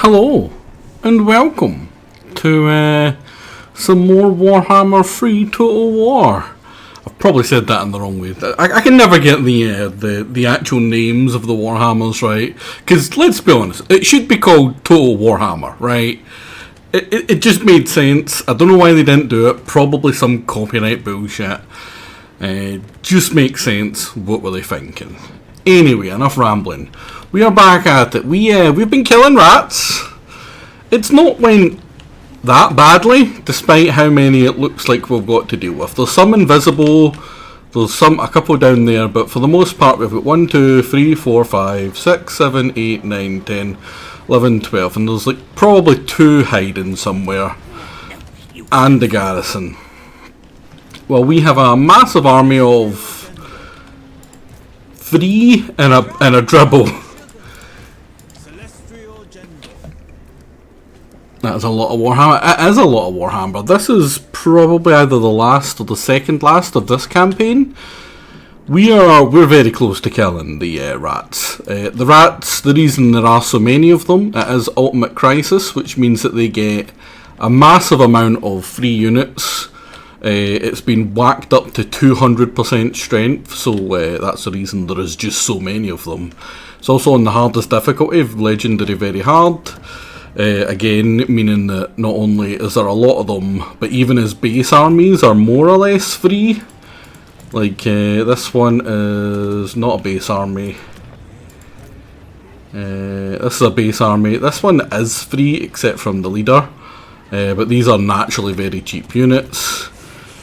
Hello, and welcome to some more Warhammer 3 Total War. I've probably said that in the wrong way. I can never get the actual names of the Warhammers right, because let's be honest, it should be called Total Warhammer, right? It just made sense. I don't know why they didn't do it. Probably some copyright bullshit. Just makes sense. What were they thinking? Anyway, enough rambling. We are back at it. We've been killing rats. It's not went that badly, despite how many it looks like we've got to deal with. There's some invisible. There's a couple down there, but for the most part we've got 1, 2, 3, 4, 5, 6, 7, 8, 9, 10, 11, 12, and there's like probably 2 hiding somewhere, and the garrison. Well, we have a massive army of 3 and a dribble. That's a lot of Warhammer. It is a lot of Warhammer. This is probably either the last or the second last of this campaign. We're very close to killing the rats. The rats, the reason there are so many of them, it is Ultimate Crisis, which means that they get a massive amount of free units. It's been whacked up to 200% strength, so that's the reason there is just so many of them. It's also on the hardest difficulty, Legendary Very Hard. Again, meaning that not only is there a lot of them, but even his base armies are more or less free. Like, this one is not a base army. This is a base army. This one is free, except from the leader. But these are naturally very cheap units.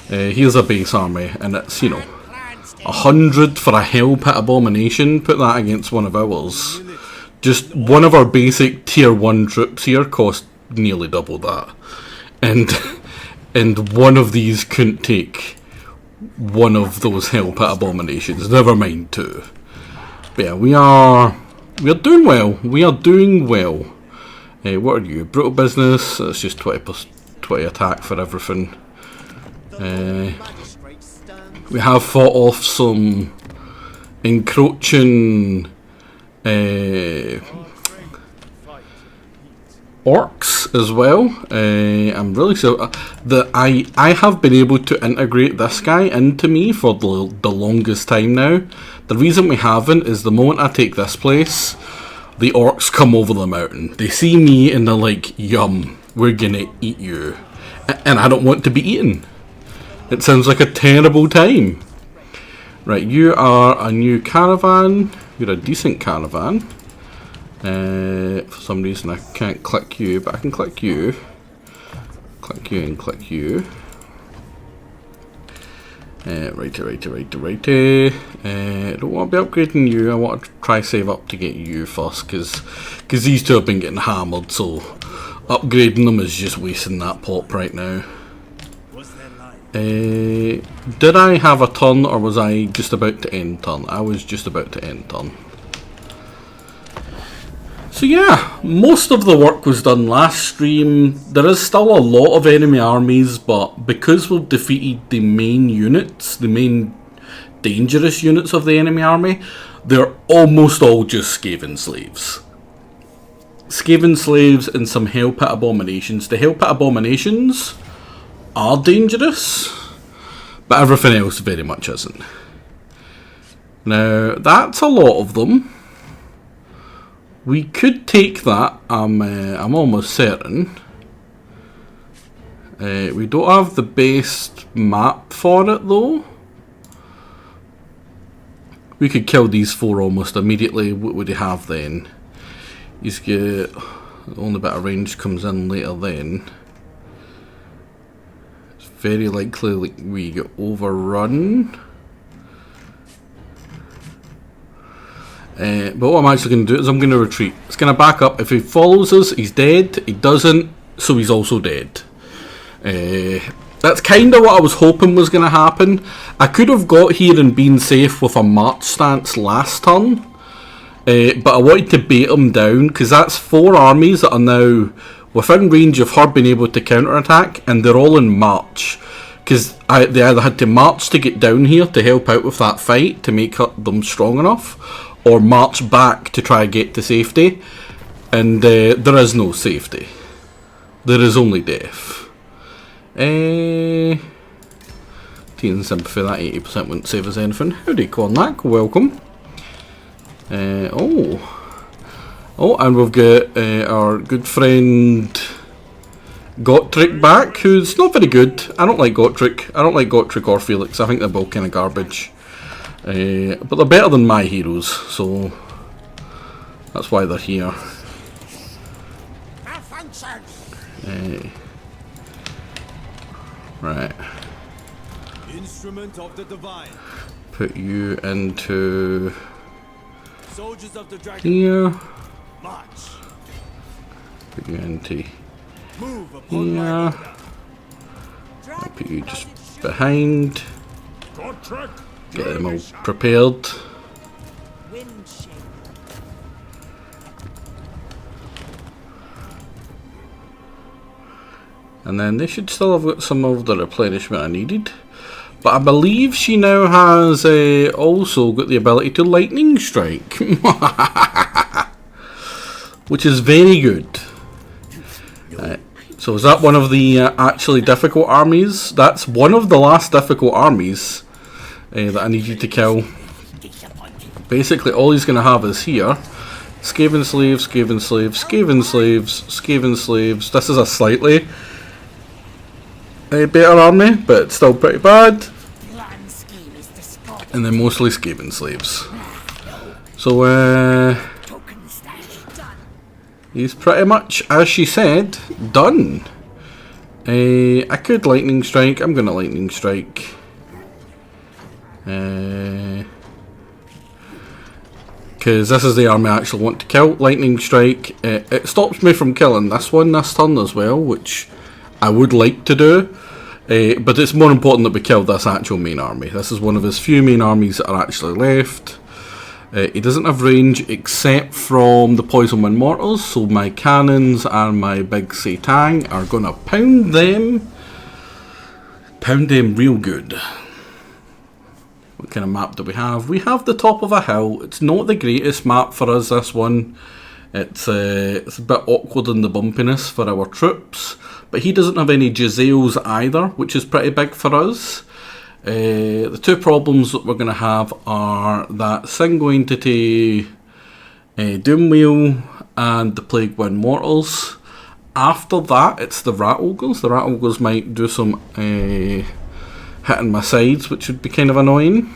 Here's a base army, and it's, 100 for a Hell Pit Abomination. Put that against one of ours. Just one of our basic tier 1 troops here cost nearly double that. And one of these couldn't take one of those Hell Pit Abominations, never mind 2. But yeah, we are doing well. We are doing well. What are you? Brutal Business, it's just 20 attack for everything. We have fought off some encroaching orcs as well. I'm really so that I have been able to integrate this guy into me for the longest time now. The reason we haven't is the moment I take this place, the orcs come over the mountain. They see me and they're like, yum, we're gonna eat you. And I don't want to be eaten. It sounds like a terrible time. Right, you are a new caravan. You're a decent caravan. For some reason I can't click you, but I can click you. Click you and click you. Righty. I don't want to be upgrading you. I want to try save up to get you first, because these two have been getting hammered, so upgrading them is just wasting that pop right now. Did I have a turn, or was I just about to end turn? I was just about to end turn. So yeah, most of the work was done last stream. There is still a lot of enemy armies, but because we've defeated the main units, the main dangerous units of the enemy army, they're almost all just Skaven slaves. Skaven slaves and some Hell Pit Abominations. The Hell Pit Abominations are dangerous, but everything else very much isn't. Now, that's a lot of them. We could take that, I'm almost certain. We don't have the base map for it though. We could kill these 4 almost immediately. What would he have then? He's got the only bit of range comes in later then. Very likely we get overrun. But what I'm actually going to do is I'm going to retreat. It's going to back up. If he follows us, he's dead. He doesn't, so he's also dead. That's kind of what I was hoping was going to happen. I could have got here and been safe with a march stance last turn. But I wanted to bait him down, because that's 4 armies that are now within range of her being able to counterattack, and they're all in march. Because they either had to march to get down here to help out with that fight, to make them strong enough, or march back to try and get to safety. And there is no safety. There is only death. Tea and sympathy, that 80% wouldn't save us anything. Howdy, Cornac, welcome. Oh, and we've got our good friend Gotrek back, who's not very good. I don't like Gotrek. I don't like Gotrek or Felix. I think they're both kind of garbage. But they're better than my heroes, so that's why they're here. Right. Instrument of the divine. Put you into Soldiers of the dragon. here. March. Put you into Move upon here. my I'll put you just behind. Gotrek. Get them all prepared. And then they should still have got some of the replenishment I needed. But I believe she now has also got the ability to lightning strike. Which is very good. So is that one of the actually difficult armies? That's one of the last difficult armies that I need you to kill. Basically all he's going to have is here. Skaven slaves, Skaven slaves, Skaven slaves, Skaven slaves. This is a slightly better army, but it's still pretty bad. And then mostly Skaven slaves. So he's pretty much, as she said, done. I could lightning strike. I'm gonna lightning strike. Because this is the army I actually want to kill. Lightning strike. It stops me from killing this one this turn as well, which I would like to do. But it's more important that we kill this actual main army. This is one of his few main armies that are actually left. He doesn't have range except from the Poison Wind Mortals, so my cannons and my big Satang are going to pound them real good. What kind of map do we have? We have the top of a hill. It's not the greatest map for us, this one. It's a bit awkward in the bumpiness for our troops. But he doesn't have any Jezzails either, which is pretty big for us. The two problems that we're going to have are that single entity Doomwheel and the Plague Wind Mortals. After that, it's the Rat Ogres. The Rat Ogres might do some hitting my sides, which would be kind of annoying.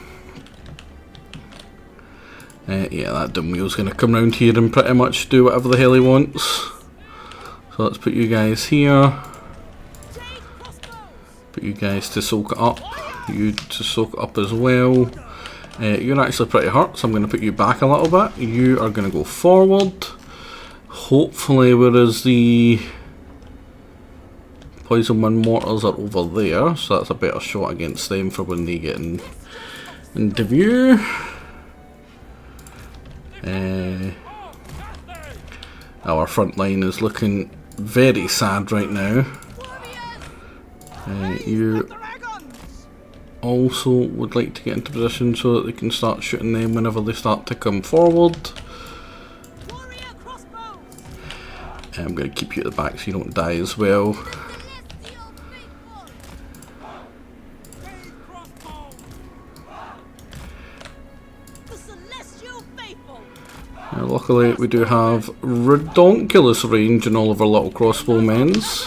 Yeah, that Doomwheel's going to come round here and pretty much do whatever the hell he wants. So let's put you guys here. Put you guys to soak it up. You to soak it up as well. You're actually pretty hurt, so I'm going to put you back a little bit. You are going to go forward. Hopefully, whereas the Poison Wind Mortals are over there, so that's a better shot against them for when they get into view. Our front line is looking very sad right now. You also would like to get into position so that they can start shooting them whenever they start to come forward. I'm going to keep you at the back so you don't die as well. Luckily we do have redonkulous range in all of our little crossbowmen's.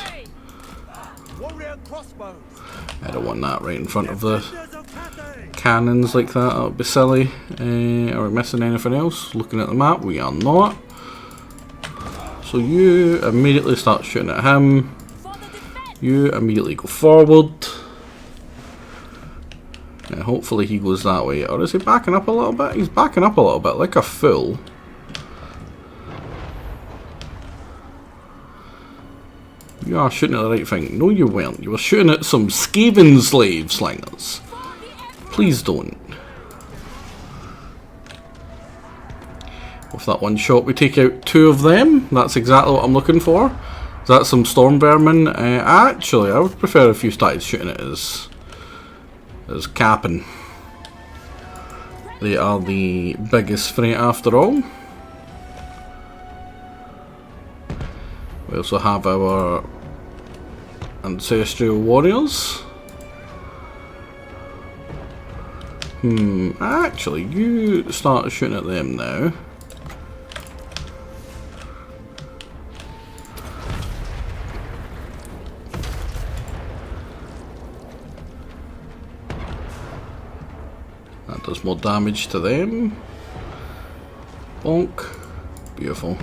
I don't want that right in front of the cannons like that, that would be silly. Are we missing anything else? Looking at the map, we are not. So you immediately start shooting at him. You immediately go forward. And hopefully he goes that way. Or is he backing up a little bit? He's backing up a little bit, like a fool. You are shooting at the right thing. No, you weren't. You were shooting at some Skaven slave slingers. Please don't. With that one shot, we take out two of them. That's exactly what I'm looking for. Is that some storm vermin? Actually, I would prefer if you started shooting it as capping. They are the biggest threat after all. We also have our ancestral warriors. Actually, you start shooting at them now. That does more damage to them. Bonk. Beautiful.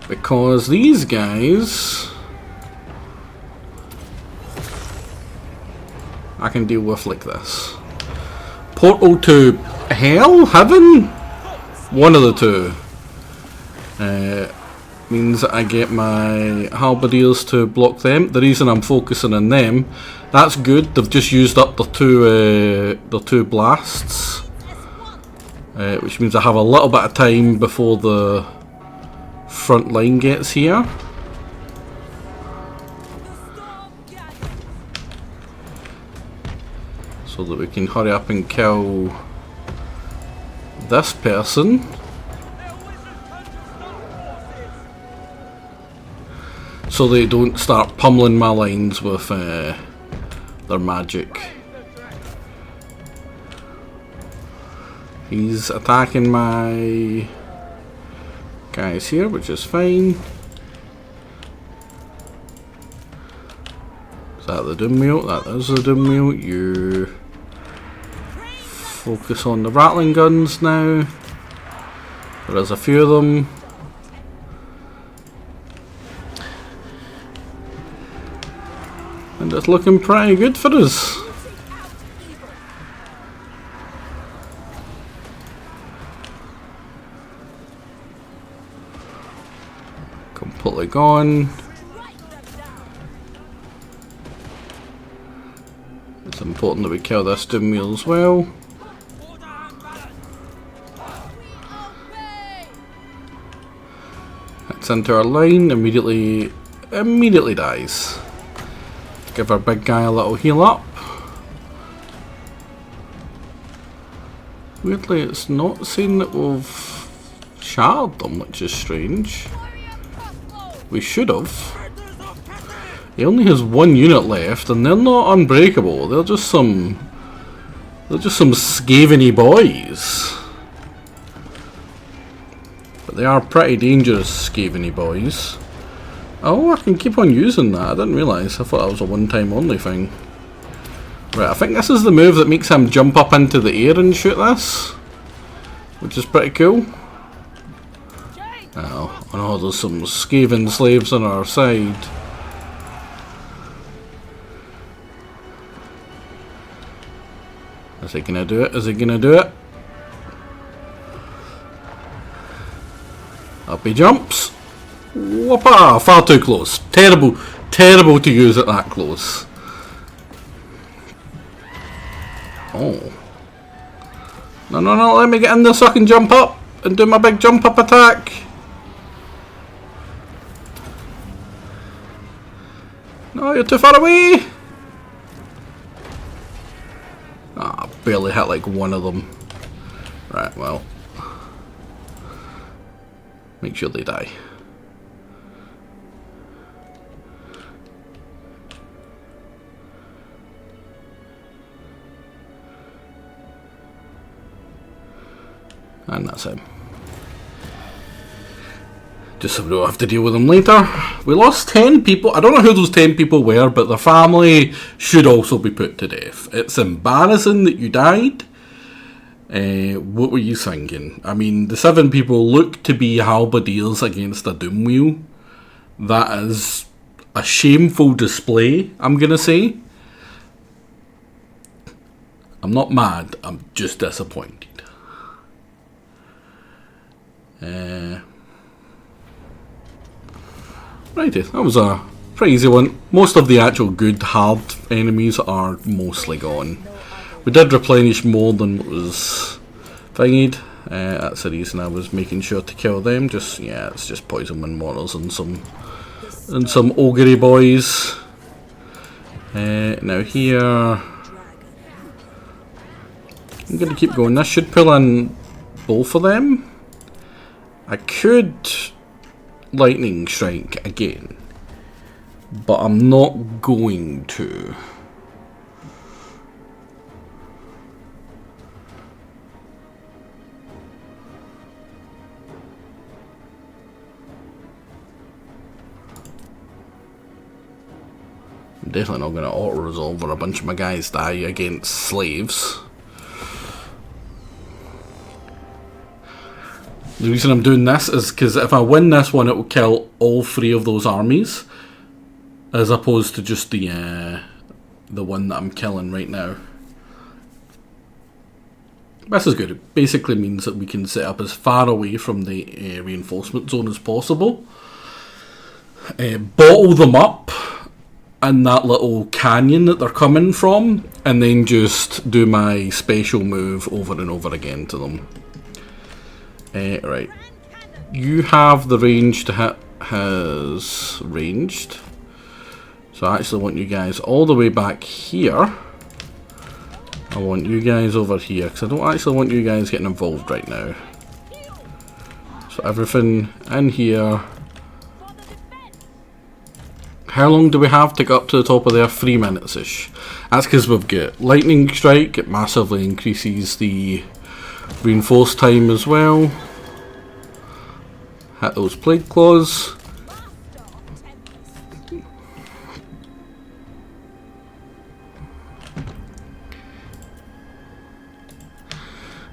Because these guys I can deal with like this. Portal to hell? Heaven? One of the two. Means that I get my halberdiers to block them. The reason I'm focusing on them, that's good. They've just used up the two blasts, which means I have a little bit of time before the front line gets here. So that we can hurry up and kill this person. So they don't start pummeling my lines with their magic. He's attacking my guys here, which is fine. Is that the doom wheel? That is the doom wheel. You focus on the rattling guns now. There is a few of them. And it's looking pretty good for us. Completely gone. It's important that we kill this doom wheel as well. It's into our line, immediately dies. Give our big guy a little heal up. Weirdly, it's not saying that we've shattered them, which is strange. We should have. He only has one unit left, and they're not unbreakable. They're just some scaveny boys. But they are pretty dangerous scaveny boys. Oh, I can keep on using that. I didn't realise. I thought that was a one-time only thing. Right, I think this is the move that makes him jump up into the air and shoot this, which is pretty cool. Oh, I know there's some skaven slaves on our side. Is he gonna do it? Is he gonna do it? Up he jumps. Whoppa! Far too close. Terrible, terrible to use it that close. Oh. No, no, no, let me get in there so I can jump up and do my big jump up attack. No, you're too far away. Ah, barely hit like one of them. Right, well. Make sure they die. And that's him. Just so we don't have to deal with them later. We lost 10 people. I don't know who those 10 people were, but their family should also be put to death. It's embarrassing that you died. What were you thinking? I mean, the 7 people look to be halberdiers against a doom wheel. That is a shameful display, I'm going to say. I'm not mad, I'm just disappointed. Righty, that was a pretty easy one. Most of the actual good hard enemies are mostly gone. We did replenish more than what was thingied. That's the reason I was making sure to kill them. Just, yeah, it's just poison wind mortars and some ogre boys. Now here, I'm going to keep going. This should pull in both of them. I could lightning strike again, but I'm not going to. I'm definitely not going to auto-resolve where a bunch of my guys die against slaves. The reason I'm doing this is because if I win this one, it will kill all 3 of those armies, as opposed to just the one that I'm killing right now. This is good. It basically means that we can set up as far away from the reinforcement zone as possible, bottle them up in that little canyon that they're coming from, and then just do my special move over and over again to them. Right, you have the range to hit his ranged, so I actually want you guys all the way back here. I want you guys over here, because I don't actually want you guys getting involved right now. So everything in here. How long do we have to get up to the top of there? 3 minutes-ish. That's because we've got lightning strike. It massively increases the reinforced time as well. Hit those plague claws.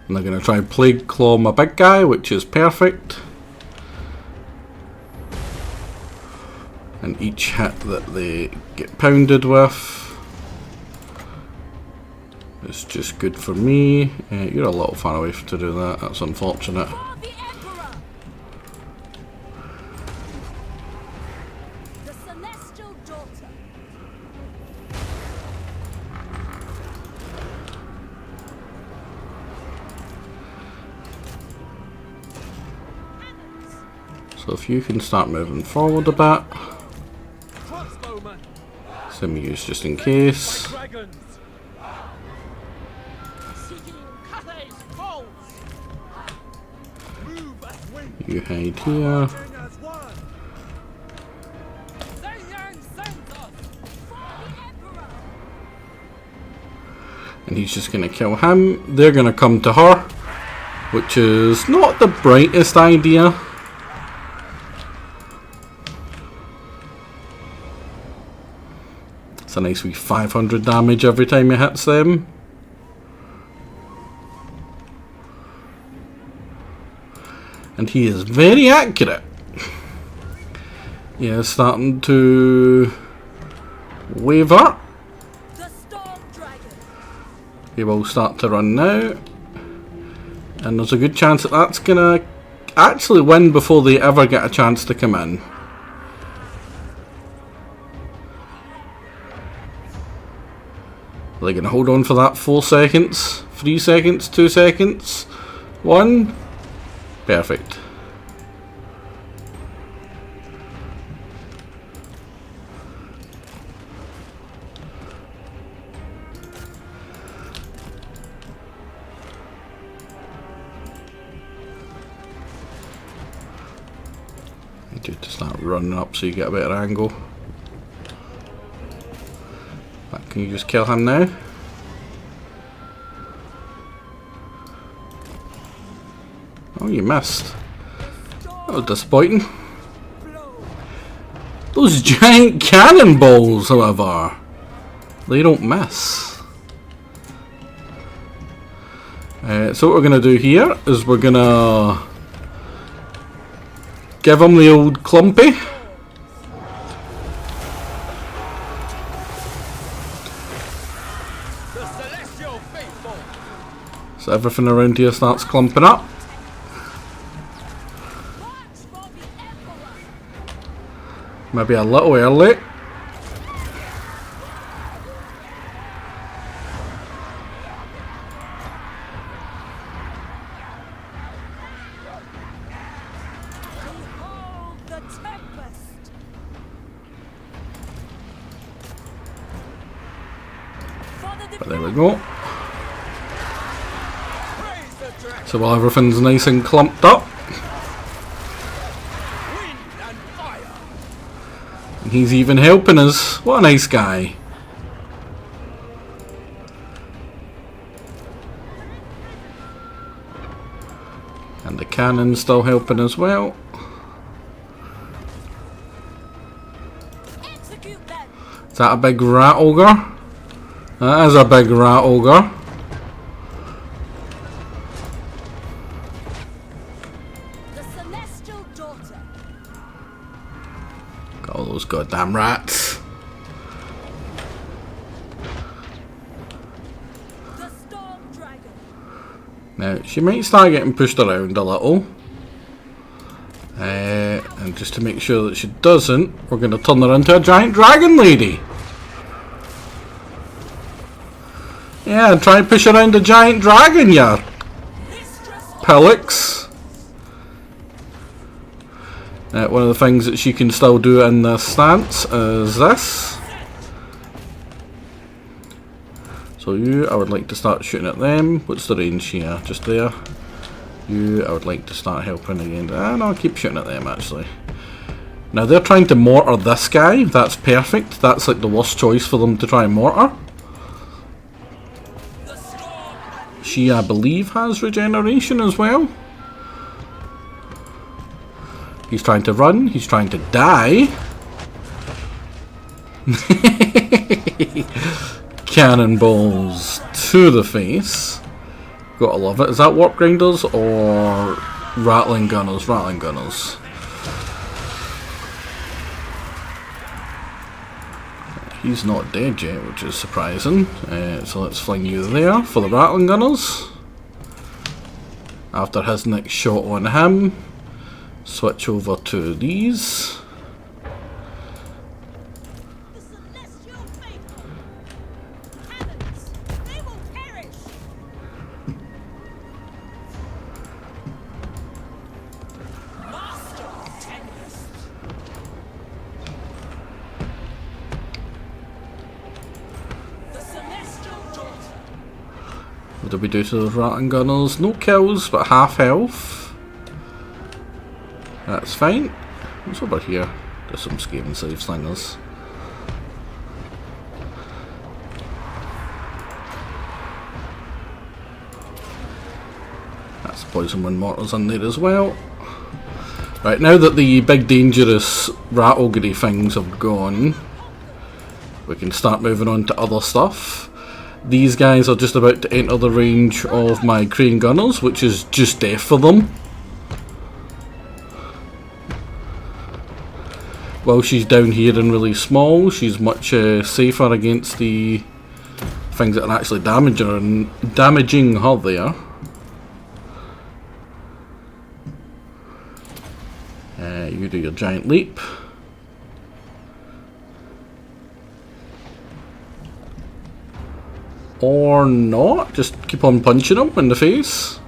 And they're going to try plague claw my big guy, which is perfect. And each hit that they get pounded with is just good for me. You're a little far away to do that, that's unfortunate. So if you can start moving forward a bit. Send me use just in case. You hide here. And he's just going to kill him. They're going to come to her, which is not the brightest idea. It's a nice wee 500 damage every time he hits them. And he is very accurate. Yeah, starting to waver. He will start to run now. And there's a good chance that that's going to actually win before they ever get a chance to come in. Are they going to hold on for that 4 seconds? 3 seconds? 2 seconds? 1? Perfect. Need you to start running up so you get a better angle. Can you just kill him now? Oh, you missed. That was disappointing. Those giant cannonballs, however, they don't miss. So what we're going to do here is we're going to give him the old clumpy. So everything around here starts clumping up. Maybe a little early. But there we go. So while everything's nice and clumped up, And he's even helping us. What a nice guy. And the cannon's still helping as well. Execute them. Is that a big rat ogre? That is a big rat ogre. The celestial daughter. Got all those goddamn rats. The storm dragon. Now, she might start getting pushed around a little. And just to make sure that she doesn't, we're going to turn her into a giant dragon lady. Yeah, try and push around a giant dragon, ya pillocks. One of the things that she can still do in this stance is this. So you, I would like to start shooting at them. What's the range here? Just there. You, I would like to start helping again. No, I'll keep shooting at them actually. Now they're trying to mortar this guy. That's perfect. That's like the worst choice for them to try and mortar. She, I believe, has regeneration as well. He's trying to run. He's trying to die. Cannonballs to the face. Gotta love it. Is that warp grinders or rattling gunners? Rattling gunners. He's not dead yet, which is surprising. So let's fling you there for the rattling gunners. After his next shot on him, switch over to these. The celestial faithful. Cannons. They will perish. Master Tempest. The celestial daughter. What did we do to those rattling gunners? No kills, but half health. That's fine. What's over here? There's some scaven slave slingers. That's poison wind mortars in there as well. Right, now that the big dangerous rat ogre things have gone, we can start moving on to other stuff. These guys are just about to enter the range of my crane gunners, which is just death for them. While she's down here and really small, she's much safer against the things that are actually damaging her there. You do your giant leap. Or not, just keep on punching them in the face.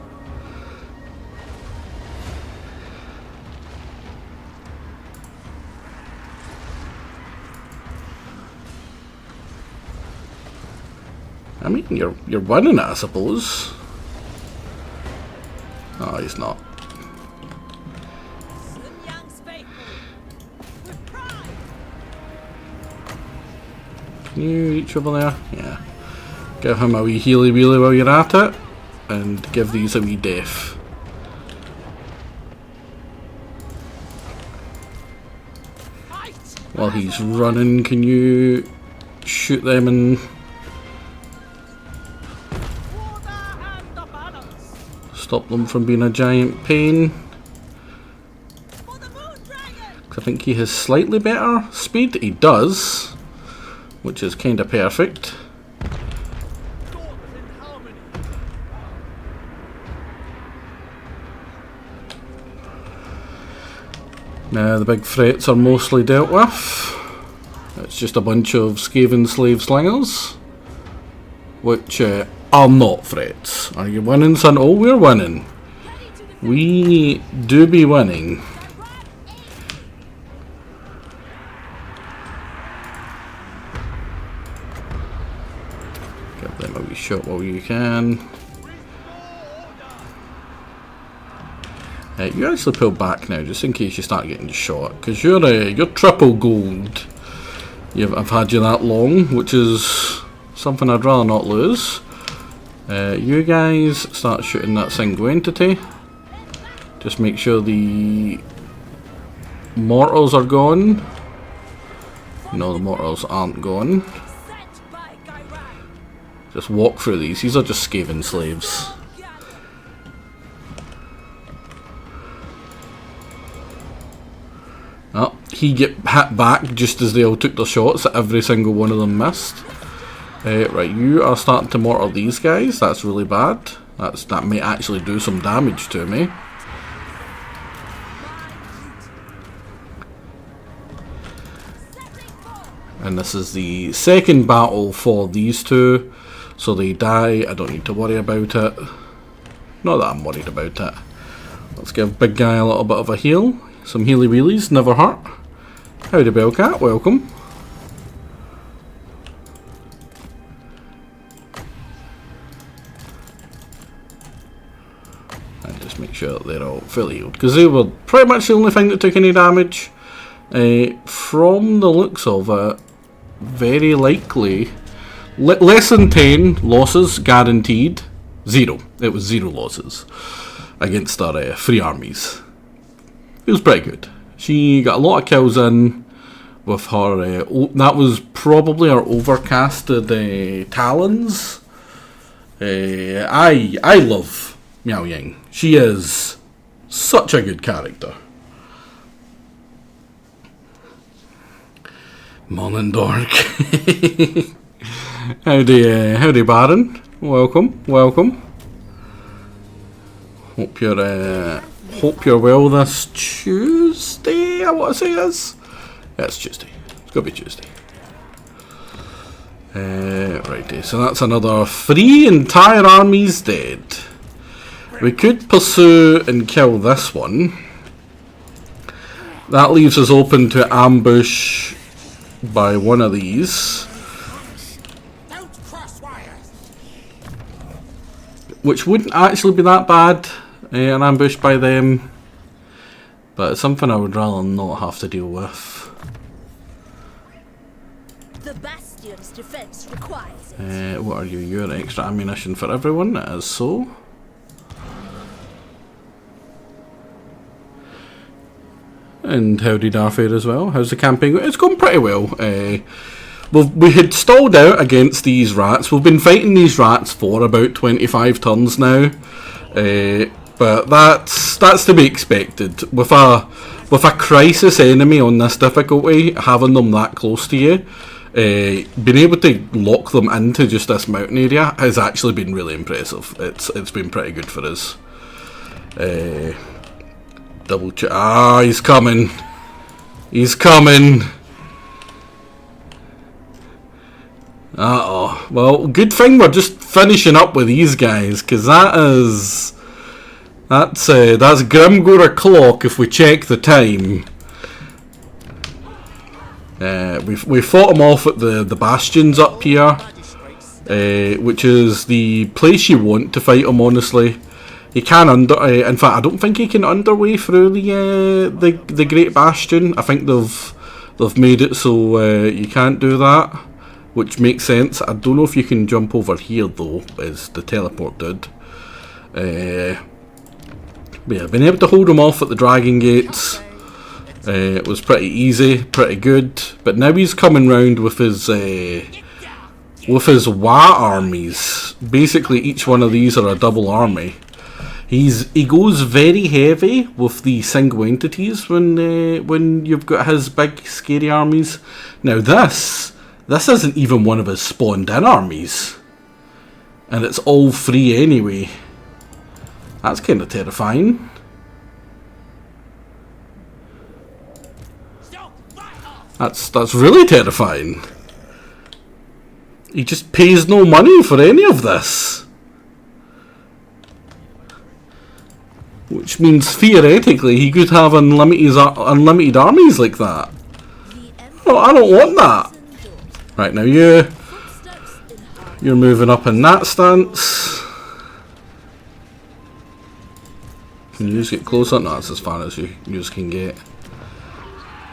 I mean, you're winning it, I suppose. Oh, he's not. Sun Yang's faithful. With pride. Can you reach over there? Yeah. Give him a wee healy wheelie while you're at it, and give these a wee death. Fight. While he's running, can you shoot them and Order and the balance. stop them from being a giant pain? For the moon dragon. 'Cause I think he has slightly better speed. He does, which is kind of perfect. Thoughts in harmony. Now the big threats are mostly dealt with. It's just a bunch of skaven slave slingers, which are not threats. Are you winning, son? Oh, we're winning. We do be winning. Give them a wee shot while you can. You actually pull back now, just in case you start getting shot, because you're triple gold. I've had you that long, which is something I'd rather not lose. You guys start shooting that single entity. Just make sure the mortals are gone. No, the mortals aren't gone. Just walk through these. These are just Skaven slaves. Oh, he get hit back just as they all took their shots. Every single one of them missed. Right, you are starting to mortar these guys. That's really bad. That may actually do some damage to me. And this is the second battle for these two. So they die. I don't need to worry about it. Not that I'm worried about it. Let's give big guy a little bit of a heal. Some healy wheelies, never hurt. Howdy Bellcat, welcome. And just make sure that they're all fully healed, because they were pretty much the only thing that took any damage. From the looks of it, very likely less than 10 losses guaranteed. 0. It was 0 losses against our 3 armies. It was pretty good. She got a lot of kills in with her. That was probably our overcasted talons. I love Miao Ying. She is such a good character. Morning Dork. Howdy Baron. Welcome. Hope you're well this Tuesday, I want to say is. Yeah, it's Tuesday. It's got to be Tuesday. Righty, so that's another 3 entire armies dead. We could pursue and kill this one. That leaves us open to ambush by one of these. Which wouldn't actually be that bad, an ambush by them. But it's something I would rather not have to deal with. The bastion's defense requires it. What are you? You're extra ammunition for everyone, it is so. And howdy Darfair as well. How's the camping? It's going pretty well. We had stalled out against these rats. We've been fighting these rats for about 25 turns now. But that's to be expected. With a crisis enemy on this difficulty, having them that close to you, being able to lock them into just this mountain area has actually been really impressive. It's been pretty good for us. Double check. Ah, he's coming. He's coming. Uh-oh. Well, good thing we're just finishing up with these guys, because that's Grimgore o'clock if we check the time. We fought them off at the bastions up here, which is the place you want to fight them, honestly. He can in fact, I don't think he can underway through the Great Bastion. I think they've made it so you can't do that, which makes sense. I don't know if you can jump over here though, as the teleport did. But yeah, being able to hold him off at the Dragon Gates, it was pretty easy, pretty good. But now he's coming round with his Wa armies. Basically, each one of these are a double army. He goes very heavy with the single entities when you've got his big scary armies. Now this isn't even one of his spawned in armies, and it's all 3 anyway. That's kind of terrifying. That's really terrifying. He just pays no money for any of this. Which means theoretically he could have unlimited armies like that. Oh, I don't want that. Right, now you're moving up in that stance. Can you get closer? No, that's as far as you can get.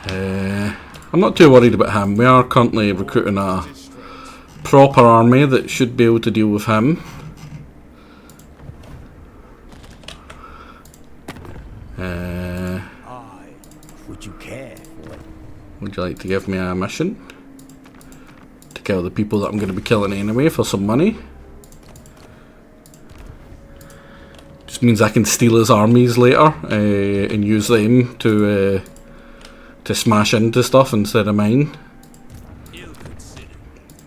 I'm not too worried about him. We are currently recruiting a proper army that should be able to deal with him. Would you care? Would you like to give me a mission? To kill the people that I'm going to be killing anyway for some money? Just means I can steal his armies later and use them to smash into stuff instead of mine.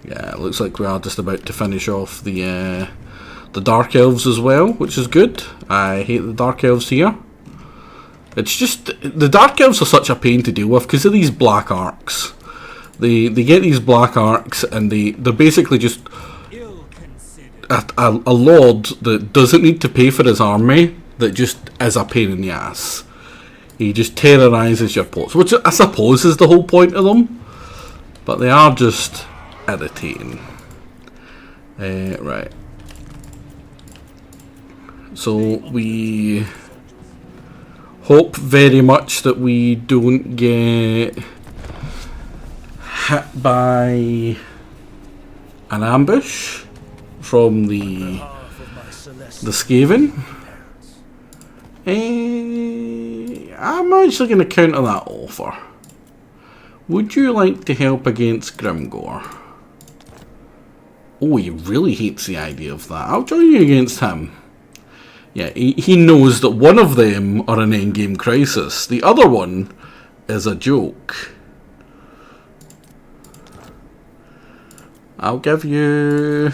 Yeah, it looks like we are just about to finish off the Dark Elves as well, which is good. I hate the Dark Elves here. It's just, the Dark Elves are such a pain to deal with because of these black arcs. They get these black arcs and they're basically just a lord that doesn't need to pay for his army, that just is a pain in the ass. He just terrorises your ports, which I suppose is the whole point of them. But they are just irritating. Right. So we hope very much that we don't get hit by an ambush from the Skaven. I'm actually going to counter that offer. Would you like to help against Grimgore? Oh, he really hates the idea of that. I'll join you against him. Yeah, he knows that one of them are an endgame crisis. The other one is a joke. I'll give you...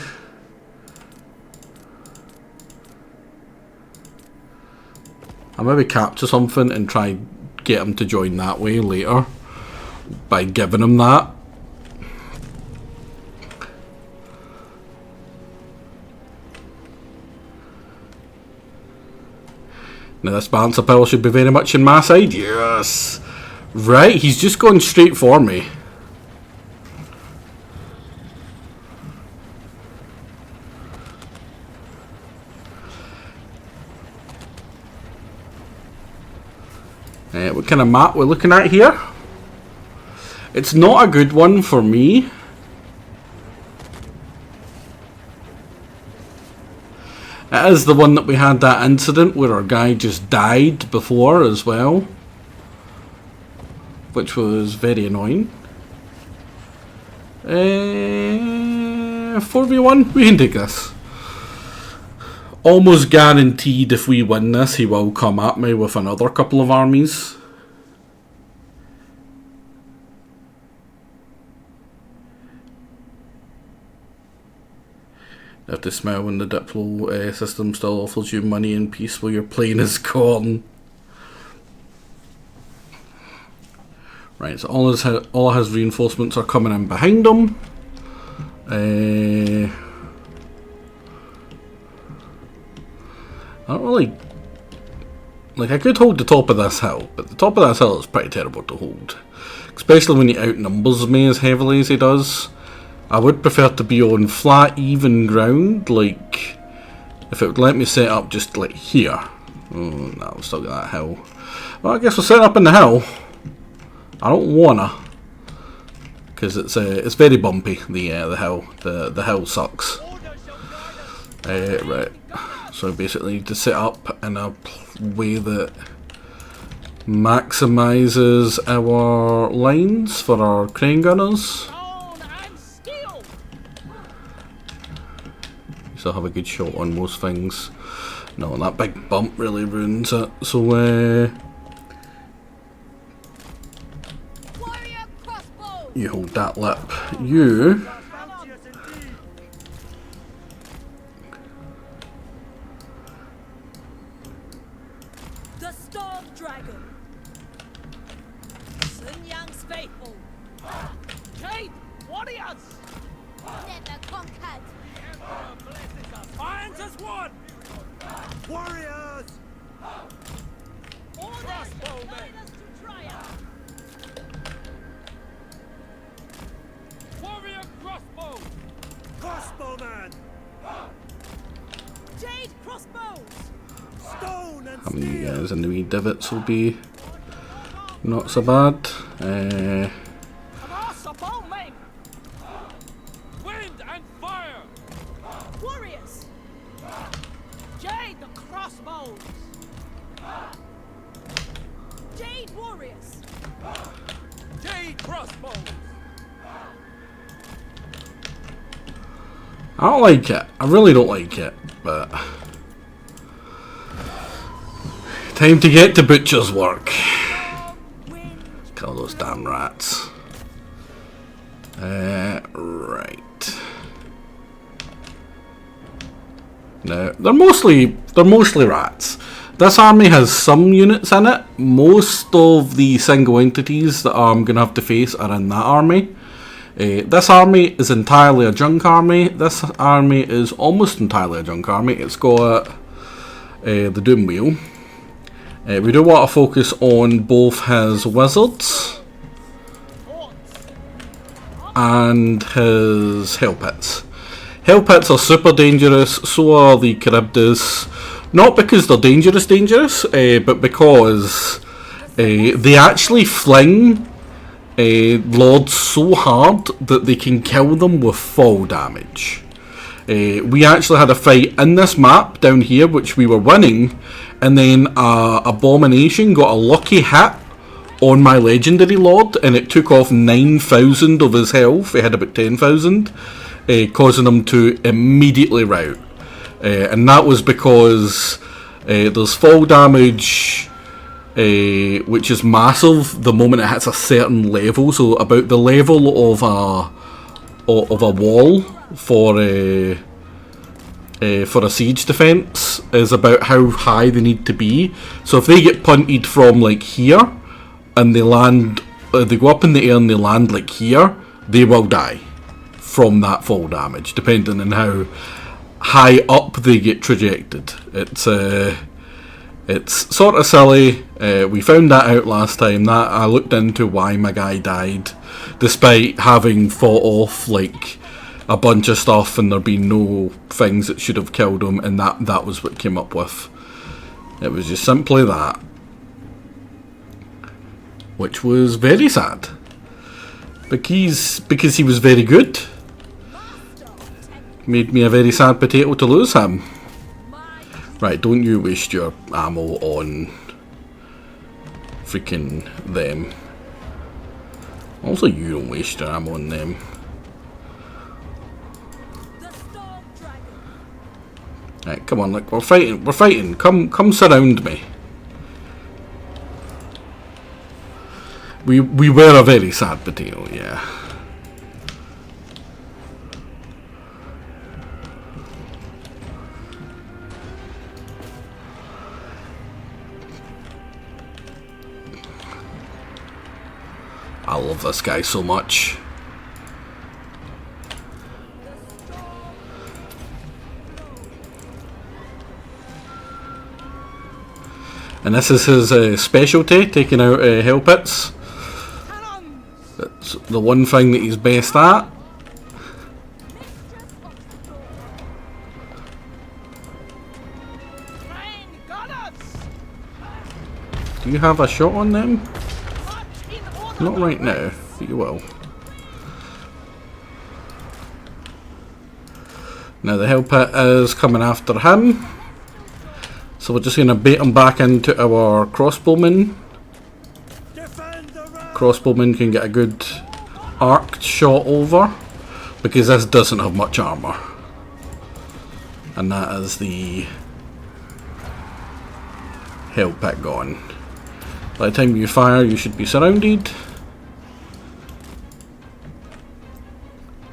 I'll maybe capture something and try get him to join that way later. By giving him that. Now this balance of power should be very much in my side. Yes! Right, he's just going straight for me. What kind of map we're looking at here? It's not a good one for me. It is the one that we had that incident where our guy just died before as well, which was very annoying. 4v1, we can take this. Almost guaranteed if we win this, he will come at me with another couple of armies. You have to smile when the Diplo system still offers you money and peace while your plane is gone. Right, so all his reinforcements are coming in behind him. I don't really... Like, I could hold the top of this hill, but the top of this hill is pretty terrible to hold. Especially when he outnumbers me as heavily as he does. I would prefer to be on flat, even ground, like, if it would let me set up just, like, here. Oh, no, we've still got that hill. Well, I guess we'll set up in the hill. I don't wanna. Because it's very bumpy, the hill. The hill sucks. Right. So basically need to set up in a way that maximises our lines for our crane gunners. Still have a good shot on most things. No, that big bump really ruins it. So you hold that lip. You The Storm Dragon. Sun Yang's faithful. Kate, warriors! Never conquered. Irons as one! Warriors! Orders guide us to triumph. Warrior crossbow! Crossbowman! Jade crossbows. Stone and I'm Even you guys in the wee divots will be not so bad. Crossbow, men! Wind and fire! Warriors! Jade the crossbows! Jade warriors! Jade crossbows! I don't like it. I really don't like it, but time to get to butcher's work. Kill those damn rats. Right. No, they're mostly rats. This army has some units in it. Most of the single entities that I'm gonna have to face are in that army. This army is entirely a junk army. This army is almost entirely a junk army. It's got the Doom Wheel. We do want to focus on both his wizards and his hell pits. Hell pits are super dangerous, so are the Charybdis. Not because they're dangerous, but because they actually fling lords so hard that they can kill them with fall damage. We actually had a fight in this map down here which we were winning, and then Abomination got a lucky hit on my legendary lord and it took off 9,000 of his health. He had about 10,000, causing him to immediately rout. And that was because there's fall damage which is massive the moment it hits a certain level, so about the level of a wall for a siege defense is about how high they need to be. So if they get punted from like here and they land, they go up in the air and they land like here, they will die from that fall damage, depending on how high up they get trajected. It's sort of silly. We found that out last time. That I looked into why my guy died, despite having fought off like a bunch of stuff and there being no things that should have killed him, and that was what came up with. It was just simply that, which was very sad, because he was very good. Made me a very sad potato to lose him. Right, don't you waste your ammo on freaking them. Also, you don't waste your ammo on them. Right, come on, look, we're fighting. Come surround me. We were a very sad potato, yeah. I love this guy so much. And this is his specialty, taking out hell pits. That's the one thing that he's best at. Do you have a shot on them? Not right now, but you will. Now the hell pit is coming after him, so we're just going to bait him back into our crossbowmen. Crossbowmen can get a good arced shot over, because this doesn't have much armour. And that is the hell pit gone. By the time you fire, you should be surrounded.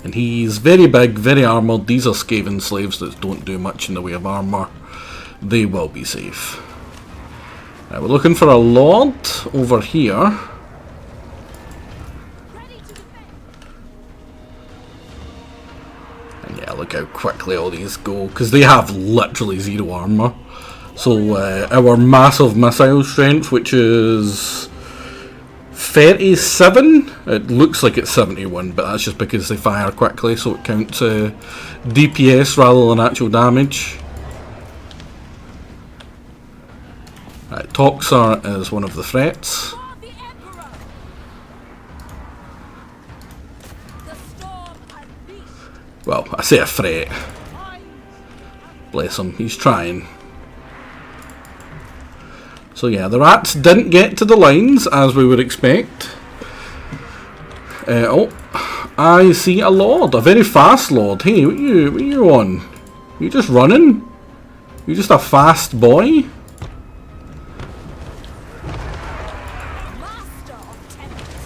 And he's very big, very armoured. These are Skaven slaves that don't do much in the way of armour. They will be safe. Now we're looking for a lord over here. And yeah, look how quickly all these go, because they have literally zero armour. So our massive missile strength, which is 37, it looks like it's 71, but that's just because they fire quickly, so it counts DPS rather than actual damage. Right, Toxar is one of the threats. For the Emperor! The storm unleashed! Well, I say a threat. Bless him, he's trying. So yeah, the rats didn't get to the lines as we would expect. Oh, I see a lord, a very fast lord. Hey, what you on? You just running? You just a fast boy? Master of tempest!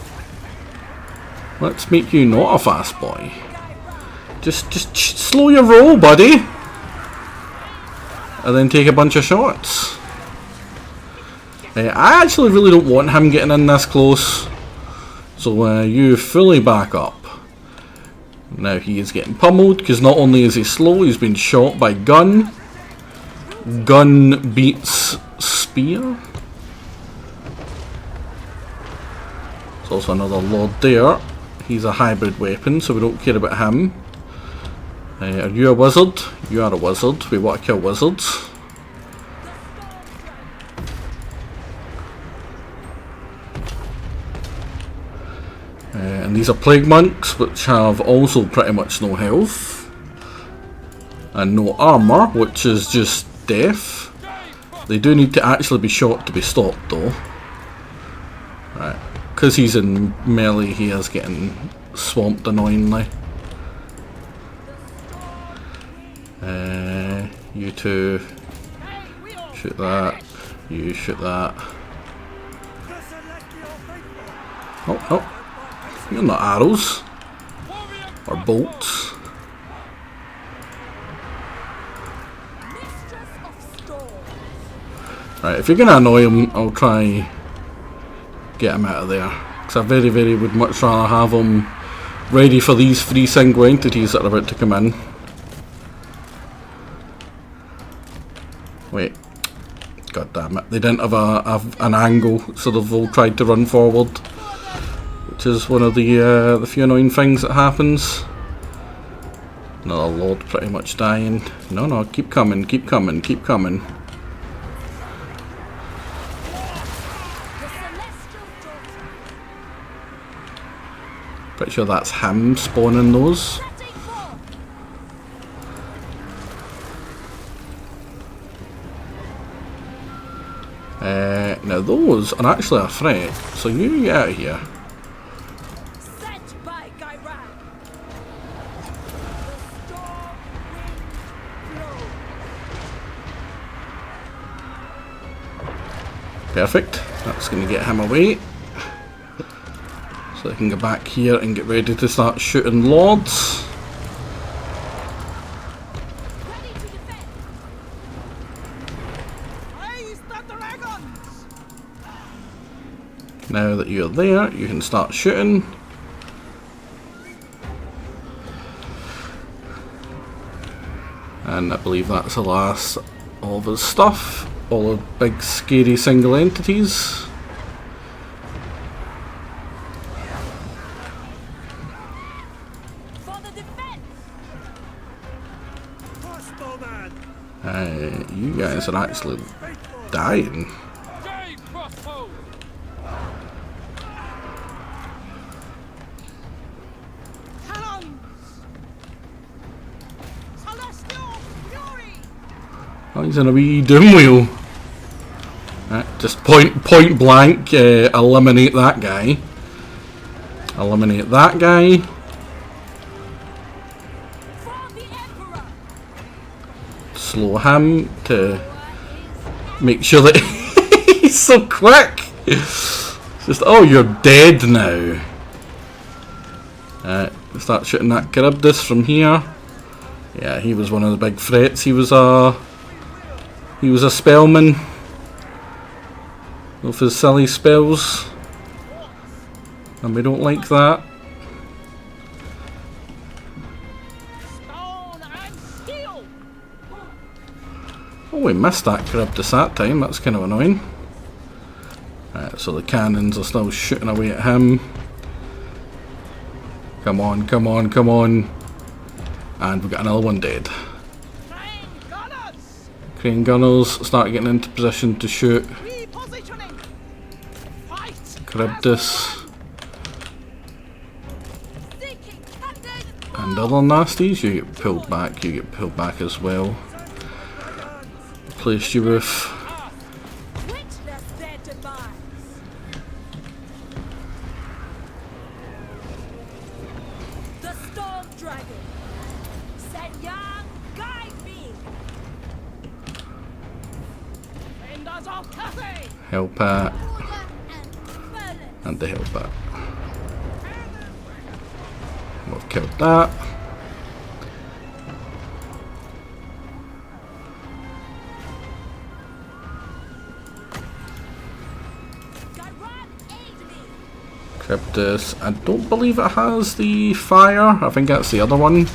Let's make you not a fast boy. Just slow your roll, buddy. And then take a bunch of shots. I actually really don't want him getting in this close. So you fully back up. Now he is getting pummeled because not only is he slow, he's been shot by gun. Gun beats spear. There's also another lord there. He's a hybrid weapon, so we don't care about him. Are you a wizard? You are a wizard. We want to kill wizards. And these are plague monks, which have also pretty much no health. And no armour, which is just death. They do need to actually be shot to be stopped though. Right. Because he's in melee, he is getting swamped annoyingly. You two shoot that. You shoot that. Oh, oh. You're not arrows. Or bolts. Right, if you're going to annoy him, I'll try get him out of there. Because I very would much rather have him ready for these 3 single entities that are about to come in. Wait. God damn it. They didn't have an angle, so they've all tried to run forward. Which is one of the few annoying things that happens. Another lord pretty much dying. No, keep coming, keep coming, keep coming. Pretty sure that's him spawning those. Now those are actually a threat, so you get out of here. Sent by Gairan. The storm wind blows. Perfect. That's going to get him away. So I can go back here and get ready to start shooting lords. Ready to defend. Raise the dragons! Now that you're there, you can start shooting. And I believe that's the last of his stuff. All the big scary single entities. For the defense. Crossbowman! You guys are actually dying. Jade crossbow! Cannons! Celestial fury! Oh, he's in a wee doom wheel. Right, just point blank eliminate that guy. Eliminate that guy. For the Emperor. Slow him to make sure that he's so quick. Just, oh, you're dead now. Start shooting that Charybdis from here. Yeah, he was one of the big threats. He was a spellman with his silly spells, and we don't like that. Stone and steel! Oh, we missed that Charybdis that time. That's kind of annoying. So the cannons are still shooting away at him. Come on, come on, come on. And we've got another one dead. Train gunners! Crane gunners start getting into position to shoot. We Charybdis, Seeking Cathay. and other nasties. You get pulled back. You get pulled back as well. Replaced you with Witness their demise. The Storm Dragon. Send young, guide me. Defenders of Cathay! Hellpat Order and Merlin. and the Hellpat. We've killed that. Garan, aid me. Charybdis. I don't believe it has the fire. I think that's the other one.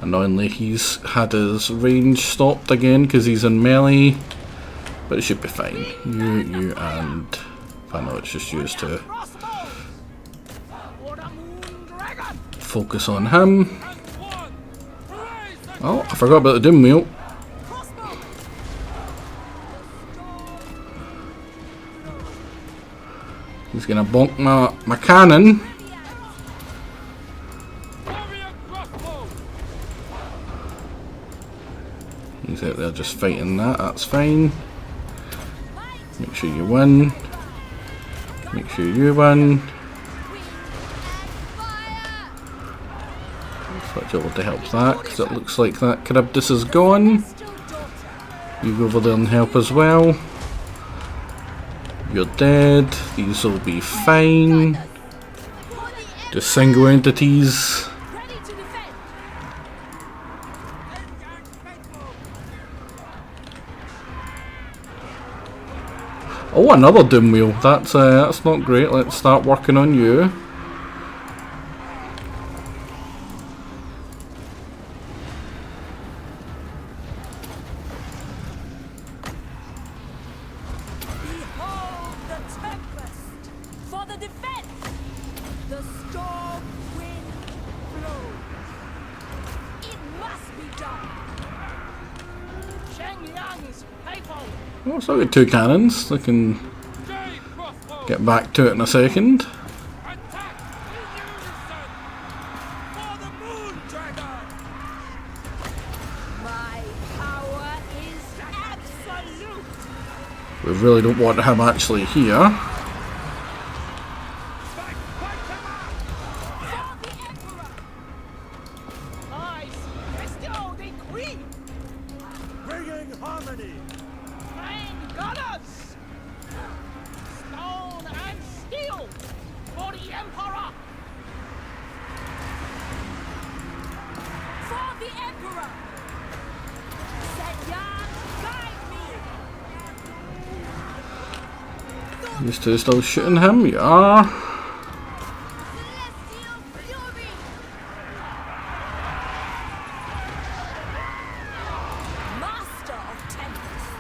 Annoyingly, he's had his range stopped again because he's in melee. But it should be fine. You, and... I know it's just used to Crossbow! For the Moon Dragon! focus on him. And one! Raise the Oh, I forgot about the Doom Wheel. Crossbow. He's gonna bonk my cannon. warrior crossbow! He's out there just fighting that, that's fine. Make sure you win. Make sure you win. Switch over to help that, because it looks like that Charybdis is gone. Still daughter. You go over there and help as well. You're dead. These will be fine. Just single entities. Ready to defend. Oh, another Doom Wheel. That's not great. Let's start working on you. Behold the tempest for the defense. The storm wind blows. It must be done. Sheng Yang's people! Oh, so we've got two cannons. I can Jade crossbow! get back to it in a second. Attack in unison! For the Moon Dragon! My power is absolute. We really don't want him actually here. Fight them out! For the Emperor. Eyes! Celestial decree! Bringing harmony. Train gunners! Stone and steel! For the Emperor! For the Emperor. Senya, guide me. You still shooting him? You are. Celestial fury. Master of tempest.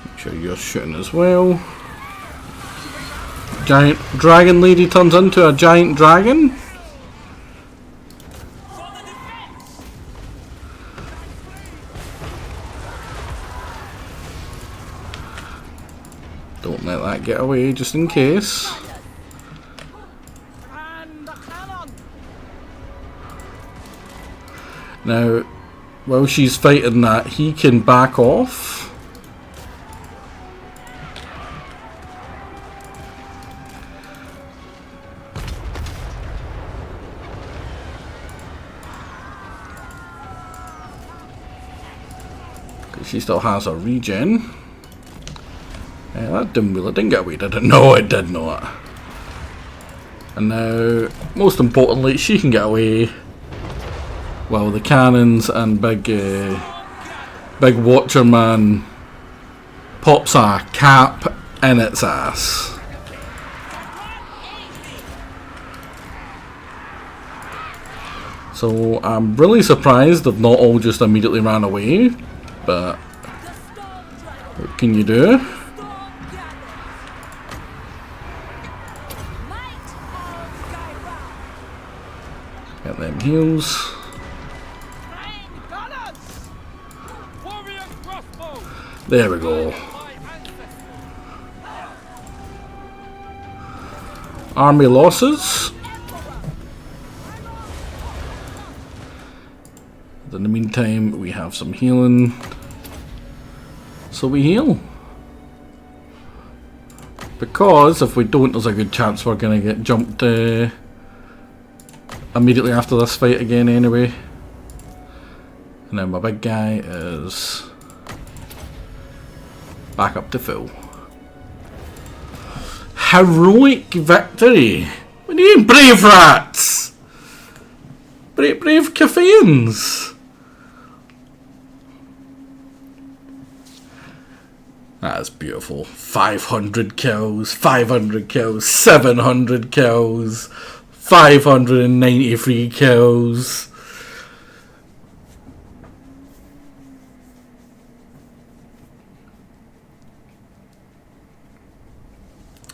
Make sure you're shooting as well. Giant dragon lady turns into a giant dragon. For the defense! Don't let that get away, just in case. And the cannon! Now, while she's fighting that, he can back off. Because she still has a regen. That didn't really, didn't get away, did it? No, it did not. And now, most importantly, she can get away. Well, the cannons and big Watcher Man pops a cap in its ass. So I'm really surprised they've not all just immediately ran away, but The storm dragon. what can you do? Storm gathers. Might of Gaira. Get them heals. Train gunners! There we go. Army losses. In the meantime, we have some healing. So we heal. Because if we don't, there's a good chance we're going to get jumped immediately after this fight again anyway. And then my big guy is back up to full. Heroic victory! What do you mean, brave rats? Brave Cathayans! That's beautiful. 500 kills, 500 kills, 700 kills, 593 kills.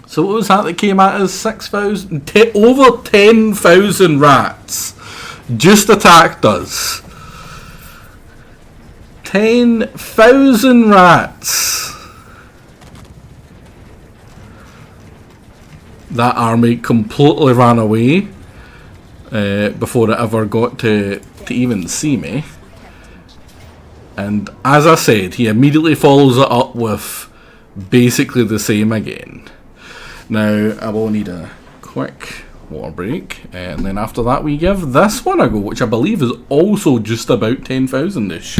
So what was that came at us? 6,000? Over 10,000 rats just attacked us. 10,000 rats. That army completely ran away before it ever got to even see me. And as I said, he immediately follows it up with basically the same again. Now, I will need a quick water break, and then after that we give this one a go, which I believe is also just about 10,000-ish.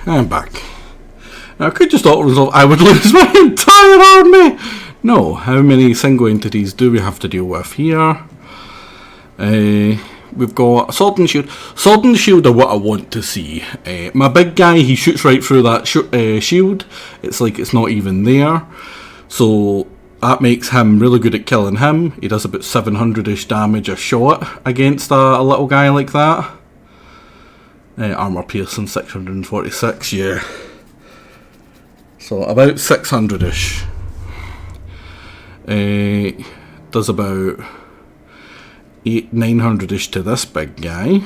I'm back. Now, I could just auto-resolve. I would lose my entire army! No, how many single entities do we have to deal with here? We've got Sword and Shield. Sword and Shield are what I want to see. My big guy, he shoots right through that shield. It's like it's not even there. So that makes him really good at killing him. He does about 700-ish damage a shot against a little guy like that. Armor piercing 646, yeah. So about 600-ish. Does about 900-ish to this big guy.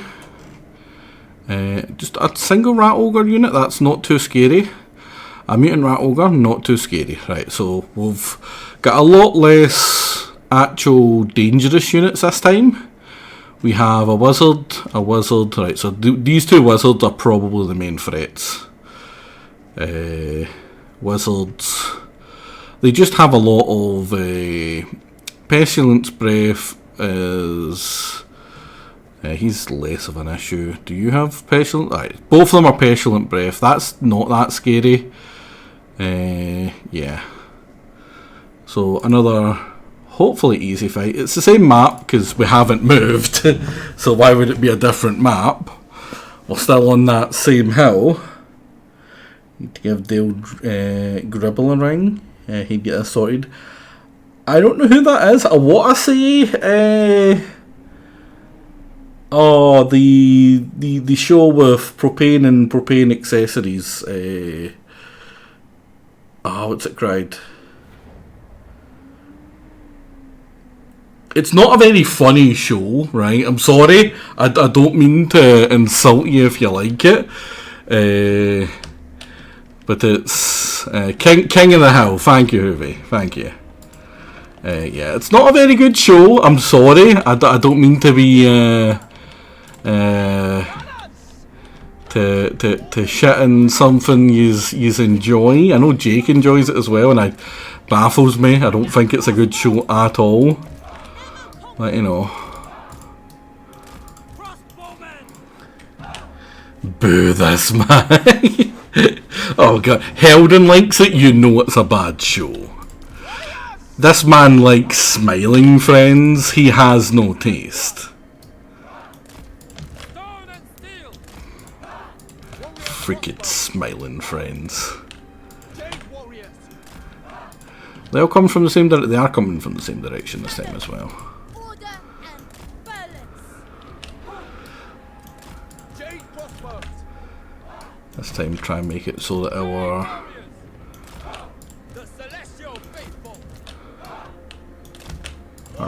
Just a single rat ogre unit, that's not too scary. A mutant rat ogre, not too scary. Right, so we've got a lot less actual dangerous units this time. We have a wizard, right, so these two wizards are probably the main threats. Wizards, they just have a lot of Pestilence Breath is, he's less of an issue. Do you have Pestilent? Right, both of them are Pestilent Breath, that's not that scary. Yeah. So another hopefully easy fight. It's the same map because we haven't moved, so why would it be a different map? We're still on that same hill. Need to give Dale Gribble a ring. He'd get us sorted. I don't know who that is. I want to say oh, the show with propane and propane accessories. Oh, what's it cried? It's not a very funny show, right? I'm sorry. I don't mean to insult you if you like it. But it's King of the Hill. Thank you, Hoovie. Thank you. Yeah, it's not a very good show. I'm sorry. I don't mean to be to shit in something yous enjoy. I know Jake enjoys it as well, and it baffles me. I don't think it's a good show at all. But you know. Boo this man. Oh god, Heldon likes it, you know it's a bad show. This man likes smiling friends, he has no taste. Freaking smiling friends. They all come from the same direction. They are coming from the same direction this time as well. Order and balance. This time try and make it so that our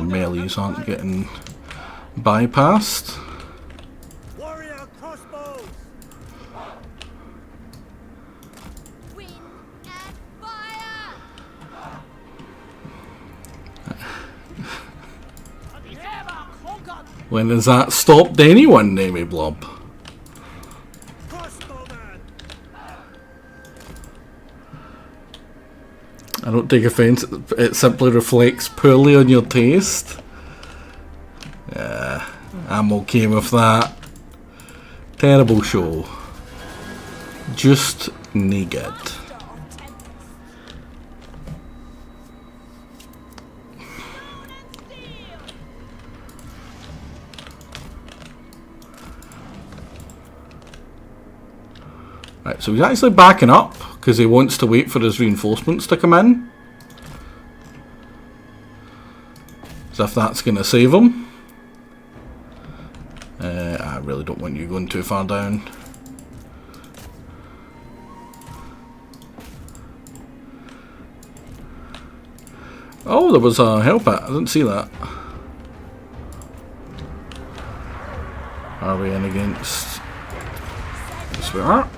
melees aren't getting bypassed. Warrior crossbows. Wind and fire. When has that stopped anyone, Namy Blob? Crossbowman. I don't take offence, it simply reflects poorly on your taste. Yeah, I'm okay with that. Terrible show. Just nae good. Right, so he's actually backing up because he wants to wait for his reinforcements to come in. As if that's going to save him. I really don't want you going too far down. Oh, there was a help it. I didn't see that. Are we in against... Yes, we are.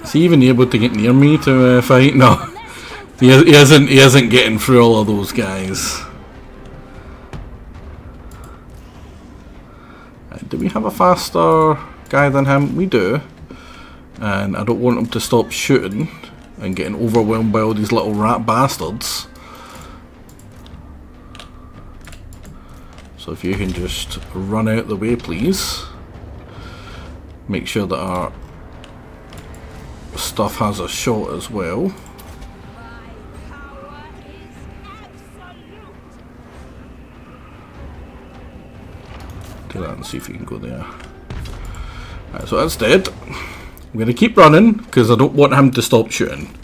Is he even able to get near me to fight? No, he isn't getting through all of those guys. Do we have a faster guy than him? We do, and I don't want him to stop shooting and getting overwhelmed by all these little rat bastards. So if you can just run out the way, please. Make sure that our stuff has a shot as well. Do that and see if you can go there. Right, so that's dead. I'm going to keep running because I don't want him to stop shooting.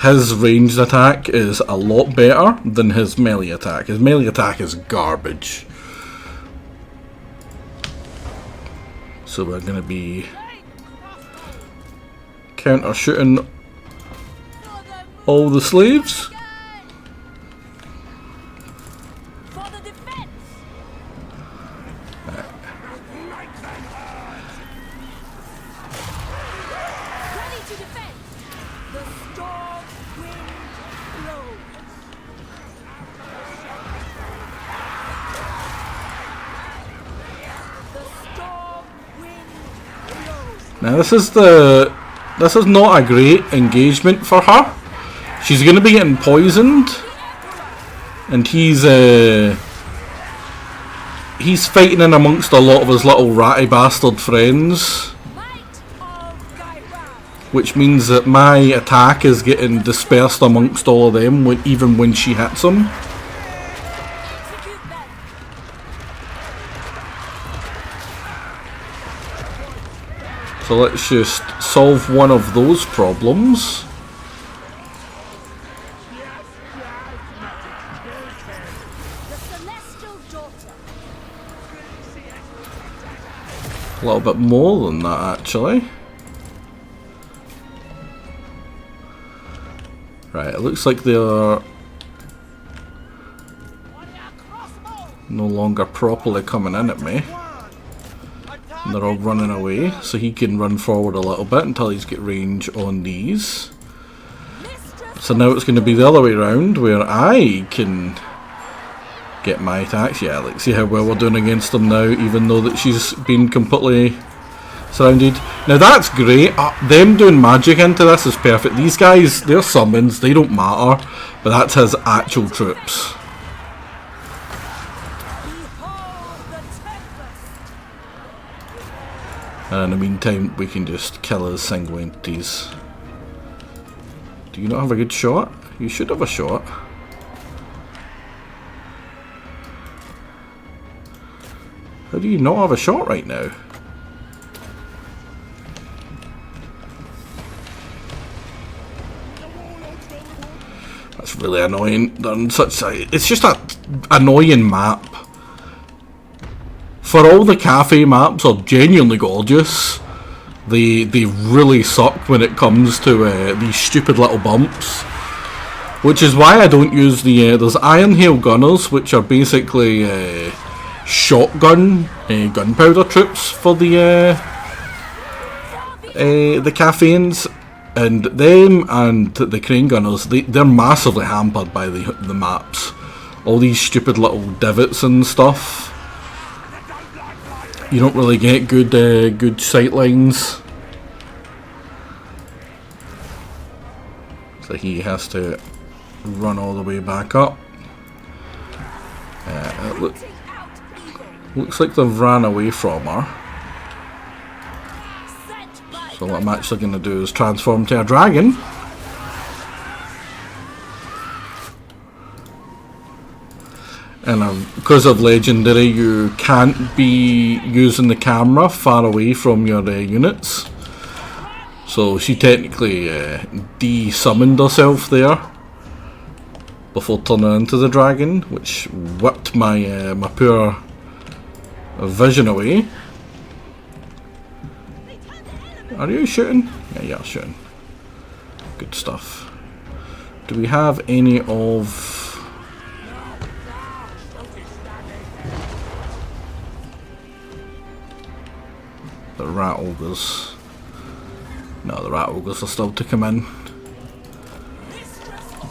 His ranged attack is a lot better than his melee attack. His melee attack is garbage. So we're going to be counter shooting all the slaves. Now this is not a great engagement for her. She's going to be getting poisoned, and he's fighting in amongst a lot of his little ratty bastard friends, which means that my attack is getting dispersed amongst all of them, even when she hits him. So let's just solve one of those problems. little bit more than that, actually. Right, it looks like they're no longer properly coming in at me. And they're all running away, so he can run forward a little bit until he's got range on these. So now it's going to be the other way around, where I can get my attacks. Yeah, like, see how well we're doing against them now, even though that she's been completely surrounded. Now that's great. Them doing magic into this is perfect. These guys, they're summons, they don't matter, but that's his actual troops. And in the meantime, we can just kill his single entities. Do you not have a good shot? You should have a shot. How do you not have a shot right now? That's really annoying. They're on such a, it's just an annoying map. For all the Cathay maps are genuinely gorgeous, they really suck when it comes to these stupid little bumps. Which is why I don't use the, there's Iron Hail Gunners, which are basically shotgun gunpowder troops for the Cathays, and them and the Crane Gunners, they're massively hampered by the maps. All these stupid little divots and stuff. You don't really get good sight lines. So he has to run all the way back up. Looks like they've ran away from her. So what I'm actually going to do is transform to a dragon. And because of Legendary, you can't be using the camera far away from your units. So she technically de-summoned herself there before turning into the dragon, which whipped my my poor vision away. Are you shooting? Yeah, you're shooting. Good stuff. Do we have any of the rat ogres? No, the rat ogres are still to come in.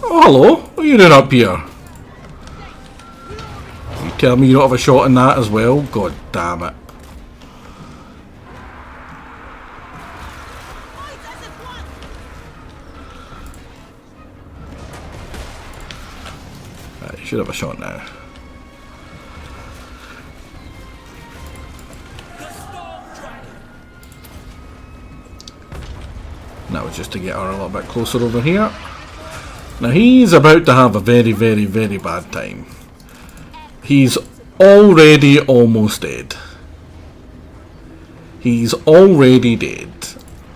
Oh, hello. What are you doing up here? You tell me you don't have a shot in that as well? God damn it. Right, you should have a shot now. That was just to get her a little bit closer over here. Now he's about to have a very, very, very bad time. He's already almost dead. He's already dead.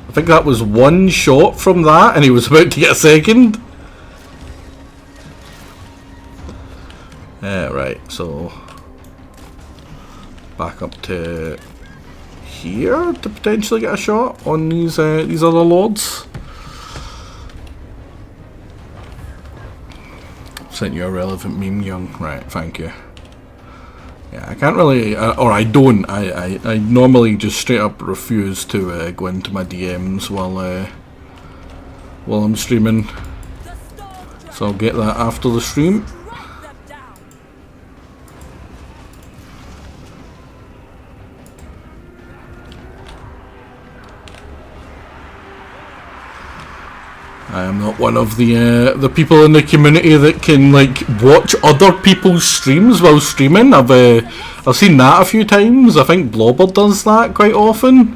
I think that was one shot from that and he was about to get a second. Right, so back up to here to potentially get a shot on these other lords. Sent you a relevant meme, young. Right, thank you. Yeah, I can't really, or I don't. I normally just straight up refuse to go into my DMs while I'm streaming. So I'll get that after the stream. I am not one of the people in the community that can like watch other people's streams while streaming. I've seen that a few times. I think Blobber does that quite often,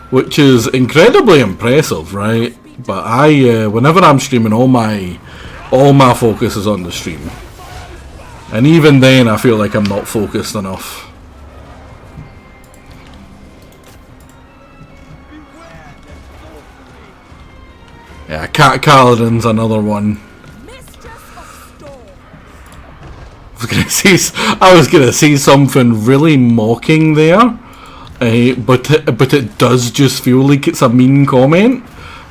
which is incredibly impressive, right? But I, whenever I'm streaming, all my focus is on the stream, and even then, I feel like I'm not focused enough. Yeah, Kaladin's another one. I was gonna say something really mocking there, but it does just feel like it's a mean comment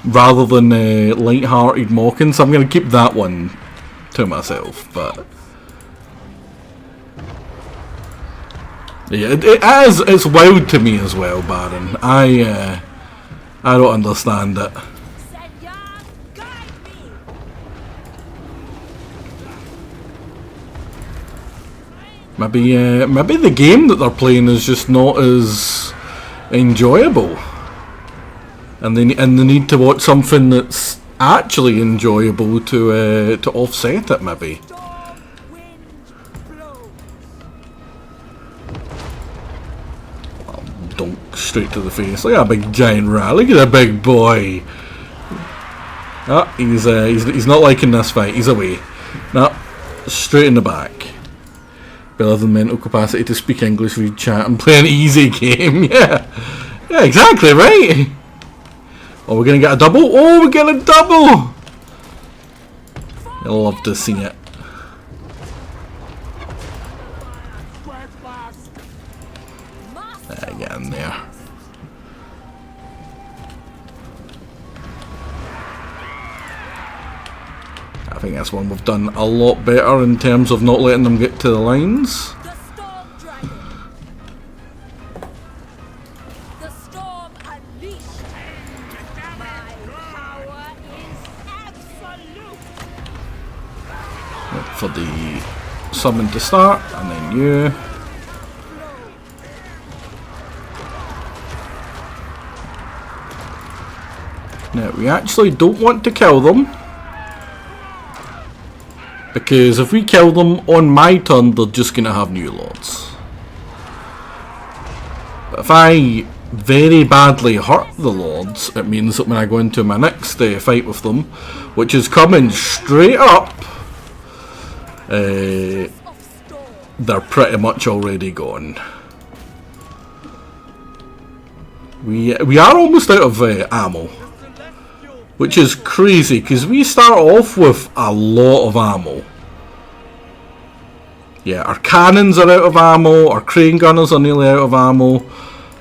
rather than light-hearted mocking. So I'm going to keep that one to myself. But yeah, it's wild to me as well, Baron. I don't understand it. Senor, guide me. Maybe the game that they're playing is just not as enjoyable, and they need to watch something that's actually enjoyable to offset it. Maybe. Storm wind blows. Dunk straight to the face like a big giant rat. Look at that big boy. Ah, he's not liking this fight. He's away. No, straight in the back. Better than mental capacity to speak English, read chat, and play an easy game. Yeah, exactly right. Oh, we're gonna get a double. Oh, we get a double. You'll love to see it. Get in there. I think that's one we've done a lot better in terms of not letting them get to the lines. The storm dragon. The storm unleashed. My power is absolute. Wait for the summon to start, and then you. Now, we actually don't want to kill them, because if we kill them on my turn, they're just going to have new lords. But if I very badly hurt the lords, it means that when I go into my next fight with them, which is coming straight up, they're pretty much already gone. We are almost out of ammo, which is crazy because we start off with a lot of ammo. Yeah, our cannons are out of ammo, our crane gunners are nearly out of ammo,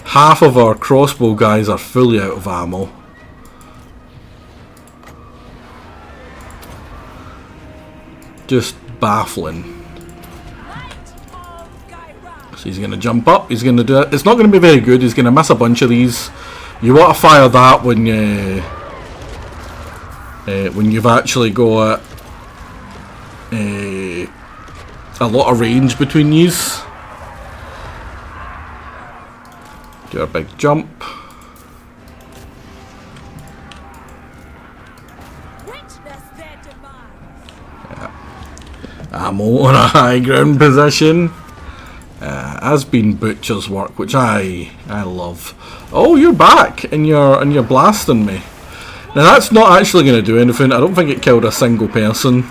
half of our crossbow guys are fully out of ammo. Just baffling. So he's going to jump up, he's going to do it. It's not going to be very good, he's going to miss a bunch of these. You want to fire that when you've actually got a lot of range between these. Do a big jump. Ammo on a high ground position. Has been Butcher's work, which I love. Oh, you're back and you're blasting me. Now that's not actually going to do anything. I don't think it killed a single person.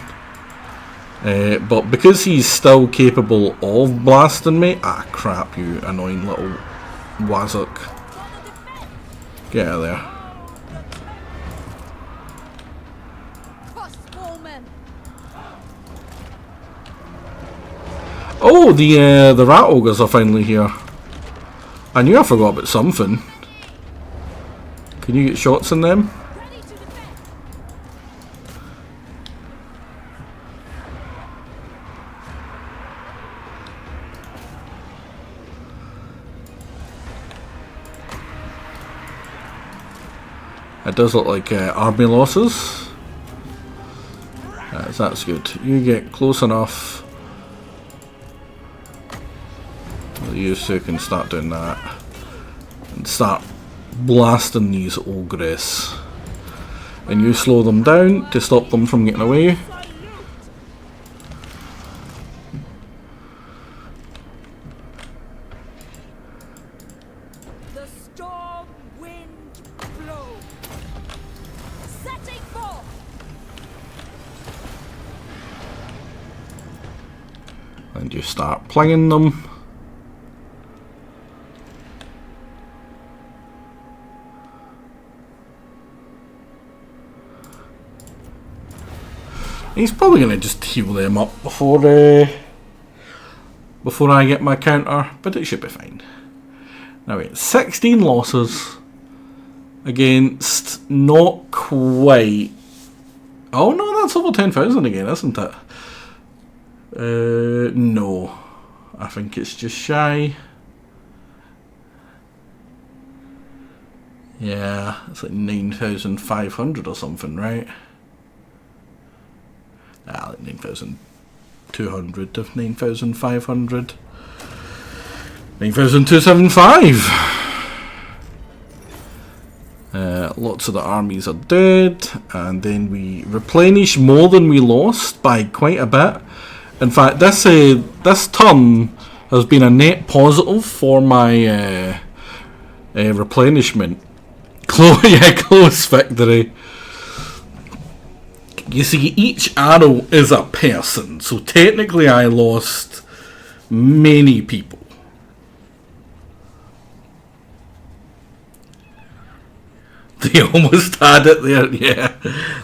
But because he's still capable of blasting me... Ah, crap, you annoying little wazzock. Get out of there. Oh, the rat ogres are finally here. I knew I forgot about something. Can you get shots in them? It does look like army losses. That's good. You get close enough. You two can start doing that. And start blasting these ogres. And you slow them down to stop them from getting away. And you start plinging them. He's probably going to just heal them up before I get my counter, but it should be fine. Now wait, 16 losses against not quite... Oh no, that's over 10,000 again, isn't it? No. I think it's just shy. Yeah, it's like 9,500 or something, right? Ah, like 9,200 to 9,500. 9,275. Lots of the armies are dead, and then we replenish more than we lost by quite a bit. In fact, this turn has been a net positive for my replenishment. Close victory. You see, each arrow is a person, so technically I lost many people. They almost had it there, yeah.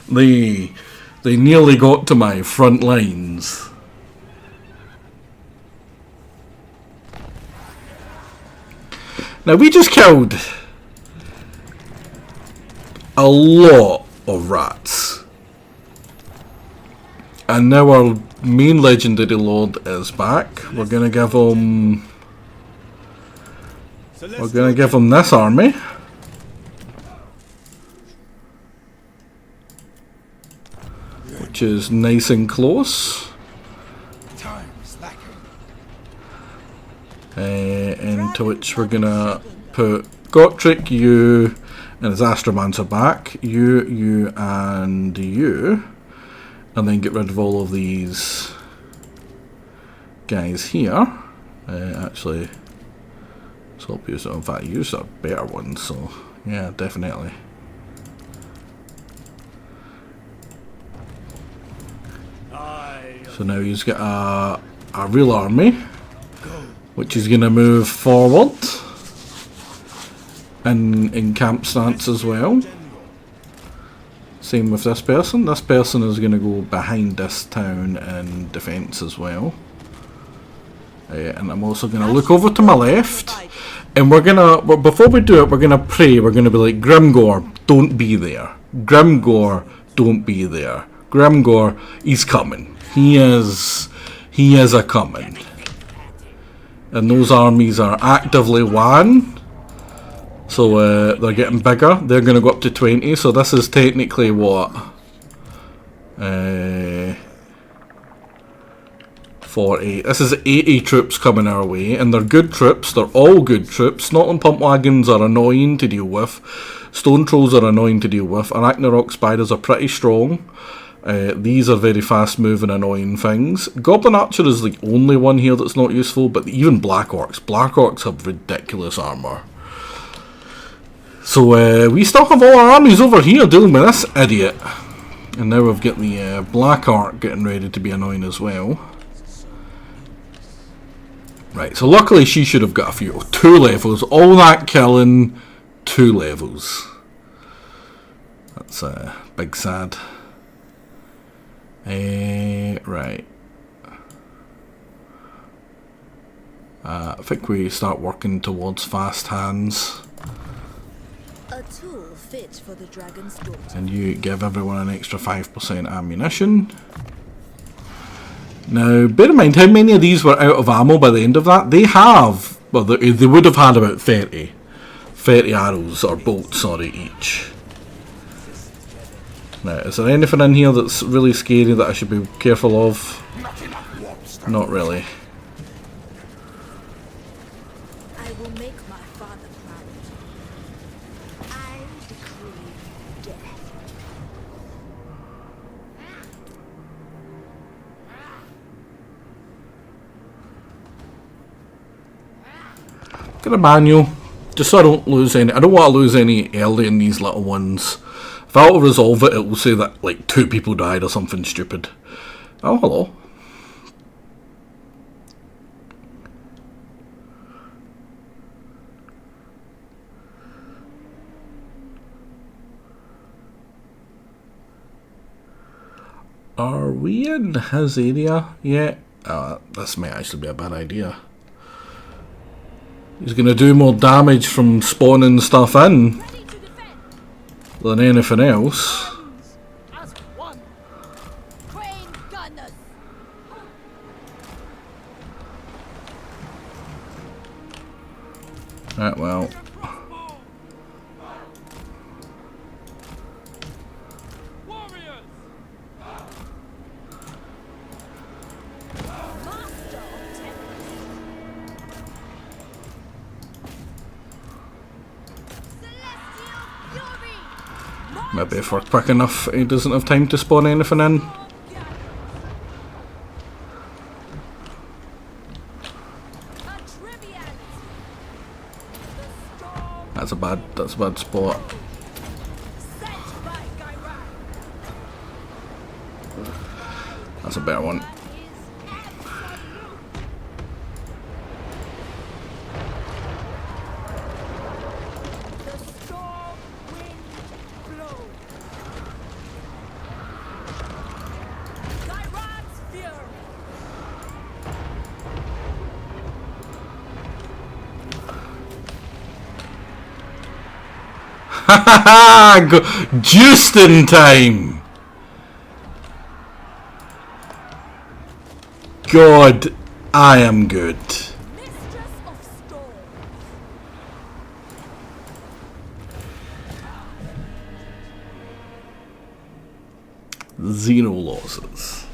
They nearly got to my front lines. Now we just killed a lot of rats. And now our main legendary lord is back. We're gonna give him this army. Which is nice and close. Into which we're gonna put Gotrek, you, and his Astromancer back. You, and you. And then get rid of all of these guys here. Actually, swap use it. In fact, use a better one. So, yeah, definitely. So now he's got a real army, which is going to move forward and in camp stance as well. Same with this person. This person is going to go behind this town in defence as well. And I'm also going to look over to my left, and we're going to, before we do it, we're going to pray. We're going to be like, Grimgor, don't be there. Grimgor, don't be there. Grimgor, he's coming. He is a coming. And those armies are actively won. So they're getting bigger. They're going to go up to 20. So this is technically what? 40. This is 80 troops coming our way. And they're good troops. They're all good troops. Snotling pump wagons are annoying to deal with. Stone trolls are annoying to deal with. Arachnarok spiders are pretty strong. These are very fast moving, annoying things. Goblin Archer is the only one here that's not useful. But even Black Orcs. Black Orcs have ridiculous armour. So we still have all our armies over here dealing with this idiot. And now we've got the Black Ark getting ready to be annoying as well. Right, so luckily she should have got a few. 2 levels. All that killing, 2 levels. That's big sad. Right. I think we start working towards fast hands. A tool fit for the dragon's daughter. And you give everyone an extra 5% ammunition. Now, bear in mind how many of these were out of ammo by the end of that. They have, well, they would have had about 30 arrows, or bolts, sorry, each. Now, is there anything in here that's really scary that I should be careful of? Not really. I will make my father proud. I decree death. Get a manual, just so I don't lose any. I don't want to lose any early in these little ones. If I'll resolve it, it will say that like 2 people died or something stupid. Oh, hello. Are we in his area yet? This might actually be a bad idea. He's going to do more damage from spawning stuff in Ready to defend. than anything else. As one. Crane gunners. Right, well. Warriors. Master of tempest. Celestial fury. Maybe if we're quick enough, he doesn't have time to spawn anything in. That's a bad spot. That's a better one. Just in time. God, I am good. Mistress of storm. Zero losses.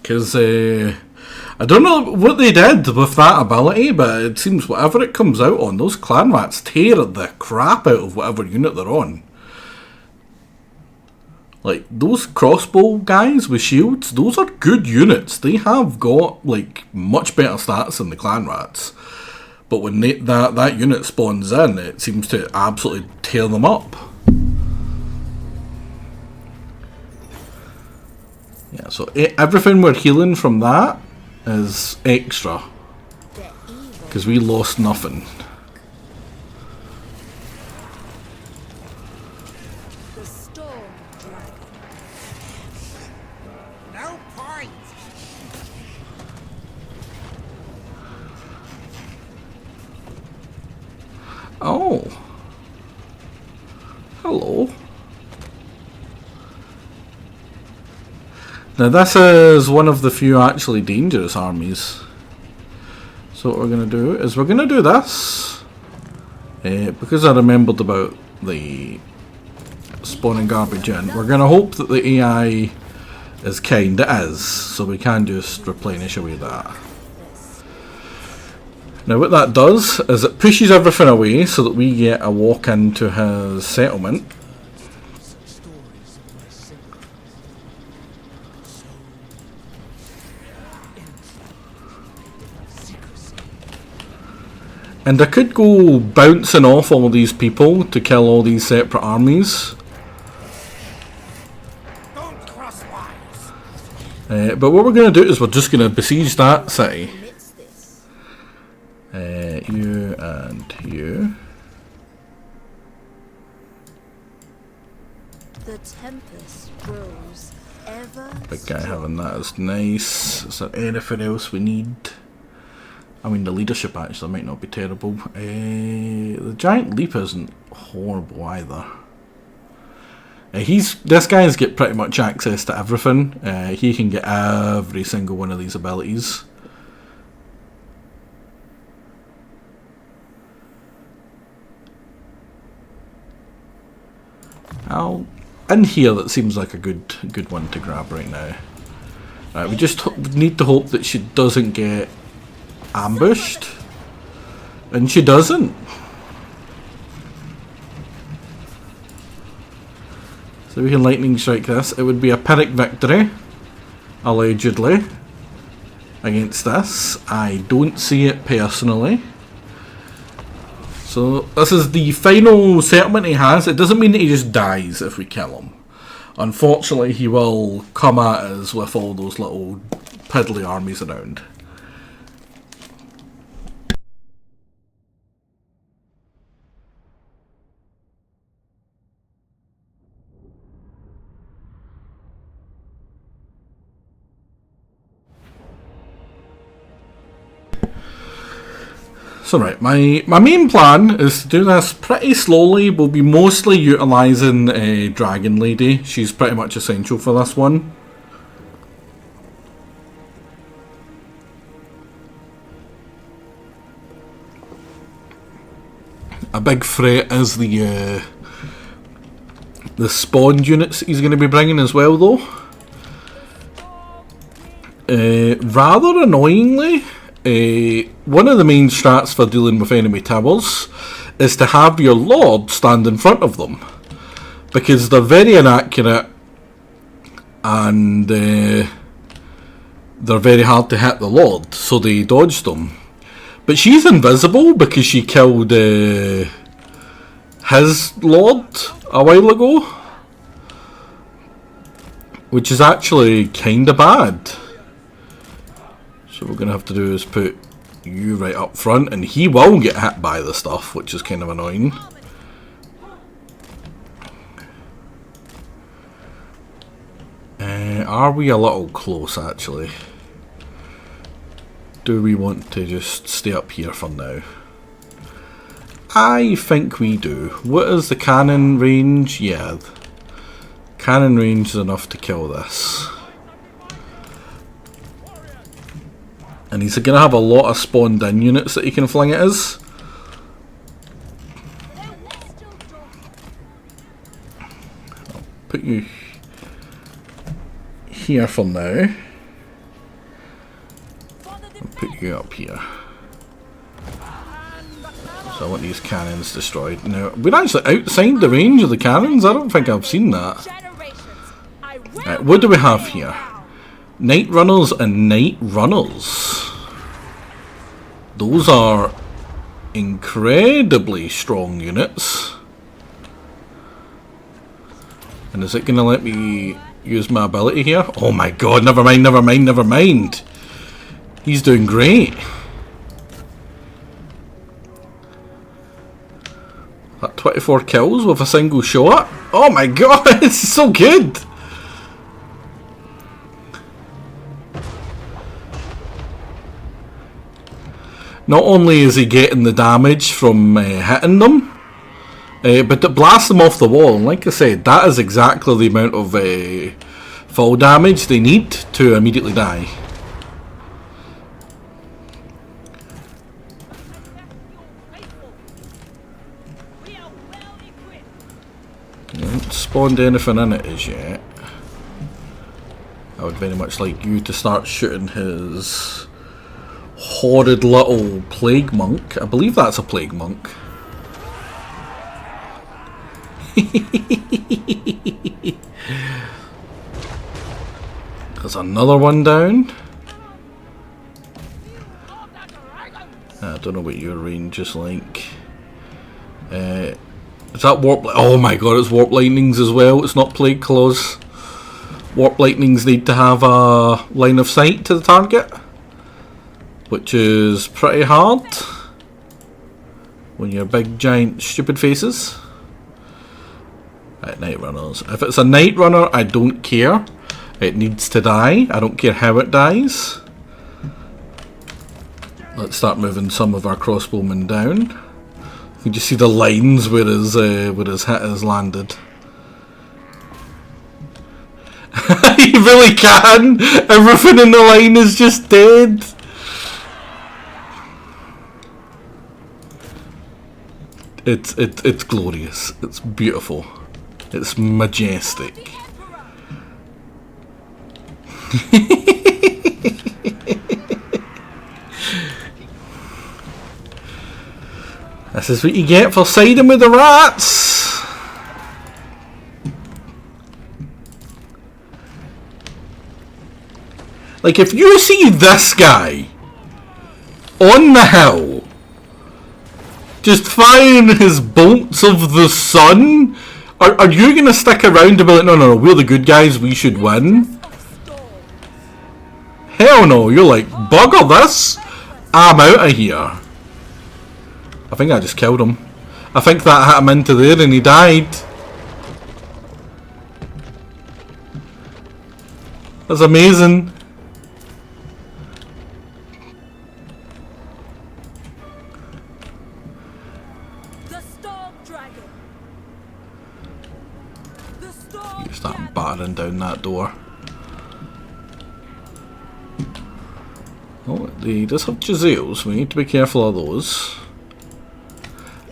Because I don't know what they did with that ability, but it seems whatever it comes out on, those clan rats tear the crap out of whatever unit they're on. Like, those crossbow guys with shields, those are good units. They have got, like, much better stats than the clan rats. But when that unit spawns in, it seems to absolutely tear them up. Yeah, so everything we're healing from that is extra. Because we lost nothing. The storm dragon. No point. Oh. Hello. Now this is one of the few actually dangerous armies. So what we're going to do is we're going to do this. Because I remembered about the spawning garbage in. We're going to hope that the AI is kind. It is. So we can just replenish away that. Now what that does is it pushes everything away so that we get a walk into his settlement. And I could go bouncing off all these people to kill all these separate armies. Don't cross wires. But what we're going to do is we're just going to besiege that city. You and you. The tempest grows ever. Big guy having that is nice. Is there anything else we need? I mean, the leadership actually might not be terrible. The giant leap isn't horrible either. This guy's get pretty much access to everything. He can get every single one of these abilities. In here, that seems like a good one to grab right now. Right, we just need to hope that she doesn't get ambushed, and she doesn't. So we can lightning strike this. It would be a Pyrrhic victory, allegedly, against this. I don't see it personally. So this is the final settlement he has. It doesn't mean that he just dies if we kill him. Unfortunately, he will come at us with all those little piddly armies around. So right, my main plan is to do this pretty slowly. We'll be mostly utilising Dragon Lady. She's pretty much essential for this one. A big threat is the spawn units he's going to be bringing as well, though. Rather annoyingly, one of the main strats for dealing with enemy towers is to have your lord stand in front of them, because they're very inaccurate and they're very hard to hit the lord, so they dodge them. But she's invisible because she killed his lord a while ago, which is actually kinda bad. So what we're gonna have to do is put you right up front, and he will get hit by the stuff, which is kind of annoying. Are we a little close actually? Do we want to just stay up here for now? I think we do. What is the cannon range? Yeah. Cannon range is enough to kill this. And he's going to have a lot of spawned in units that he can fling at us. I'll put you here for now. I'll put you up here. So I want these cannons destroyed. Now, we're actually outside the range of the cannons. I don't think I've seen that. Right, what do we have here? Night Runners and Night Runners. Those are incredibly strong units. And is it going to let me use my ability here? Oh my god, never mind, never mind, never mind. He's doing great. That 24 kills with a single shot. Oh my god, it's so good. Not only is he getting the damage from hitting them, but it blasts them off the wall. And like I said, that is exactly the amount of fall damage they need to immediately die. I haven't spawned anything in it as yet. I would very much like you to start shooting his horrid little plague monk. I believe that's a plague monk. There's another one down. I don't know what your range is like. Is that warp? Oh my god, it's warp lightnings as well. It's not plague claws. Warp lightnings need to have a line of sight to the target, which is pretty hard when you're big, giant, stupid faces. Right, Night Runners. If it's a Night Runner, I don't care. It needs to die. I don't care how it dies. Let's start moving some of our crossbowmen down. You can just see the lines where his hit has landed. You really can! Everything in the line is just dead! It's glorious. It's beautiful. It's majestic. This is what you get for siding with the rats. Like, if you see this guy on the hill just firing his bolts of the sun, are you going to stick around and be like, no, we're the good guys, we should win? Hell no, you're like, bugger this, I'm out of here. I think I just killed him. I think that hit him into there and he died. That's amazing. Storm Dragon. The Storm You start Dragon. battering down that door. Oh, he does have Jazales. We need to be careful of those.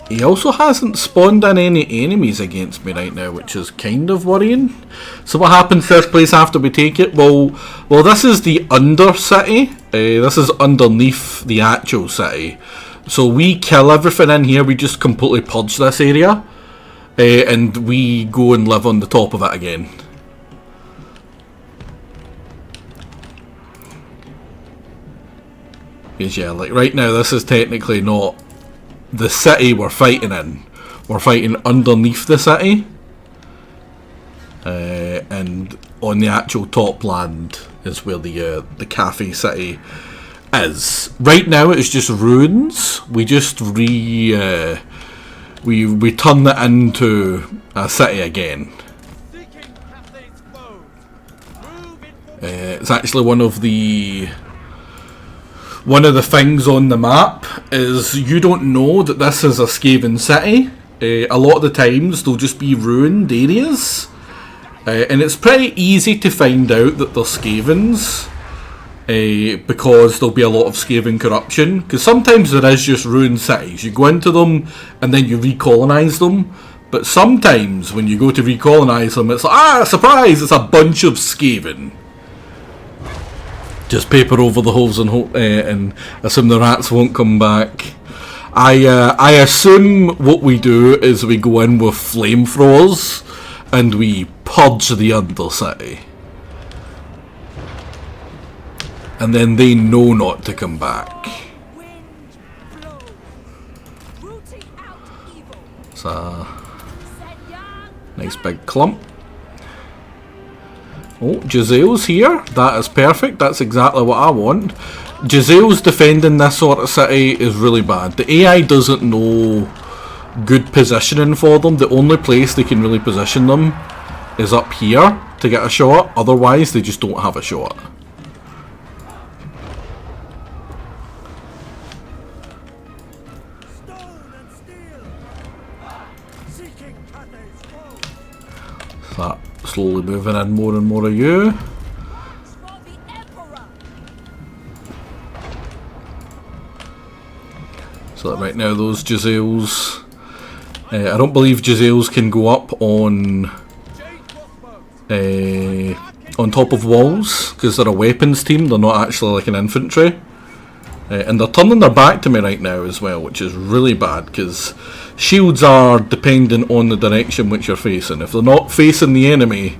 He also hasn't spawned in any enemies against me right now, which is kind of worrying. So what happens to this place after we take it? Well, this is the under city. This is underneath the actual city. So we kill everything in here. We just completely purge this area, and we go and live on the top of it again. Because yeah, like right now, this is technically not the city we're fighting in. We're fighting underneath the city, and on the actual top land is where the Cathay city is. Right now it's just ruins. We just we turn it into a city again. It's actually one of the things on the map is you don't know that this is a Skaven city. A lot of the times they'll just be ruined areas, and it's pretty easy to find out that they're Skavens, because there'll be a lot of Skaven corruption, because sometimes there is just ruined cities. You go into them and then you recolonize them, but sometimes when you go to recolonize them it's like, surprise, it's a bunch of Skaven. Just paper over the holes and assume the rats won't come back. I assume what we do is we go in with flamethrowers and we purge the Undercity. And then they know not to come back. It's a nice big clump. Oh, Jazale's here. That is perfect. That's exactly what I want. Jazale's defending this sort of city is really bad. The AI doesn't know good positioning for them. The only place they can really position them is up here to get a shot. Otherwise, they just don't have a shot. That slowly moving in more and more of you. So that right now those Jazales, I don't believe Jazales can go up on top of walls because they're a weapons team. They're not actually like an infantry, and they're turning their back to me right now as well, which is really bad because shields are dependent on the direction which you're facing. If they're not facing the enemy,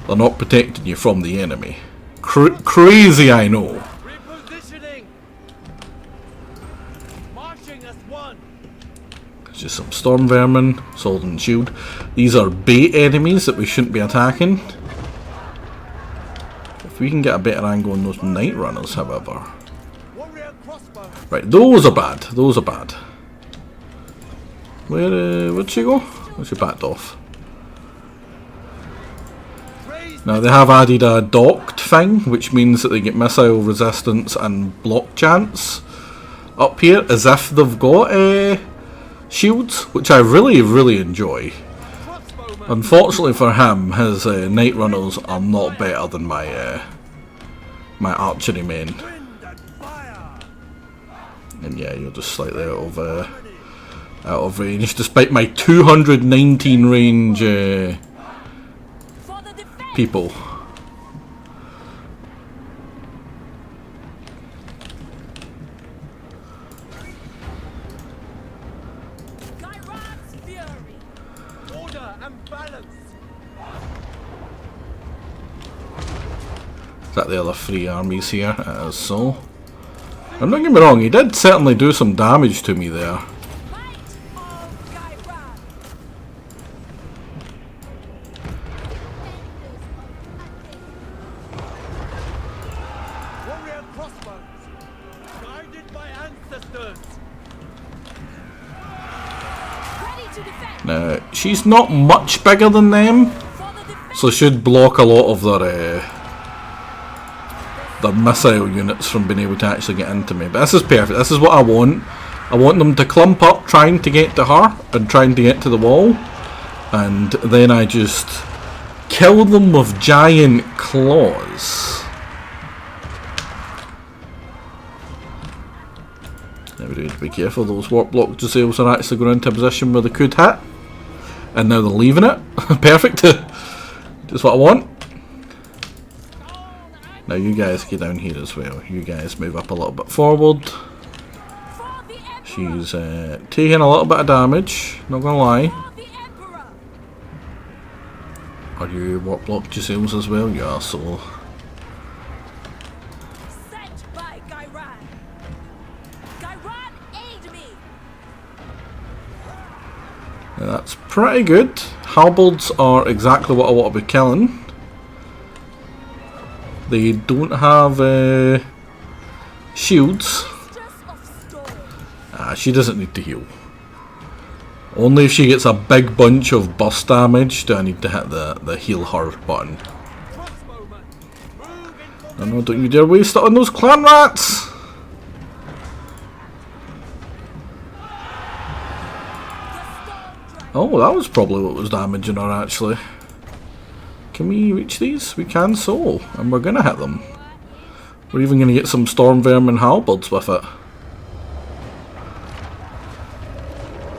they're not protecting you from the enemy. Crazy, I know. Just some storm vermin, sword and shield. These are bait enemies that we shouldn't be attacking. If we can get a better angle on those night runners, however. Right, those are bad. Those are bad. Where'd she go? Oh, she backed off. Now they have added a docked thing, which means that they get missile resistance and block chance up here, as if they've got shields, which I really enjoy. Unfortunately for him, his night runners are not better than my my archery men. And yeah, you're just slightly out of range, despite my 219 range people. Is that the other three armies here? It is so. I'm not getting me wrong, he did certainly do some damage to me there. Now, she's not much bigger than them, so should block a lot of their missile units from being able to actually get into me. But this is perfect. This is what I want. I want them to clump up trying to get to her and trying to get to the wall, and then I just kill them with giant claws. Now we need to be careful, those warp block Giselles are actually going into a position where they could hit, and now they're leaving it. Perfect. Just what I want. Now you guys get down here as well. You guys move up a little bit forward. She's taking a little bit of damage, not gonna lie. Are you warp block Giselles as well? Yeah, so. Now that's pretty good. Halberds are exactly what I want to be killing. They don't have shields. She doesn't need to heal. Only if she gets a big bunch of burst damage do I need to hit the heal her button. No, don't you dare waste it on those clan rats! Oh, that was probably what was damaging her actually. Can we reach these? We can so, and we're gonna hit them. We're even gonna get some storm vermin halberds with it.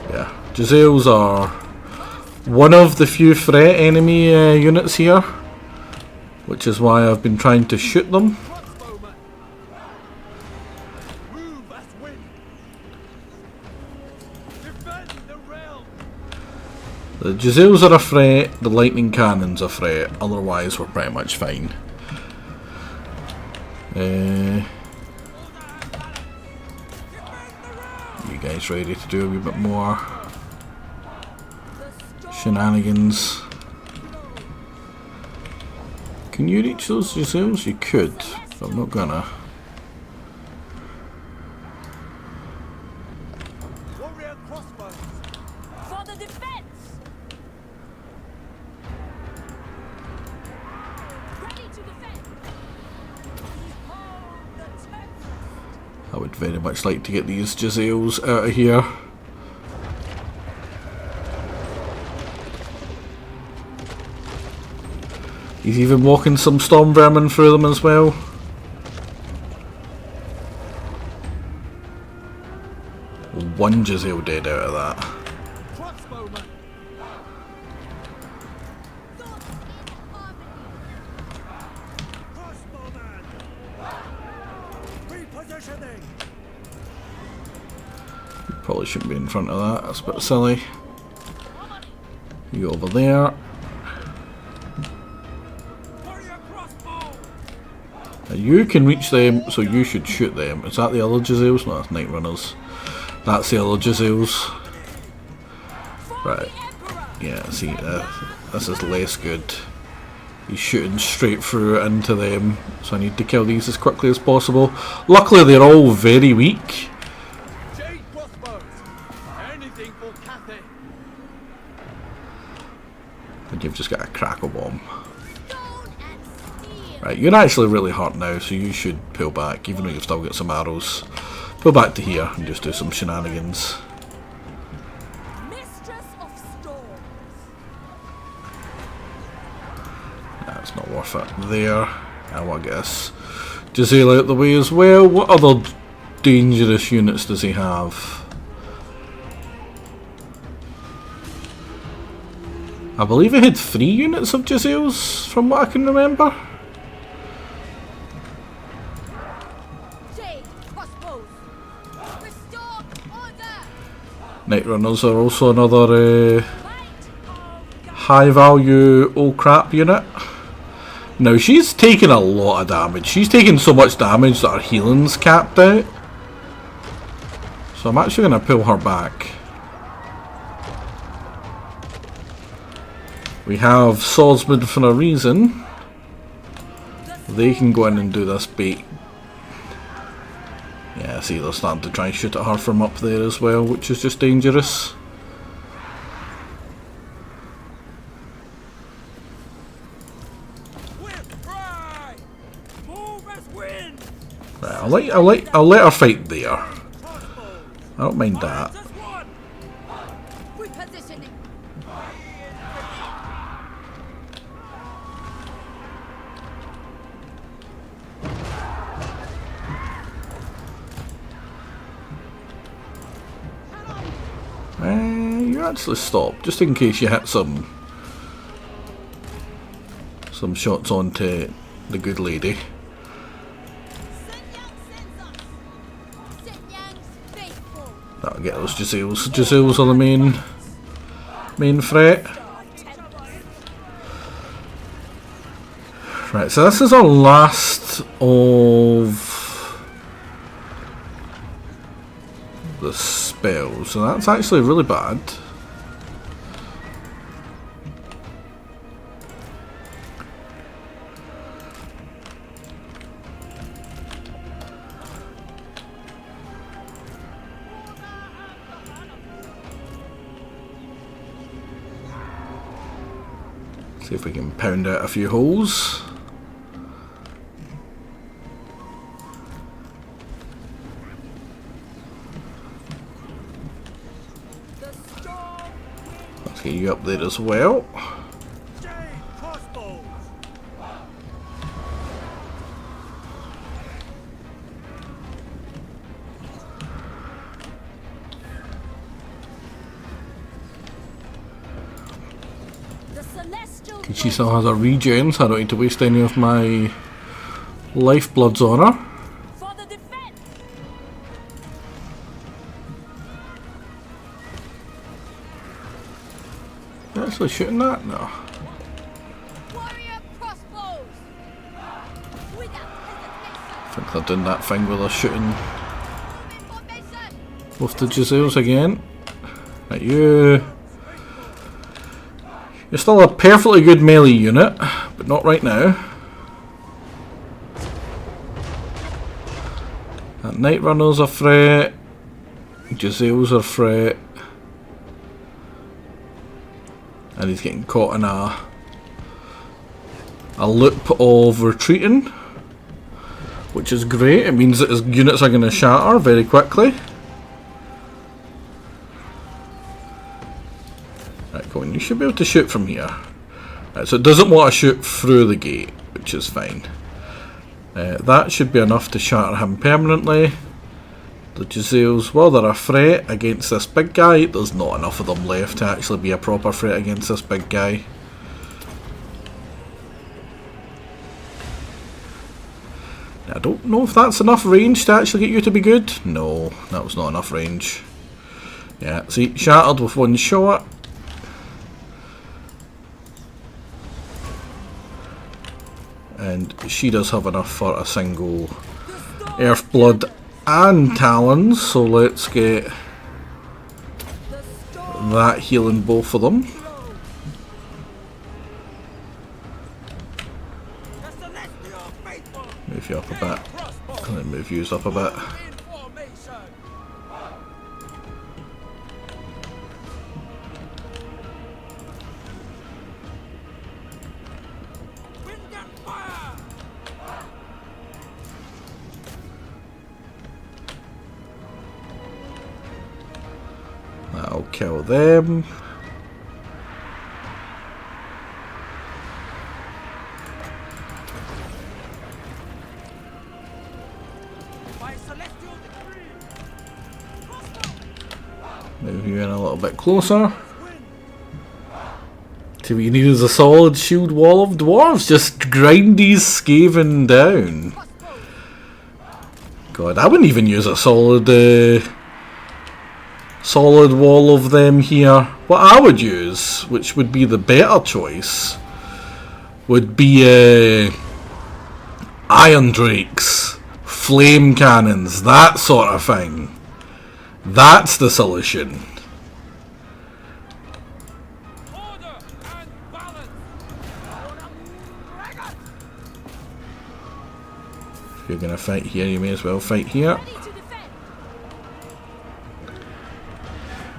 Yeah, Giselles are one of the few threat enemy units here, which is why I've been trying to shoot them. The Giselles are a threat, the lightning cannon's a threat, otherwise we're pretty much fine. You guys ready to do a wee bit more shenanigans? Can you reach those Giselles? You could, but I'm not gonna. I would very much like to get these Giselles out of here. He's even walking some storm vermin through them as well. One Giselle dead out of that. Probably shouldn't be in front of that, that's a bit silly. You go over there. Now you can reach them, so you should shoot them. Is that the other Giselles? No, that's Night Runners. That's the other Giselles. Right. Yeah, see, this is less good. He's shooting straight through into them, so I need to kill these as quickly as possible. Luckily they're all very weak. And you've just got a crackle bomb. Right, you're actually really hurt now, so you should pull back, even though you've still got some arrows. Pull back to here and just do some shenanigans. That's not worth it. There. I want to get this Giselle out the way as well. What other dangerous units does he have? I believe he had 3 units of Giselles, from what I can remember. Night Runners are also another high value oh crap unit. Now she's taking a lot of damage. She's taking so much damage that her healing's capped out. So I'm actually going to pull her back. We have swordsmen for a reason. They can go in and do this bait. Yeah, see, they're starting to try and shoot at her from up there as well, which is just dangerous. Right, I'll let her fight there. I don't mind that. Repositioning. You actually stop, just in case you hit some shots onto the good lady. That'll get those Giselles. Giselles are the main threat. Right, so this is our last of the spells, so that's actually really bad. See if we can pound out a few holes. Let's get you up there as well. She still has her regens, so I don't need to waste any of my lifebloods on her. For the defense. Actually shooting that? No. Warrior crossbows. Without hesitation. I think they're doing that thing where they're shooting Move in formation. both the Giselles again. Right, you're still a perfectly good melee unit, but not right now. That Night Runner's a threat. Giselles are a threat. And he's getting caught in a loop of retreating, which is great. It means that his units are going to shatter very quickly. Right, go on. You should be able to shoot from here. Right, so it doesn't want to shoot through the gate, which is fine. That should be enough to shatter him permanently. The Giselles, well, they're a threat against this big guy. There's not enough of them left to actually be a proper threat against this big guy. I don't know if that's enough range to actually get you to be good. No, that was not enough range. Yeah, see, shattered with one shot. And she does have enough for a single Earthblood and Talons, so let's get that healing both of them. Move you up a bit, and then move you up a bit. That'll kill them. Move you in a little bit closer. See, what you need is a solid shield wall of dwarves. Just grind these Skaven down. God, I wouldn't even use a solid wall of them here. What I would use, which would be the better choice, would be Iron Drakes, flame cannons, that sort of thing. That's the solution. If you're gonna fight here, you may as well fight here.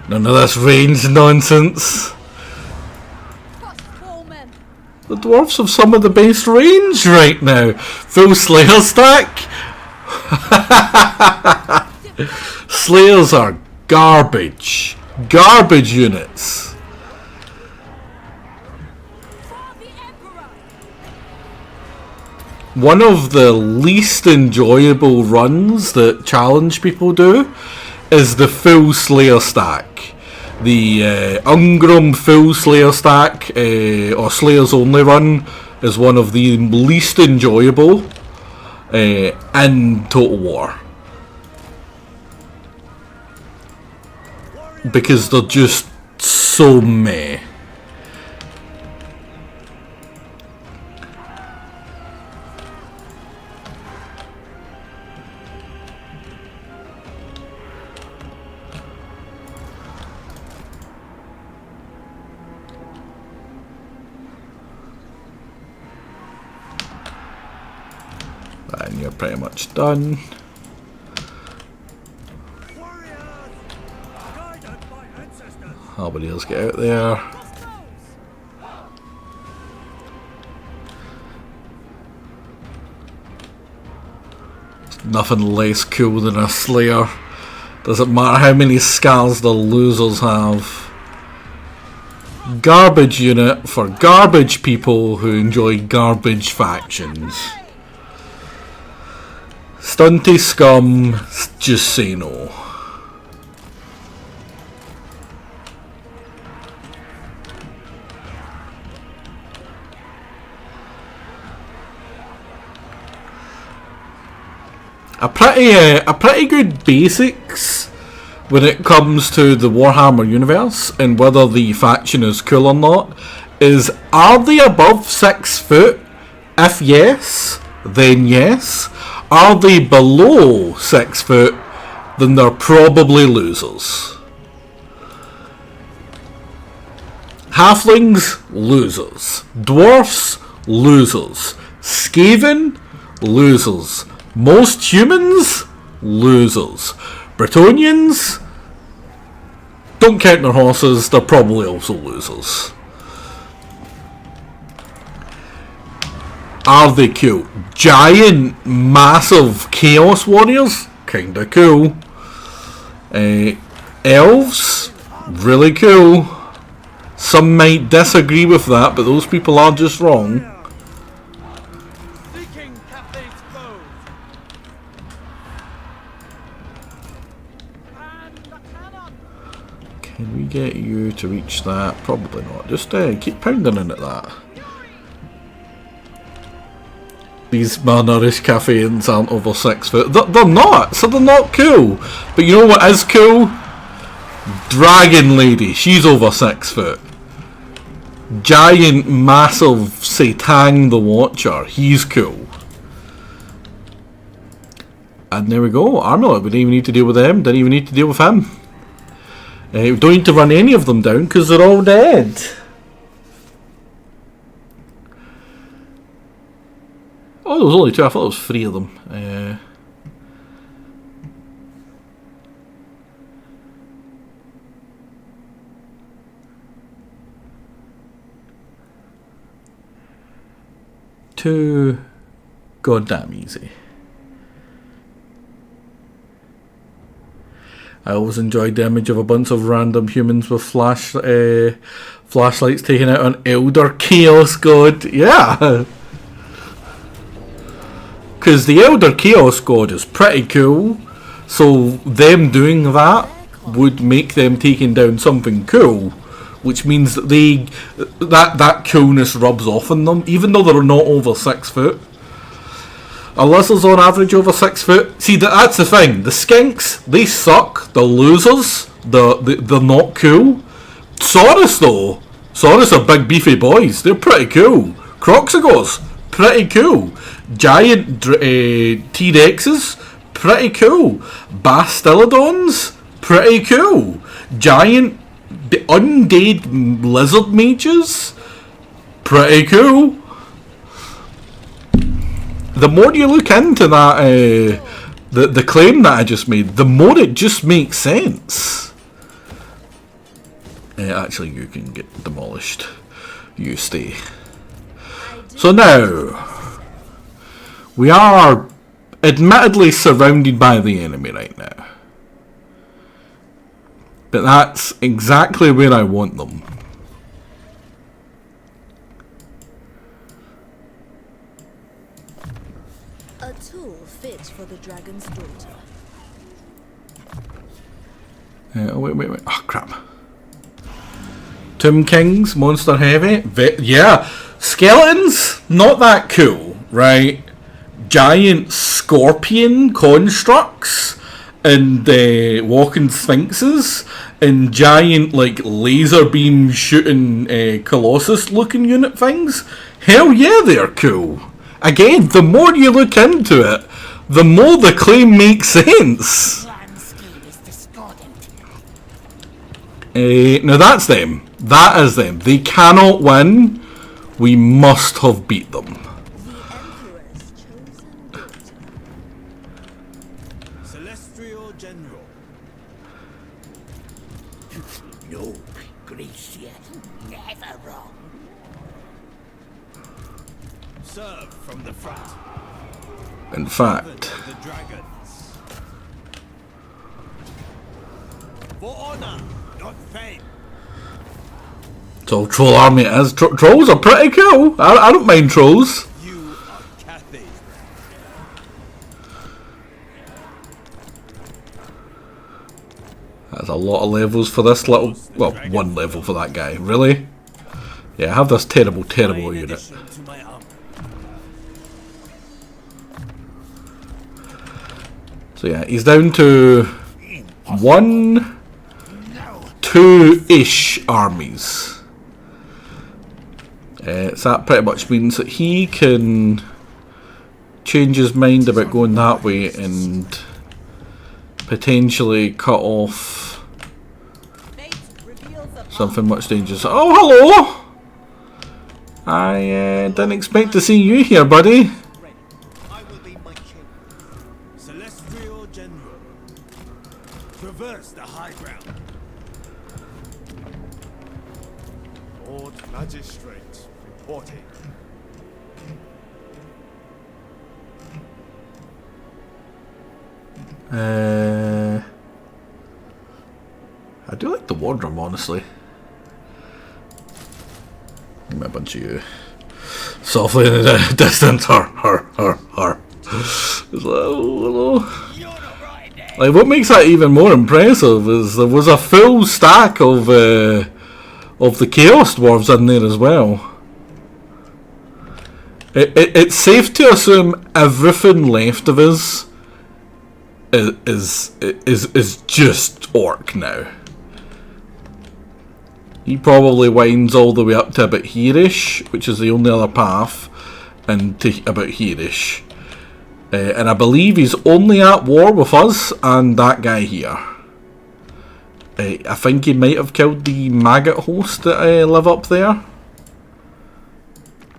None of this range nonsense. The dwarves have some of the best range right now. Full Slayer stack. Slayers are Garbage. Garbage units. One of the least enjoyable runs that challenge people do is the full Slayer stack. The Ungrum full Slayer stack, or Slayers only run, is one of the least enjoyable in Total War. Because they're just so meh. And you're pretty much done. Nobody else get out there. Nothing less cool than a Slayer. Doesn't matter how many scars the losers have. Garbage unit for garbage people who enjoy garbage factions. Stunty scum, just say no. A pretty good basics when it comes to the Warhammer universe and whether the faction is cool or not is, are they above 6 foot? If yes, then yes. Are they below 6 foot? Then they're probably losers. Halflings, losers. Dwarfs, losers. Skaven, losers. Most humans, losers. Bretonians, don't count their horses, they're probably also losers. Are they cool? Giant, massive chaos warriors, kinda cool. Elves, really cool. Some might disagree with that, but those people are just wrong. Seeking Cathay's foes. And the cannon. Can we get you to reach that? Probably not. Just keep pounding in at that. These malnourished Cathayans aren't over 6 foot. They're not, so they're not cool. But you know what is cool? Dragon Lady, she's over 6 foot. Giant, massive Satang the Watcher, he's cool. And there we go, Armor, we didn't even need to deal with them, didn't even need to deal with him. We don't need to run any of them down because they're all dead. Oh, there was only 2, I thought there was 3 of them. Too goddamn easy. I always enjoyed the image of a bunch of random humans with flashlights taking out an Elder Chaos God. Yeah! Because the Elder Chaos God is pretty cool, so them doing that would make them taking down something cool, which means that that coolness rubs off on them, even though they're not over 6 foot. A lizard's on average over 6 foot. See, that's the thing. The skinks, they suck. The losers, they're not cool. Saurus though, Saurus are big beefy boys. They're pretty cool. Croxagors, pretty cool. Giant T-Rexes, pretty cool. Bastillodons, pretty cool. Giant undead lizard mages, pretty cool. The more you look into that, the claim that I just made, the more it just makes sense. Actually, you can get demolished. You stay. So now, we are admittedly surrounded by the enemy right now. But that's exactly where I want them. A tool fit for the dragon's daughter. Oh, wait. Oh, crap. Tomb Kings, Monster Heavy. Yeah. Skeletons, not that cool, right? Giant scorpion constructs and walking sphinxes and giant like laser beam shooting colossus looking unit things. Hell yeah, they're cool. Again, the more you look into it, the more the claim makes sense. Now that's them. That is them. They cannot win. We must have beat them. The Emperor's chosen daughter. Celestial General. No, Gracia, never wrong. Serve from the front. In fact, The dragons. For honor, not fame. so troll army it is. Trolls are pretty cool. I don't mind trolls. You are Cathay. That's a lot of levels for this little... Well, one level for that guy. Really? Yeah, I have this terrible unit. To my armor. So yeah, he's down to 1, 2-ish armies. So that pretty much means that he can change his mind about going that way and potentially cut off something much dangerous. Oh, hello! I didn't expect to see you here, buddy. I will be my king. Celestial General. Traverse the high ground. Lord Magistrate reporting. I do like the wardrobe, honestly. Give me a bunch of you. Softly in the distance, her. It's like, oh, hello. Like, what makes that even more impressive is there was a full stack of the Chaos Dwarves in there as well. It's safe to assume everything left of us is just orc now. He probably winds all the way up to about here-ish, which is the only other path, and to about here-ish. And I believe he's only at war with us and that guy here. I think he might have killed the maggot host that live up there.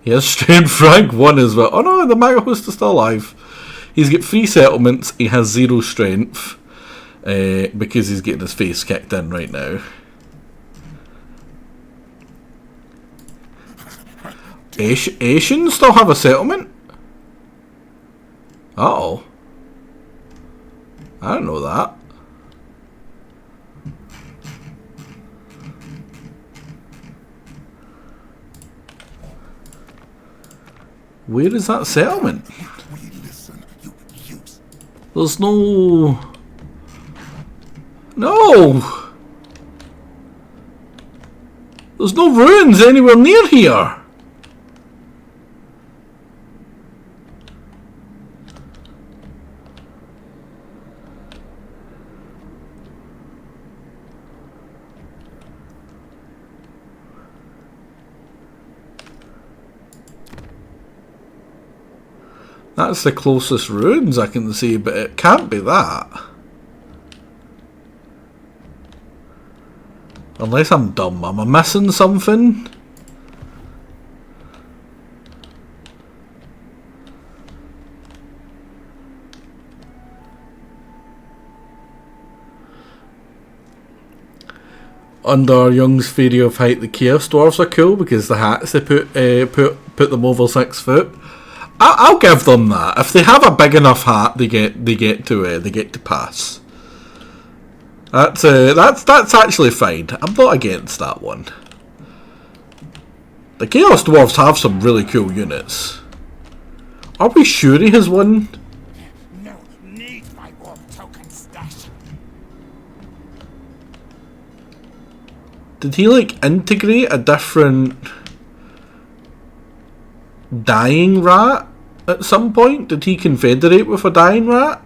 He has strength rank 1 as well. Oh no, the maggot host is still alive. He's got 3 settlements, he has 0 strength. Because he's getting his face kicked in right now. Asians still have a settlement? Uh-oh. I don't know that. Where is that settlement? There's no... No! There's no ruins anywhere near here! That's the closest ruins I can see, but it can't be that. Unless I'm dumb, am I missing something? Under Young's theory of height, the Chaos Dwarves are cool because the hats they put them over 6 foot. I'll give them that. If they have a big enough hat, they get to pass. That's actually fine. I'm not against that one. The Chaos Dwarves have some really cool units. Are we sure he has one? No need my warp token stash. Did he like integrate a different dying rat at some point? Did he confederate with a dying rat?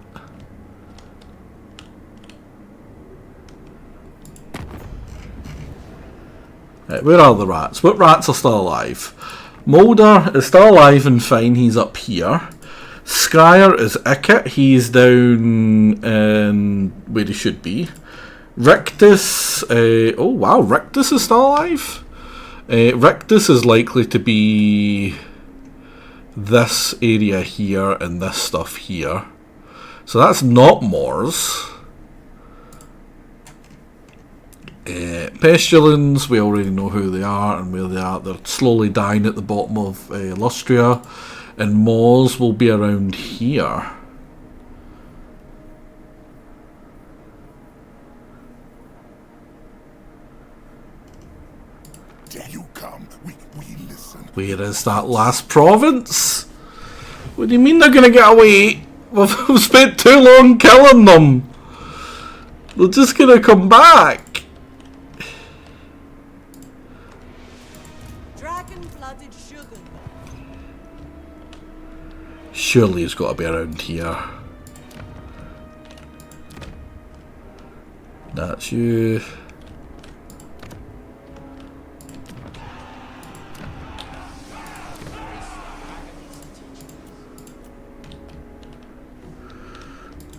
Right, where are the rats? What rats are still alive? Mulder is still alive and fine, he's up here. Scryer is ickit, he's down where he should be. Rictus, oh wow, Rictus is still alive? Rictus is likely to be this area here and this stuff here. So that's not Moors. Pestilence, we already know who they are and where they are. They're slowly dying at the bottom of Lustria, and Moors will be around here. Dare you come? We listen. Where is that last province? What do you mean they're gonna get away? We've spent too long killing them. They're just gonna come back. Dragon-blooded sugar. Surely he's got to be around here. That's you.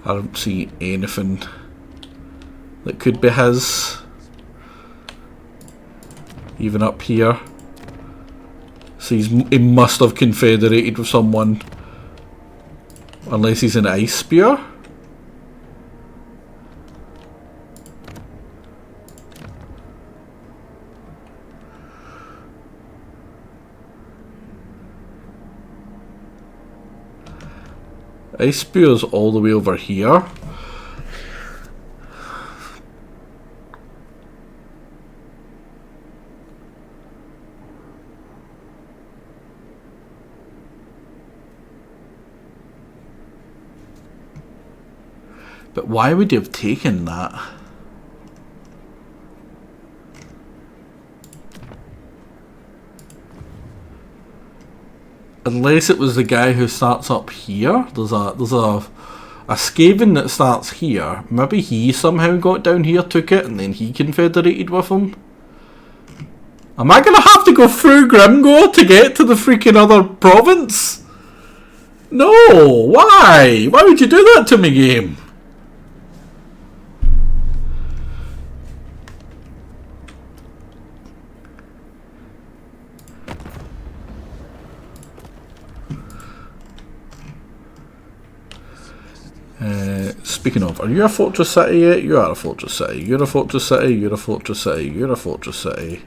I don't see anything that could be his. Even up here. So he must have confederated with someone. Unless he's an ice spear. Ice spear's all the way over here. But why would you have taken that? Unless it was the guy who starts up here. There's a Skaven that starts here. Maybe he somehow got down here, took it, and then he confederated with him. Am I gonna have to go through Grimgore to get to the freaking other province? No, why? Why would you do that to me, game? Speaking of, are you a fortress city yet? You are a fortress city. You're a fortress city. You're a fortress city. You're a fortress city.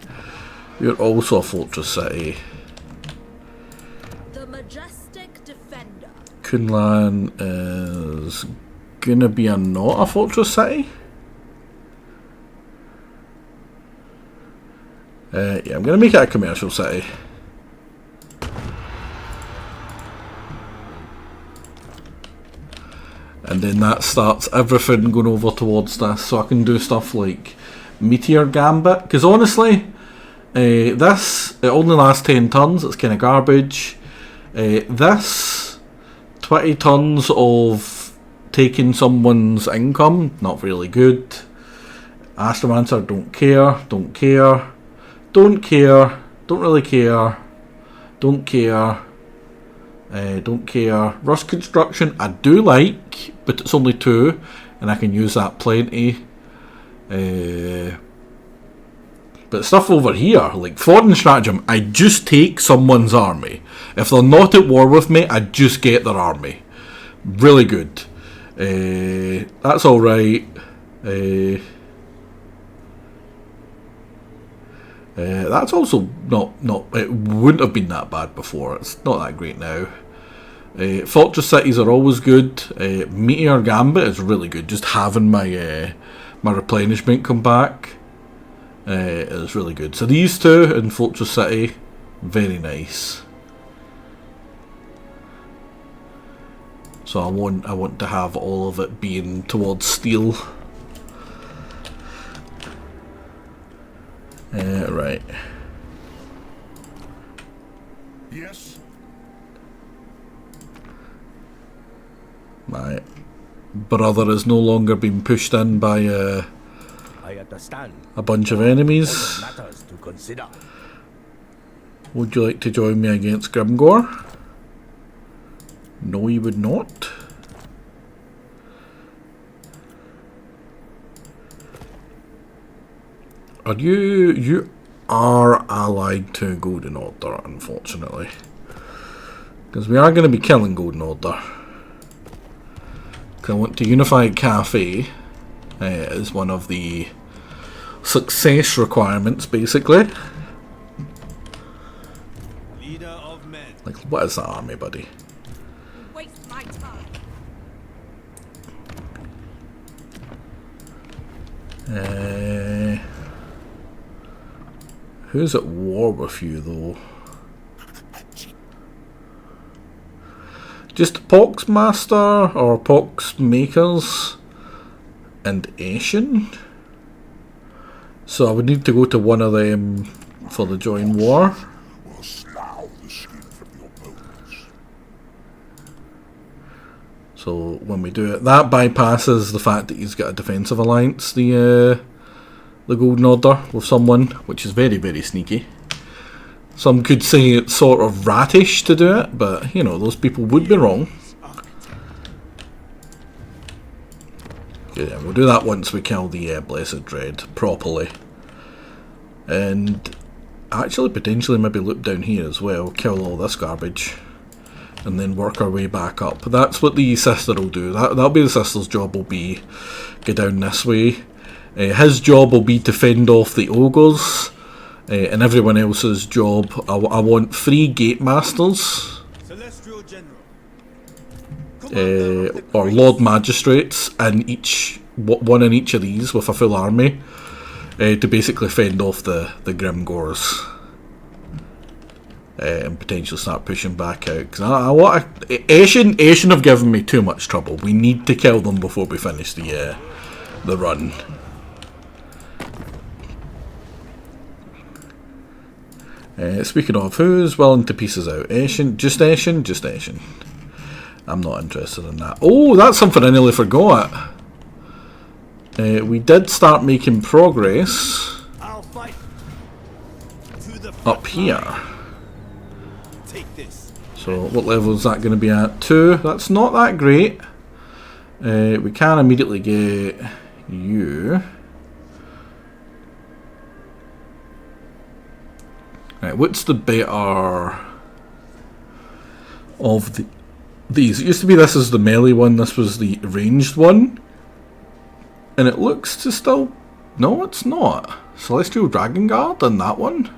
You're also a fortress city. The majestic defender. Kunlan is gonna be not a fortress city. Yeah, I'm gonna make it a commercial city. And then that starts everything going over towards this, so I can do stuff like Meteor Gambit. Because honestly, this, it only lasts 10 turns, it's kind of garbage. This, 20 turns of taking someone's income, not really good. Astromancer, don't care, don't care, don't care, don't really care, don't care. Don't care. Rust Construction I do like, but it's only 2 and I can use that plenty. But stuff over here, like Foreign Stratagem, I just take someone's army. If they're not at war with me, I just get their army. Really good. That's alright. That's also not, it wouldn't have been that bad before. It's not that great now. Fortress cities are always good. Meteor Gambit is really good. Just having my my replenishment come back. It's really good. So these two in Fortress City, very nice. So I want to have all of it being towards steel. Right. Yes. My brother is no longer being pushed in by I understand. a bunch of enemies. Matters to consider. Would you like to join me against Grimgore? No, you would not. Are you are allied to Golden Order, unfortunately. Because we are going to be killing Golden Order. I want to unify Cathay as one of the success requirements, basically. Leader of men. Like, what is that army, buddy? Waste my time. Who's at war with you, though? Just Pox Master or Pox Makers and Ashen. So I would need to go to one of them for the join war. Will slough the skin from your bones. So when we do it, that bypasses the fact that he's got a defensive alliance, the Golden Order, with someone, which is very, very sneaky. Some could say it's sort of ratish to do it, but, you know, those people would be wrong. Yeah, we'll do that once we kill the Blessed Dread properly. And actually, potentially maybe loop down here as well, kill all this garbage, and then work our way back up. That's what the sister will do. That'll be the sister's job, will be go down this way. His job will be to fend off the ogres. And everyone else's job, I want 3 gate masters, Celestial General. or Lord Magistrates, and one in each of these with a full army, to basically fend off the Grimgores, and potentially start pushing back out. Because I want Ashen have given me too much trouble. We need to kill them before we finish the run. Speaking of, who's willing to piece us out? Ashen? Just Ashen? Just Ashen. I'm not interested in that. Oh, that's something I nearly forgot. We did start making progress I'll fight. To the up here. Take this. So what level is that going to be at? 2. That's not that great. We can immediately get you. Right, what's the better of these? It used to be this is the melee one, this was the ranged one. And it looks to still... No, it's not. Celestial Dragon Guard and that one?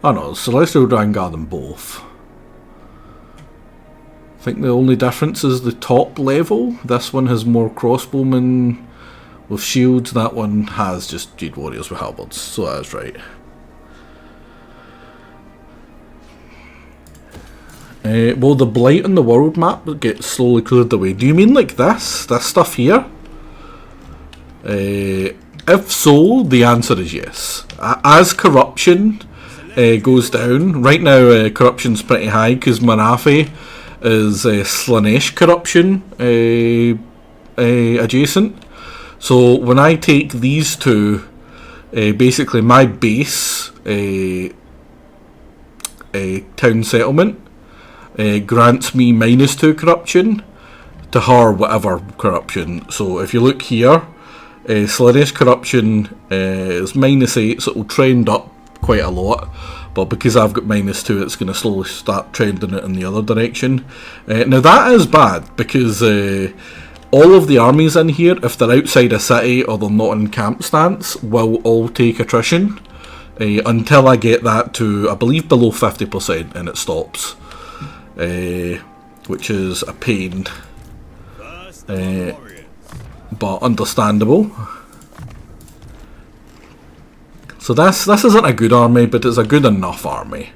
Oh no, Celestial Dragon Guard in both. I think the only difference is the top level. This one has more crossbowmen with shields. That one has just Jade Warriors with halberds. So that's right. Will the blight on the world map get slowly cleared away? Do you mean like this? This stuff here? If so, the answer is yes. As corruption goes down, right now corruption's pretty high because Marathi is Slanesh corruption adjacent. So when I take these two, basically my base town settlement grants me -2 corruption, to her whatever corruption. So if you look here, Slanesh corruption is -8, so it will trend up quite a lot, but because I've got -2, it's going to slowly start trending it in the other direction. Now that is bad, because all of the armies in here, if they're outside a city or they're not in camp stance, will all take attrition until I get that to, I believe, below 50%, and it stops, which is a pain. but understandable. So this isn't a good army, but it's a good enough army.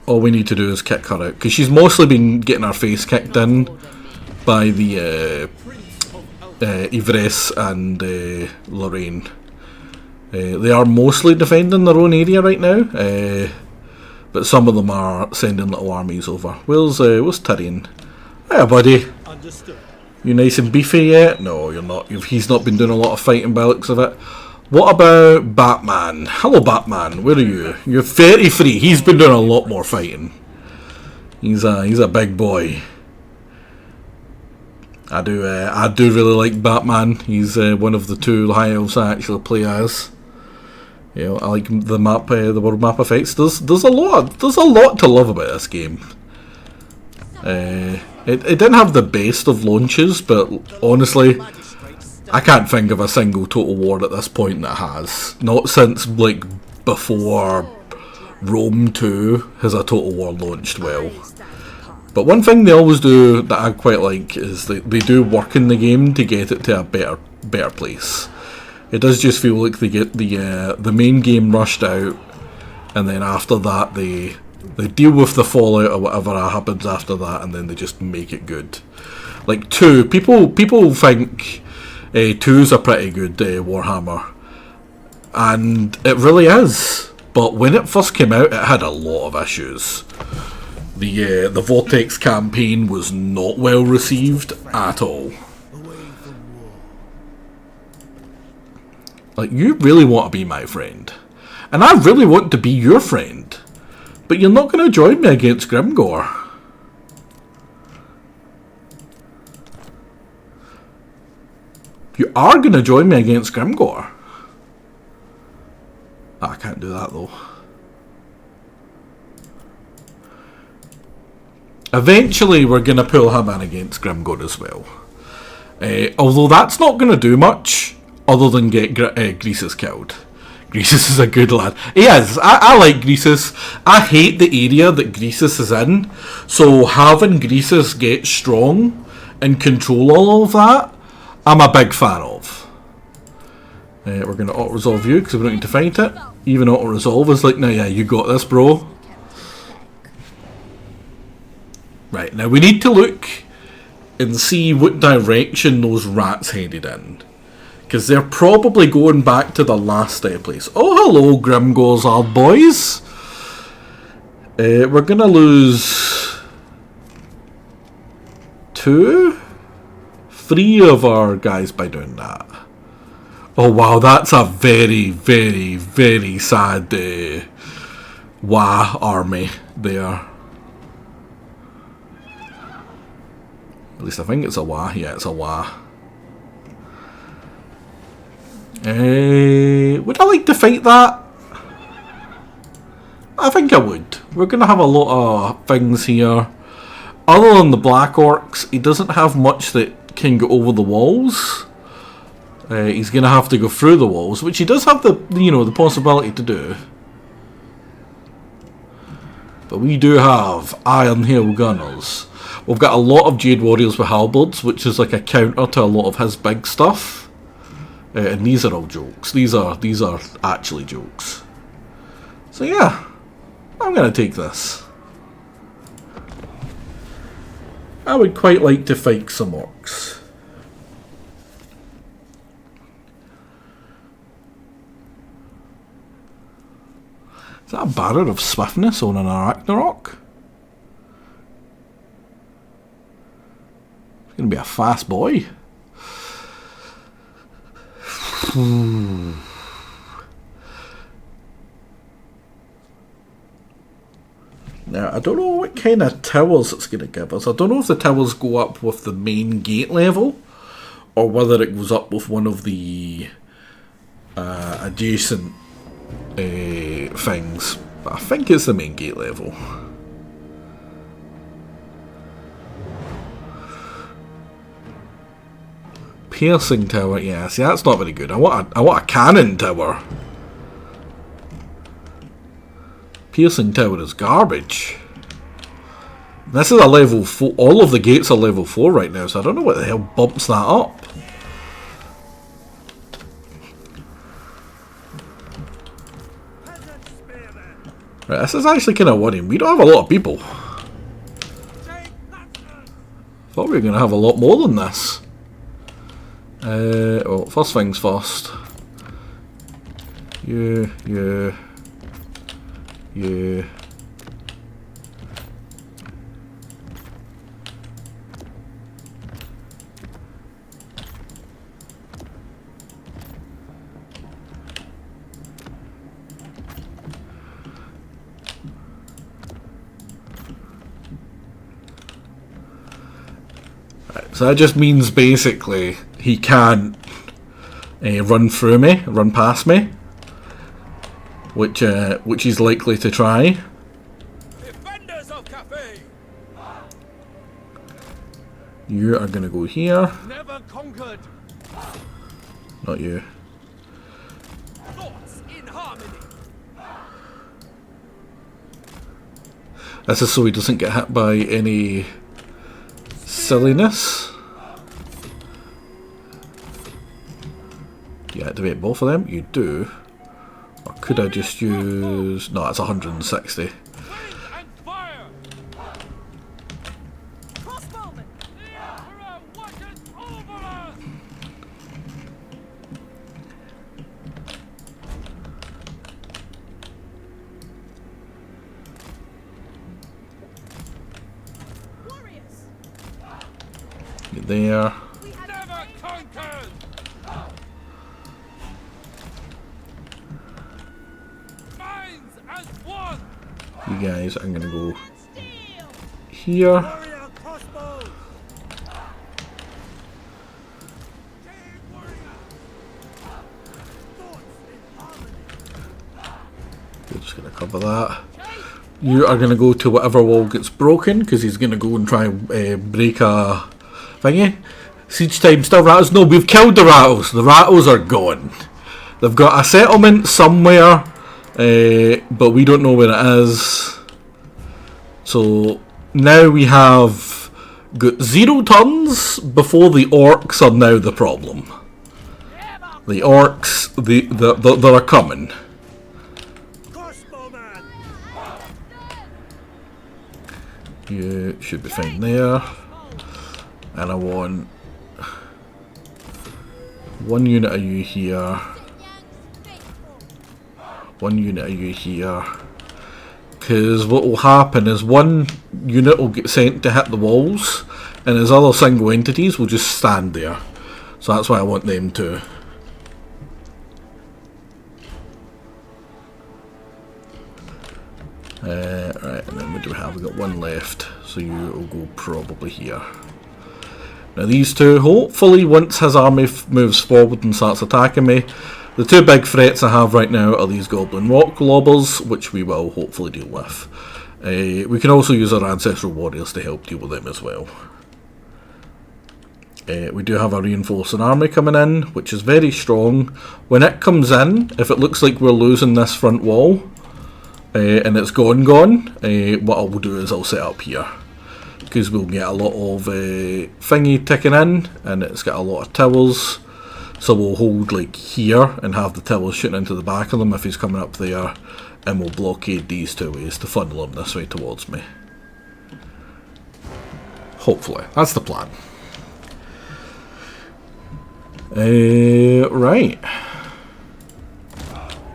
All we need to do is kick her out, because she's mostly been getting her face kicked in by the Yvresse and Lorraine. They are mostly defending their own area right now, but some of them are sending little armies over. Where's Tyrion? Hiya, buddy. Understood. You nice and beefy yet? No, you're not. He's not been doing a lot of fighting by the looks of it. What about Batman? Hello, Batman. Where are you? You're 33. He's been doing a lot more fighting. He's a big boy. I do really like Batman. He's one of the two high elves I actually play as. You know, I like the map, the world map effects. There's a lot to love about this game. It didn't have the best of launches, but honestly, I can't think of a single Total War at this point that has. Not since, like, before Rome 2 has a Total War launched well. But one thing they always do that I quite like is they do work in the game to get it to a better place. It does just feel like they get the main game rushed out, and then after that they deal with the fallout or whatever happens after that, and then they just make it good. Like 2, people think 2's a pretty good Warhammer, and it really is. But when it first came out, it had a lot of issues. The Vortex campaign was not well received at all. Like, you really want to be my friend, and I really want to be your friend, but you're not going to join me against Grimgor. You are going to join me against Grimgor. I can't do that though. Eventually we're going to pull him in against Grimgor as well. Although that's not going to do much other than get Greasus killed. Greasus is a good lad. He is. I like Greasus. I hate the area that Greasus is in. So having Greasus get strong and control all of that, I'm a big fan of. We're going to auto-resolve you because we don't need to fight it. Even auto-resolve is like, no, yeah, you got this, bro. Right, now we need to look and see what direction those rats headed in. Because they're probably going back to the last place. Oh, hello, Grimgor's old boys. We're going to lose 2, 3 of our guys by doing that. Oh, wow, that's a very, very, very sad Wah army there. At least I think it's a Wah. Yeah, it's a Wah. Would I like to fight that? I think I would. We're going to have a lot of things here. Other than the Black Orcs, he doesn't have much that can go over the walls. He's going to have to go through the walls, which he does have the possibility to do. But we do have Iron Hail Gunners. We've got a lot of Jade Warriors with halberds, which is like a counter to a lot of his big stuff. And these are all jokes. These are actually jokes. So yeah, I'm going to take this. I would quite like to fight some orcs. Is that a Barrier of Swiftness on an Ragnarok? It's going to be a fast boy. Now, I don't know what kind of towers it's going to give us. I don't know if the towers go up with the main gate level, or whether it goes up with one of the adjacent things. But I think it's the main gate level. Piercing tower, yeah, see that's not very good. I want a cannon tower. Piercing tower is garbage. This is a level 4. All of the gates are level 4 right now, so I don't know what the hell bumps that up. Right, this is actually kind of worrying. We don't have a lot of people. Thought we were going to have a lot more than this. Well, first things first. You. So that just means basically he can't run through me, run past me, which he's likely to try. Defenders of Cathay. You are gonna go here. Never conquered. Not you. Thoughts in harmony. This is so he doesn't get hit by any silliness. You activate both of them? You do. Or could I just use... No, it's 160. Wind and fire. Crossbowman! The Emperor watches over us. Warriors! Get there. Never conquered. Minds as one. You guys, I'm gonna go Steel! here. Warrior crossbows! We're just gonna cover that. You are gonna go to whatever wall gets broken, because he's gonna go and try and break a thingy. Siege time, still rattles? No, we've killed the rattles. The rattles are gone. They've got a settlement somewhere, but we don't know where it is. So now we have got 0 turns before the orcs are now the problem. The orcs, they're coming. Crossbowman! You should be fine there. And I want 1 unit of you here. 1 unit of you here. Because what will happen is 1 unit will get sent to hit the walls, and his other single entities will just stand there. So that's why I want them to. Right, and then what do we have? We've got 1 left, so you will go probably here. Now these two, hopefully once his army moves forward and starts attacking me, the 2 big threats I have right now are these goblin rock lobbers, which we will hopefully deal with. We can also use our ancestral warriors to help deal with them as well. We do have a reinforcing army coming in, which is very strong. When it comes in, if it looks like we're losing this front wall, and it's gone, what I'll do is I'll set up here. Because we'll get a lot of thingy ticking in, and it's got a lot of towers. So we'll hold like here and have the towers shooting into the back of them if he's coming up there, and we'll blockade these 2 ways to funnel him this way towards me. Hopefully, that's the plan. Right.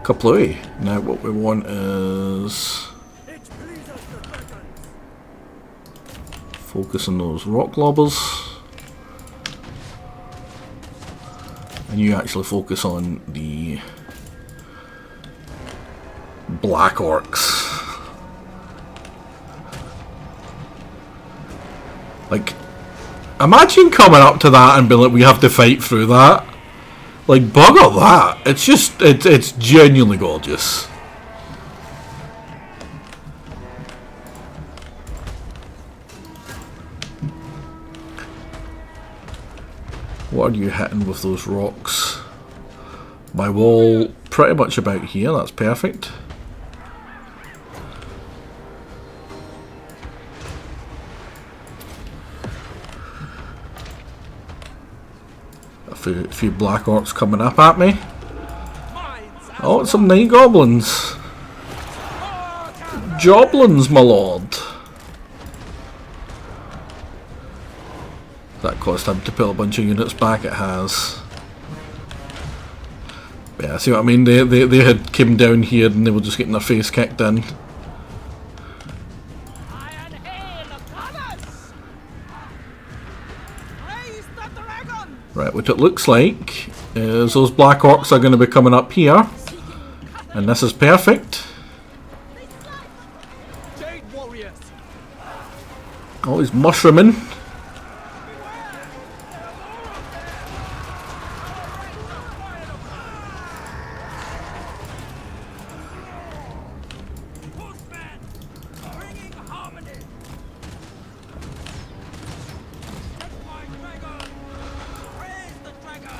Kaplooey. Now what we want is focus on those rock lobbers. And you actually focus on the black orcs. Like, imagine coming up to that and being like, we have to fight through that. Like, bugger that. It's just, it's genuinely gorgeous. What are you hitting with those rocks? My wall, pretty much about here, that's perfect. few black orcs coming up at me. Oh, it's some night goblins. Joblins, my lord. That caused him to put a bunch of units back. It has. But yeah, see what I mean? They had came down here and they were just getting their face kicked in. Iron hail of goddess! Praise the dragon! Right, what it looks like is those black orcs are going to be coming up here. And this is perfect. Jade warriors! Oh, he's mushrooming.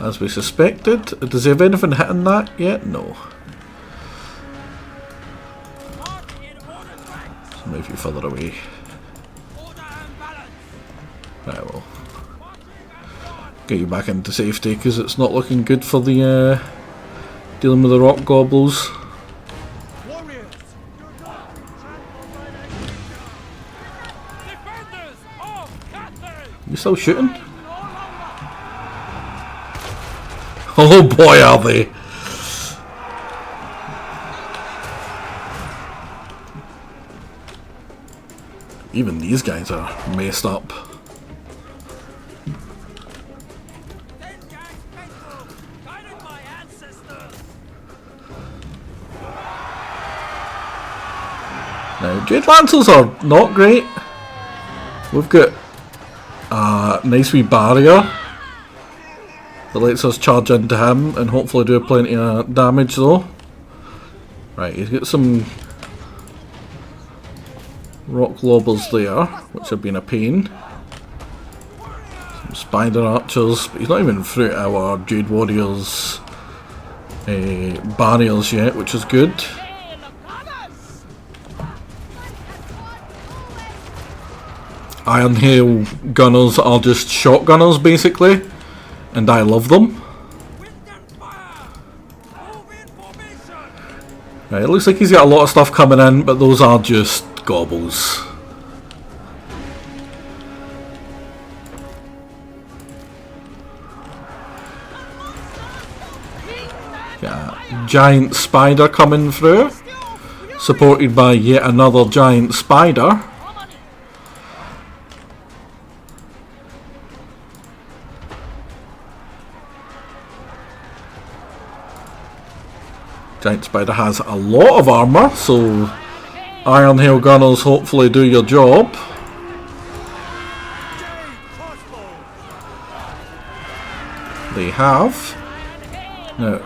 As we suspected. Does he have anything hitting that yet? No. So move you further away. Right, well. Get you back into safety because it's not looking good for the dealing with the rock gobbles. Defenders of Cathay! You still shooting? Oh boy, are they! Even these guys are messed up. Now, Jade Lancers are not great. We've got a nice wee barrier that lets us charge into him and hopefully do plenty of damage though. Right, he's got some rock lobbers there, which have been a pain. Some spider archers, but he's not even through our Jade Warriors barriers yet, which is good. Iron Hail gunners are just shotgunners basically. And I love them. Right, it looks like he's got a lot of stuff coming in, but those are just gobbles. Yeah, giant spider coming through, supported by yet another giant spider. Giant Spider has a lot of armour, so Iron Hail Gunners hopefully do your job. They have. Now,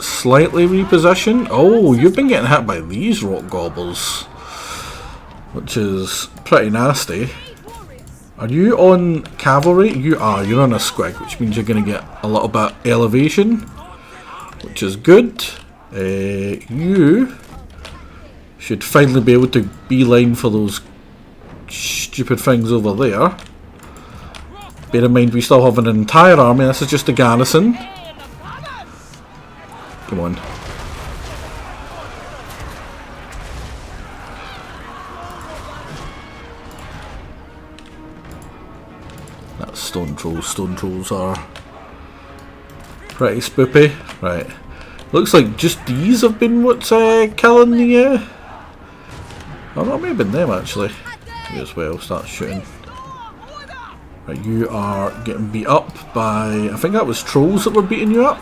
slightly reposition. Oh, you've been getting hit by these rock gobbles, which is pretty nasty. Are you on cavalry? You are. You're on a squig, which means you're going to get a little bit elevation, which is good. You should finally be able to beeline for those stupid things over there. Bear in mind we still have an entire army, this is just a garrison. Come on. That's stone trolls. Stone trolls are pretty spoopy. Right. Looks like just these have been what's killing the oh no, it may have been them actually. You as well, start shooting. Right, you are getting beat up by, I think that was trolls that were beating you up.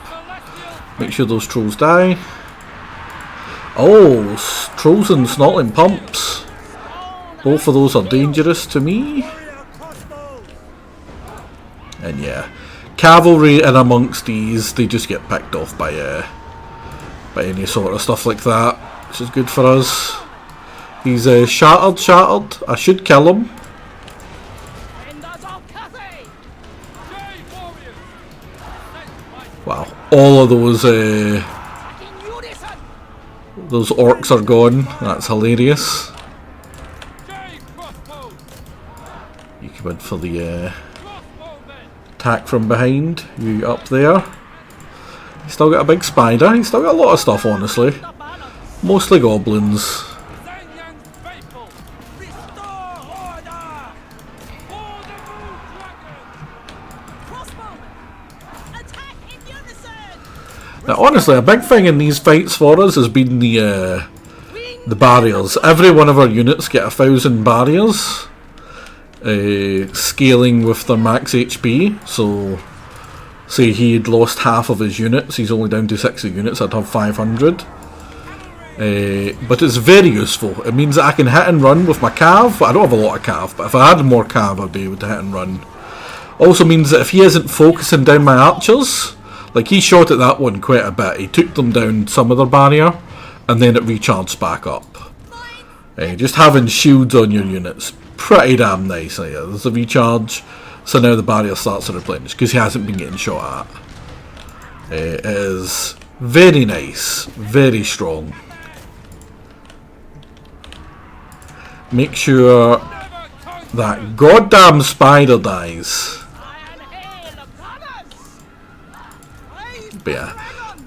Make sure those trolls die. Oh, trolls and snotling pumps. Both of those are dangerous to me. And yeah, cavalry in amongst these, they just get picked off by any sort of stuff like that, which is good for us. He's shattered. I should kill him. Wow, all of those orcs are gone. That's hilarious. You come in for the attack from behind. You up there. He's still got a big spider. He's still got a lot of stuff, honestly. Mostly goblins. Zhanyang's faithful. Restore order. For the blue dragon. Crossbowmen! Attack in unison! Now, honestly, a big thing in these fights for us has been the barriers. Every one of our units get 1,000 barriers. Scaling with their max HP. So, say he had lost half of his units, he's only down to 60 units, I'd have 500. But it's very useful. It means that I can hit and run with my cav. I don't have a lot of cav, but if I had more cav I'd be able to hit and run. Also means that if he isn't focusing down my archers, like he shot at that one quite a bit, he took them down some of their barrier and then it recharged back up. Just having shields on your units, pretty damn nice. There's a recharge, so now the barrier starts to replenish because he hasn't been getting shot at. It is very nice, very strong. Make sure that goddamn spider dies. But yeah,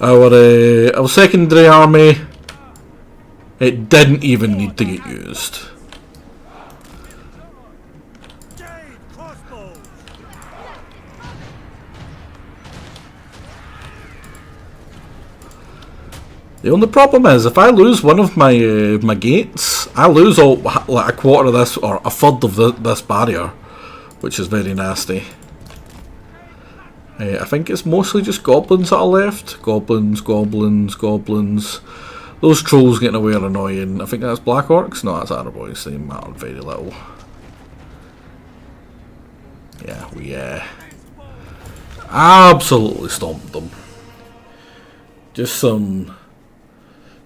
our secondary army, it didn't even need to get used. The only problem is, if I lose one of my my gates, I lose all like a quarter of this or a third of this barrier, which is very nasty. I think it's mostly just goblins that are left. Goblins, goblins, goblins. Those trolls getting away are annoying. I think that's black orcs. No, that's Araboys. They matter very little. Yeah, we absolutely stomped them. Just some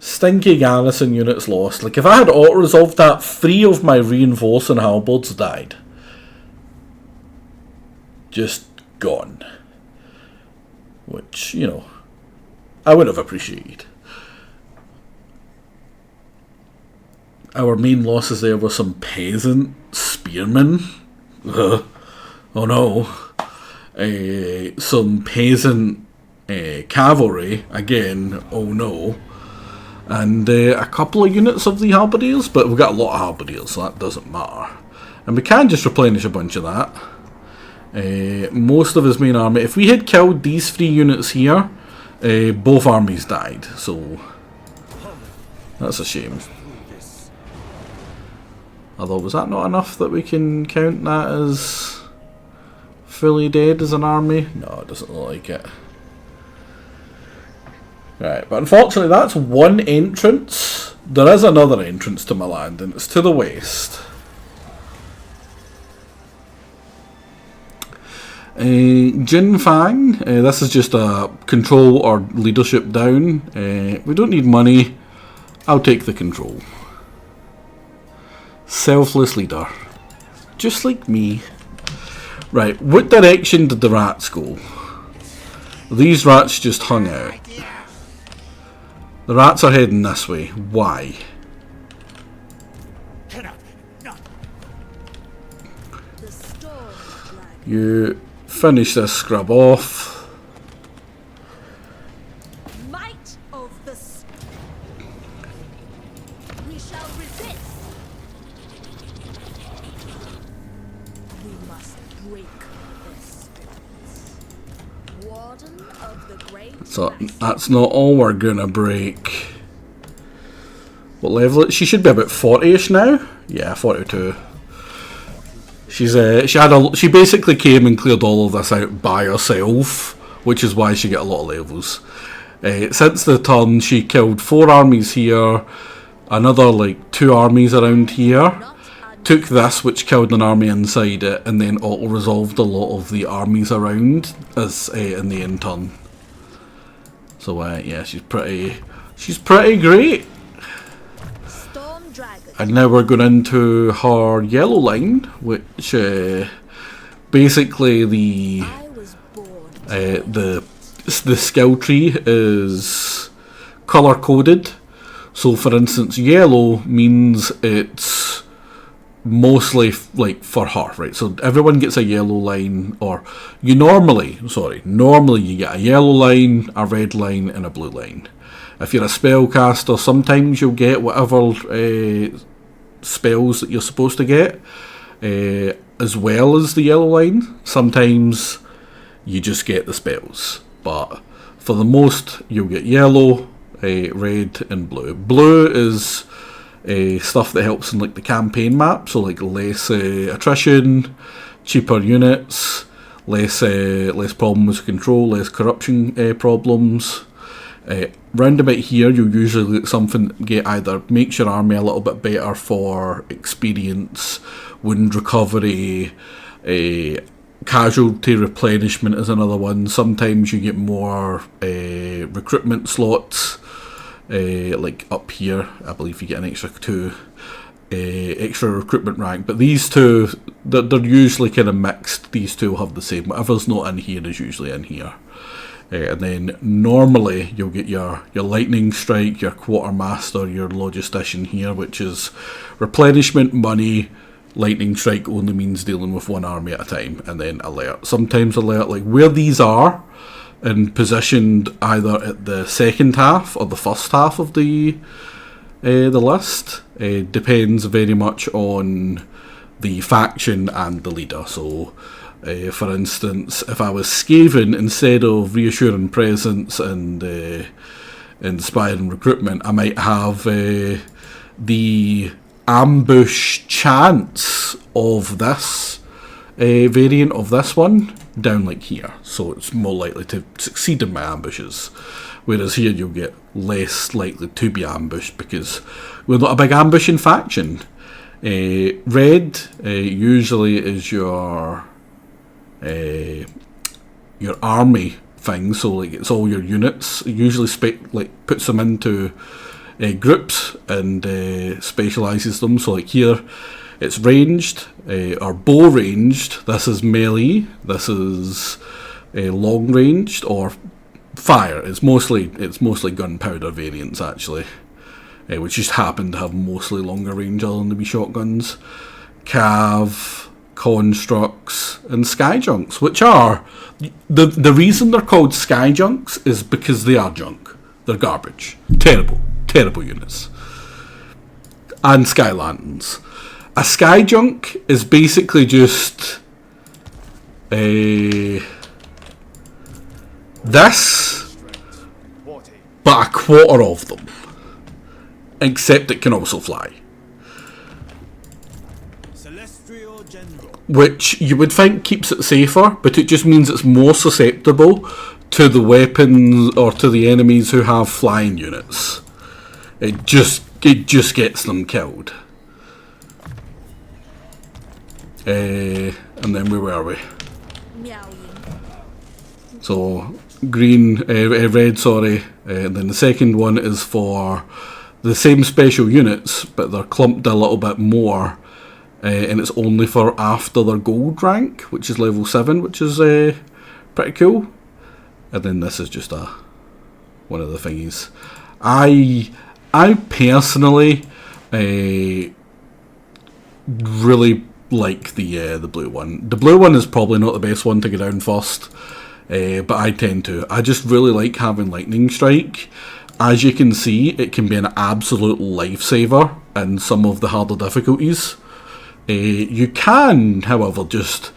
stinky garrison units lost. Like, if I had auto-resolved that, 3 of my reinforcing halberds died. Just gone. Which, you know, I would have appreciated. Our main losses there were some peasant spearmen. Oh no. Some peasant cavalry. Again, oh no. And a couple of units of the halberdiers, but we've got a lot of halberdiers, so that doesn't matter. And we can just replenish a bunch of that. Most of his main army, if we had killed these 3 units here, both armies died, so that's a shame. Although, was that not enough that we can count that as fully dead as an army? No, it doesn't look like it. Right, but unfortunately that's one entrance. There is another entrance to my land, and it's to the west. Jin Fang, this is just a control or leadership down. We don't need money. I'll take the control. Selfless leader. Just like me. Right, what direction did the rats go? These rats just hung out. The rats are heading this way. Why? You finish this scrub off. Might of the we shall resist. We must break this. Warden of the Great. So that's not all we're gonna break. What level? She should be about 40ish now. Yeah, 42. She basically came and cleared all of this out by herself, which is why she got a lot of levels. Since the turn, she killed 4 armies here, another like 2 armies around here, took this, which killed an army inside it, and then auto-resolved a lot of the armies around as in the end turn. So yeah, she's pretty great. And now we're going into her yellow line, which basically the skill tree is color coded. So for instance, yellow means it's mostly like for her, right? So everyone gets a yellow line, or normally you get a yellow line, a red line, and a blue line. If you're a spellcaster, sometimes you'll get whatever spells that you're supposed to get, as well as the yellow line. Sometimes you just get the spells, but for the most, you'll get yellow, red, and blue. Blue is stuff that helps in like the campaign map, so like less attrition, cheaper units, less problems with control, less corruption problems. Round about here, you'll usually get something that get either makes your army a little bit better for experience, wound recovery, casualty replenishment is another one. Sometimes you get more recruitment slots. Like up here, I believe you get an extra 2 extra recruitment rank, but these two, they're usually kind of mixed. These two will have the same. Whatever's not in here is usually in here. And then normally you'll get your lightning strike, your quartermaster, your logistician here, which is replenishment, money. Lightning strike only means dealing with one army at a time, and then alert. Sometimes alert, like where these are, and positioned either at the second half or the first half of the list, depends very much on the faction and the leader. So, for instance, if I was Skaven, instead of reassuring presence and inspiring recruitment, I might have the ambush chance of this variant of this one down like here, so it's more likely to succeed in my ambushes, whereas here you'll get less likely to be ambushed because we're not a big ambushing faction. Red usually is your army thing, so like it's all your units. It usually puts them into groups and specialises them. So like here, it's ranged or bow ranged. This is melee. This is long ranged or fire. It's mostly gunpowder variants actually, which just happen to have mostly longer range other than the wee shotguns. Cav, constructs, and skyjunks, which are the reason they're called skyjunks is because they are junk. They're garbage. Terrible units. And sky lanterns. A skyjunk is basically just this, but a quarter of them. Except it can also fly. Which you would think keeps it safer, but it just means it's more susceptible to the weapons or to the enemies who have flying units. It just gets them killed. And then where were we? So red, sorry. And then the second one is for the same special units, but they're clumped a little bit more. And it's only for after their gold rank, which is level 7, which is pretty cool. And then this is just one of the thingies. I personally really like the blue one. The blue one is probably not the best one to go down first, but I tend to. I just really like having lightning strike. As you can see, it can be an absolute lifesaver in some of the harder difficulties. You can, however, just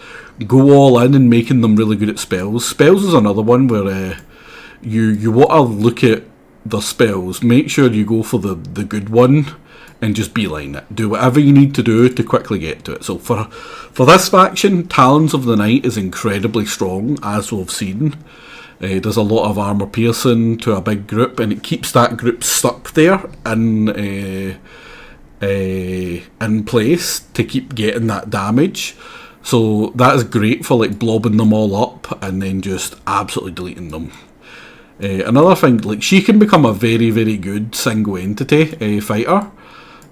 go all in and making them really good at spells. Spells is another one where you want to look at the spells. Make sure you go for the good one and just beeline it. Do whatever you need to do to quickly get to it. So for this faction, Talons of the Night is incredibly strong, as we've seen. There's a lot of armor piercing to a big group, and it keeps that group stuck there in place to keep getting that damage. So that is great for like blobbing them all up and then just absolutely deleting them. Another thing, like she can become a very, very good single entity fighter.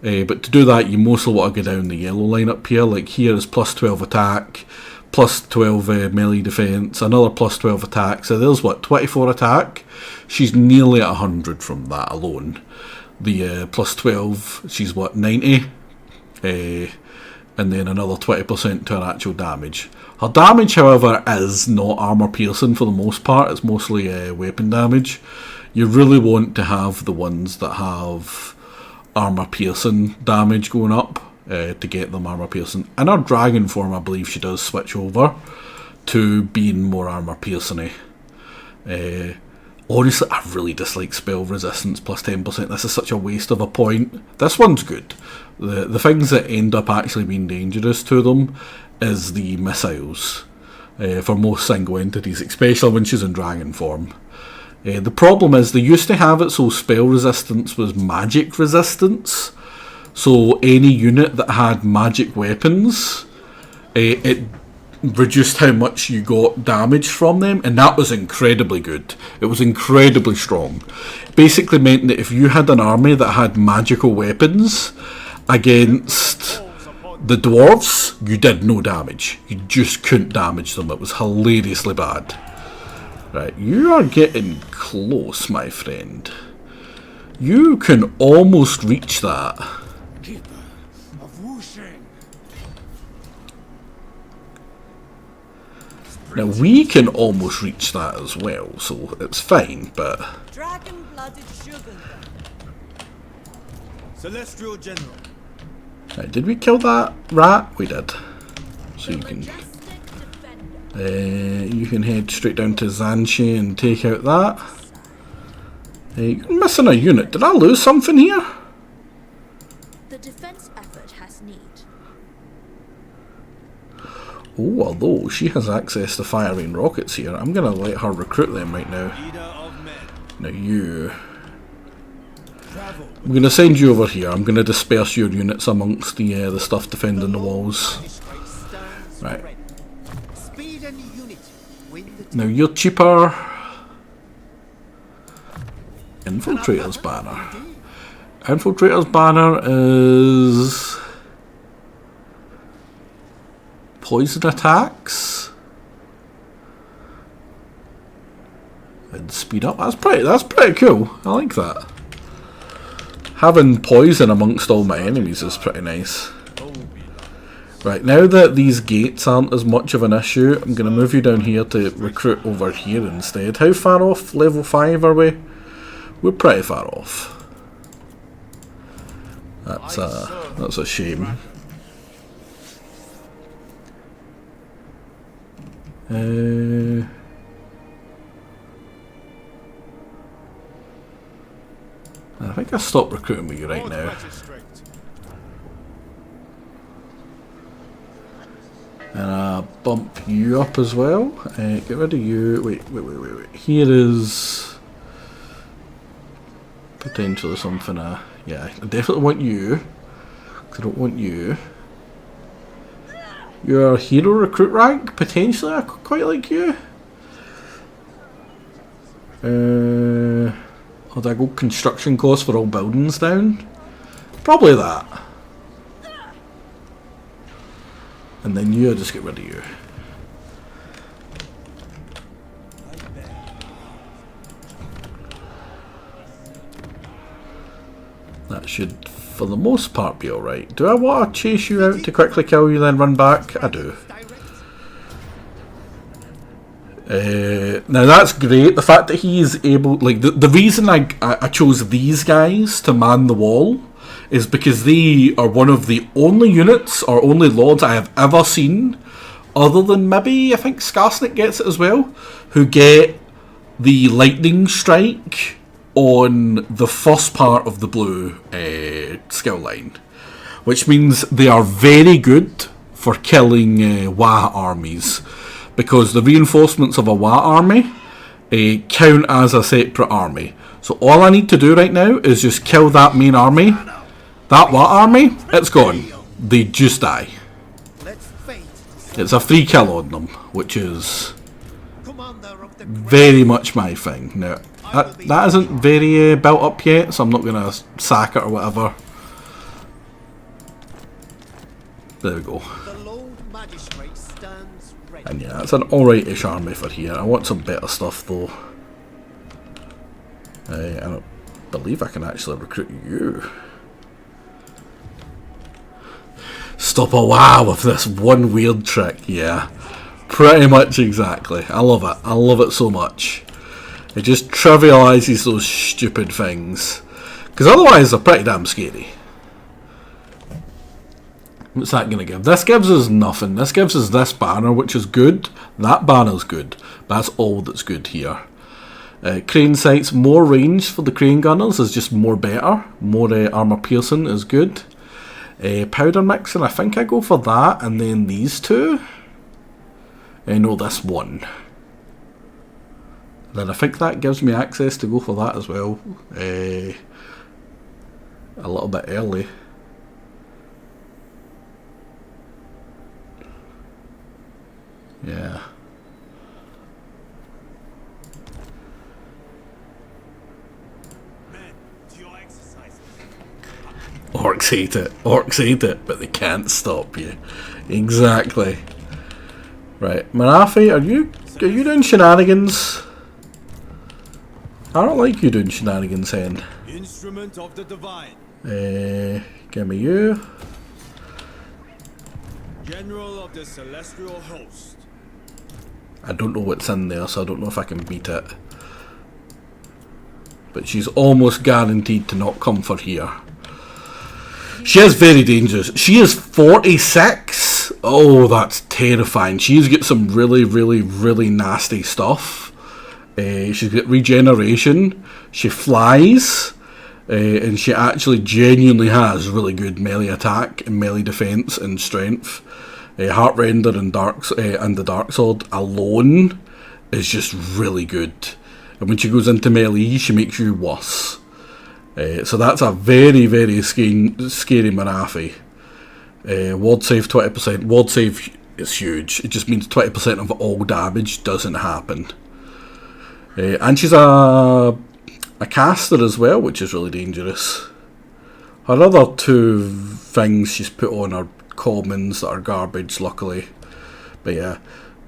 But to do that, you mostly want to go down the yellow line up here. Like here is plus 12 attack, plus 12 melee defense, another plus 12 attack. So there's what, 24 attack? She's nearly at 100 from that alone. The plus 12, she's what, 90? and then another 20% to her actual damage. Her damage, however, is not armor piercing for the most part. It's mostly weapon damage. You really want to have the ones that have armor piercing damage going up to get them armor piercing. In her dragon form, I believe she does switch over to being more armor piercing-y. Honestly, I really dislike spell resistance plus 10%. This is such a waste of a point. This one's good. The things that end up actually being dangerous to them is the missiles for most single entities, especially when she's in dragon form. The problem is they used to have it so spell resistance was magic resistance. So any unit that had magic weapons, it reduced how much you got damage from them, and that was incredibly good. It was incredibly strong. Basically meant that if you had an army that had magical weapons against the dwarves, you did no damage. You just couldn't damage them. It was hilariously bad. Right, you are getting close, my friend. You can almost reach that. Now we can almost reach that as well, so it's fine, but... Dragon-blooded sugar. Celestial General. Right, did we kill that rat? We did. So you can... you can head straight down to Zanshi and take out that. You're missing a unit. Did I lose something here? The defense effort has need. Oh, although she has access to firing rockets here, I'm going to let her recruit them right now. Now you... I'm going to send you over here. I'm going to disperse your units amongst the stuff defending the walls. Right. Now you're cheaper. Infiltrator's banner. Infiltrator's banner is... poison attacks and speed up. That's pretty cool. I like that. Having poison amongst all my enemies is pretty nice. Right, now that these gates aren't as much of an issue, I'm going to move you down here to recruit over here instead. How far off level 5 are we? We're pretty far off. That's a shame. I think I'll stop recruiting with you right now. And I'll bump you up as well. Get rid of you. Wait. Here is potentially something. Yeah, I definitely want you. I don't want you. Your hero recruit rank, potentially, I quite like you. Oh, did I go construction costs for all buildings down? Probably that. And then you, just get rid of you. That should, for the most part, be alright. Do I want to chase you out to quickly kill you, then run back? I do. Now that's great. The fact that he is able, like, the reason I chose these guys to man the wall is because they are one of the only units or only lords I have ever seen, other than maybe I think Skarsnik gets it as well, who get the lightning strike on the first part of the blue skill line, which means they are very good for killing Wa armies, because the reinforcements of a Wa army count as a separate army. So all I need to do right now is just kill that main army. That Wa army, it's gone. They just die. It's a free kill on them, which is very much my thing. Now, that isn't very built up yet, so I'm not going to sack it or whatever. There we go. And yeah, it's an alright-ish army for here. I want some better stuff though. I don't believe I can actually recruit you. stop a wow with this one weird trick. Yeah, pretty much exactly. I love it. I love it so much. It just trivialises those stupid things. Because otherwise they're pretty damn scary. What's that going to give? This gives us nothing. This gives us this banner, which is good. That banner's good. That's all that's good here. Crane sights, more range for the crane gunners is just more better. More armour piercing is good. Powder mixing, I think I go for that. And then these two. No, this one. Then I think that gives me access to go for that as well. A little bit early. Yeah. Orcs hate it. Orcs hate it, but they can't stop you. Exactly. Right, Marathi, are you doing shenanigans? I don't like you doing shenanigans, hen. Instrument of the divine. Give me you. General of the celestial host. I don't know what's in there, so I don't know if I can beat it. But she's almost guaranteed to not come for here. She is very dangerous. She is 46. Oh, that's terrifying. She's got some really, really, really nasty stuff. She's got regeneration. She flies. And she actually genuinely has really good melee attack and melee defense and strength. Heartrender and the Dark Sword alone is just really good. And when she goes into melee, she makes you worse. So that's a very, very scary Marathi. Ward save 20%. Ward save is huge. It just means 20% of all damage doesn't happen. And she's a caster as well, which is really dangerous. Her other two things she's put on are commons that are garbage, luckily. But yeah,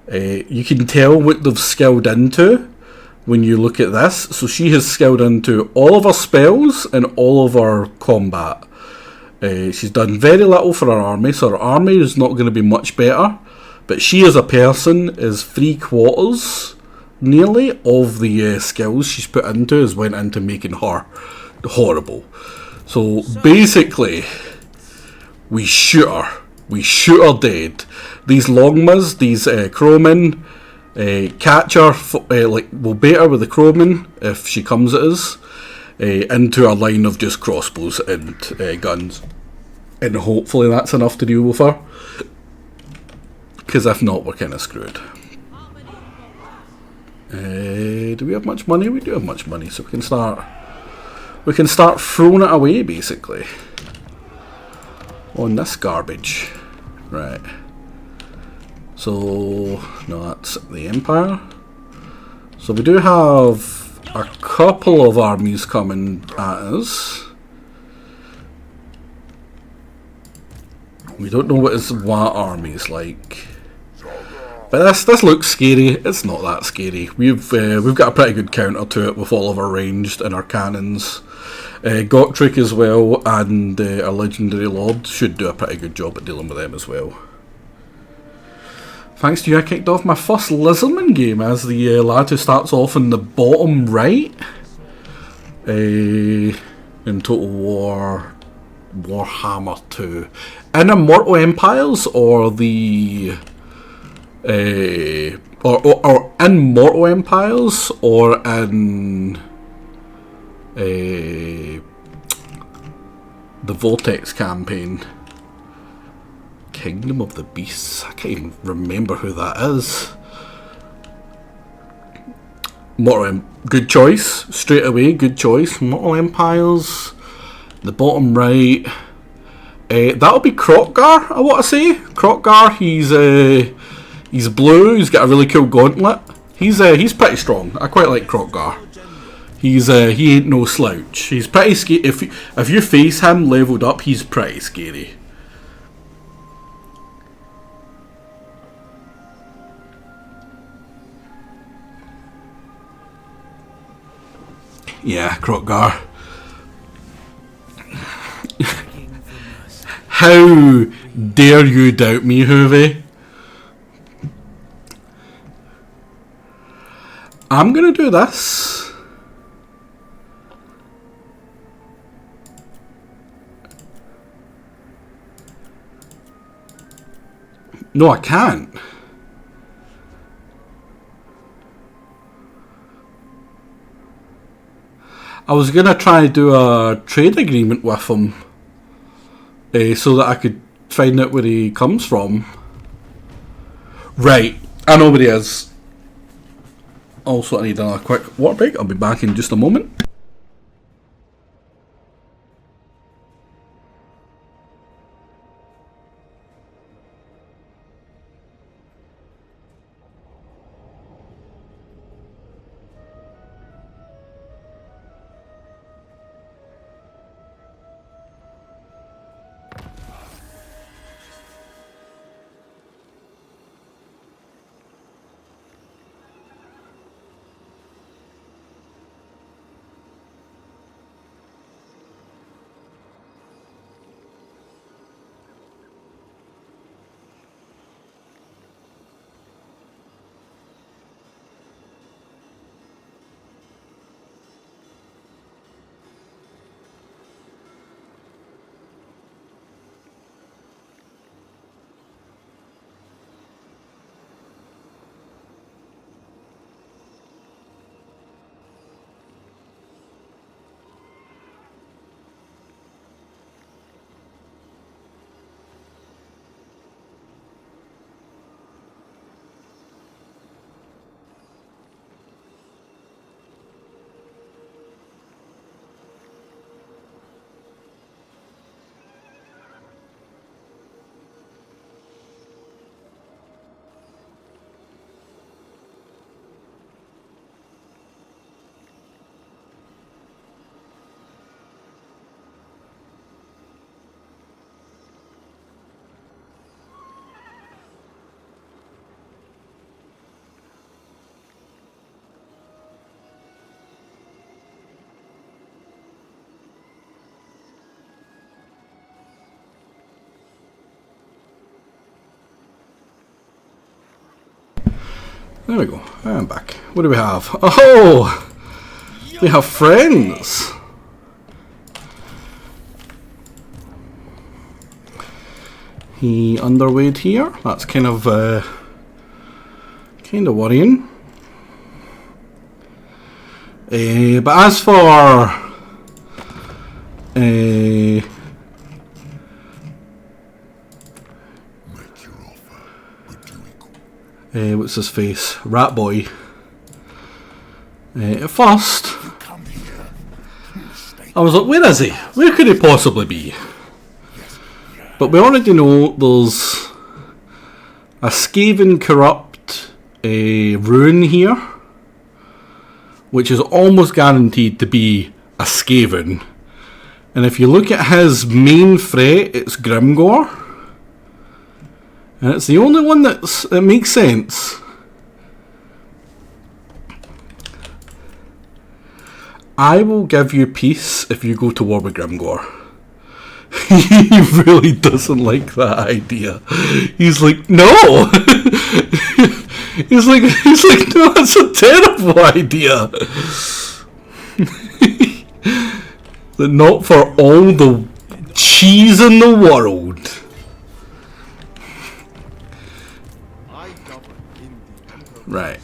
you can tell what they've skilled into when you look at this. So she has skilled into all of her spells and all of her combat. She's done very little for her army, so her army is not going to be much better. But she as a person is 3/4 nearly of the skills she's put into has went into making her horrible. So basically, we shoot her. We shoot her dead. These longmas, these crowmen, catch her, we'll bait her with the crowmen if she comes at us, into a line of just crossbows and guns. And hopefully that's enough to deal with her. Because if not, we're kind of screwed. Do we have much money? We do have much money, so we can start throwing it away, basically. On this garbage. Right. So, no, that's the Empire. So we do have a couple of armies coming at us. We don't know what his army's like. But this looks scary. It's not that scary. We've got a pretty good counter to it with all of our ranged and our cannons. Gotrek as well, and our legendary lord should do a pretty good job at dealing with them as well. Thanks to you, I kicked off my first Lizardman game as the lad who starts off in the bottom right in Total War Warhammer 2. In Immortal Empires or the or in Mortal Empires or in the Vortex campaign. Kingdom of the Beasts. I can't even remember who that is. Good choice. Straight away, good choice. Mortal Empires. The bottom right. That'll be Krokgar, I want to say. Krokgar, he's blue, he's got a really cool gauntlet. He's pretty strong. I quite like Krokgar. He ain't no slouch. He's pretty scary. If you face him leveled up, he's pretty scary. Yeah, Krokgar. How dare you doubt me, Hoovy? I'm gonna do this. No, I can't. I was gonna try to do a trade agreement with him, so that I could find out where he comes from. Right, I know where he is. Also, I need a quick water break. I'll be back in just a moment. There we go. I'm back. What do we have? Oh! We have friends! He underweight here. That's kind of worrying. But as for what's his face? Rat Boy. At first, I was like, where is he? Where could he possibly be? But we already know there's a Skaven corrupt rune here, which is almost guaranteed to be a Skaven. And if you look at his main threat, it's Grimgore. And it's the only one that makes sense. I will give you peace if you go to war with Grimgore. He really doesn't like that idea. He's like, no! he's like, no, that's a terrible idea. Not for all the cheese in the world. Right.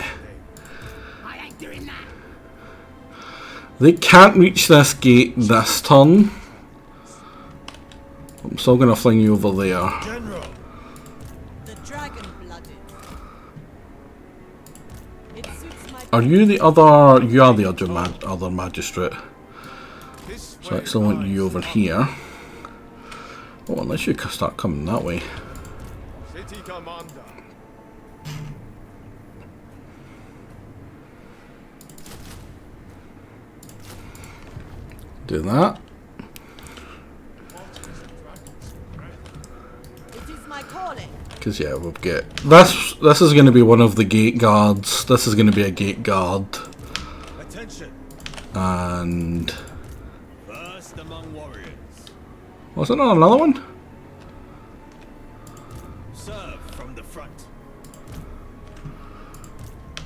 I ain't doing that. They can't reach this gate this turn. I'm still gonna fling you over there. General. The dragon-blooded. It suits my Are you the other? You are the other magistrate. This So I still want you over here. Oh, unless you start coming that way. City commander. Do that. It is my calling. Because yeah, we'll get this. This is going to be one of the gate guards. This is going to be a gate guard. Attention. And First among warriors. was it not another one? front.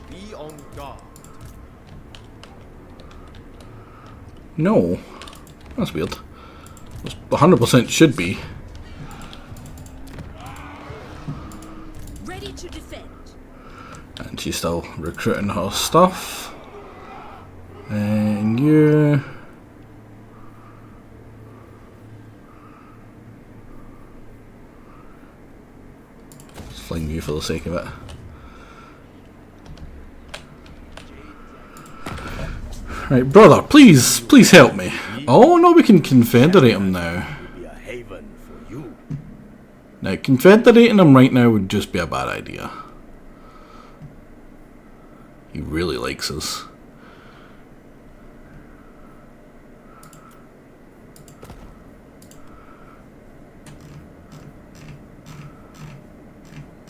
Be on guard. No. That's weird. 100% should be. Ready to defend. And she's still recruiting her stuff. And you... Just fling you for the sake of it. Right, brother, please help me. Oh no, we can confederate him now. Be a haven for you. Now, confederating him right now would just be a bad idea. He really likes us.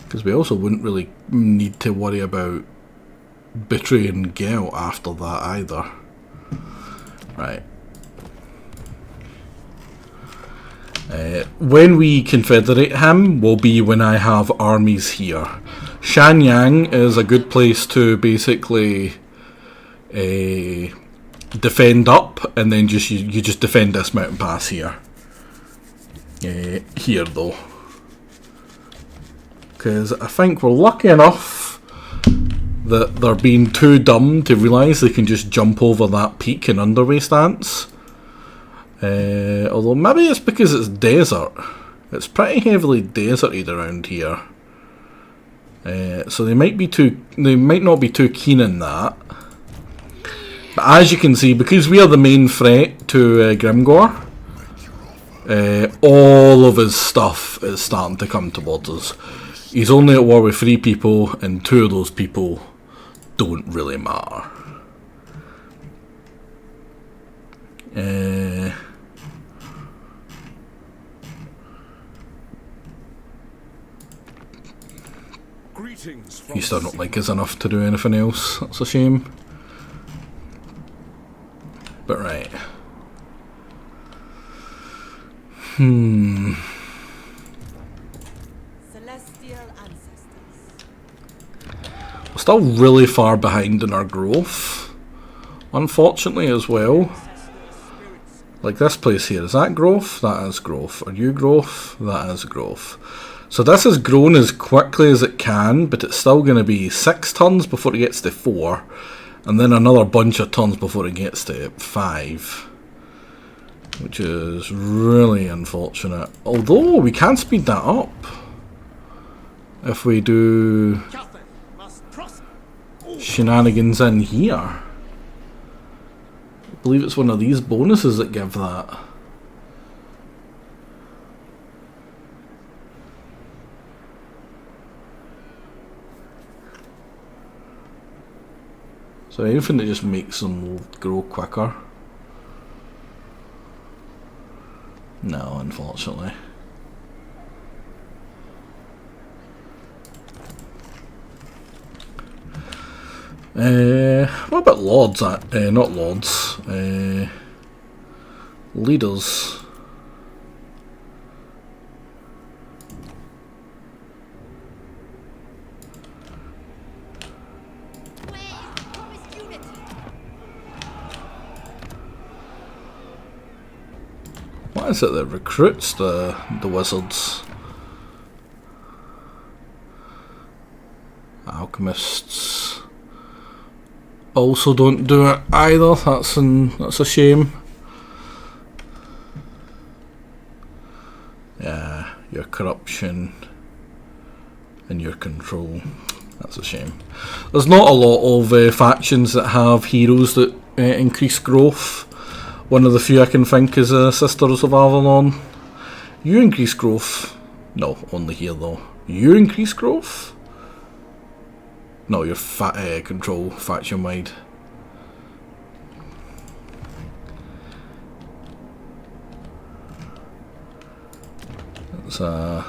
Because we also wouldn't really need to worry about betraying Gel after that either. Right. When we confederate him will be when I have armies here. Shanyang is a good place to basically defend up, and then just you just defend this mountain pass here. Here though, because I think we're lucky enough that they're being too dumb to realise they can just jump over that peak in underway stance. Although maybe it's because it's desert. It's pretty heavily deserted around here. So they might not be too keen on that. But as you can see, because we are the main threat to Grimgor, all of his stuff is starting to come towards us. He's only at war with 3 people, and 2 of those people don't really matter. You still don't like us enough to do anything else. That's a shame. But right. Celestial ancestors. We're still really far behind in our growth, unfortunately, as well. Like this place here, is that growth? That is growth. Are you growth? That is growth. So this has grown as quickly as it can, but it's still going to be 6 tons before it gets to 4, and then another bunch of tons before it gets to 5, which is really unfortunate. Although we can speed that up if we do Cathay must prosper. shenanigans in here. I believe it's one of these bonuses that give that. So anything that just makes them grow quicker. No, unfortunately. What about lords? Not lords. Leaders. What is it that recruits the wizards? Alchemists also don't do it either. That's a shame. Yeah, your corruption and your control. That's a shame. There's not a lot of factions that have heroes that increase growth. One of the few I can think is Sisters of Avalon. You increase growth. No, only here though. You increase growth? No, your control faction wide. That's a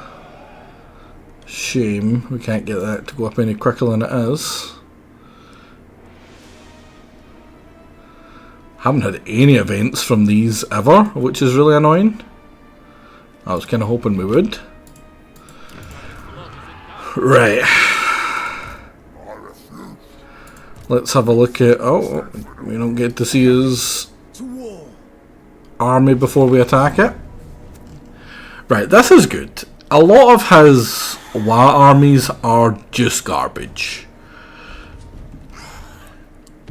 shame. We can't get that to go up any quicker than it is. Haven't had any events from these ever, which is really annoying. I was kind of hoping we would. Right. Let's have a look at... Oh, we don't get to see his army before we attack it. Right, this is good. A lot of his WA armies are just garbage.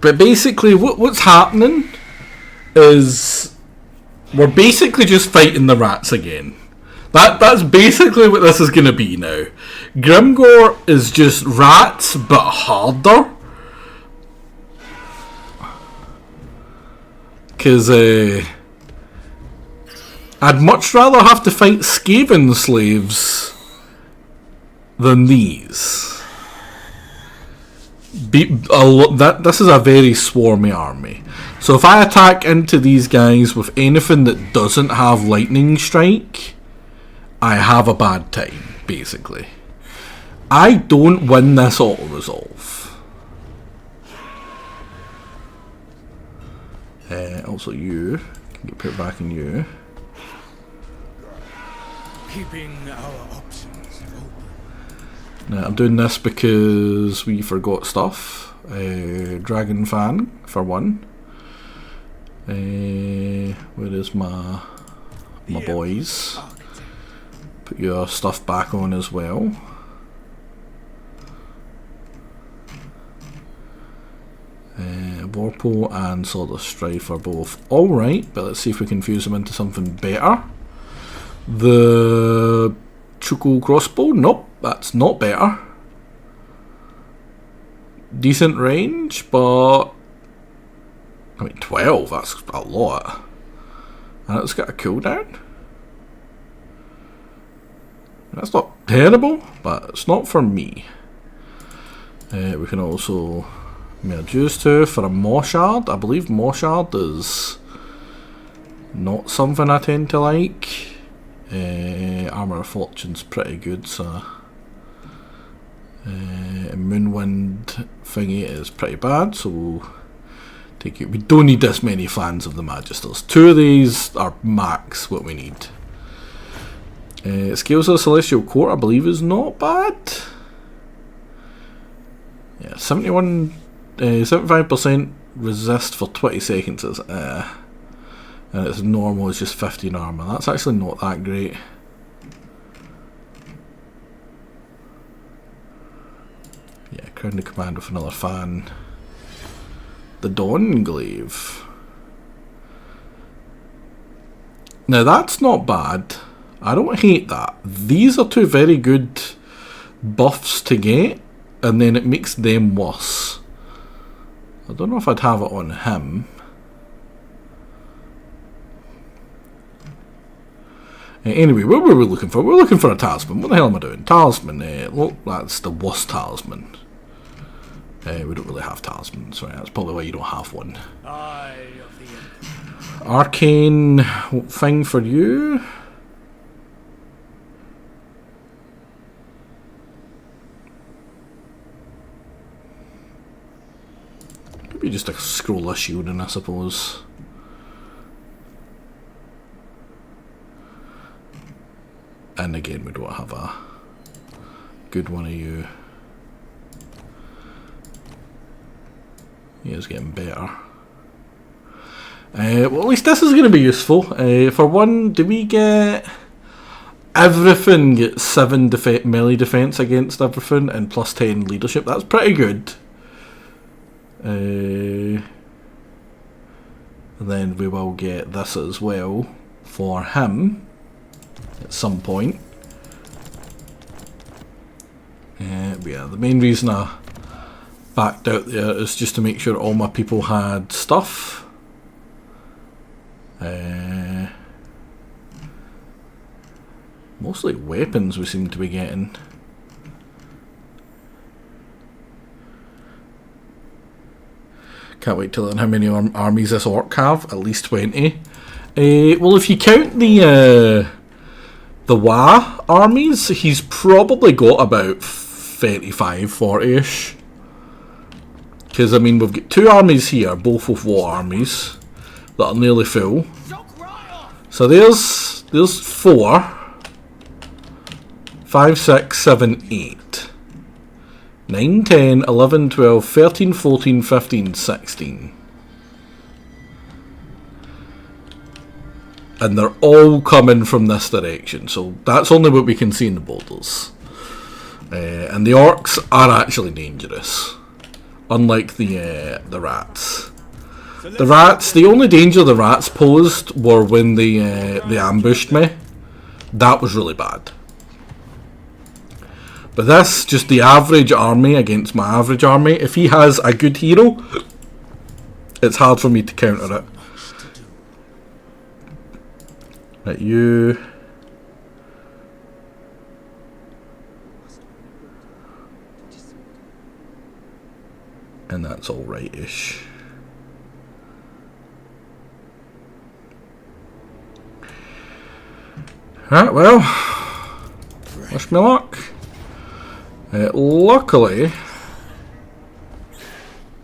But basically, what's happening is we're basically just fighting the rats again. That's basically what this is going to be now. Grimgore is just rats, but harder. Because I'd much rather have to fight Skaven slaves than these. This is a very swarmy army. So if I attack into these guys with anything that doesn't have lightning strike, I have a bad time, basically. I don't win this auto-resolve. Also you can get put back in you. Keeping our options open. Now I'm doing this because we forgot stuff. Dragon Fan for one. Where is my boys? Put your stuff back on as well. Warpo and Sword of Strife are both alright, but let's see if we can fuse them into something better. The Chuku Crossbow, nope, that's not better. Decent range, but I mean 12, that's a lot. And it's got a cooldown. That's not terrible, but it's not for me. We can also merge those two for a Moshard. I believe Moshard is not something I tend to like. Armour of Fortune's pretty good, so Moonwind thingy is pretty bad, so we'll take it. We don't need this many fans of the Magisters. 2 of these are max what we need. Scales of the Celestial Court I believe is not bad. Yeah, 75% resist for 20 seconds is and its normal is just 15 armour. That's actually not that great. Yeah, crown the command with another fan. The Dawnglaive. Now that's not bad. I don't hate that. These are 2 very good buffs to get, and then it makes them worse. I don't know if I'd have it on him. Anyway, what were we looking for? We're looking for a talisman. What the hell am I doing? Talisman. Look, that's the worst talisman. We don't really have talismans, right? That's probably why you don't have one. Arcane thing for you. Maybe just a scroll of shielding, I suppose. And again, we don't have a good one of you. He is getting better. Well, at least this is going to be useful. For one, do we get... Everything gets 7 melee defense against everything and plus 10 leadership. That's pretty good. And then we will get this as well for him at some point. But yeah, the main reason I backed out there is just to make sure all my people had stuff. Mostly weapons we seem to be getting. Can't wait to learn how many armies this orc have. At least 20. Well, if you count the WA armies, he's probably got about 35, 40-ish. Because, I mean, we've got 2 armies here, both with WA armies, that are nearly full. So there's 4, 5, 6, 7, 8. 9, 10, 11, 12, 13, 14, 15, 16. And they're all coming from this direction, so that's only what we can see in the borders. And the orcs are actually dangerous, unlike the rats. The rats, the only danger the rats posed were when they ambushed me. That was really bad. But this, just the average army against my average army, if he has a good hero, it's hard for me to counter it. Right, you... And that's all right-ish. Right, well, wish me luck. Luckily,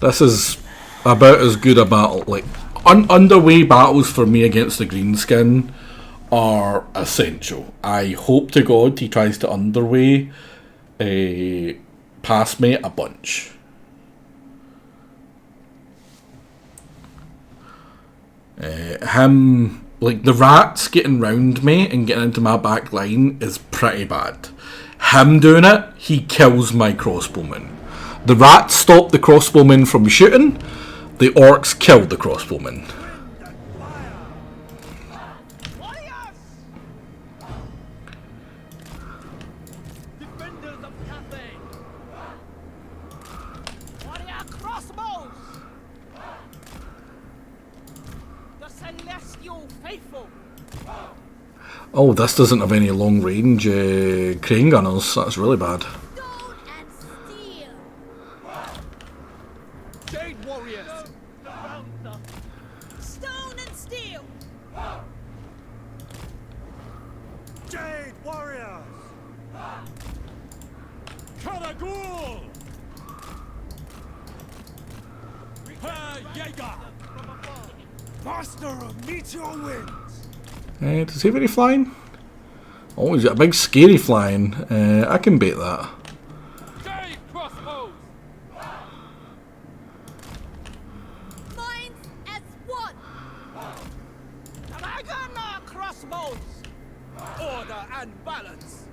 this is about as good a battle. Like, underway battles for me against the greenskin are essential. I hope to God he tries to underway pass me a bunch. Him, like, the rats getting round me and getting into my back line is pretty bad. Him doing it, he kills my crossbowmen. The rats stop the crossbowmen from shooting, the orcs kill the crossbowmen. Warriors! Defenders of Cathay! Warrior crossbows! The celestial faithful! Oh, this doesn't have any long range crane gunners. That's really bad. Stone and steel. Jade warriors! Stone and steel. Jade warriors! Karagul! Herr Jäger! Master of meteor winds! Does he have any flying? Oh, he's got a big scary flying. I can bait that. Jade crossbows! Minds as one. Dragon crossbows! Order and balance!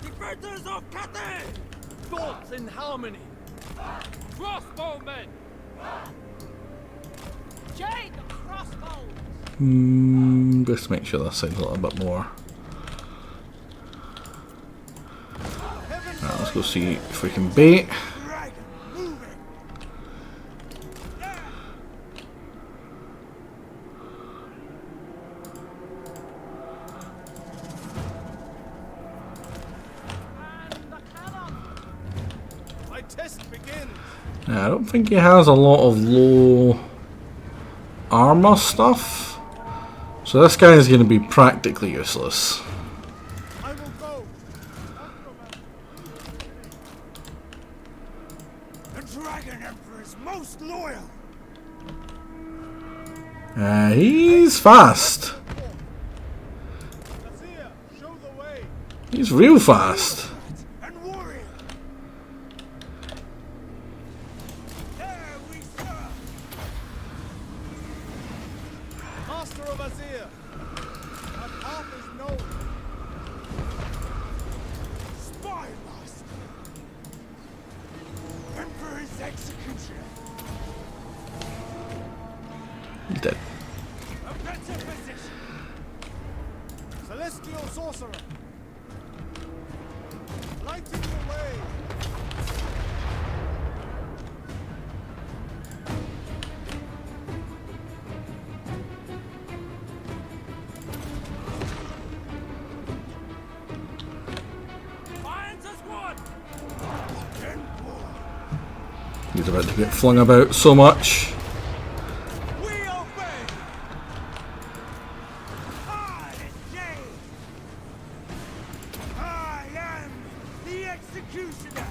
Defenders of Cathay! Thoughts in harmony! Crossbowmen! Jade crossbows! Just make sure this side's a little bit more. Right, let's go see if we can bait. Dragon moving! And the cannon! My test begins! I don't think he has a lot of low armor stuff. So this guy is going to be practically useless. I will go! The Dragon Emperor is most loyal! He's fast. Azir, show the way! He's real fast. And warrior! There we serve! Master of Azir! Our path is known! Spy master! Emperor's executioner! He's dead. A better position! Celestial sorcerer! Lighting the way! Minds as one! He's about to get flung about so much. We obey! I am Jade! I am the executioner!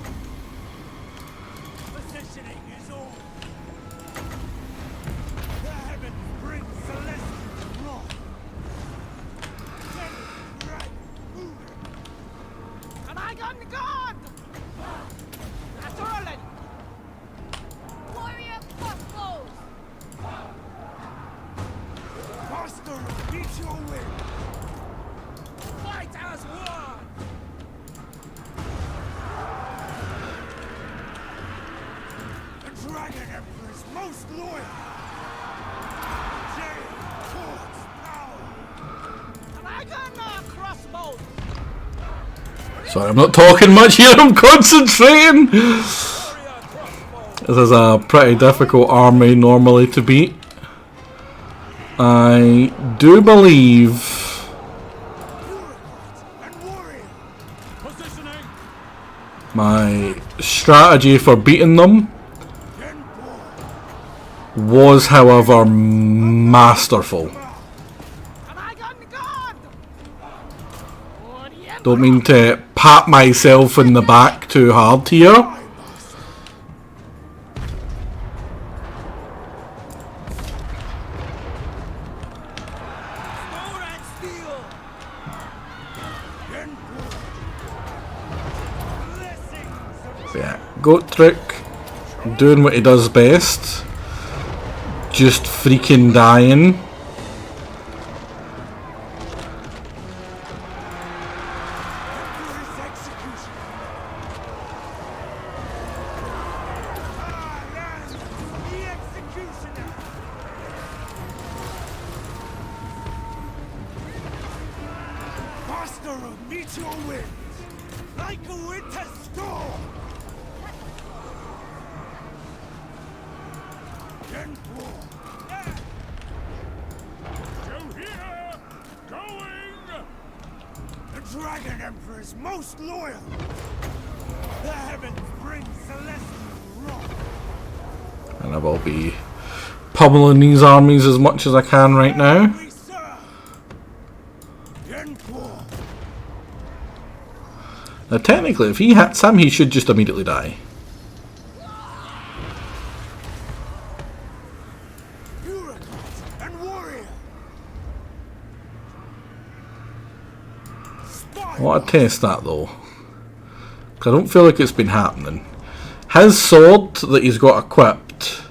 Positioning is all. The heavens bring celestial law. Right moving. And I got God! crossbows. Sorry, I'm not talking much here, I'm concentrating! This is a pretty difficult army normally to beat. I do believe my strategy for beating them was, however, masterful. Don't mean to pat myself in the back too hard here. Yeah, Goat Trick doing what he does best. Just freaking dying. Dragon Emperor's most loyal. The heavens bring celestial wrath. And I will be pummeling these armies as much as I can right now. Now technically, if he hits him, he should just immediately die. I want to test that though, because I don't feel like it's been happening. His sword that he's got equipped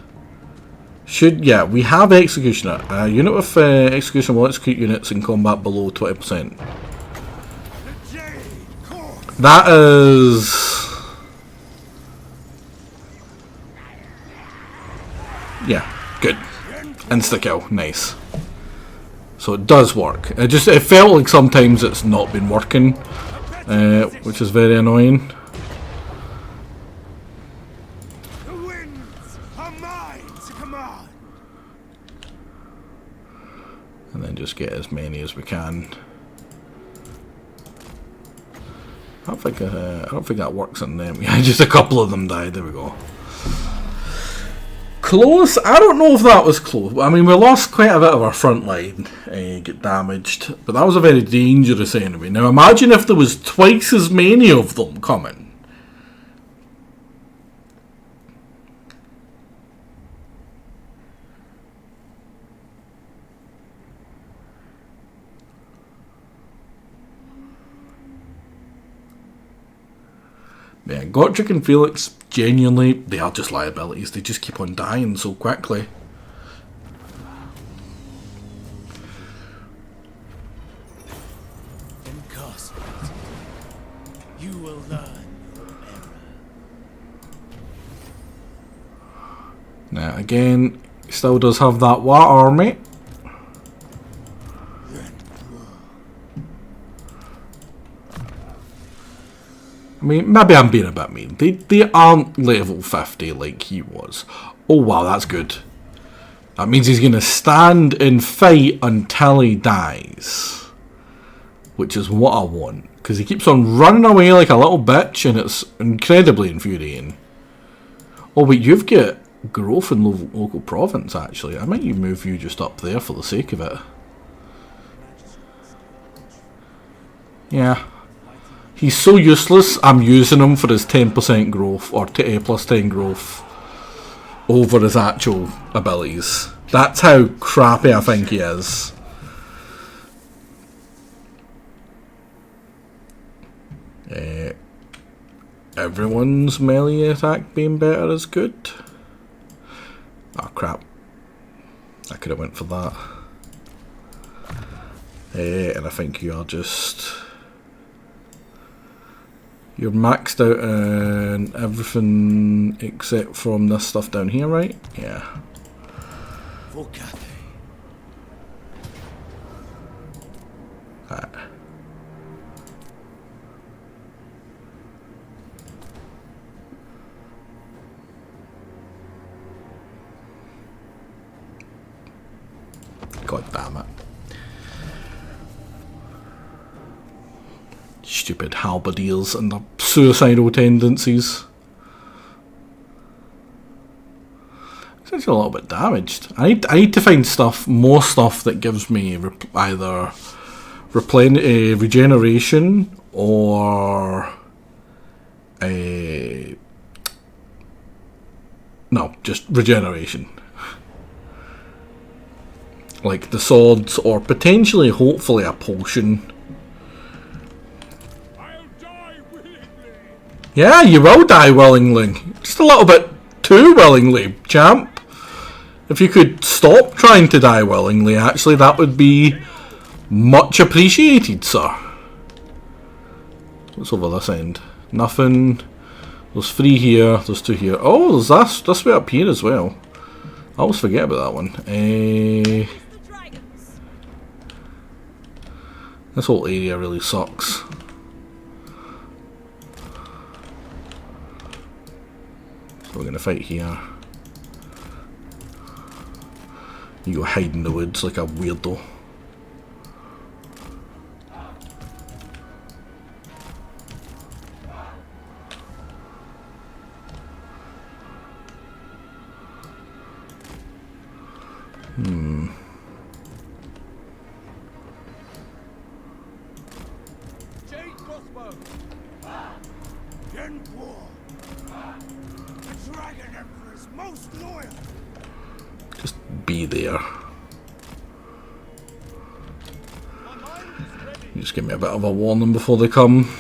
should, yeah, we have Executioner. A unit with Executioner will execute units in combat below 20%. That is... yeah, good. Insta-kill, nice. So it does work. It felt like sometimes it's not been working, which is very annoying. The winds are mine to command. And then just get as many as we can. I don't think that works on them. Yeah, just a couple of them died. There we go. Close? I don't know if that was close. I mean, we lost quite a bit of our front line, get damaged, but that was a very dangerous enemy. Now imagine if there was twice as many of them coming. Yeah, Gotrek and Felix, genuinely, they are just liabilities. They just keep on dying so quickly. Incarcerated. You will learn your error. Now, again, he still does have that Wat army. I mean, maybe I'm being a bit mean. They aren't level 50 like he was. Oh wow, that's good. That means he's going to stand and fight until he dies. Which is what I want. Because he keeps on running away like a little bitch and it's incredibly infuriating. Oh wait, you've got growth in local province actually. I might move you just up there for the sake of it. Yeah. He's so useless, I'm using him for his 10% growth, or plus 10 growth, over his actual abilities. That's how crappy I think he is. Everyone's melee attack being better is good. Oh crap. I could have went for that. And I think you are just... you're maxed out on everything except from this stuff down here, right? Yeah. For Cathay. Right. Stupid halberdiers and their suicidal tendencies. It's actually a little bit damaged. I need to find more stuff that gives me either regeneration or no, just regeneration. Like the swords, or potentially, hopefully, a potion. I'll die willingly. Yeah, you will die willingly. Just a little bit too willingly, champ. If you could stop trying to die willingly, actually, that would be much appreciated, sir. What's over this end? Nothing. There's 3 here, there's 2 here. Oh, there's this way up here as well. I always forget about that one. This whole area really sucks. So we're going to fight here. You go hide in the woods like a weirdo. Jade crossbow. Then war. The Dragon Emperor's most loyal. Just be there. My mind is ready. You just give me a bit of a warning before they come.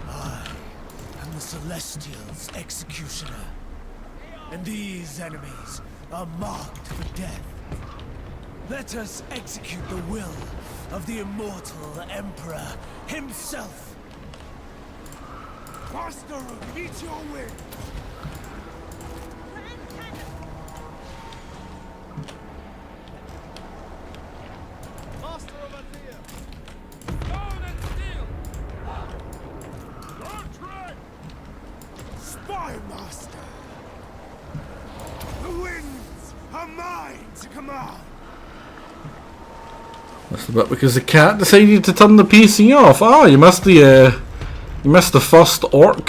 I'm the Celestial's executioner. And these enemies are marked for death. Let us execute the will of the immortal Emperor himself. Master, meet your will. Master of Azir. Stone and steel. Contract! Spy Master! The winds are mine to command! That's the bit because the cat decided to turn the PC off. Ah, you missed the first orc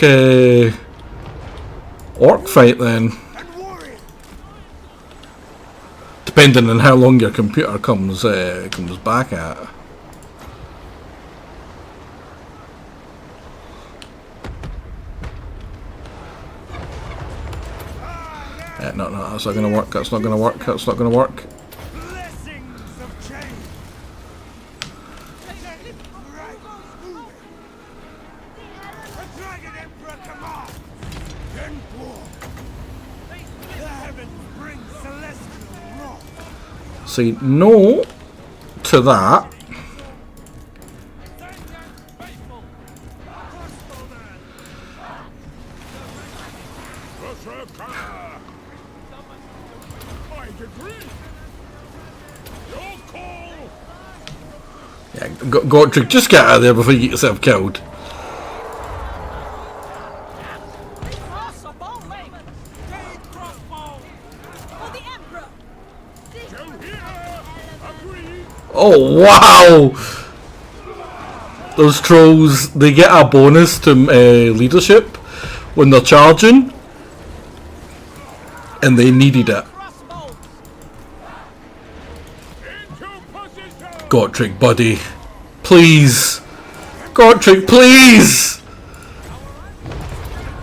fight then. And warrior! Depending on how long your computer comes back at. No, that's not gonna work. That's not gonna work. That's not gonna work. Blessings of change! The Dragon Emperor commands! Then war! The heavens bring celestial wrath! Say no to that. I agree! Your call! Yeah, Gotrek, just get out of there before you get yourself killed. Crossbow maven. Jade crossbow. For the Emperor! Joe here! Agreed! Oh wow! Those trolls, they get a bonus to leadership when they're charging, and they needed it. Crossbow. Into position! Gotrek, buddy. Please. Gotrek, please!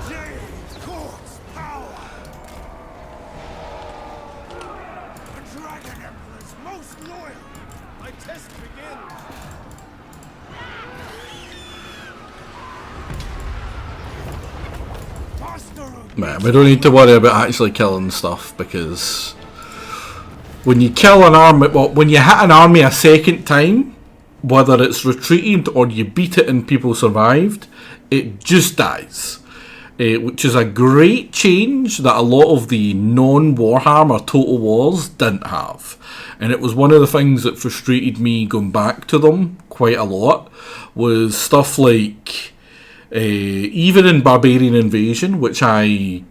Jade court's power! The Dragon Emperor's most loyal! My test begins. Master of Man, we don't need to worry about actually killing stuff, because when you kill an army, well, when you hit an army a second time, whether it's retreated or you beat it and people survived, it just dies. Which is a great change that a lot of the non-Warhammer Total Wars didn't have. And it was one of the things that frustrated me going back to them quite a lot, was stuff like, even in Barbarian Invasion, which I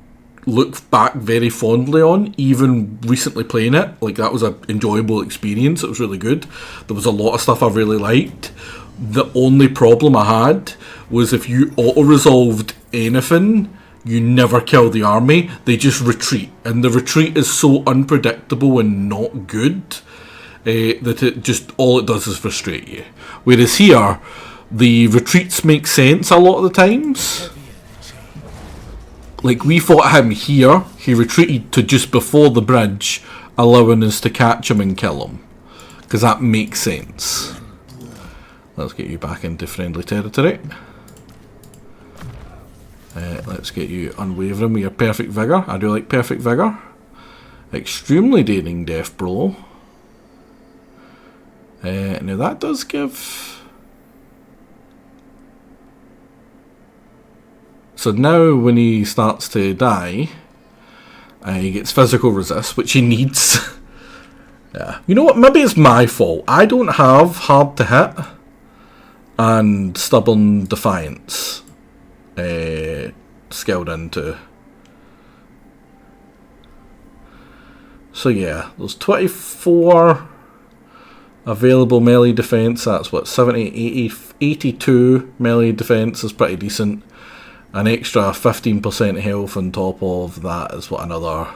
look back very fondly on, even recently playing it. Like, that was an enjoyable experience. It was really good. There was a lot of stuff I really liked. The only problem I had was if you auto-resolved anything, you never kill the army. They just retreat. And the retreat is so unpredictable and not good that it just, all it does is frustrate you. Whereas here, the retreats make sense a lot of the times. Like, we fought him here, he retreated to just before the bridge, allowing us to catch him and kill him. Because that makes sense. Let's get you back into friendly territory. Let's get you unwavering with your perfect vigour. I do like perfect vigour. Extremely daring death blow. Now that does give... So now when he starts to die, he gets physical resist, which he needs. Yeah. You know what, maybe it's my fault. I don't have hard to hit and stubborn defiance scaled into. So yeah, there's 24 available melee defense. That's what, 70, 80, 82 melee defense is pretty decent. An extra 15% health on top of that is what, another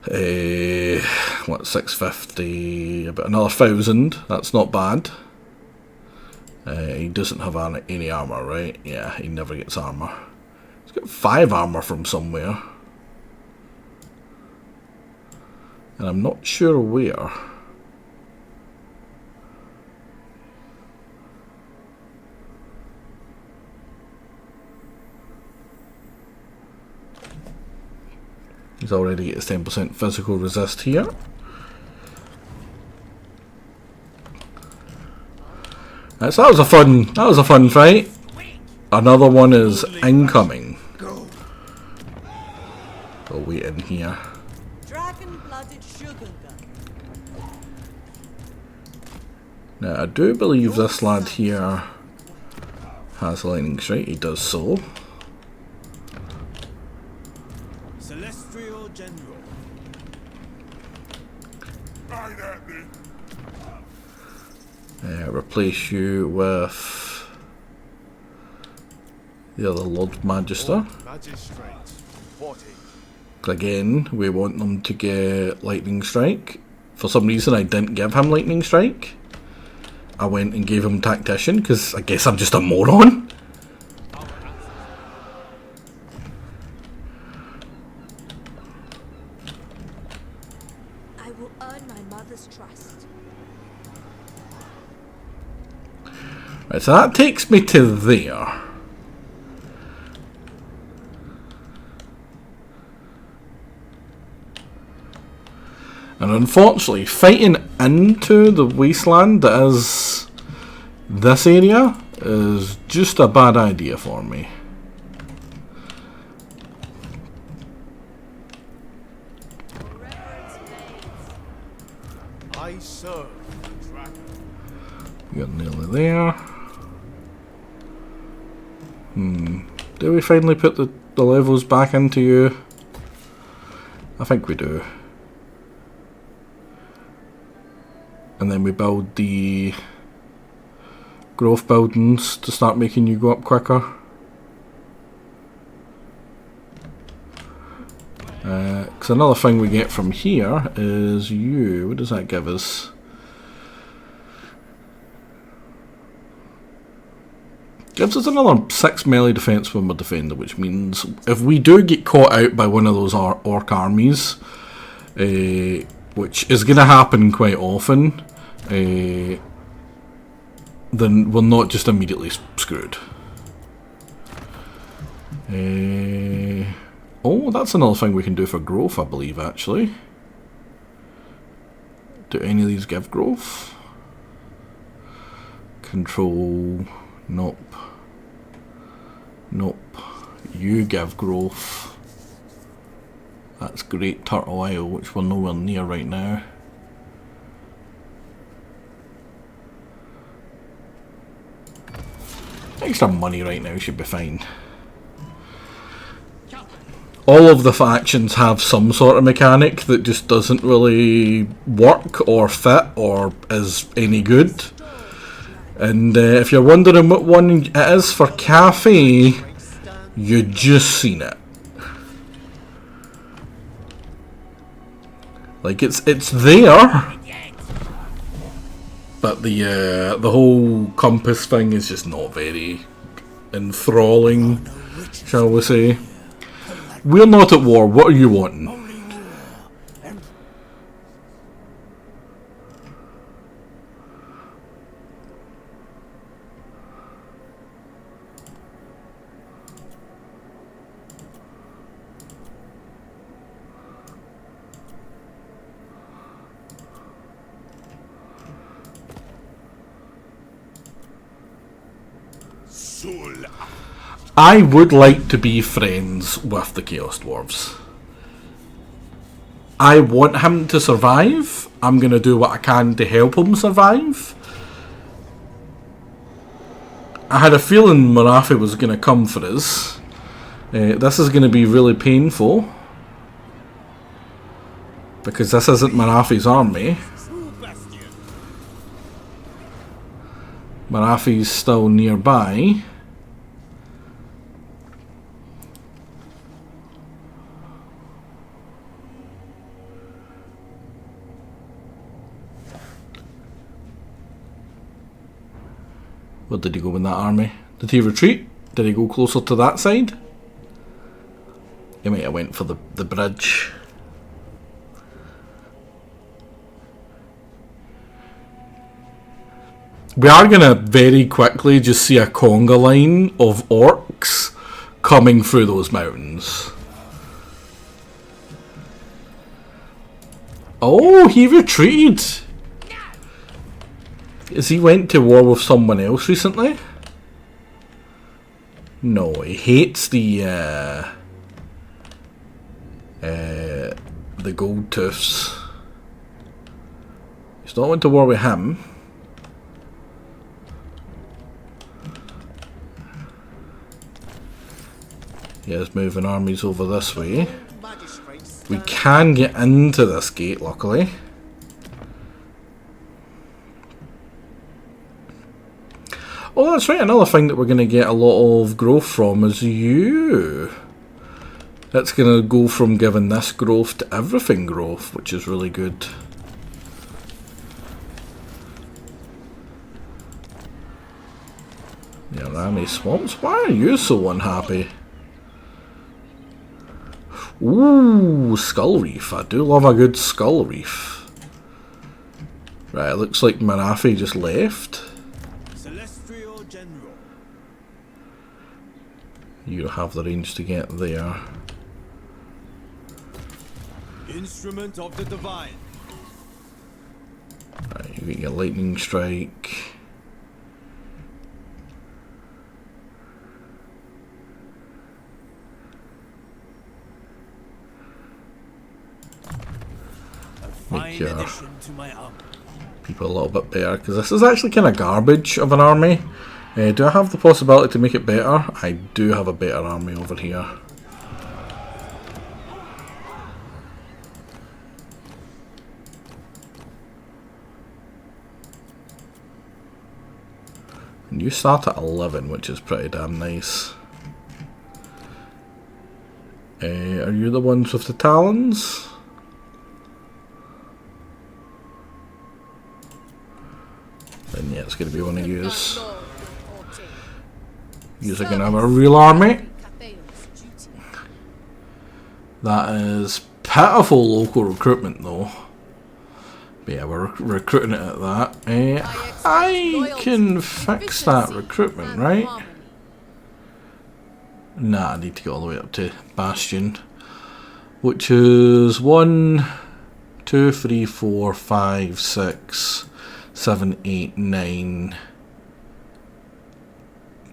650, about another 1,000. That's not bad. He doesn't have any armor, right? Yeah, he never gets armor. He's got 5 armor from somewhere, and I'm not sure where. He's already at his 10% physical resist here. So that was a fun fight. Another one is incoming. We'll wait in here. Dragon-blooded sugar gun. Now I do believe this lad here has lightning strike. He does so. Celestial General. Replace you with the other Lord Magister. Magistrate. 40. Again, we want them to get lightning strike. For some reason I didn't give him lightning strike. I went and gave him tactician because I guess I'm just a moron. I will earn my mother's trust. Right, so that takes me to there. And unfortunately, fighting into the wasteland that is this area is just a bad idea for me. I serve the dragon. You're nearly there. Do we finally put the levels back into you? I think we do. And then we build the growth buildings to start making you go up quicker. Because another thing we get from here is you. What does that give us? Gives us another 6 melee defense when we're defender, which means if we do get caught out by one of those orc armies, which is going to happen quite often, then we're not just immediately screwed. Oh, that's another thing we can do for growth, I believe, actually. Do any of these give growth? Control... Nope. Nope. You give growth. That's Great Turtle Isle, which we're nowhere near right now. Extra money right now should be fine. all of the factions have some sort of mechanic that just doesn't really work or fit or is any good. And if you're wondering what one it is for Cathay, you just seen it. Like it's there, but the whole compass thing is just not very enthralling, shall we say. We're not at war. What are you wanting? I would like to be friends with the Chaos Dwarves. I want him to survive. I'm going to do what I can to help him survive. I had a feeling Marathi was going to come for us. This is going to be really painful. Because this isn't Marathi's army. Marathi's still nearby. Where did he go in that army? Did he retreat? Did he go closer to that side? He might have went for the bridge. We are going to very quickly just see a conga line of orcs coming through those mountains. Oh, he retreated! Has he went to war with someone else recently? No, he hates the gold tooths. He's not went to war with him. He is moving armies over this way. We can get into this gate, luckily. Oh, that's right, another thing that we're going to get a lot of growth from is you. That's going to go from giving this growth to everything growth, which is really good. Yeah, Rami Swamps, why are you so unhappy? Ooh, Skull Reef. I do love a good Skull Reef. Right, it looks like Marathi just left. You have the range to get there. Instrument of the divine. Right, you get your lightning strike. Make your people a little bit better, because this is actually kind of garbage of an army. Do I have the possibility to make it better? I do have a better army over here. And you start at 11, which is pretty damn nice. Are you the ones with the talons? Then yeah, it's going to be one of yours. You're going to have a real army. That is pitiful local recruitment though. But yeah, we're recruiting it at that. I can fix that recruitment, right? Nah, I need to get all the way up to Bastion. Which is 1, 2, 3, 4, 5, 6, 7, 8, 9,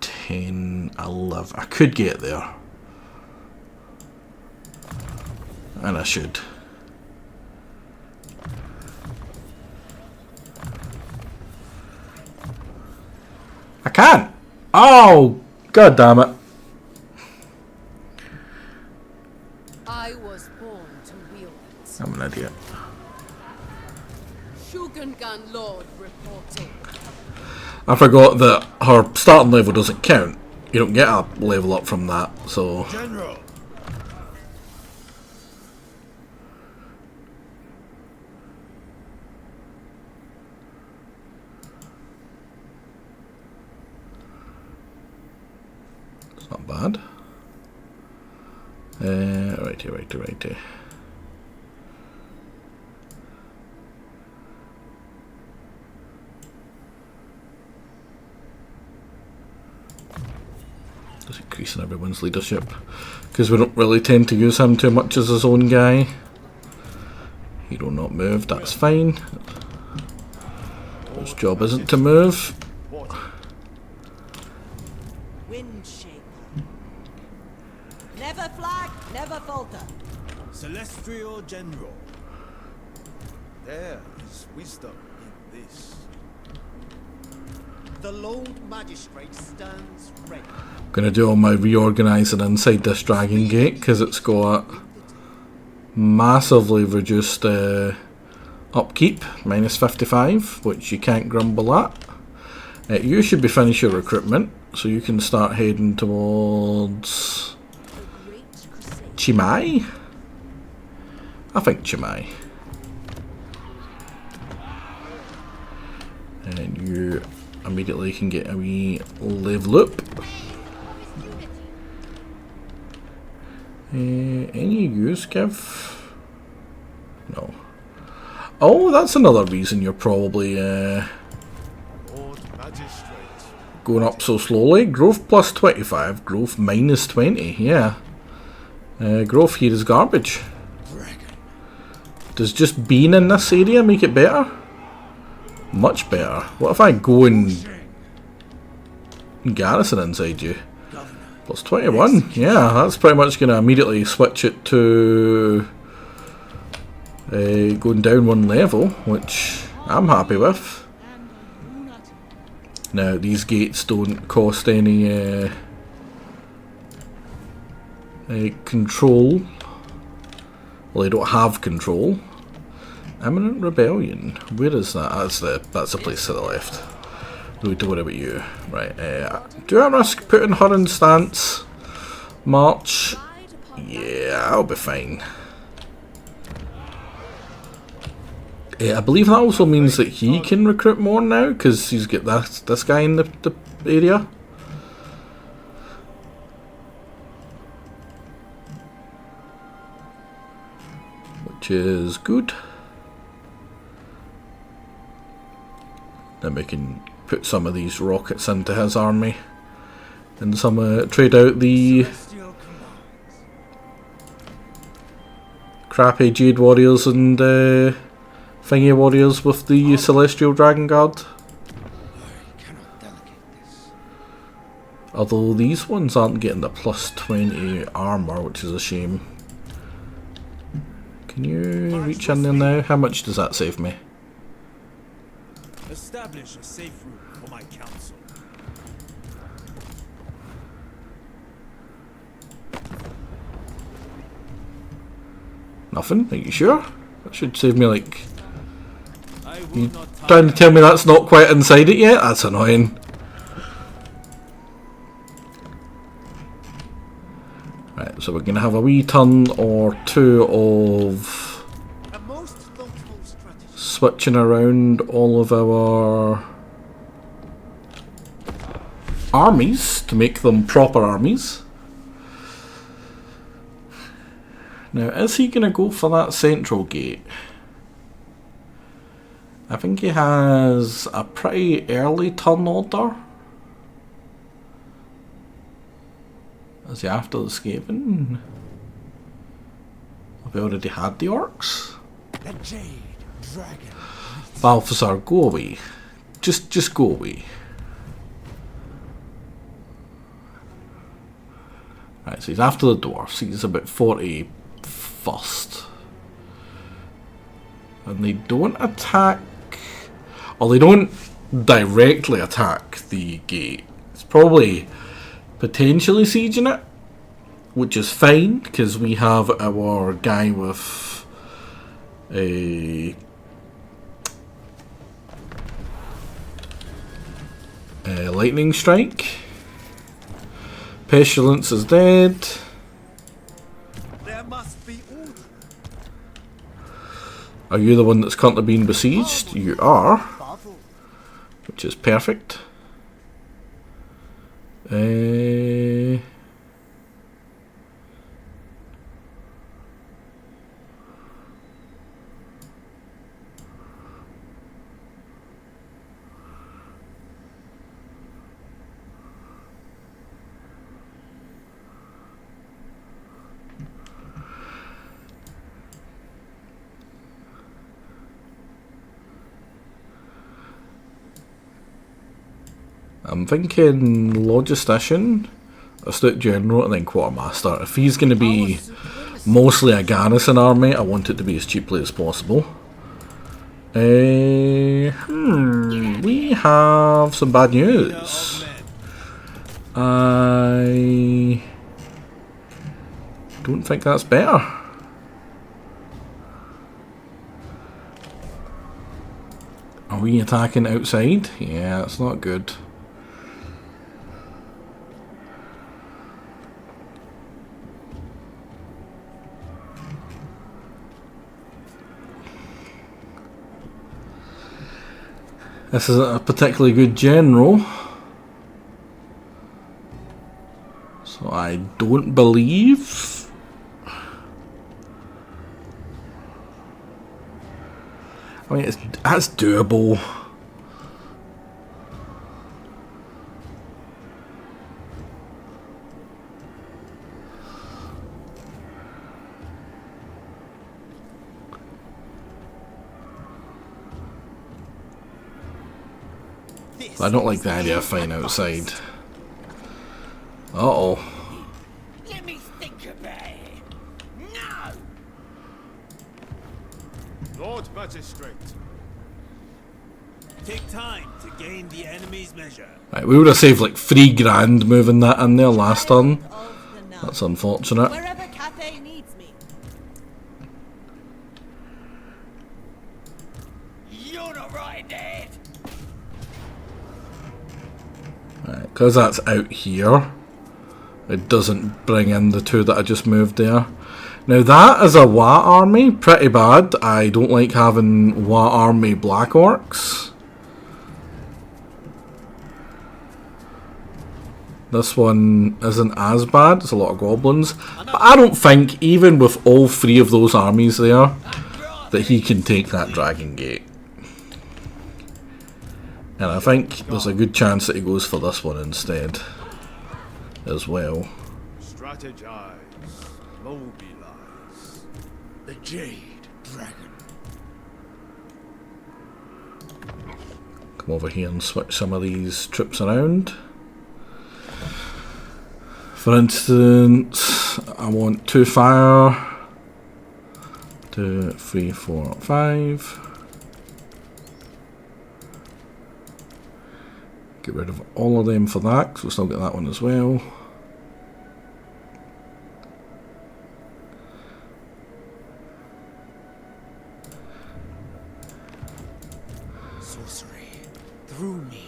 10, 11. I could get there. And I should. I can't! Oh! God damn it. I'm an idiot. Shugengan Lord reporting. I forgot that her starting level doesn't count. You don't get a level up from that, so... General. It's not bad. Righty. Just increasing everyone's leadership, because we don't really tend to use him too much as his own guy. Hero not moved, that's fine. His job isn't to move. Wind shape. Never flag, never falter. Celestial General. There is wisdom in this. The Lord Magistrate stands ready. Gonna do all my reorganising inside this Dragon Gate, because it's got massively reduced upkeep, minus 55, which you can't grumble at. You should be finished your recruitment, so you can start heading towards Chimay. I think Chimay. And you immediately can get a wee level up. Any use give? No. Oh, that's another reason you're probably Lord Magistrate. going up so slowly. Growth plus 25, growth minus 20, yeah. Growth here is garbage. Does just being in this area make it better? Much better. What if I go and garrison inside you? Plus 21, yeah, that's pretty much going to immediately switch it to going down one level, which I'm happy with. Now, these gates don't cost any control. Well, they don't have control. Imminent Rebellion. Where is that? That's the place to the left. No need to worry about you. Right. Do I risk putting her in stance? March. Yeah, I'll be fine. I believe that also means that he can recruit more now, because he's got this guy in the area. Which is good. Then we can put some of these rockets into his army. And some trade out the crappy Jade Warriors and Thingy Warriors with the Celestial Dragon Guard. Although these ones aren't getting the plus 20 armour, which is a shame. Can you reach in there now? How much does that save me? Establish a safe route for my council. Nothing? Are you sure? That should save me like... I will You not trying to tell me that's not quite inside it yet? That's annoying. Right, so we're going to have a wee turn or two of A most thoughtful strategy. switching around all of our armies to make them proper armies. Now, is he going to go for that central gate? I think he has a pretty early turn order. Is he after the Skaven? Have we already had the orcs? The Jade Dragon. Balthazar, go away. Just go away. Right, so he's after the dwarfs. He's about 40 first. And they don't attack... Or they don't directly attack the gate. It's probably potentially sieging it, which is fine, because we have our guy with Lightning Strike. Pestilence is dead. There must be order. Are you the one that's currently being besieged? You are. Which is perfect. I'm thinking Logistician, Astute General, and then Quartermaster. If he's going to be mostly a garrison army, I want it to be as cheaply as possible. We have some bad news. I don't think that's better. Are we attacking outside? Yeah, that's not good. This isn't a particularly good general, so I don't believe. I mean, that's doable. I don't like the idea of fighting outside. Uh-oh. Let me think about it. No! Lord Magistrate. Take time to gain the enemy's measure. Right, we would have saved like $3,000 moving that in there last turn. Of the nun. That's unfortunate. Wherever Cathay needs me. You're not right, Dad. Because that's out here, it doesn't bring in the two that I just moved there. Now that is a Wa army, pretty bad. I don't like having Wa army Black Orcs. This one isn't as bad, it's a lot of goblins. But I don't think, even with all three of those armies there, that he can take that Dragon Gate. And I think there's a good chance that he goes for this one instead, as well. Strategize. Mobilize. The Jade Dragon. Come over here and switch some of these troops around. For instance, I want 2 fire, 2, 3, 4, 5. Get rid of all of them for that, because we'll still get that one as well. Sorcery. Through me.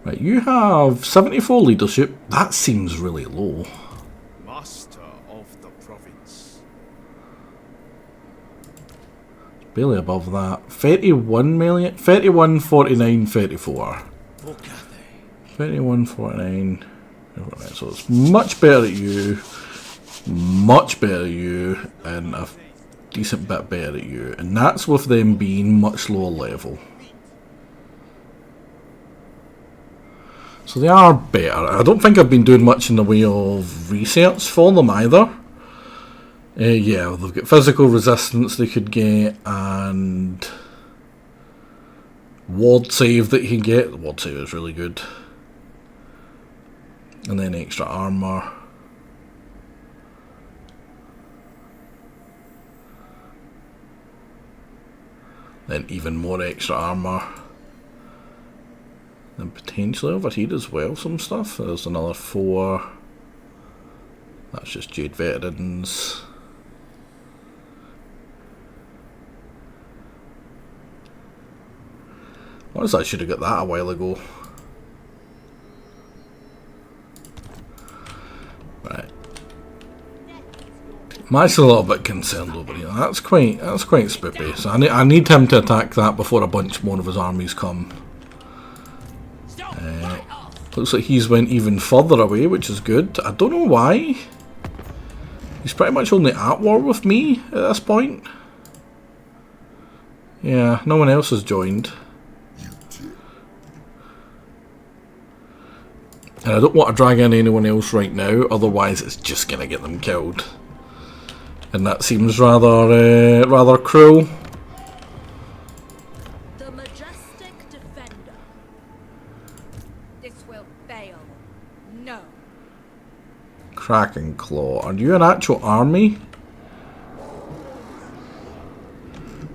Right, you have 74 leadership. That seems really low. Master of the province. Barely above that. 31 million, 31, 49, 34. For Cathay. 31, 49. So it's much better at you, much better at you, and a decent bit better at you. And that's with them being much lower level. So they are better. I don't think I've been doing much in the way of research for them either. Yeah, they've got physical resistance they could get, and ward save that you can get. The ward save is really good. And then extra armour. Then even more extra armour. And potentially over here as well some stuff. There's another 4. That's just Jade Veterans. Honestly, I should have got that a while ago. Right. I'm actually a little bit concerned over here. That's quite spoopy. So I need him to attack that before a bunch more of his armies come. Looks like he's went even further away, which is good. I don't know why. He's pretty much only at war with me at this point. Yeah, no one else has joined. And I don't want to drag in anyone else right now, otherwise it's just going to get them killed. And that seems rather cruel. The majestic defender. This will fail. No. Kraken Claw. Are you an actual army?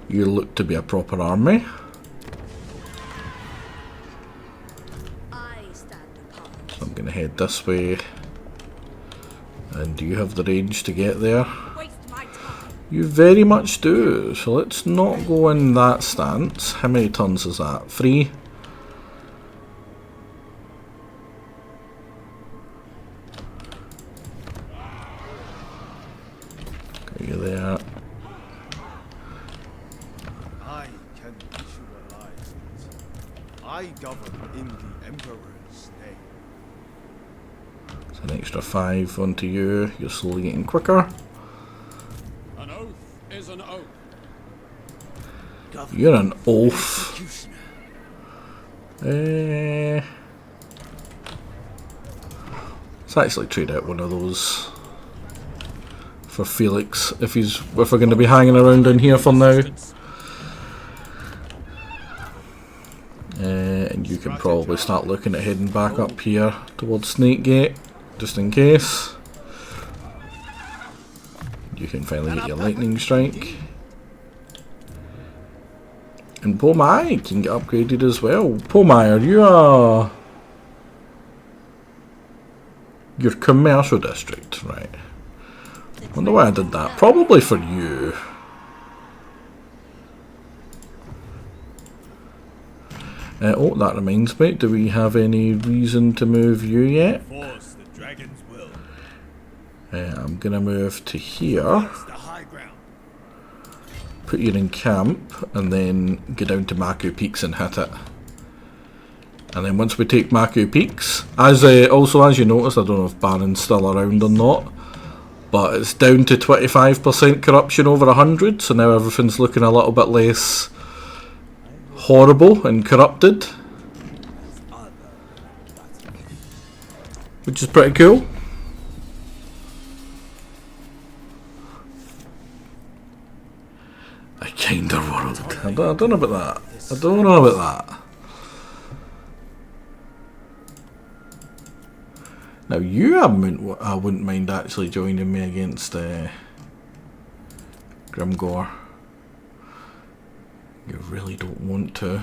You look to be a proper army. I stand apart. So I'm going to head this way. And do you have the range to get there? Waste my time. You very much do. So let's not go in that stance. How many turns is that? 3? Got you there. I can visualize it. I govern in the Emperor's name. It's an extra 5 onto you. You're slowly getting quicker. An oath is an oath. You're an oaf. Executioner. Let's actually trade out one of those for Felix if we're going to be hanging around in here for now. And you can probably start looking at heading back up here towards Snakegate, just in case. You can finally get your lightning strike. And Pomai can get upgraded as well. Pomai, are you your commercial district, right? Wonder why I did that. Probably for you. Oh, that reminds me. Do we have any reason to move you yet? Force the dragon's will. I'm gonna move to here. That's the high ground. Put you in camp, and then go down to Maku Peaks and hit it. And then once we take Maku Peaks, as you notice, I don't know if Baron's still around or not, but it's down to 25% corruption over 100, so now everything's looking a little bit less horrible and corrupted, which is pretty cool. A kinder world. I don't know about that. I don't know about that. Now you I wouldn't mind actually joining me against Grimgore. You really don't want to.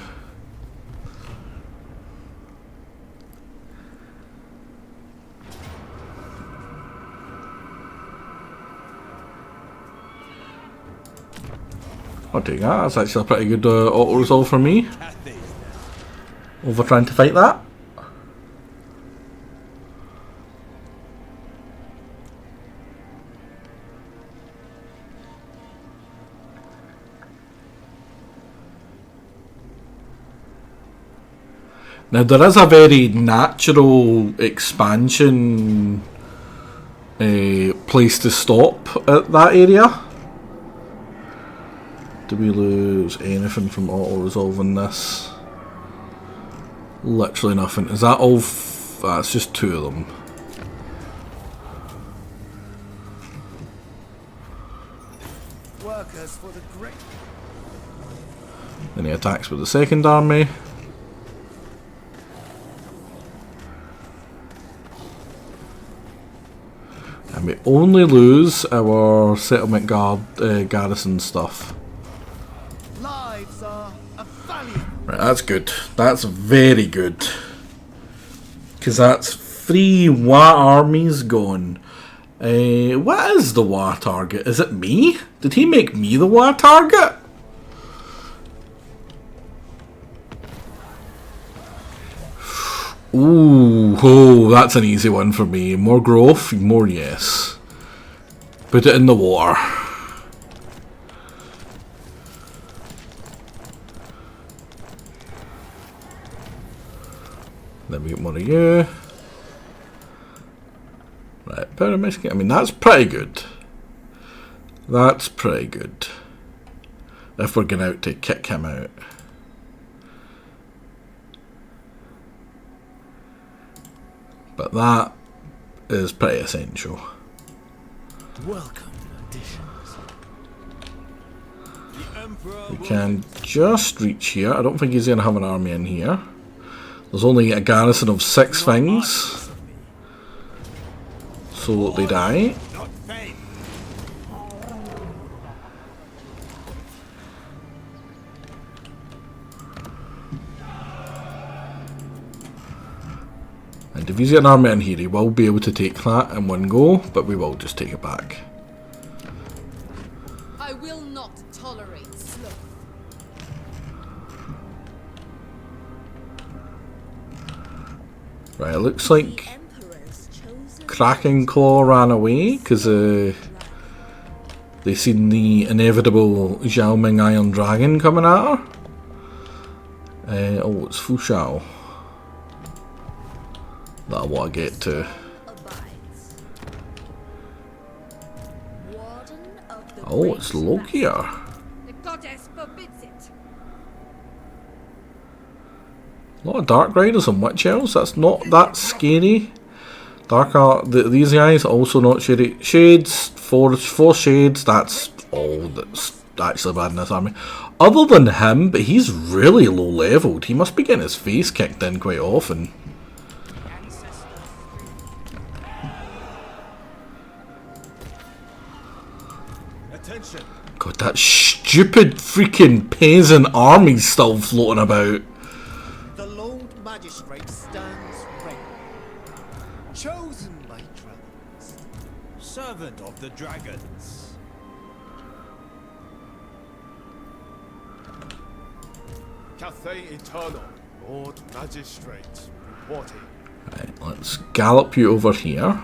I'll take that. That's actually a pretty good auto resolve for me. Over trying to fight that. Now there is a very natural expansion place to stop at that area. Do we lose anything from auto-resolving this? Literally nothing. Is that all? That's just 2 of them. Workers for the great. Then he attacks with the second army. And we only lose our settlement garrison stuff. Lives are a valiant. Right, that's good. That's very good. Because that's 3 Wa armies gone. What is the Wa target? Is it me? Did he make me the Wa target? Ooh, oh, that's an easy one for me. More growth, more yes. Put it in the water. Then we get more of you. Right, pyramid. I mean, that's pretty good. That's pretty good. If we're going out to kick him out. But that is pretty essential. Welcome, additions. The Emperor We can just reach here. I don't think he's going to have an army in here. There's only a garrison of 6 things. So they die. Not faith. And if he's got an army in here, he will be able to take that in one go, but we will just take it back. I will not tolerate sloth. Right, it looks like The Emperor's chosen Kraken Claw ran away because they seen the inevitable Zhao Ming Iron Dragon coming at her. Oh, it's Fu Shao that I want to get to. abides. Warden of the Oh, Great it's Lokia. The goddess forbids it. A lot of Dark Riders and Witch Elves. That's not that scary. Dark Art. These guys also not shady. Shades, four shades. That's all that's actually bad in this army. Other than him, but he's really low leveled. He must be getting his face kicked in quite often. Attention. God, that stupid freaking peasant army's still floating about. The Lord Magistrate stands ready. Chosen by dragons. Servant of the dragons. Cathay Eternal. Lord Magistrate reporting. Right, let's gallop you over here.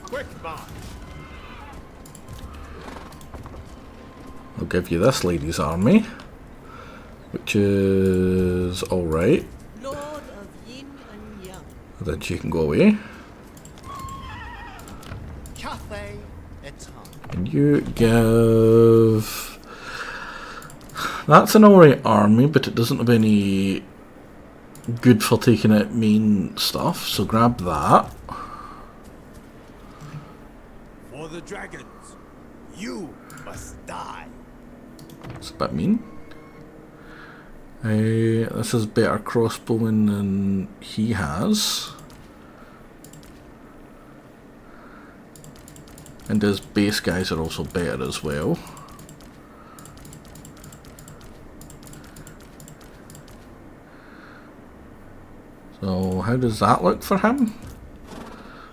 Quick march. I'll give you this lady's army, which is alright. Lord of Yin and Yang. Then she can go away. Cathay Eternal. And you give... That's an alright army, but it doesn't have any good for taking out main stuff, so grab that. For the dragons, you must die. It's a bit mean. This is better crossbowing than he has. And his base guys are also better as well. So how does that look for him?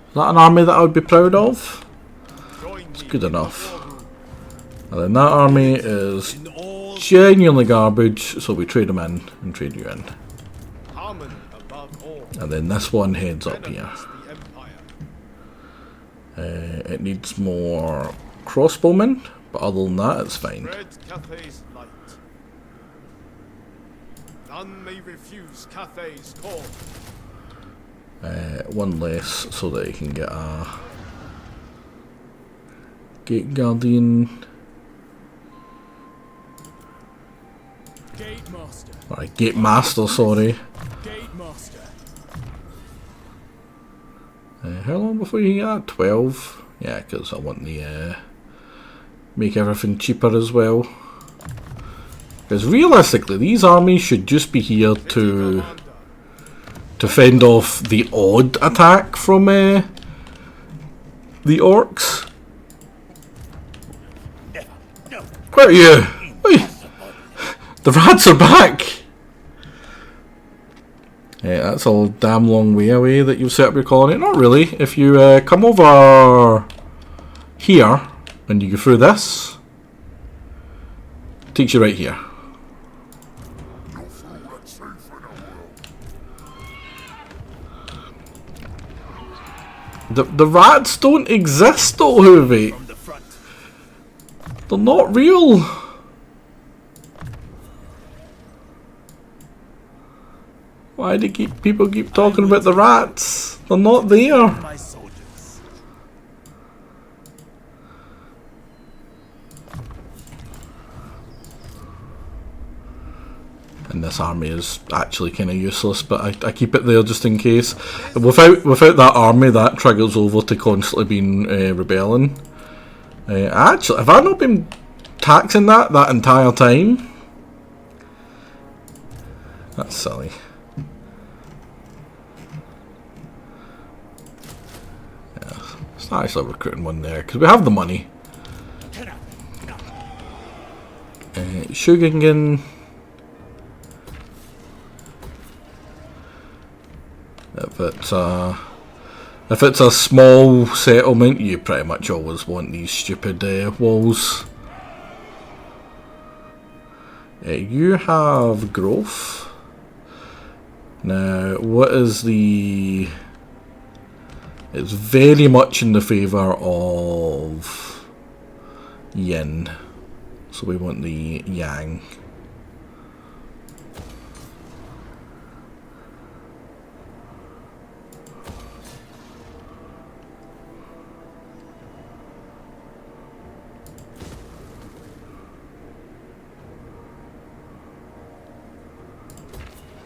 Is that an army that I would be proud of? It's good enough. And then that army is genuinely garbage, so we trade him in and trade you in. Harmony above all. And then this one heads up here. Enemies the Empire. It needs more crossbowmen, but other than that, it's fine. Spread Cathay's light. None may refuse Cathay's call. One less so that he can get a Gate Guardian. Gate Master. Alright, Gate Master, sorry. Gate Master. How long before you get that? 12? Yeah, because I want the make everything cheaper as well. Because realistically, these armies should just be here to fend off the odd attack from the orcs. Where are you? Oi. The rats are back! Yeah, that's a damn long way away that you've set up your colony. Not really. If you come over here and you go through this, it takes you right here. The rats don't exist though, Hoovy. From the front. They're not real. Why do people keep talking about the rats? They're not there. My soldiers. And this army is actually kind of useless, but I keep it there just in case. Without that army, that triggers over to constantly being rebelling. Actually, have I not been taxing that entire time? That's silly. Yeah, it's not actually recruiting one there because we have the money. Shugingen. If it's a small settlement, you pretty much always want these stupid walls. You have growth. Now, what is the... It's very much in the favour of yin. So we want the yang.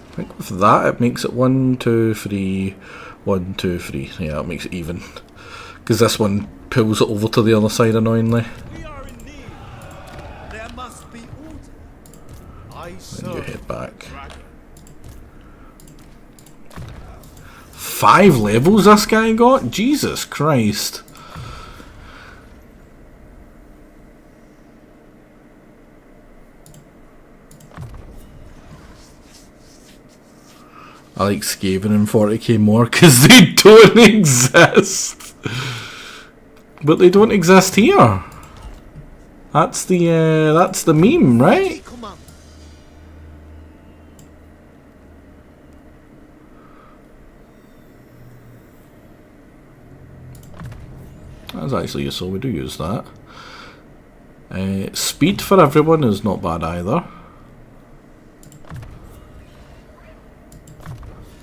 I think with that it makes it 1, 2, 3, 1, 2, 3. Yeah, it makes it even. Because this one pulls it over to the other side annoyingly. We are in need. There must be order. I And you serve head back. the dragon. 5 levels this guy got? Jesus Christ. I like Skaven and 40k more because they don't exist. But they don't exist here. That's the meme, right? That's actually useful, we do use that. Speed for everyone is not bad either.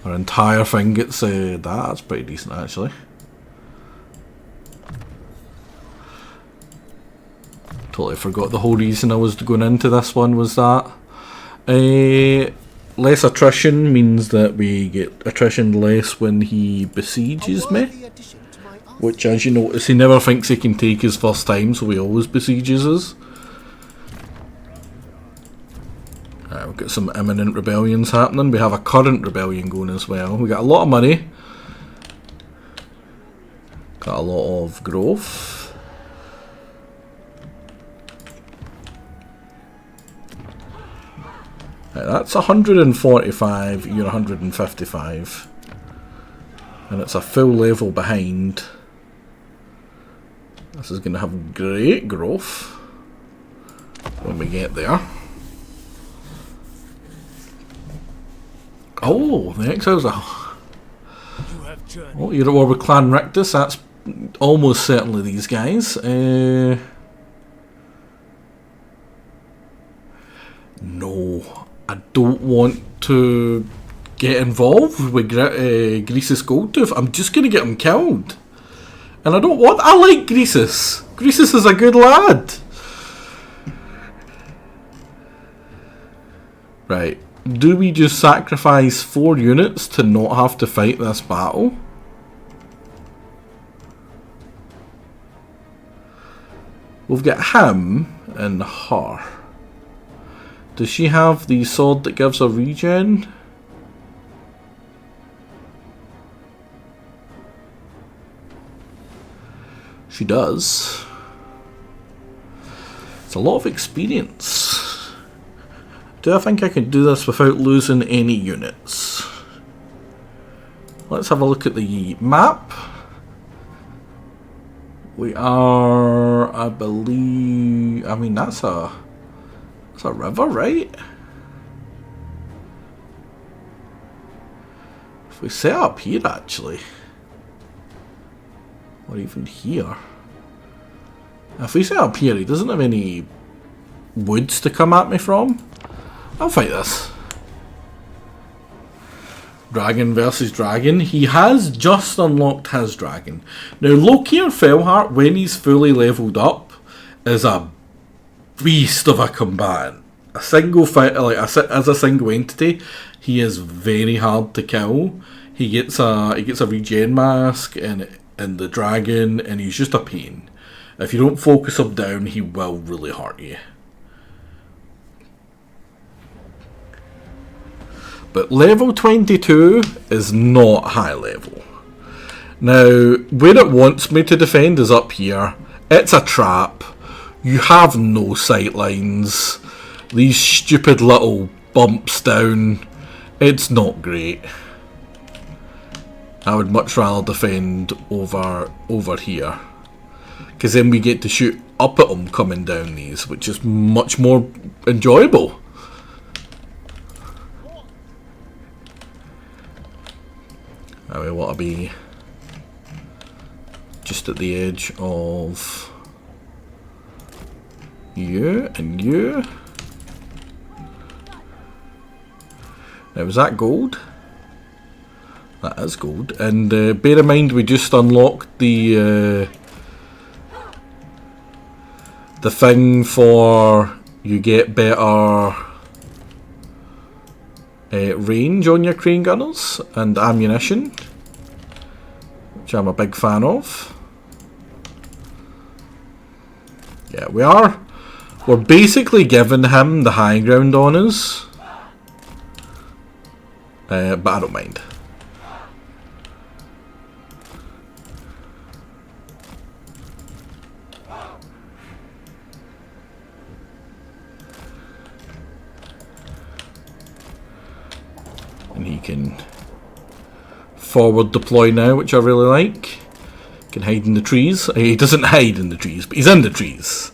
Our entire thing gets that's pretty decent actually. Totally forgot the whole reason I was going into this one was that. Less attrition means that we get attrition less when he besieges me. Which, as you notice, he never thinks he can take his first time, so he always besieges us. We've got some imminent rebellions happening. We have a current rebellion going as well. We got a lot of money. Got a lot of growth. Right, that's 145, you're 155. And it's a full level behind. This is going to have great growth when we get there. Oh, the exiles are... Oh, you're at war with Clan Rictus. That's almost certainly these guys. No, I don't want to get involved with Greasus Goldtooth. I'm just going to get him killed. And I don't want... I like Greasus. Greasus is a good lad. Right. Do we just sacrifice 4 units to not have to fight this battle? We've got him and her. Does she have the sword that gives her regen? She does. It's a lot of experience. Do I think I can do this without losing any units? Let's have a look at the map. We are, I believe, I mean that's a river, right? If we set up here actually. Or even here. If we set up here, he doesn't have any woods to come at me from. I'll fight this. Dragon versus dragon. He has just unlocked his dragon. Now, Loki or Fellheart, when he's fully leveled up, is a beast of a combatant. A single fight, like as a single entity, he is very hard to kill. He gets a regen mask and the dragon, and he's just a pain. If you don't focus him down, he will really hurt you. But level 22 is not high level. Now, where it wants me to defend is up here. It's a trap. You have no sight lines. These stupid little bumps down. It's not great. I would much rather defend over here. Because then we get to shoot up at them coming down these, which is much more enjoyable. I want to be just at the edge of you and you. Now, is that gold? That is gold. And bear in mind, we just unlocked the thing for you get better range on your crane gunners and ammunition, which I'm a big fan of. Yeah, we're basically giving him the high ground on us, but I don't mind. And he can forward deploy now, which I really like. He can hide in the trees. He doesn't hide in the trees, but he's in the trees.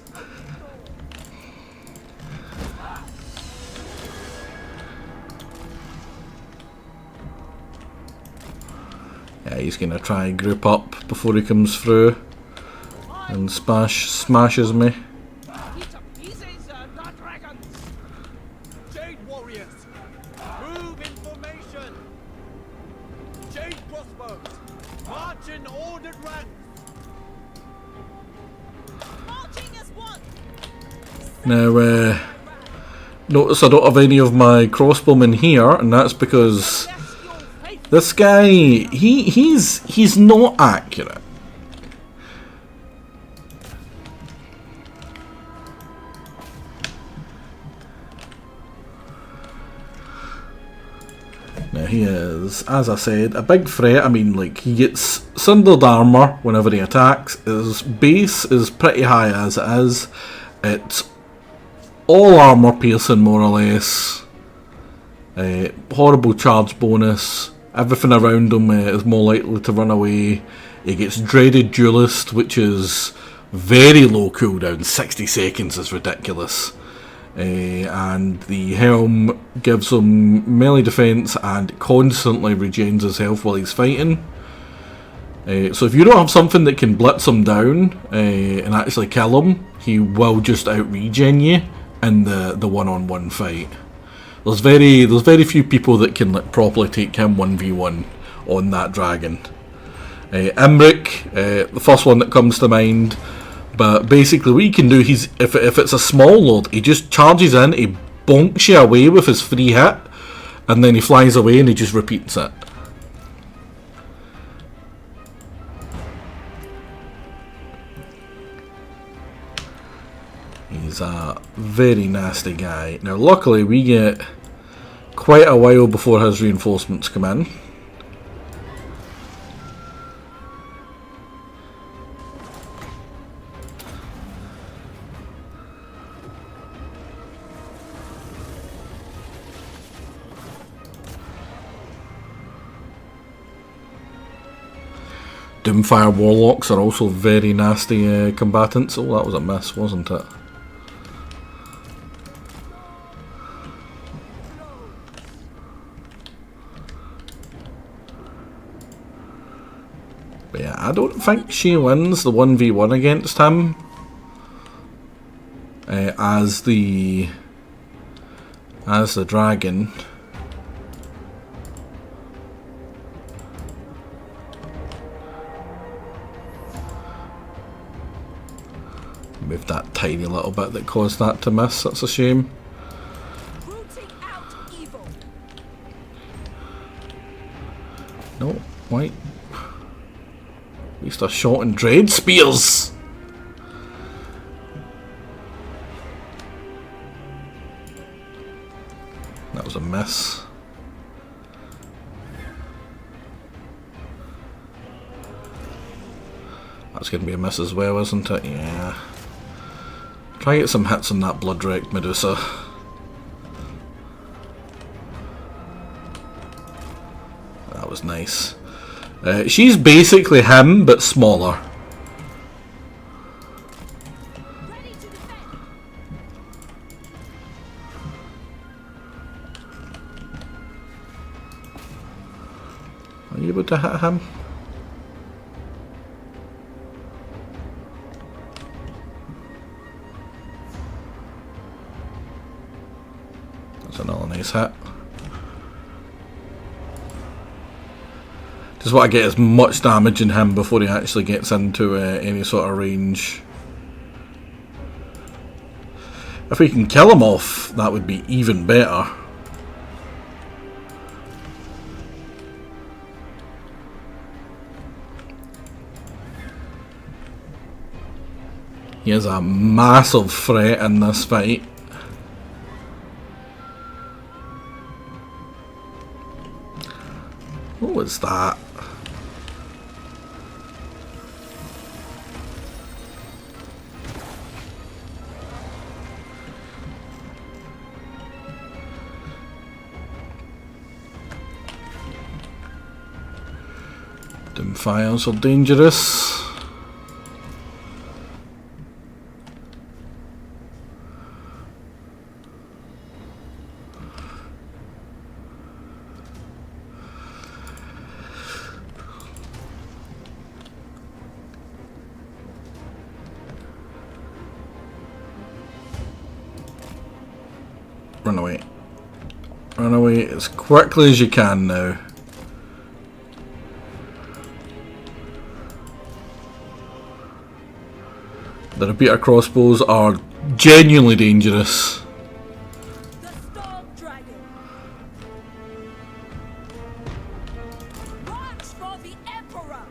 Yeah, he's going to try and group up before he comes through and smashes me. Now, notice I don't have any of my crossbowmen here, and that's because this guy, he's not accurate. Now he is, as I said, a big threat. I mean, like, he gets sundered armour whenever he attacks. His base is pretty high as it is. It's all armour piercing, more or less. Horrible charge bonus. Everything around him is more likely to run away. He gets dreaded duelist, which is very low cooldown. 60 seconds is ridiculous. And the helm gives him melee defense and constantly regens his health while he's fighting. So if you don't have something that can blitz him down and actually kill him, he will just out-regen you in the one-on-one fight. There's very few people that can properly take him 1v1 on that dragon. Imric, the first one that comes to mind, but basically what you can do, if it's a small load, he just charges in, he bonks you away with his free hit, and then he flies away and he just repeats it. He's a very nasty guy. Now luckily we get quite a while before his reinforcements come in. Doomfire Warlocks are also very nasty combatants. Oh, that was a miss, wasn't it? But yeah, I don't think she wins the 1v1 against him. As the dragon. Move that tiny little bit that caused that to miss. That's a shame. Rooting out evil. No, white. At least a shot and dread spears. That was a miss. That's going to be a miss as well, isn't it? Yeah. Try to get some hits on that blood-wrecked Medusa. That was nice. She's basically him, but smaller. Ready to defend. Are you able to hit him? That's another nice hit. Just want to get as much damage in him before he actually gets into any sort of range. If we can kill him off, that would be even better. He is a massive threat in this fight. What was that? Them files are dangerous. Run away. Run away as quickly as you can now. The repeater crossbows are genuinely dangerous. The Storm Dragon. March for the Emperor.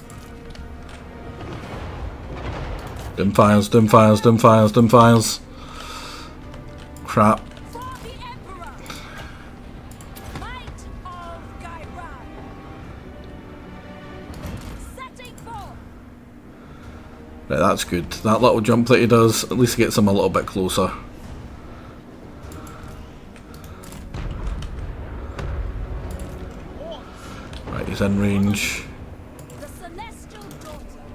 Dim files, dim files, dim files, dim files. Crap. For the Emperor. Might of Gairan. Setting forth. Right, that's good. That little jump that he does, at least gets him a little bit closer. Right, he's in range. The Celestial Daughter.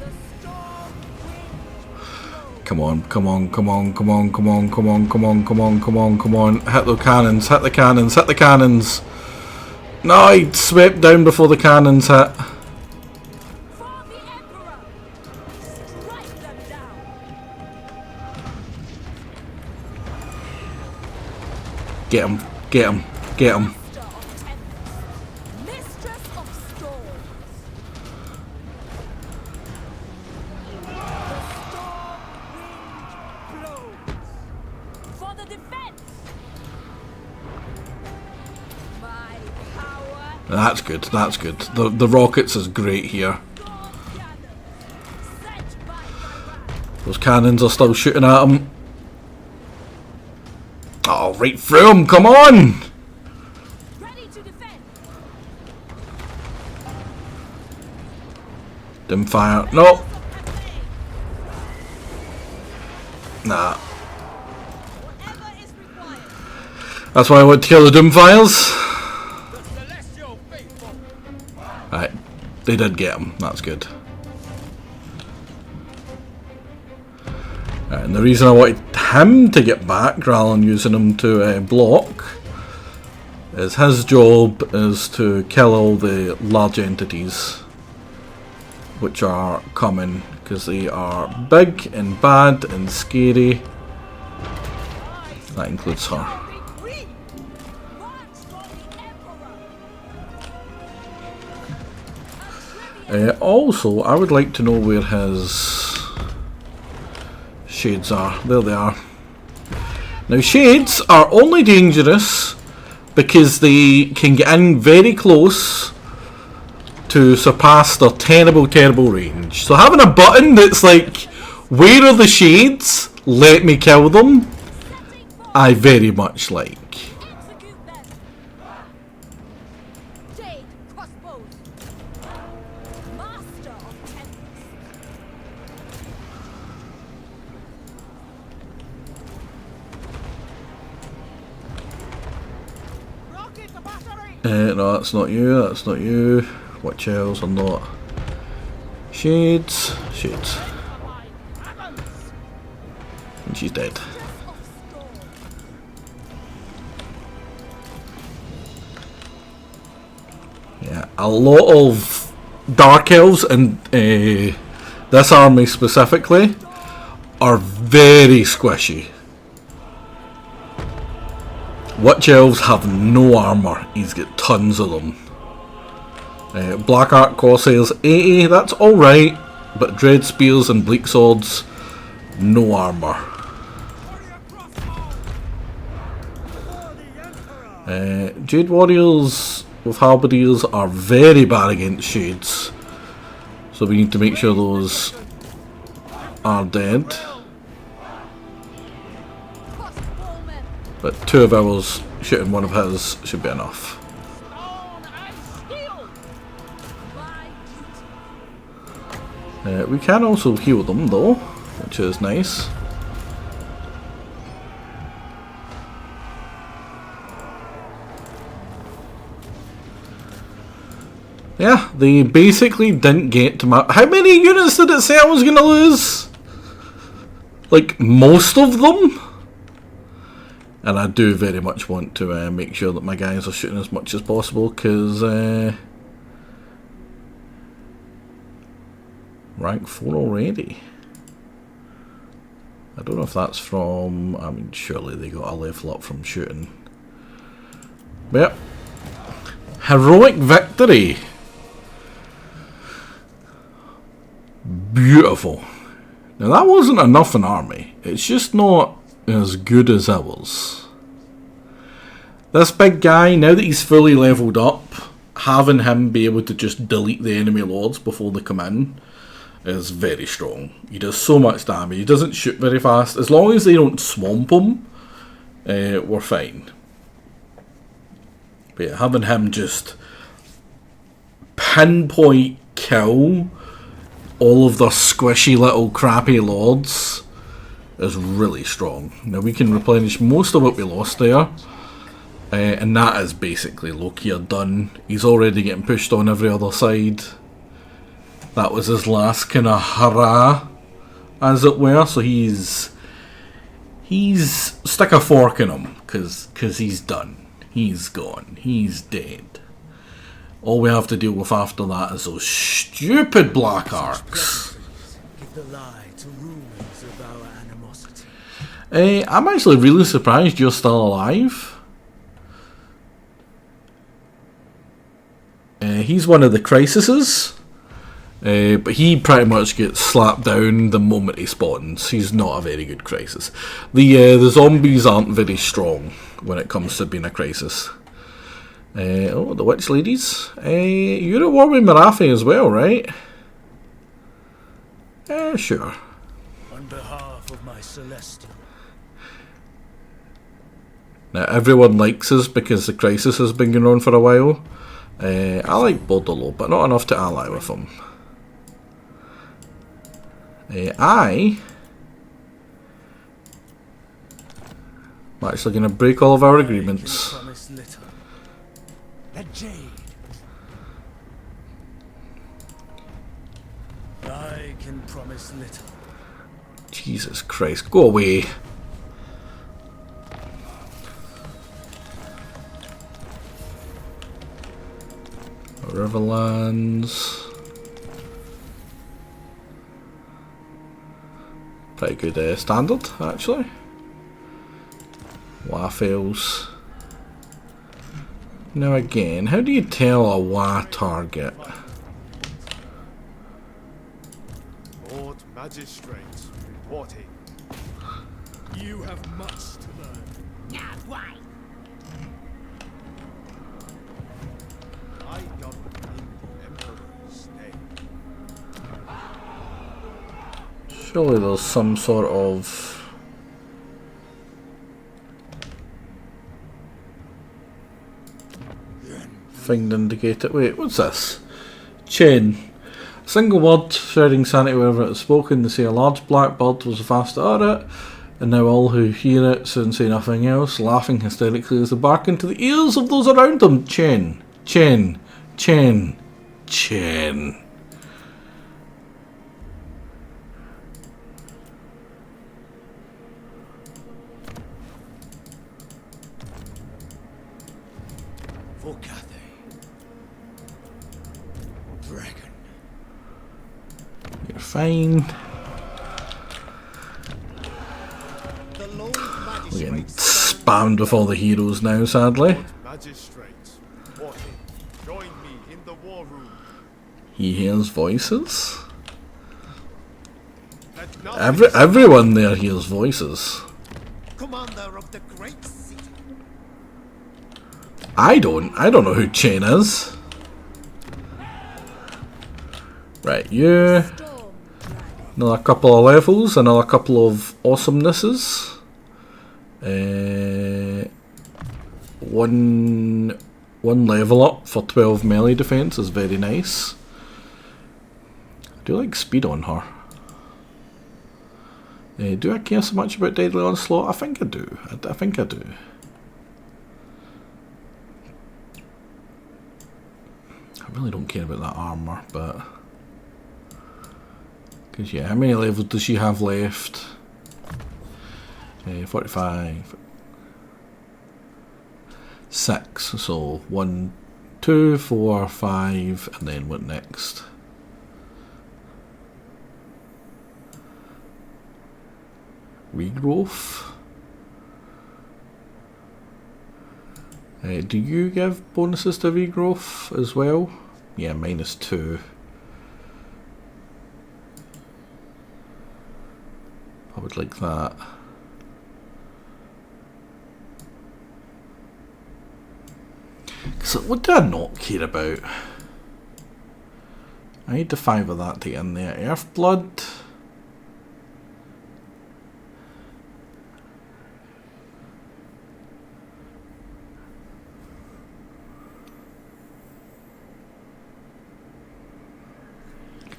The Storm Wind. Come on, come on, come on, come on, come on, come on, come on, come on, come on, come on. Hit the cannons, hit the cannons, hit the cannons. No, he swept down before the cannons hit. For the Emperor. Strike them down. Get him, get him, get him. Master of Tempest. Mistress of Storms. The storm wind blows. For the defense. My power. That's good, that's good. The rockets is great here. Storm gathers. Sent by Gairan. Those cannons are still shooting at him. Oh, right through him, come on! Ready to defend. Dim fire, no! Of Cathay. Nah. Whatever is required. That's why I want to kill the Doom Files. The celestial faithful. Right, they did get him, that's good. Right, and the reason I wanted him to get back rather than using him to block is his job is to kill all the large entities which are coming, because they are big and bad and scary. That includes her. Also, I would like to know where his shades are. There they are. Now, shades are only dangerous because they can get in very close to surpass their terrible, terrible range. So having a button that's like, where are the shades? Let me kill them. I very much like. No, that's not you, that's not you. Witch elves are not. Shades. Shades. And she's dead. Yeah, a lot of dark elves and this army specifically are very squishy. Witch elves have no armour, he's got tons of them. Black Ark Corsairs 80, that's alright, but Dread Spears and Bleak Swords, no armour. Jade Warriors with Halberdiers are very bad against Shades, so we need to make sure those are dead. But 2 of ours shooting 1 of his should be enough. We can also heal them though, which is nice. Yeah, they basically didn't get to my... How many units did it say I was going to lose? Like, most of them? And I do very much want to make sure that my guys are shooting as much as possible, because rank 4 already. I don't know if that's from... I mean, surely they got a level up from shooting. But yep. Heroic victory. Beautiful. Now that wasn't enough an army. It's just not as good as ours. This big guy, now that he's fully leveled up, having him be able to just delete the enemy lords before they come in is very strong. He does so much damage. He doesn't shoot very fast. As long as they don't swamp him, we're fine. But yeah, having him just pinpoint kill all of the squishy little crappy lords is really strong. Now we can replenish most of what we lost there, and that is basically Loki are done. He's already getting pushed on every other side. That was his last kind of hurrah, as it were. So he's stuck a fork in him because he's done. He's gone. He's dead. All we have to deal with after that is those stupid Black Arcs. Give the lie to rumors of our animosity. I'm actually really surprised you're still alive. He's one of the Crisises, but he pretty much gets slapped down the moment he spawns. He's not a very good Crisis. The zombies aren't very strong when it comes to being a Crisis. Oh, the witch ladies. You're at war with Marathi as well, right? Sure. On behalf of my celestial. Now everyone likes us because the Crisis has been going on for a while. I like Bordello, but not enough to ally with him. I'm actually going to break all of our agreements. That jade. I can promise little. Jesus Christ, go away. Riverlands. Pretty good standard, actually. Waffles. Now again, how do you tell a WA target? Lord Magistrate reporting. You have much to learn. Now, why? I govern in the Emperor's name. Surely there's some sort of thing to indicate it. Wait, what's this? Chain. A single word, shouting sanity wherever it is spoken. They say a large black bird was the fast to utter it, and now all who hear it soon say nothing else, laughing hysterically as they bark into the ears of those around them. Chain. Chain. Chain. Chain. For Cathay. Dragon. You're fine. The Lord We're getting Magistrate spammed with all the heroes now, sadly. Magistrate reporting. Join me in the war room. He hears voices. Let nothing Everyone there hears voices. Commander of the great city. I don't know who Chain is. Right, you. Storm dragon. Another couple of levels, another couple of awesomenesses. One level up for 12 melee defense is very nice. I do like speed on her. Do I care so much about Deadly Onslaught? I think I do. I think I do. I really don't care about that armour, but... Because yeah, how many levels does she have left? 45. 6. So 1, 2, 4, 5, and then what next? Regrowth. Do you give bonuses to regrowth as well? Yeah, -2. I would like that. So what do I not care about? I need the 5 of that to get in there. Earthblood.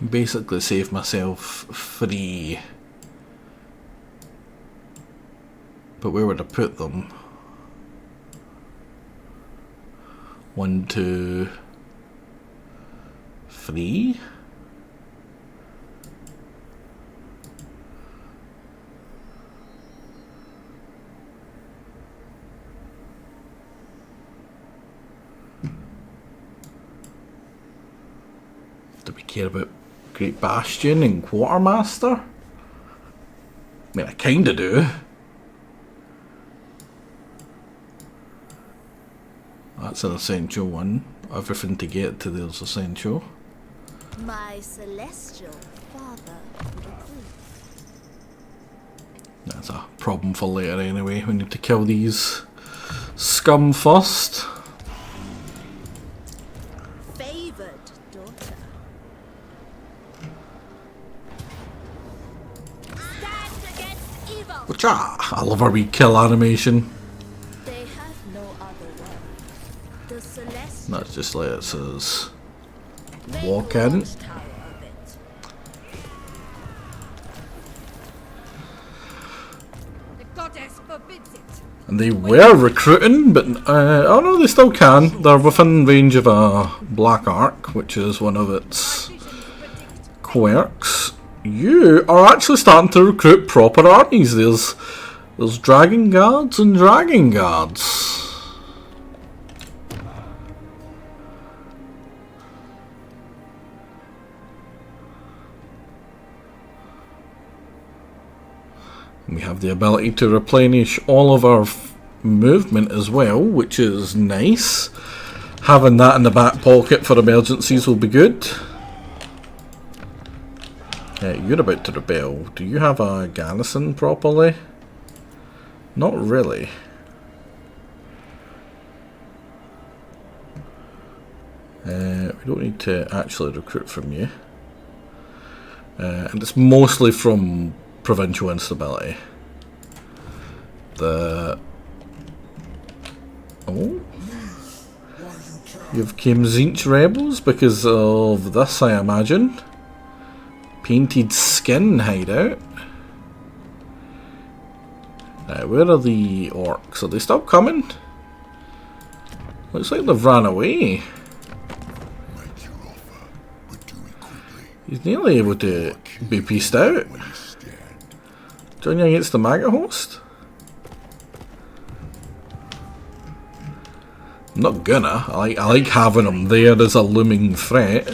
Basically save myself 3. But where would I put them? 1, 2, 3. Do we care about Great Bastion and Quartermaster? I mean, I kinda do. That's an essential one. Everything to get to there's essential. My celestial father would approve. That's a problem for later anyway. We need to kill these scum first. Favored daughter. Stand against evil. Wacha! I love our wee kill animation. They have no other word. The celestial. That's just lets us Make walk a in. watchtower of it. The goddess forbids it. And they were recruiting, but oh no, they still can. They're within range of a Black Arc, which is one of its Visions predict. quirks. You are actually starting to recruit proper armies. There's Dragon Guards and Dragon Guards. We have the ability to replenish all of our movement as well, which is nice. Having that in the back pocket for emergencies will be good. You're about to rebel. Do you have a garrison properly? Not really. We don't need to actually recruit from you. And it's mostly from provincial instability. Oh? You've came Zinch rebels because of this, I imagine. Painted skin hideout. Where are the orcs? Are they still coming? Looks like they've ran away. He's nearly able to be pieced out. Join you against the maggot host? I'm not gonna. I like having him there as a looming threat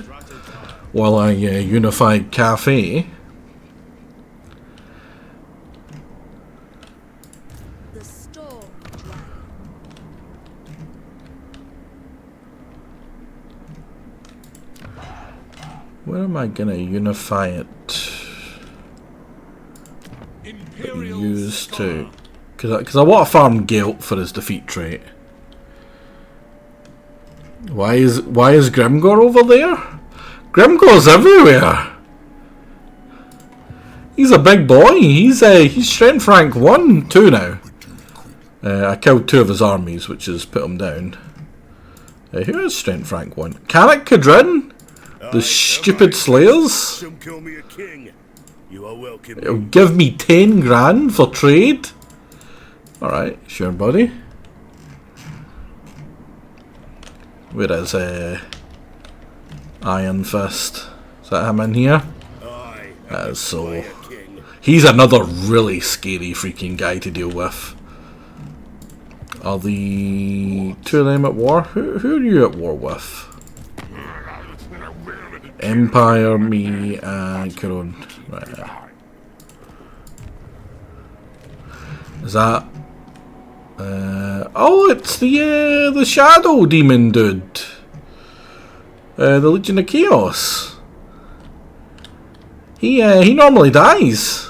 while I unify Cathay. The storm dragon. Where am I gonna unify it? Use to, because I want to farm Guilt for his defeat trait. Why is Grimgor over there? Grimgor's everywhere. He's a big boy. He's strength rank 1, 2 now. I killed 2 of his armies, which has put him down. Who is strength rank 1? Canik Kadrin? The stupid slayers? It'll give me 10 grand for trade? Alright, sure buddy. Where is Iron Fist? Is that him in here? That is so... He's another really scary freaking guy to deal with. Are the 2 of them at war? Who are you at war with? Empire, me, and Corone. Right. Is that... oh, it's the Shadow Demon dude. The Legion of Chaos. He normally dies.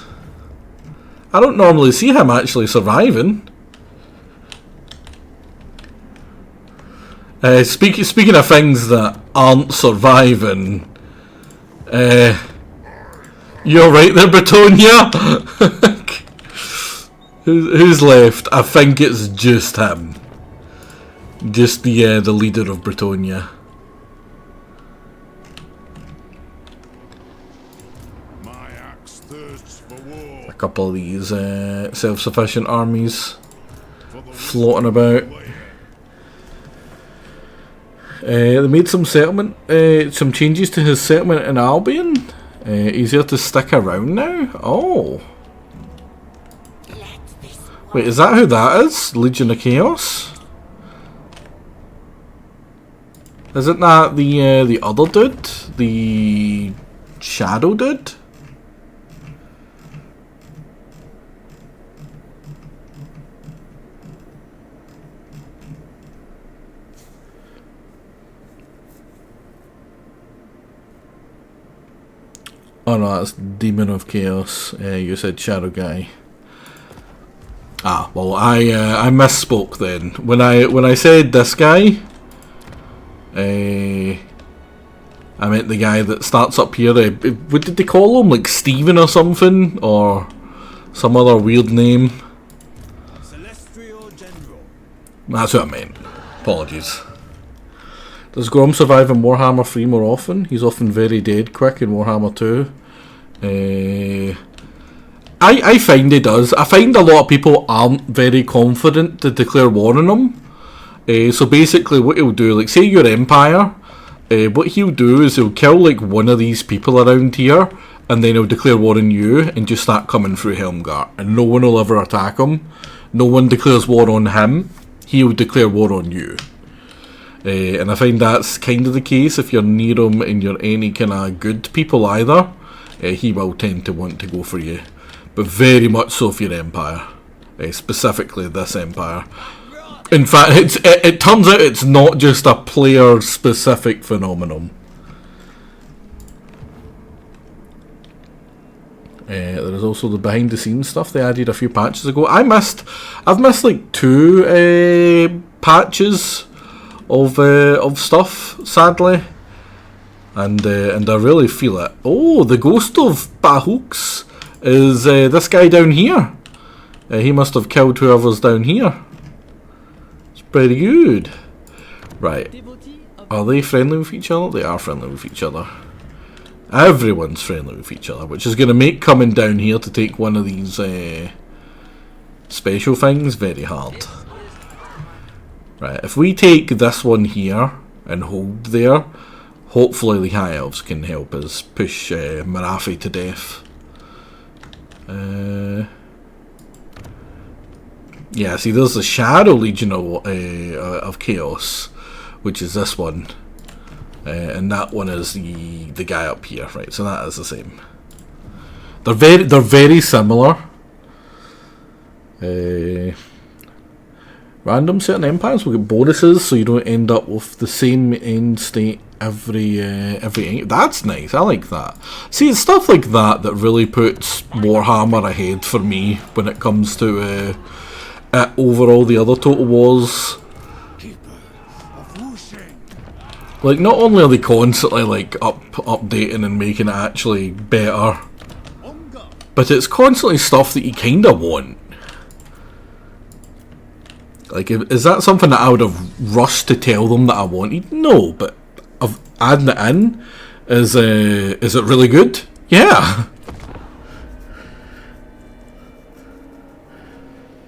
I don't normally see him actually surviving. Speaking of things that aren't surviving, you're right there, Bretonia. Who's left? I think it's just him. Just the leader of Bretonia. A couple of these self-sufficient armies floating about. They made some some changes to his settlement in Albion. Easier to stick around now. Oh. Wait, is that who that is? Legion of Chaos? Isn't that the other dude? The Shadow dude? Oh no, that's Demon of Chaos. You said Shadow Guy. Ah, well, I misspoke then. When I said this guy, I meant the guy that starts up here. What did they call him? Like Steven or something, or some other weird name. Celestial General. That's what I meant. Apologies. Does Grom survive in Warhammer 3 more often? He's often very dead quick in Warhammer 2. I find he does. I find a lot of people aren't very confident to declare war on him. So basically what he'll do, like say you're Empire, what he'll do is he'll kill like one of these people around here, and then he'll declare war on you and just start coming through Helmgart, and no one will ever attack him. No one declares war on him, he'll declare war on you. And I find that's kind of the case if you're near him and you're any kind of good people either. He will tend to want to go for you. but very much so for your empire, specifically this empire. In fact, it turns out it's not just a player-specific phenomenon. There is also the behind-the-scenes stuff they added a few patches ago. I've missed like 2 patches of stuff, sadly, and I really feel it. Oh, the ghost of Bahooks is this guy down here. He must have killed whoever's down here. It's pretty good. Right, are they friendly with each other? They are friendly with each other. Everyone's friendly with each other, which is going to make coming down here to take one of these special things very hard. Right, if we take this one here and hold there, hopefully the High Elves can help us push Marathi to death. Yeah, see, there's the Shadow Legion of Chaos, which is this one. And that one is the guy up here, right? So that is the same. They're very similar. Random certain empires will get bonuses, so you don't end up with the same end state every. That's nice. I like that. See, it's stuff like that that really puts Warhammer ahead for me when it comes to over all the other Total Wars. Like, not only are they constantly like updating and making it actually better, but it's constantly stuff that you kinda want. Like, is that something that I would have rushed to tell them that I wanted? No, but of adding it in, is it really good? Yeah.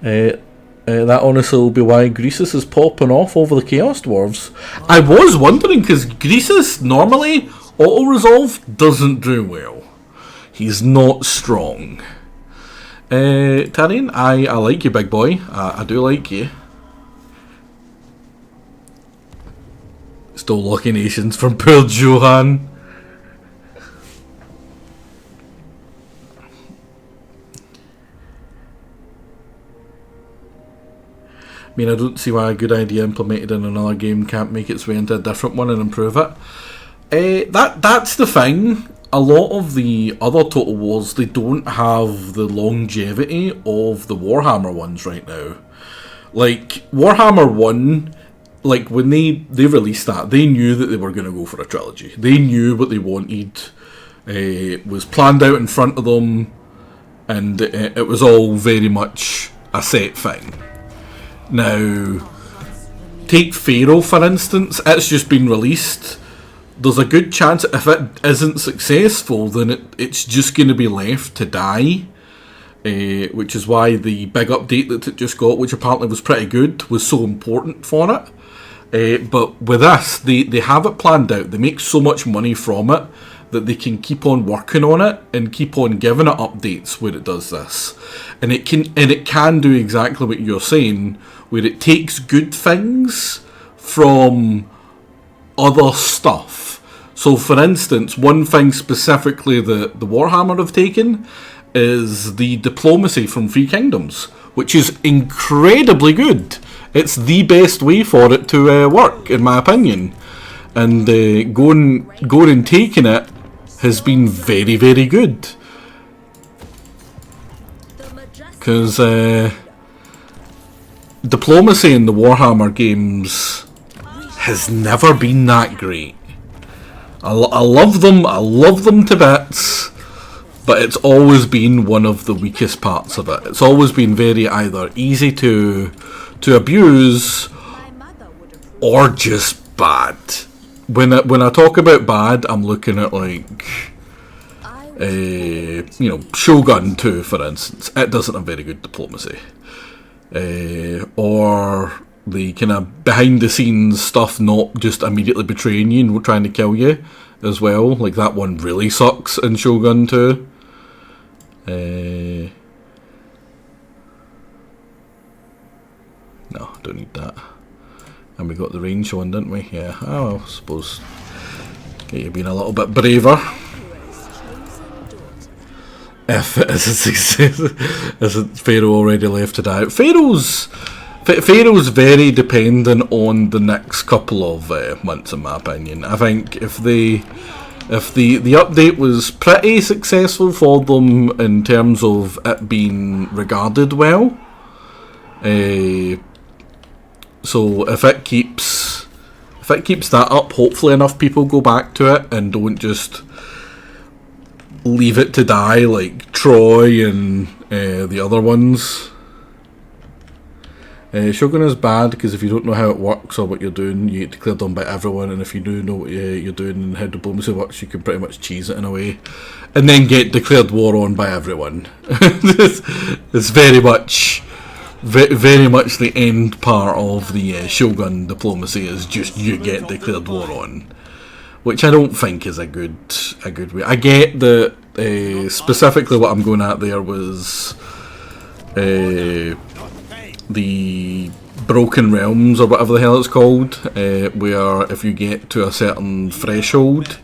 That honestly will be why Greasus is popping off over the Chaos Dwarves. I was wondering, because Greasus normally auto-resolve doesn't do well. He's not strong. Tarian, I like you, big boy. I do like you. Still lucky nations from poor Johan. I mean, I don't see why a good idea implemented in another game can't make its way into a different one and improve it. That's the thing. A lot of the other Total Wars, they don't have the longevity of the Warhammer ones right now. Like, Warhammer 1, like, when they released that, they knew that they were going to go for a trilogy. They knew what they wanted. It was planned out in front of them, and it was all very much a set thing. Now, take Pharaoh for instance. It's just been released. There's a good chance if it isn't successful, then it's just going to be left to die. Which is why the big update that it just got, which apparently was pretty good, was so important for it. But with this, they have it planned out. They make so much money from it that they can keep on working on it and keep on giving it updates where it does this. And it can do exactly what you're saying, where it takes good things from other stuff. So for instance, one thing specifically that the Warhammer have taken is the diplomacy from Three Kingdoms, which is incredibly good. It's the best way for it to work, in my opinion. And going and taking it has been very, very good. Because diplomacy in the Warhammer games has never been that great. I love them to bits, but it's always been one of the weakest parts of it. It's always been very either easy to abuse or just bad. When I talk about bad, I'm looking at like Shogun 2, for instance. It doesn't have very good diplomacy. Or the kind of behind the scenes stuff, not just immediately betraying you and trying to kill you as well. Like that one really sucks in Shogun 2. No, don't need that. And we got the range one, didn't we? Yeah, I suppose get you being a little bit braver. if it is a success. Isn't Pharaoh already left to die? Pharaoh's very dependent on the next couple of months, in my opinion. I think if the update was pretty successful for them in terms of it being regarded well, so if it keeps that up, hopefully enough people go back to it and don't just leave it to die like Troy and the other ones. Shogun is bad because if you don't know how it works or what you're doing, you get declared on by everyone, and if you do know what you're doing and how diplomacy works, you can pretty much cheese it in a way, and then get declared war on by everyone. It's very much the end part of the Shogun diplomacy is just you get declared war on, which I don't think is a good way. I get that specifically what I'm going at there was the Broken Realms or whatever the hell it's called, where if you get to a certain threshold,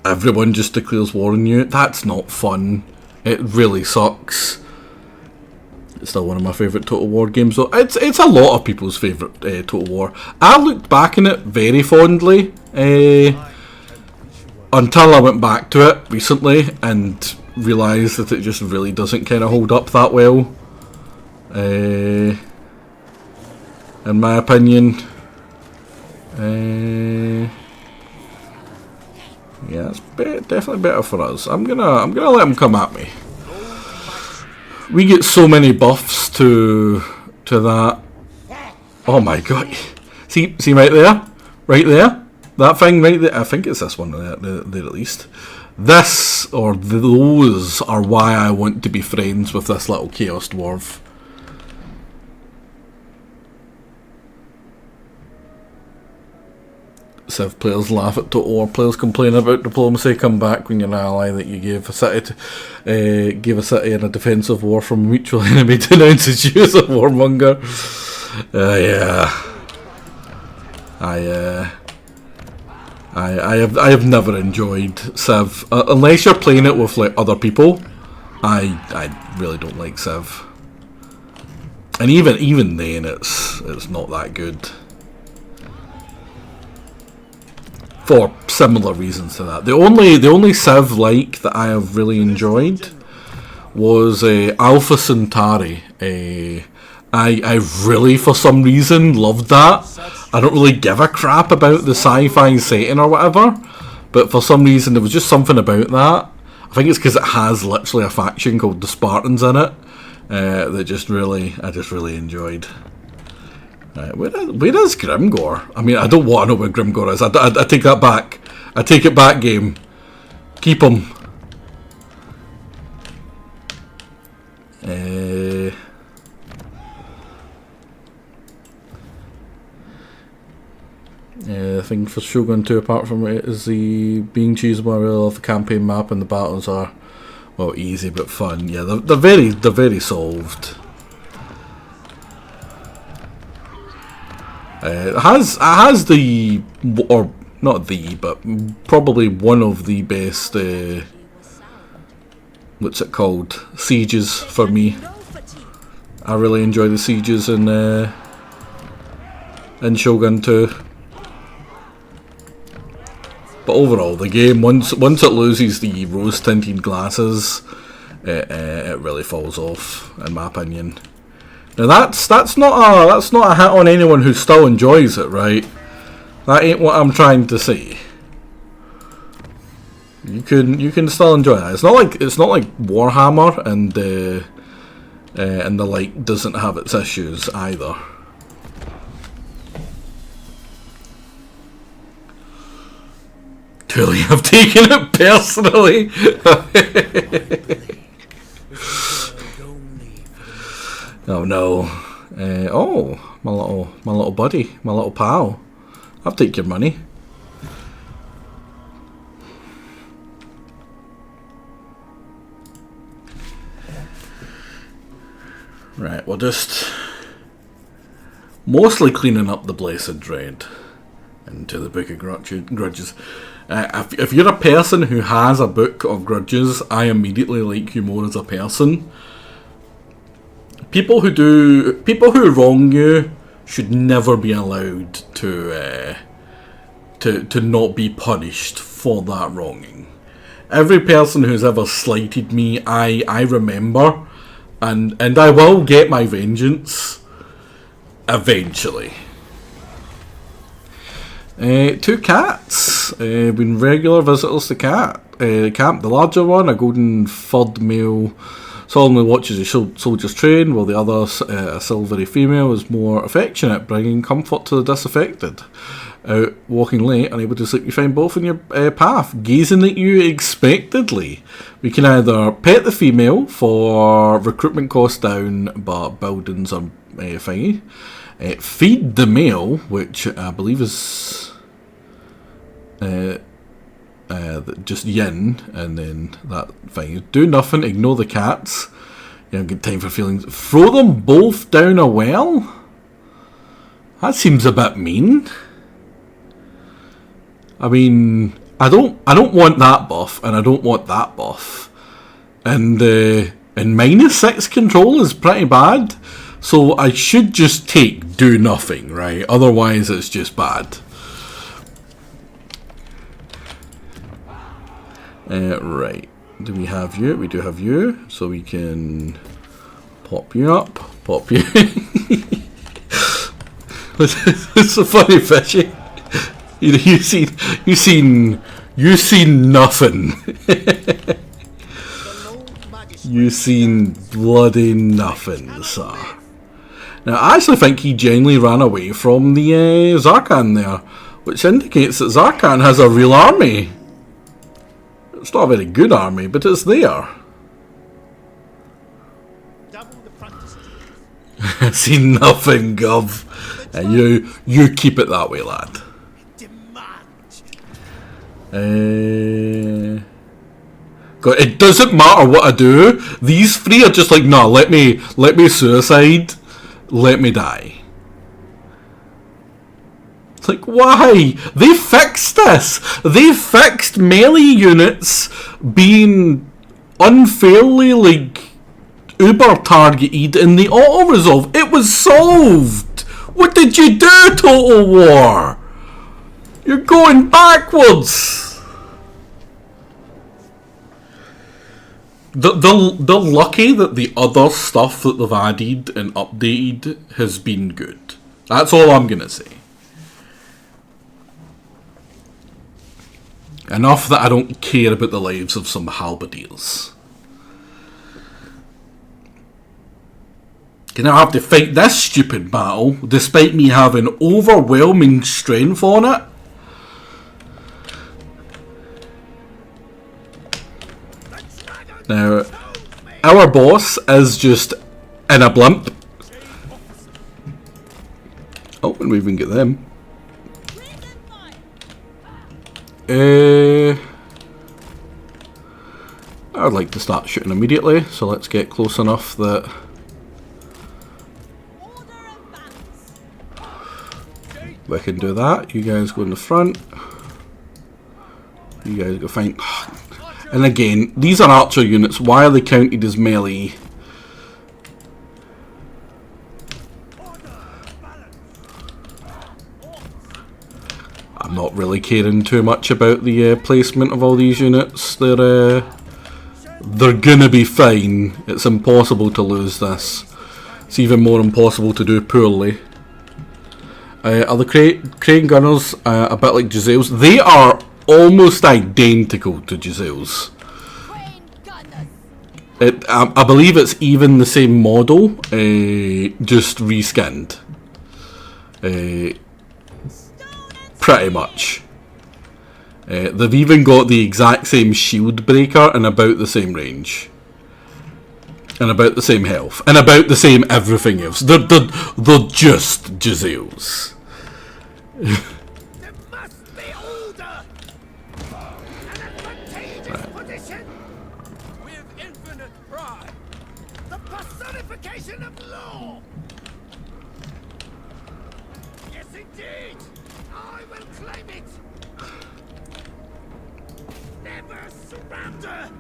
everyone just declares war on you. That's not fun. It really sucks. It's still one of my favourite Total War games, though. It's a lot of people's favourite Total War. I looked back on it very fondly until I went back to it recently and realised that it just really doesn't kind of hold up that well. In my opinion, yeah, it's definitely better for us. I'm gonna let him come at me. We get so many buffs to that. Oh my god! See right there, that thing right there. I think it's this one there at least. This or those are why I want to be friends with this little Chaos Dwarf. Civ players laugh at Total War players complain about diplomacy. Come back when you're an ally that you gave a city in a defensive war from a mutual enemy denounces you as a warmonger. Yeah, I have never enjoyed Civ unless you're playing it with like other people. I really don't like Civ, and even then it's not that good. For similar reasons to that. The only Civ like that I have really enjoyed was Alpha Centauri. I really, for some reason, loved that. I don't really give a crap about the sci-fi setting or whatever, but for some reason there was just something about that. I think it's because it has literally a faction called the Spartans in it that I just really enjoyed. Where is Grimgor? I mean, I don't want to know where Grimgor is. I take that back. I take it back, game. Keep him. The thing for Shogun 2 apart from it is the being choosable. I really love the campaign map and the battles are, well, easy but fun. Yeah, they're very solved. It has the, or not the, but probably one of the best, what's it called, sieges for me. I really enjoy the sieges in Shogun 2. But overall, the game, once it loses the rose-tinted glasses, it really falls off, in my opinion. Now that's not a hit on anyone who still enjoys it, right? That ain't what I'm trying to say. You can still enjoy that. It's not like Warhammer and the like doesn't have its issues either. Truly, I've taken it personally. Oh no! Oh, my little buddy, my little pal. I'll take your money. Right, we're just mostly cleaning up the Blessed Dread. into the Book of Grudges. If you're a person who has a book of grudges, I immediately like you more as a person. People who wrong you should never be allowed to not be punished for that wronging. Every person who's ever slighted me, I remember, and I will get my vengeance eventually. 2 cats, been regular visitors to camp. The larger one, a golden furred male, solemnly watches a soldier's train, while the other, a silvery female, is more affectionate, bringing comfort to the disaffected. Out walking late, unable to sleep, you find both in your path, gazing at you expectantly. We can either pet the female for recruitment costs down, but buildings are thingy. Feed the male, which I believe is just yin, and then that thing. Do nothing, ignore the cats. You don't get time for feelings. Throw them both down a well? That seems a bit mean. I mean, I don't want that buff, and I don't want that buff. And -6 control is pretty bad. So I should just take do nothing, right? Otherwise it's just bad. Right. Do we have you? We do have you. So we can pop you up. Pop you. It's so funny, Fishy. You seen nothing. You seen bloody nothing, sir. Now, I actually think he genuinely ran away from the Zarkan there, which indicates that Zarkan has a real army. It's not a very good army, but it's there. I see nothing, Gov. And you keep it that way, lad. God, it doesn't matter what I do. These 3 are just like, no, let me suicide. Let me die. It's like, why? They fixed this. They fixed melee units being unfairly, like, uber targeted in the auto resolve. It was solved. What did you do, Total War? You're going backwards. They're lucky that the other stuff that they've added and updated has been good. That's all I'm gonna say. Enough that I don't care about the lives of some halberdiers. Gonna have to fight this stupid battle, despite me having overwhelming strength on it. Now, our boss is just in a blimp. Oh, and we even get them. I'd like to start shooting immediately, so let's get close enough that we can do that. You guys go in the front. You guys go fine. And again, these are archer units. Why are they counted as melee? I'm not really caring too much about the placement of all these units. They're gonna be fine. It's impossible to lose this. It's even more impossible to do poorly. Are the crane gunners a bit like Giselle's? They are almost identical to Giselle's. I believe it's even the same model, just reskinned. Pretty much. They've even got the exact same shield breaker and about the same range. And about the same health. And about the same everything else. They're just Giselle's. Claim it! Never surrender!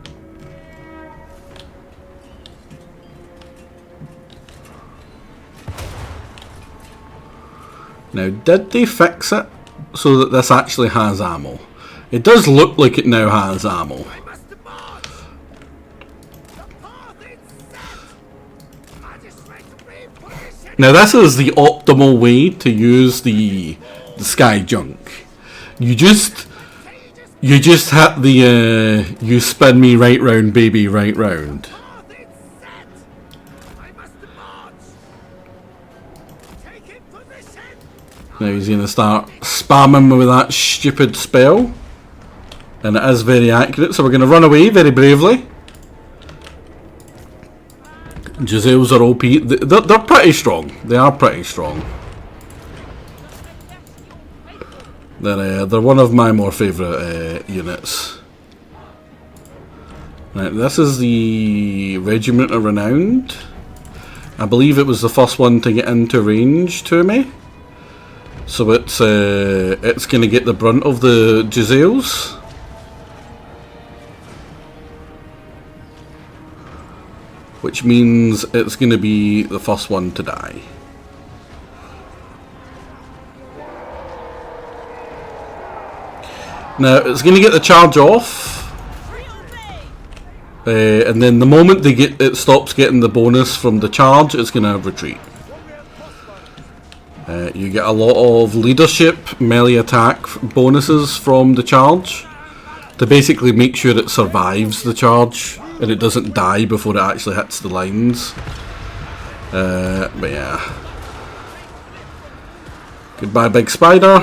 Now, did they fix it so that this actually has ammo? It does look like it now has ammo. I must march! The path is set! Magistrate reposition! Now, this is the optimal way to use the sky junk. You just hit the you spin me right round, baby, right round. Path is set! I must march! Take in position! Now he's going to start spamming me with that stupid spell. And it is very accurate, so we're going to run away very bravely. Giselles are OP. They're pretty strong. They are pretty strong. They're one of my more favourite units. Right, this is the Regiment of Renowned. I believe it was the first one to get into range to me. So it's going to get the brunt of the Giselles. Which means it's going to be the first one to die. Now it's going to get the charge off. And then the moment it stops getting the bonus from the charge, it's going to retreat. You get a lot of leadership, melee attack bonuses from the charge to basically make sure it survives the charge and it doesn't die before it actually hits the lines. But yeah. Goodbye, big spider.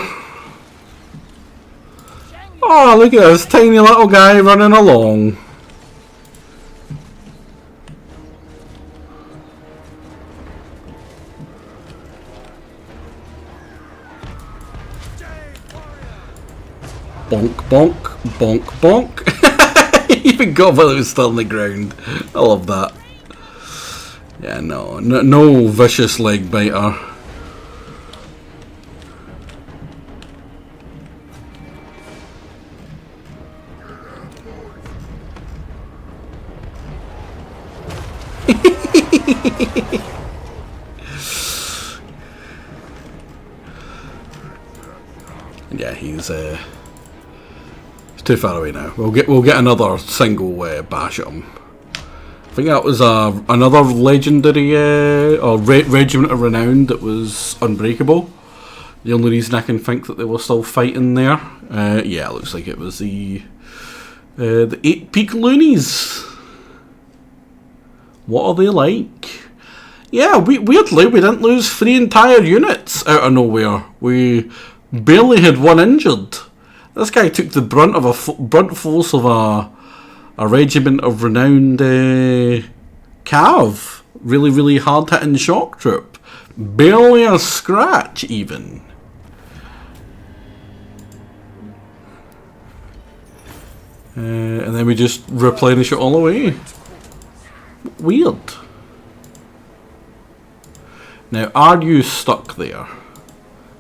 Oh, look at this tiny little guy running along. Bonk, bonk, bonk, bonk. He even got while it was still on the ground. I love that. Yeah, no vicious leg biter. Yeah, he's too far away now. We'll get another single bash at him. I think that was another legendary or Regiment of Renown that was unbreakable. The only reason I can think that they were still fighting there. Yeah, it looks like it was the 8 Peak Loonies. What are they like? Yeah, weirdly we didn't lose 3 entire units out of nowhere. We barely had 1 injured. This guy took the brunt of brunt force of a Regiment of Renowned Cav. Really hard hitting shock troop. Barely a scratch even. And then we just replenish it all away. Weird. Now, are you stuck there?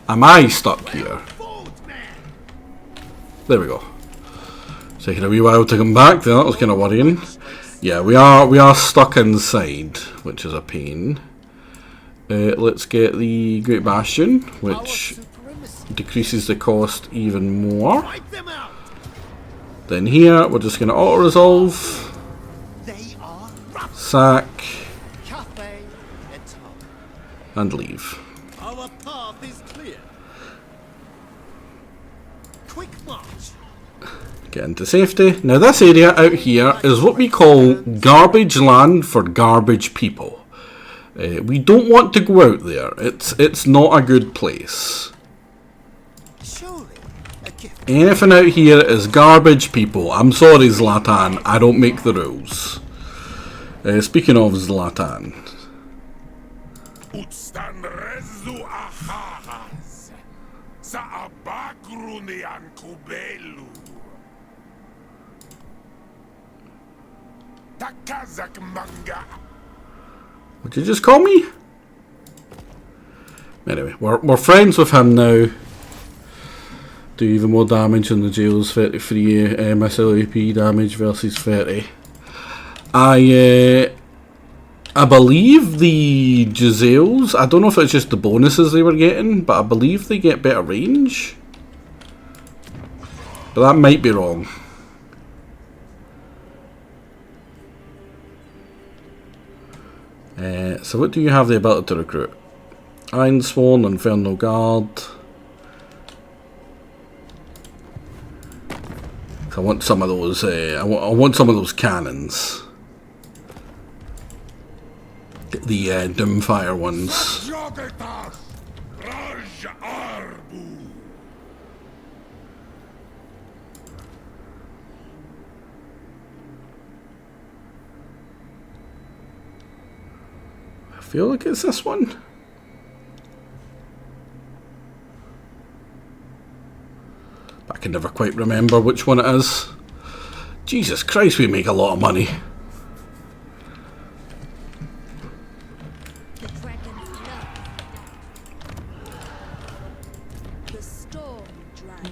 Am I stuck here? There we go. Taking a wee while to come back there, that was kind of worrying. Yeah, we are stuck inside, which is a pain. Let's get the Great Bastion, which decreases the cost even more. Then here, we're just going to auto-resolve. Sack. Cathay And leave. Our path is clear. Quick march. Get into safety. Now this area out here is what we call garbage land for garbage people. We don't want to go out there. It's not a good place. Surely a gift. Anything out here is garbage people. I'm sorry, Zlatan. I don't make the rules. Speaking of Zlatan. Utstan rezu ahahas. Sa abagruni an kubelu. Takazak manga. What'd you just call me? Anyway, we're friends with him now. Do even more damage than the jail's 33 missile AP damage versus 30. I believe the Giselles, I don't know if it's just the bonuses they were getting, but I believe they get better range. But that might be wrong. So what do you have the ability to recruit? Ironsworn, Infernal Guard. I want some of those. I want some of those cannons. The Doomfire ones. I feel like it's this one. I can never quite remember which one it is. Jesus Christ, we make a lot of money. The dragon's love. The storm dragon.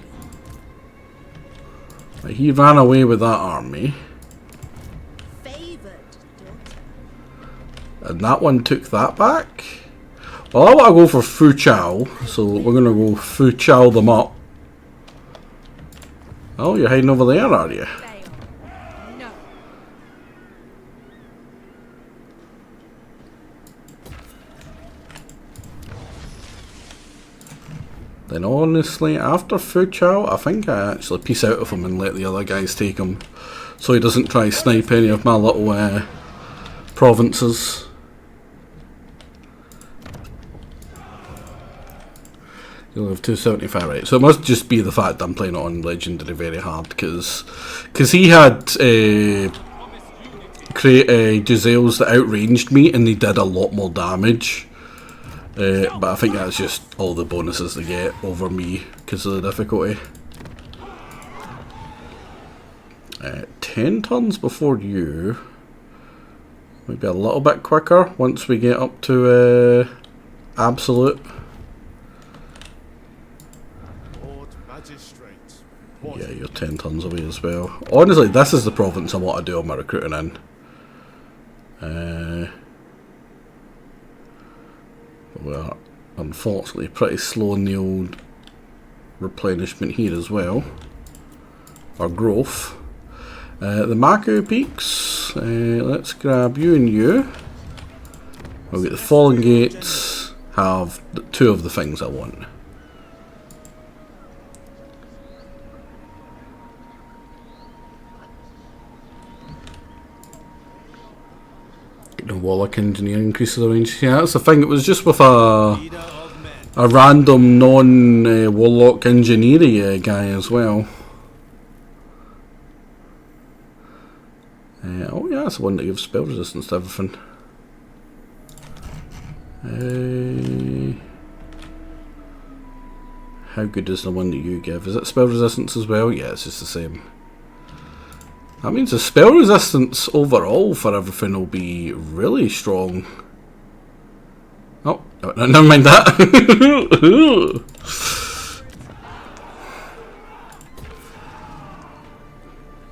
But he ran away with that army. Favored daughter. And that one took that back. Well, I want to go for Fu Chao, so we're going to go Fu Chao them up. Oh, you're hiding over there, are you? Fail. No. Then honestly, after Fu Chao, I think I actually peace out of him and let the other guys take him. So he doesn't try to snipe any of my little provinces. You'll have 275, right? So it must just be the fact that I'm playing it on Legendary very hard, because he had Giselles that outranged me and they did a lot more damage. But I think that's just all the bonuses they get over me because of the difficulty. 10 turns before you. Maybe a little bit quicker once we get up to Absolute. Yeah, you're 10 turns away as well. Honestly, this is the province I want to do all my recruiting in. We're unfortunately pretty slow in the old replenishment here as well. Or growth. The Maku Peaks. Let's grab you and you. We'll get the Fallen Gates. Have two of the things I want. The Warlock Engineer increases the range. Yeah, that's the thing. It was just with a random non-Warlock Engineer guy as well. Oh yeah, that's the one that gives spell resistance to everything. How good is the one that you give? Is it spell resistance as well? Yeah, it's just the same. That means the spell resistance overall for everything will be really strong. Oh, never mind that.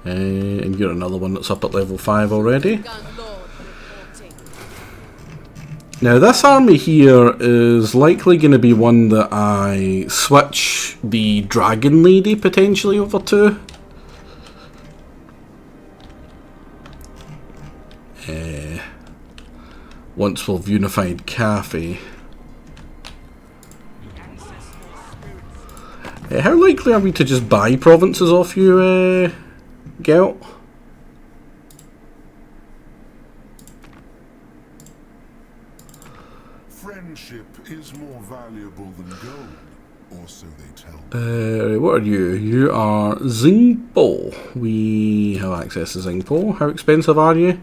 And you're another one that's up at level 5 already. Now this army here is likely going to be one that I switch the Dragon Lady potentially over to. Once we've unified Cathay. How likely are we to just buy provinces off you, Gelt? Friendship is more valuable than gold, or so they tell me. What are you? You are Xingpo. We have access to Xingpo. How expensive are you?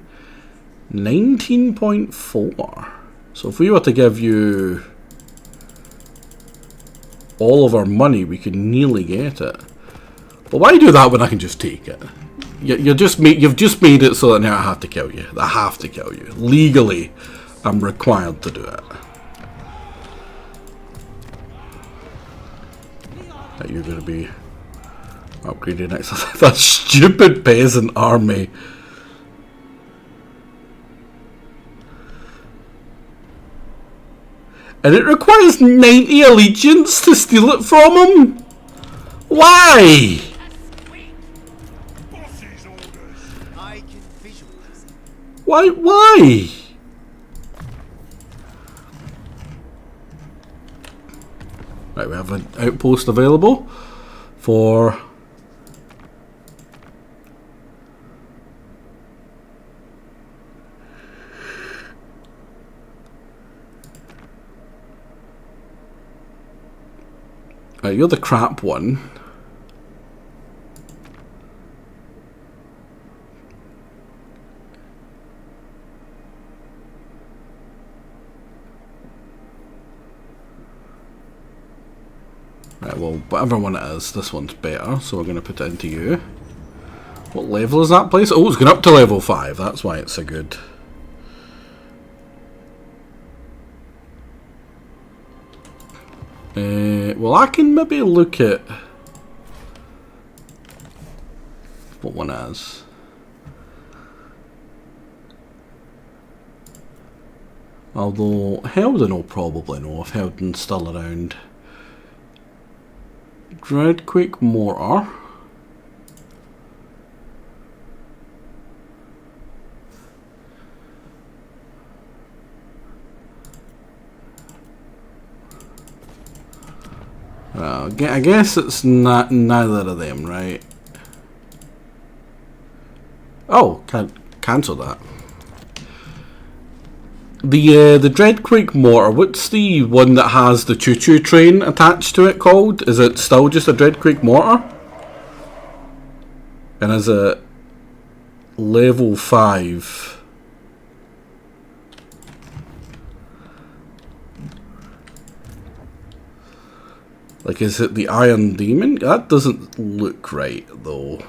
19.4. So if we were to give you all of our money, we could nearly get it. But why do that when I can just take it? You've just made it so that now I have to kill you. I have to kill you. Legally, I'm required to do it. you're going to be upgraded next. That stupid peasant army. And it requires 90 allegiance to steal it from him? Why? Boss's orders. I can visualize it. Why? Right, we have an outpost available for... Right, you're the crap one. Right, well, whatever one it is, this one's better, so we're going to put it into you. What level is that place? Oh, it's going up to level 5, that's why it's so good. Well, I can maybe look at what one is. Although Helden will probably know if Helden's still around. Dreadquake Mortar. Well, I guess it's not neither of them, right? Oh, can't cancel that. The Dreadquake Mortar, what's the one that has the choo-choo train attached to it called? Is it still just a Dreadquake Mortar? And is it level 5? Like, is it the Iron Demon? That doesn't look right, though.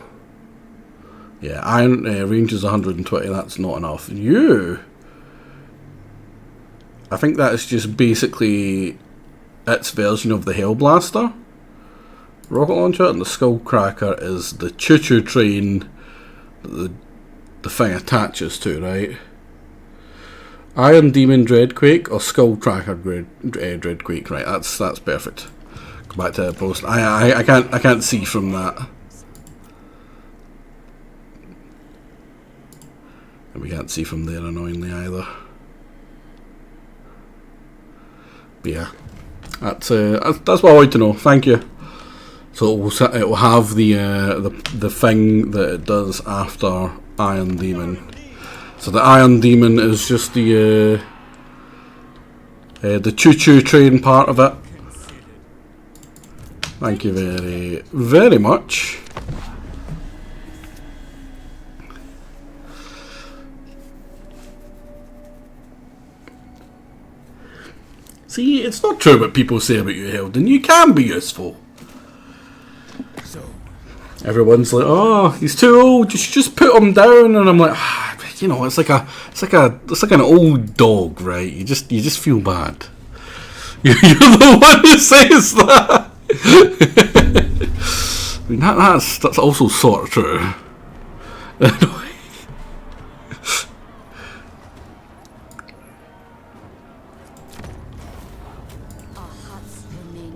Yeah, Iron range is 120, that's not enough. You... I think that is just basically its version of the Hellblaster rocket launcher, and the Skullcracker is the choo-choo train that the thing attaches to, right? Iron Demon Dreadquake or Skullcracker Dreadquake, right? That's perfect. Go back to the post. I can't see from that. And we can't see from there annoyingly either. But yeah, that's what I wanted to know. Thank you. So it will have the thing that it does after Iron Demon. So the Iron Demon is just the choo-choo train part of it. Thank you very, very much. See, it's not true what people say about you, Helden. You can be useful. So, everyone's like, "Oh, he's too old. Just put him down." And I'm like, you know, it's like an old dog, right? You just feel bad. You're the one who says that. I mean, that's also sort of true.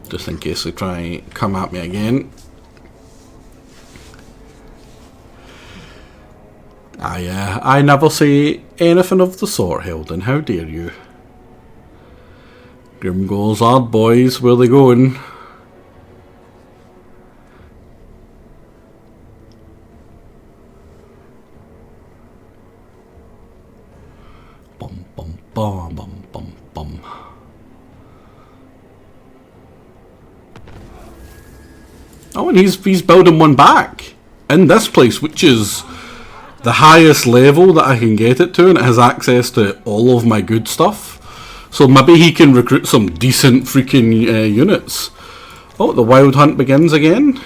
Just in case they try and come at me again. I never say anything of the sort, Helden. How dare you? Grim goes hard, boys. Where they going? Bum bum bum bum bum bum. Oh, and he's building one back in this place, which is the highest level that I can get it to, and it has access to all of my good stuff. So maybe he can recruit some decent freaking units. Oh, the wild hunt begins again.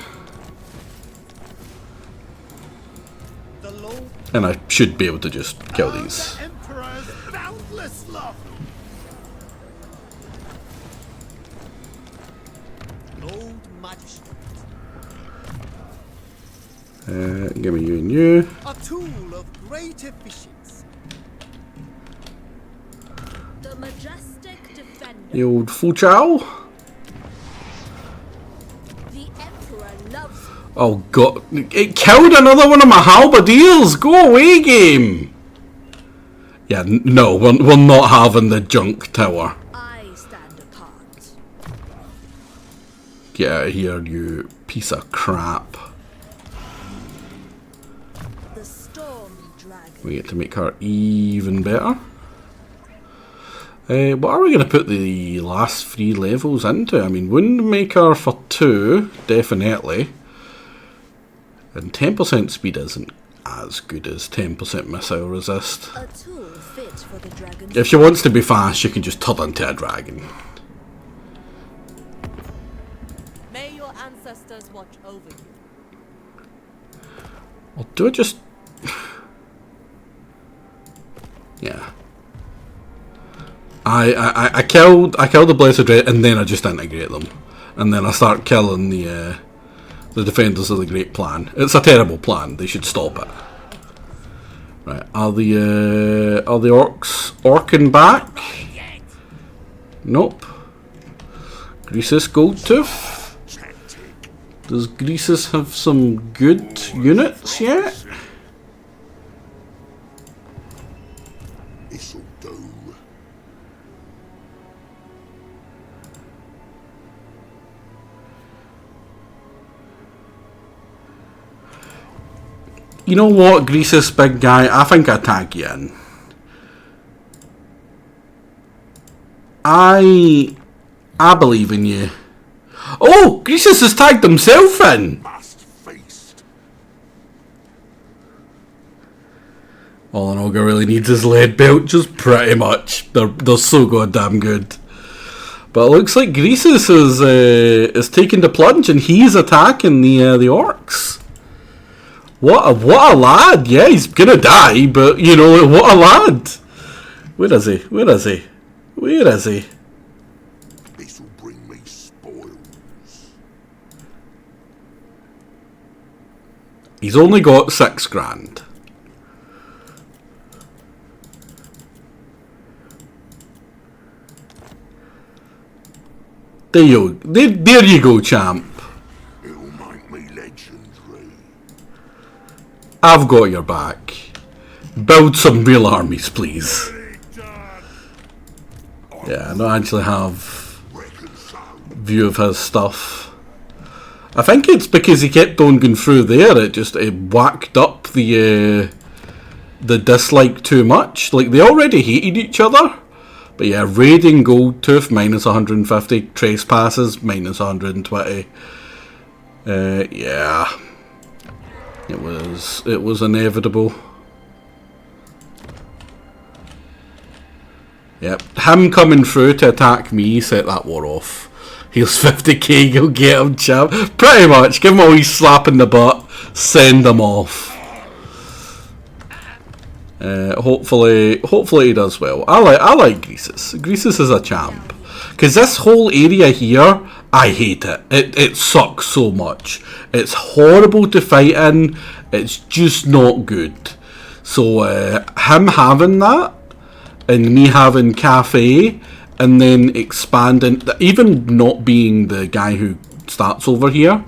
And I should be able to just kill these. The Emperor's boundless love. Lord Majesty, Give me you and you. A tool of great efficiency. The majestic defender. The old Fu Chao. The emperor loves you. Oh god, it killed another one of my halberdiers! Go away, game! Yeah, no, we're not having the junk tower. I stand apart. Get out of here, you piece of crap. The storm dragon. We get to make her even better. What are we going to put the last 3 levels into? I mean, Windmaker for 2, definitely. And 10% speed isn't as good as 10% missile resist. A tool fit for the dragon. If she wants to be fast, she can just turn into a dragon. May your ancestors watch over you. Or do I just... yeah. I killed the Blessed Red and then I just integrate them. And then I start killing the defenders of the Great Plan. It's a terrible plan. They should stop it. Right, are the orcs orking back? Nope. Greasus Goldtooth. Does Greasus have some good units yet? This'll do. You know what, Greasus, big guy? I think I'll tag you in. I believe in you. Oh, Greasus has tagged himself in. Must feast. All an ogre really needs is lead belchers, pretty much. They're so goddamn good. But it looks like Greasus is taking the plunge and he's attacking the orcs. What a lad! Yeah, he's gonna die, but you know what a lad. Where is he? Where is he? Where is he? This'll bring me spoils. He's only got 6 grand. There you go, champ. It'll make me legendary. I've got your back. Build some real armies, please. Yeah, I don't actually have view of his stuff. I think it's because he kept on going through there. It whacked up the dislike too much. Like, they already hated each other. But yeah, raiding Goldtooth minus 150, trespasses minus 120. Yeah, it was inevitable. Yep, him coming through to attack me set that war off. Here's 50k, you'll get him, champ. Pretty much, give him a wee slap in the butt, send him off. Hopefully he does well. I like Greasus. Greasus is a champ. Because this whole area here, I hate it. It sucks so much. It's horrible to fight in. It's just not good. So him having that, and me having Cathay, and then expanding, even not being the guy who starts over here,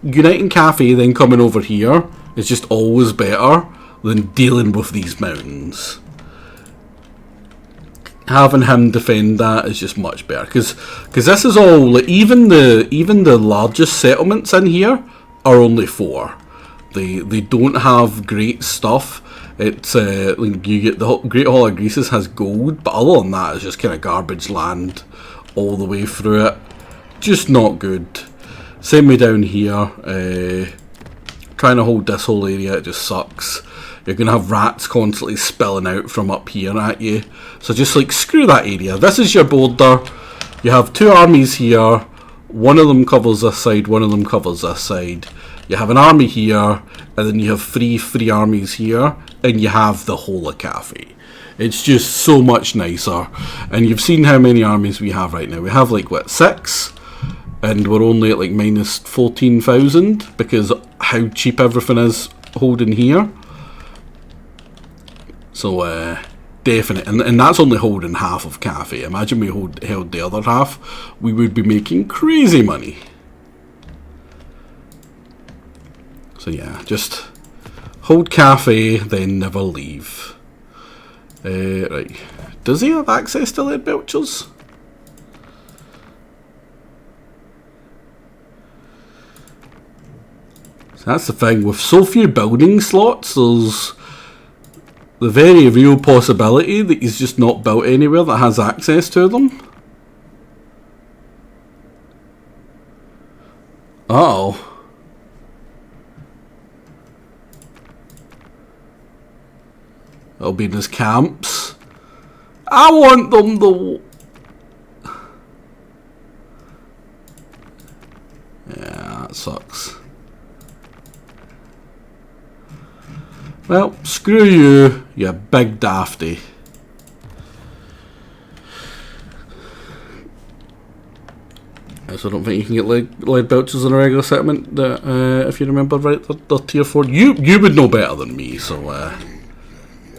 uniting Cathay then coming over here is just always better than dealing with these mountains. Having him defend that is just much better, because this is all, like, even the largest settlements in here are only 4. They don't have great stuff. It's like you get the Great Hall of Greasus has gold, but other than that, it's just kind of garbage land all the way through it. Just not good. Same way down here. Trying to hold this whole area, it just sucks. You're going to have rats constantly spilling out from up here at you. So just like, screw that area. This is your border. You have 2 armies here. One of them covers this side, one of them covers this side. You have an army here, and then you have 3 free armies here, and you have the whole of Cathay. It's just so much nicer. And you've seen how many armies we have right now. We have like, what, 6? and we're only at like minus 14,000 because how cheap everything is holding here. So definite, and that's only holding half of Cathay. Imagine we held the other half, we would be making crazy money. So yeah, just hold Cathay, then never leave. Right, does he have access to lead belchers? So that's the thing, with so few building slots, there's the very real possibility that he's just not built anywhere that has access to them. Uh-oh. It'll be in his camps. I want them though. Yeah, that sucks. Well, screw you, you big dafty. So I don't think you can get lead belchers in a regular settlement. If you remember right, they're tier 4. You would know better than me, so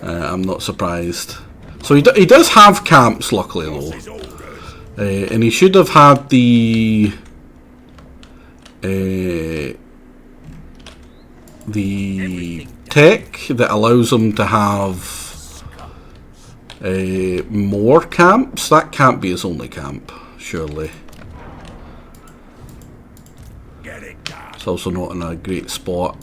I'm not surprised. So he does have camps, luckily though, and he should have had the tech that allows him to have more camps. That can't be his only camp, surely. It's also not in a great spot.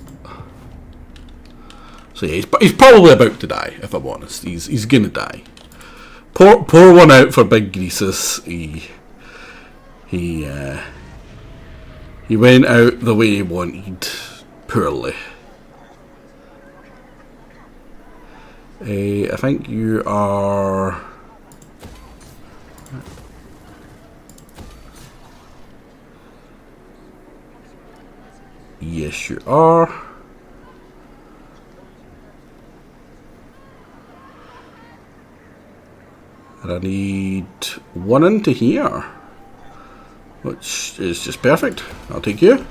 So yeah, he's probably about to die, if I'm honest. He's gonna die. Pour one out for Big Greasus. He went out the way he wanted, poorly. I think you are. Yes, you are. And I need one into here, which is just perfect. I'll take you.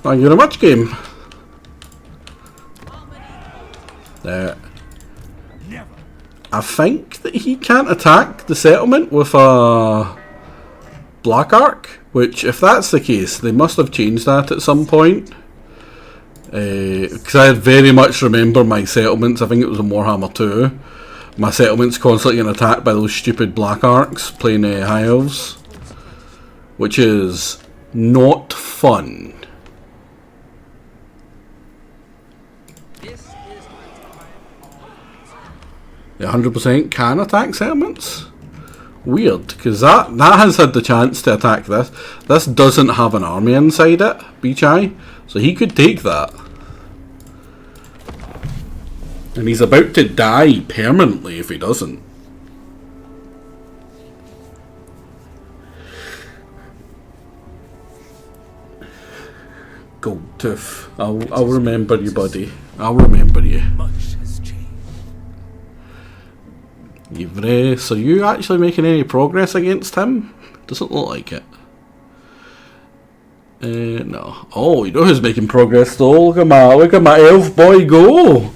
Thank you very much, game. I think that he can't attack the settlement with a Black Arc, which, if that's the case, they must have changed that at some point. Because I very much remember my settlements, I think it was in Warhammer 2, my settlements constantly getting attacked by those stupid Black Arcs playing High Elves, which is not fun. The 100% can attack settlements? Weird, because that has had the chance to attack this. This doesn't have an army inside it, Beacheye, so he could take that. And he's about to die permanently if he doesn't. Gold Tooth, I'll remember you, buddy. I'll remember you. So are you actually making any progress against him? Doesn't look like it. No. Oh, you know who's making progress though? Look at my elf boy go!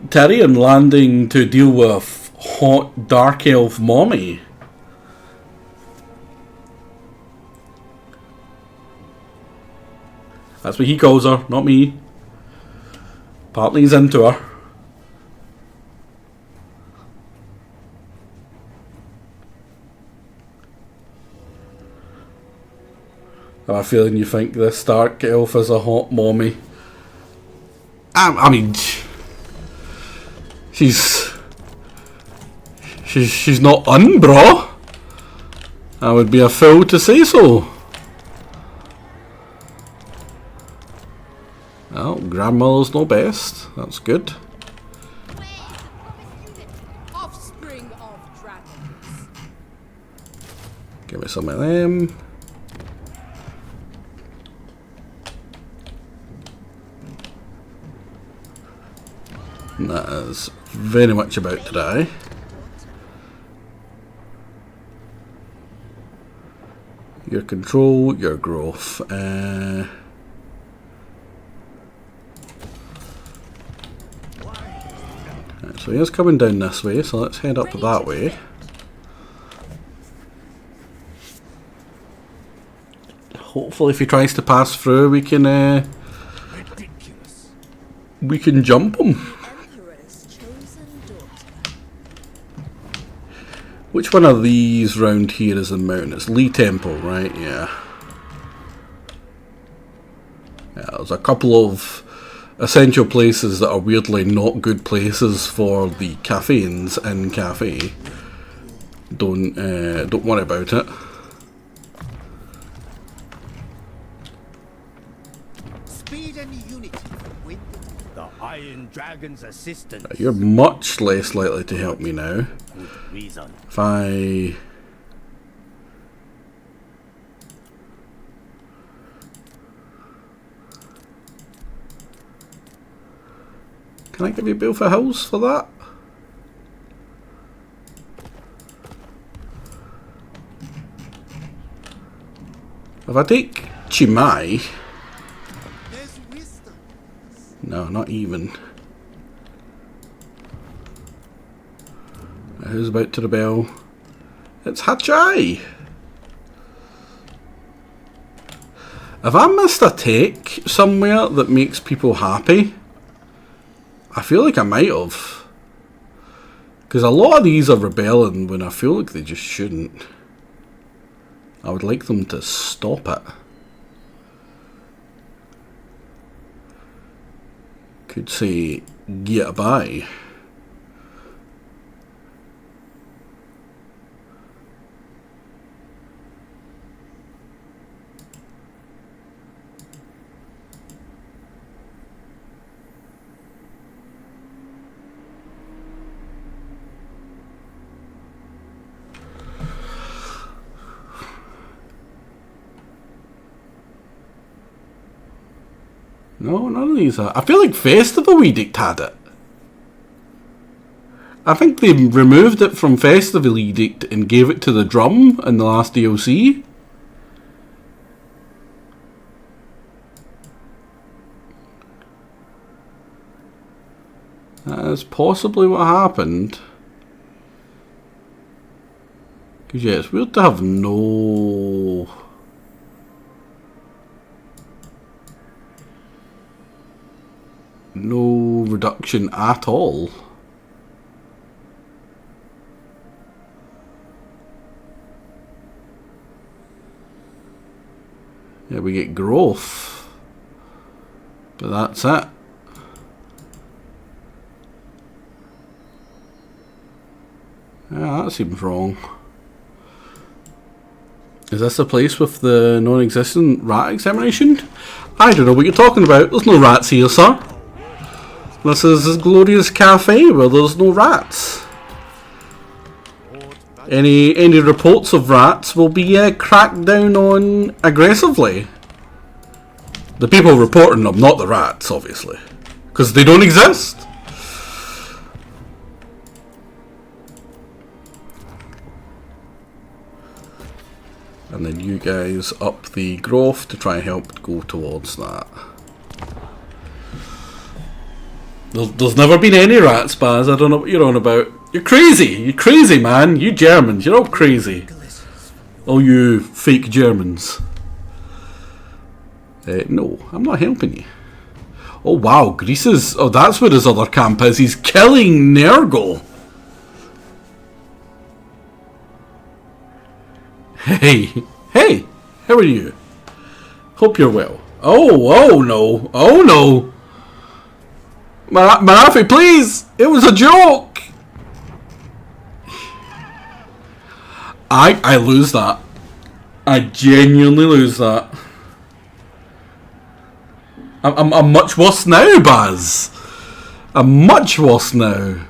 Tyrion landing to deal with hot dark elf mommy. That's what he calls her, not me. Apparently he's into her. I have a feeling you think this dark elf is a hot mommy. I mean, she's not unbra. I would be a fool to say so. Well, grandmother's no best. That's good. Offspring of dragons. Give me some of them. And that is very much about to die. Your control, your growth. Right, so he is coming down this way, so let's head up that way. Hopefully if he tries to pass through we can jump him. Emperor's chosen daughter. Which one of these round here is the mountain? It's Lee Temple, right? Yeah. Yeah, there's a couple of essential places that are weirdly not good places for the caffeines in Cathay. Don't worry about it. Speed and unity with the Iron Dragon's assistance. You're much less likely to help me now. Good reason. If I... Can I give you Bill for Hills for that? If I take Chimay... There's wisdom. No, not even. Who's about to rebel? It's Hachai! Have I missed a take somewhere that makes people happy? I feel like I might have. Because a lot of these are rebelling when I feel like they just shouldn't. I would like them to stop it. Could say, get by. No, none of these are. I feel like Festival Edict had it. I think they removed it from Festival Edict and gave it to the drum in the last DLC. That is possibly what happened. Because yeah, it's weird to have no reduction at all. Yeah, we get growth, but that's it. Yeah, that seems wrong. Is this the place with the non-existent rat examination? I don't know what you're talking about. There's no rats here, sir. This is a glorious cafe where there's no rats. Any reports of rats will be cracked down on aggressively. The people reporting them, not the rats, obviously. Because they don't exist. And then you guys up the growth to try and help go towards that. There's never been any rats, Baz. I don't know what you're on about. You're crazy. You're crazy, man. You Germans. You're all crazy. All you fake Germans. No, I'm not helping you. Oh, wow. Greece is... Oh, that's where his other camp is. He's killing Nergal. Hey. Hey. How are you? Hope you're well. Oh no. Oh, no. Marafi, please! It was a joke! I lose that. I genuinely lose that. I'm much worse now, Baz. I'm much worse now.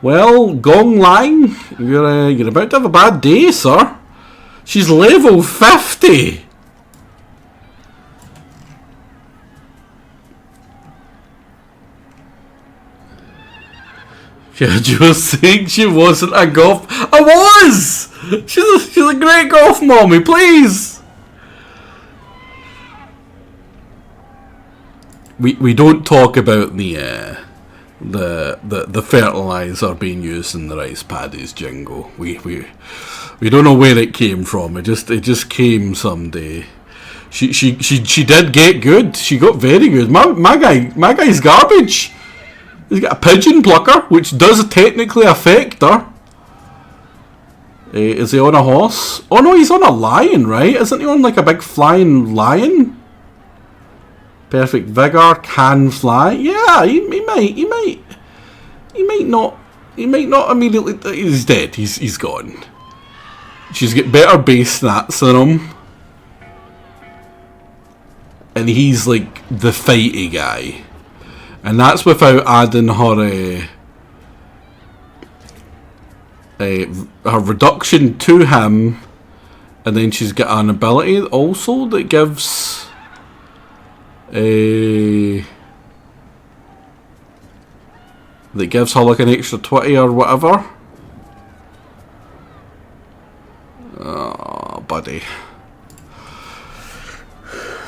Well, Gong Lang, you're about to have a bad day, sir. She's level 50. Yeah, you were saying she wasn't a golf. I was! She's a great golf mommy, please! We don't talk about the fertilizer being used in the rice paddies, Jingo. We don't know where it came from. It just came someday. She did get good. She got very good. My guy's garbage. He's got a pigeon plucker, which does technically affect her. Is he on a horse? Oh no, he's on a lion, right? Isn't he on like a big flying lion? Perfect vigor, can fly. Yeah, he might not immediately. He's dead. He's gone. She's got better base stats than him, and he's like the fighty guy, and that's without adding her her reduction to him, and then she's got an ability also that gives. That gives her like an extra 20 or whatever. Oh, buddy.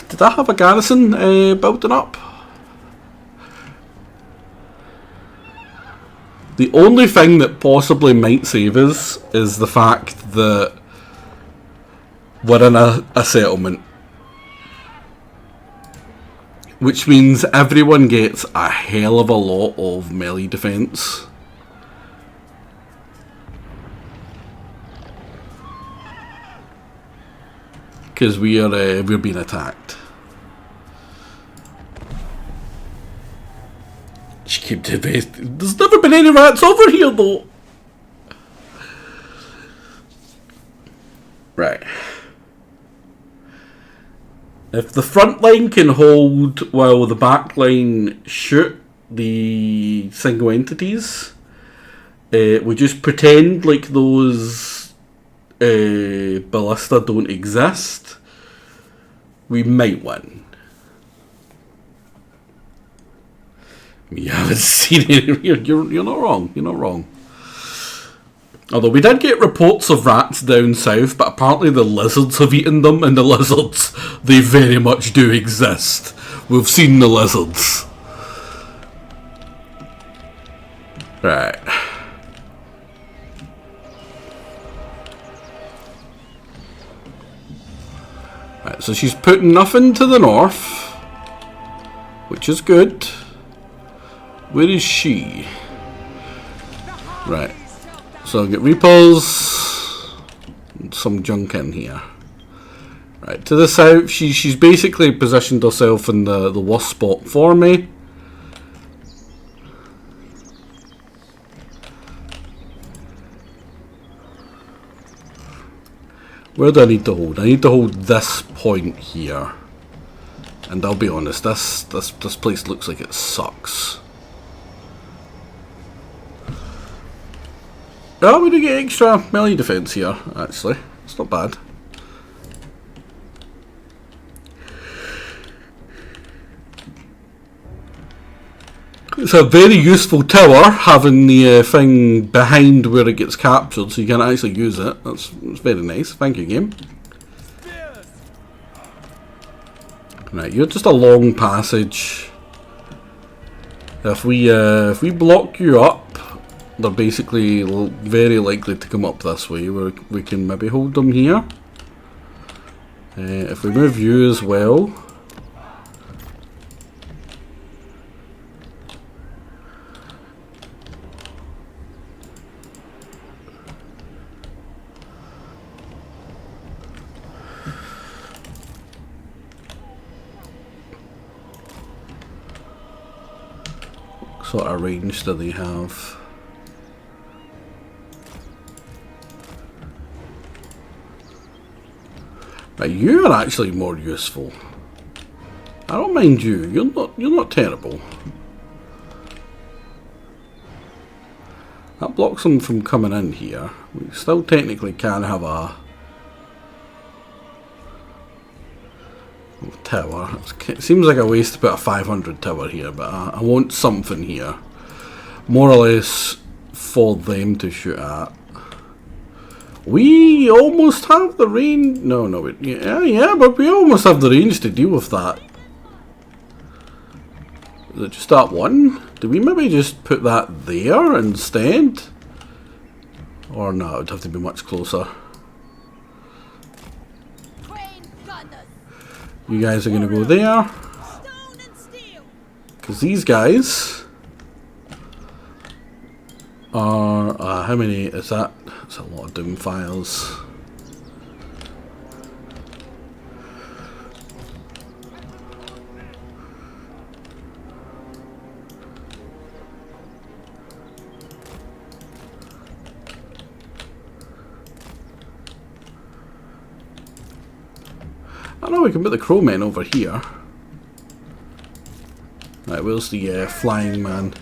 Did I have a garrison building up? The only thing that possibly might save us is the fact that we're in a settlement. Which means everyone gets a hell of a lot of melee defense. Because we're being attacked. She came to invest. There's never been any rats over here though. Right. If the front line can hold while the back line shoot the single entities, we just pretend like those ballista don't exist. We might win. You haven't seen it. You're not wrong. You're not wrong. Although we did get reports of rats down south, but apparently the lizards have eaten them, and the lizards, they very much do exist. We've seen the lizards. Right. Right, so she's putting nothing to the north, which is good. Where is she? Right. So I'll get repos, some junk in here. Right, to the south, she's basically positioned herself in the worst spot for me. Where do I need to hold? I need to hold this point here. And I'll be honest, this place looks like it sucks. Oh, we do get extra melee defense here, actually. It's not bad. It's a very useful tower, having the thing behind where it gets captured, so you can actually use it. That's very nice. Thank you, game. Right, you're just a long passage. If we block you up, they're basically very likely to come up this way, where we can maybe hold them here. If we move you as well. What sort of range do they have? Right, you are actually more useful. I don't mind you. You're not terrible. That blocks them from coming in here. We still technically can have a tower. It seems like a waste to put a 500 tower here, but I want something here. More or less for them to shoot at. We almost have the range. No, yeah, but we almost have the range to deal with that. Is it just that one? Do we maybe just put that there instead? Or no, it would have to be much closer. You guys are going to go there. Because these guys are... how many is that? That's a lot of Doom files. I know we can put the crowmen over here. Right, where's the flying man?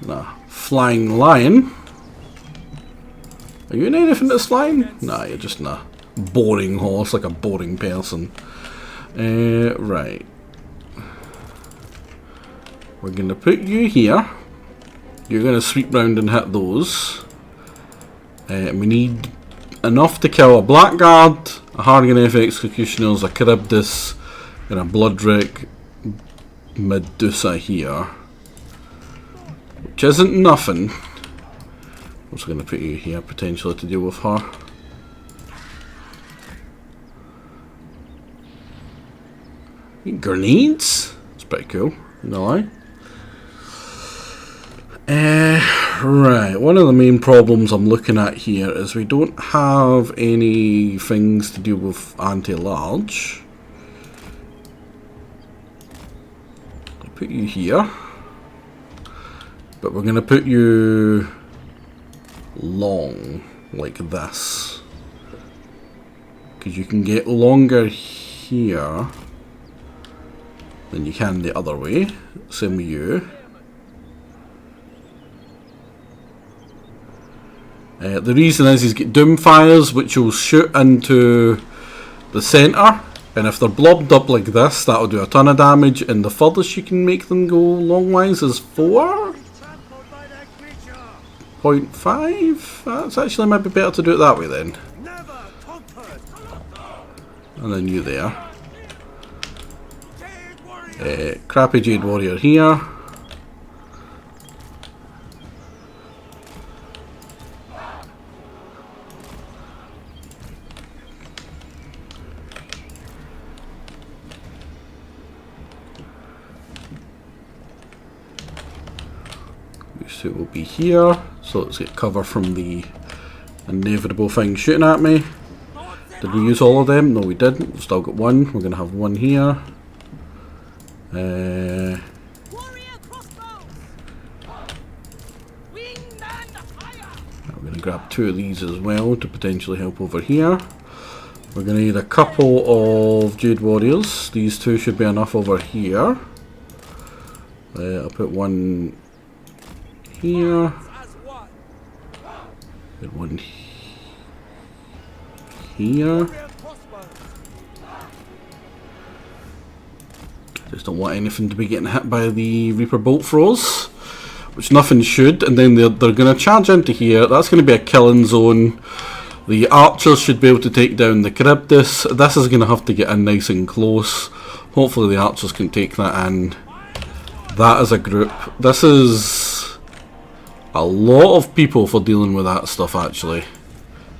Nah, flying lion. Are you in anything that's flying? Nah, you're just a boring horse, like a boring person. Right. We're gonna put you here. You're gonna sweep round and hit those. And we need enough to kill a blackguard, a Hargan F Executioners, a Charybdis, and a Bloodrick Medusa here. Which isn't nothing. I'm also going to put you here potentially to deal with her. Grenades? That's pretty cool, no lie. Right, one of the main problems I'm looking at here is we don't have any things to deal with anti-large. I'll put you here. But we're going to put you long, like this. Because you can get longer here than you can the other way. Same with you. The reason is he's got doom fires which will shoot into the centre, and if they're blobbed up like this, that'll do a ton of damage, and the furthest you can make them go longwise is 4.5. That's actually maybe better to do it that way then. And then you there. Crappy Jade Warrior here. So it will be here, so let's get cover from the inevitable thing shooting at me. Did we use all of them? No, we didn't. We've still got one. We're going to have one here. I'm going to grab two of these as well to potentially help over here. We're going to need a couple of Jade Warriors. These two should be enough over here. I'll put one here. Put one here. Just don't want anything to be getting hit by the Reaper Bolt Throws, which nothing should, and then they're going to charge into here. That's going to be a killing zone. The archers should be able to take down the Charybdis. This is going to have to get in nice and close. Hopefully the archers can take that in. That is a group. This is a lot of people for dealing with that stuff actually.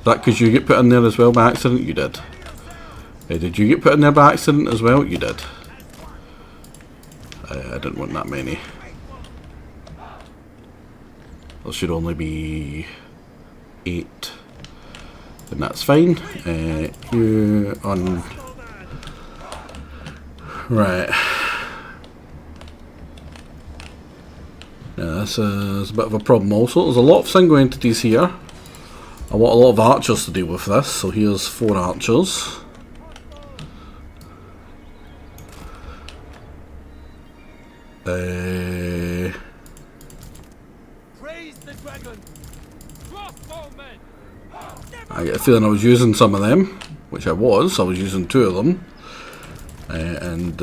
That because you get put in there as well by accident? You did. Did you get put in there by accident as well? You did. I didn't want that many. There should only be 8. And that's fine. You on... Right. Now this is a bit of a problem also. There's a lot of single entities here. I want a lot of archers to deal with this, so here's 4 archers. I get a feeling I was using some of them, which I was using 2 of them, and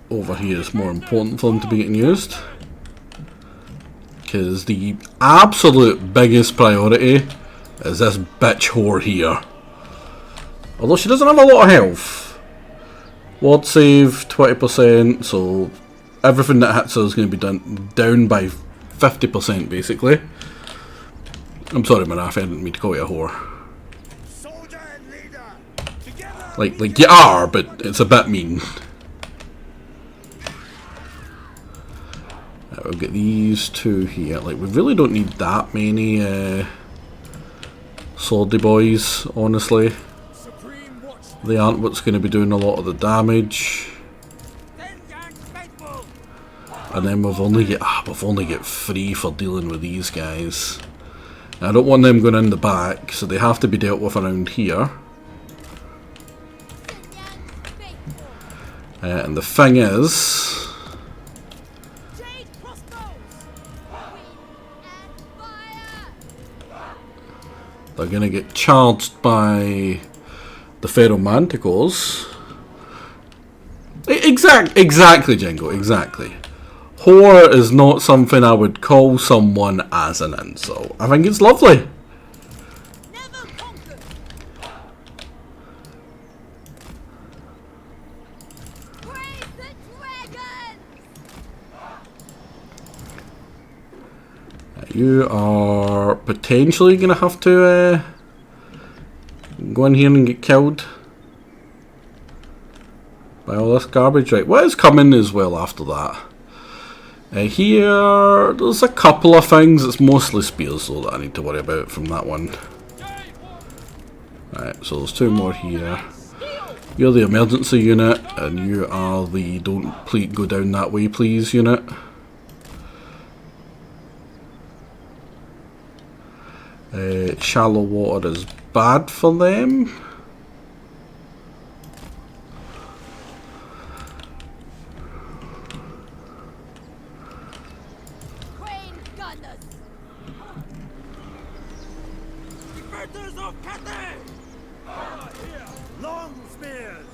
over here it's more important for them to be getting used. because the absolute biggest priority is this bitch whore here. Although she doesn't have a lot of health. Ward save 20%, so everything that hits her is going to be down by 50% basically. I'm sorry, Marafi, I didn't mean to call you a whore. Soldier and leader, together. Like you are, but it's a bit mean. We'll get these two here. Like, we really don't need that many swordy boys, honestly. They aren't what's going to be doing a lot of the damage. And then we've only got 3 for dealing with these guys. I don't want them going in the back, so they have to be dealt with around here. And the thing is, they're going to get charged by the Feral Manticores. Exactly, Jingo, exactly. Whore is not something I would call someone as an insult. I think it's lovely. You are potentially going to have to go in here and get killed by all this garbage. Right, what is coming as well after that? Here, there's a couple of things. It's mostly spears though that I need to worry about from that one. Right, so there's 2 more here. You're the emergency unit, and you are the don't go down that way please unit. Shallow water is bad for them. Defenders of Cathay! Long spears!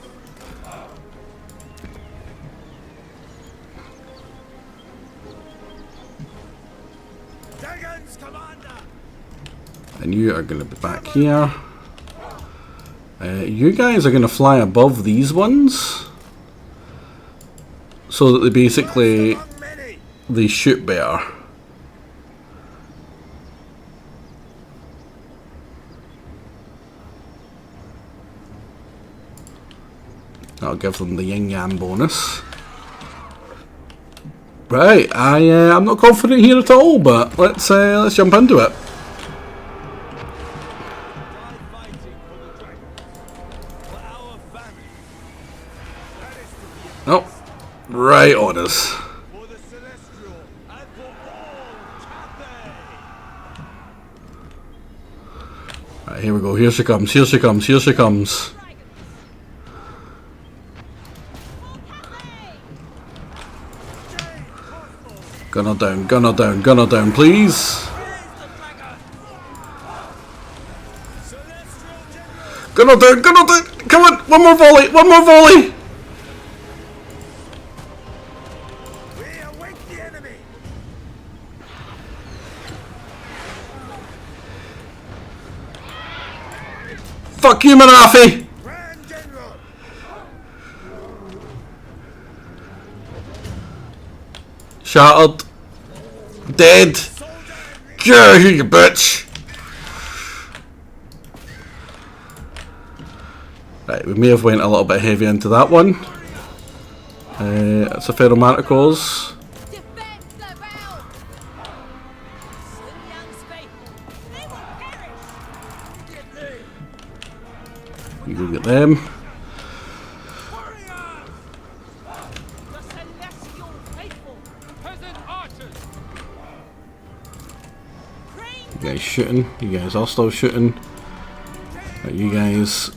Dragons, commander! And you are going to be back here. You guys are going to fly above these ones, so that they basically shoot better. That'll give them the yin yang bonus. Right, I'm not confident here at all, but let's jump into it. Oh, right on us. Right, here we go. Here she comes. Here she comes. Here she comes. Gunner down. Gunner down. Gunner down, please. Gunner down. Gunner down. Come on. One more volley. One more volley. Fuck you, Marafi! Shattered. Dead. Yeah, you bitch. Right, we may have went a little bit heavy into that one. It's a Feral Manticores. You go get them. You guys shooting. You guys are still shooting. Right, you guys.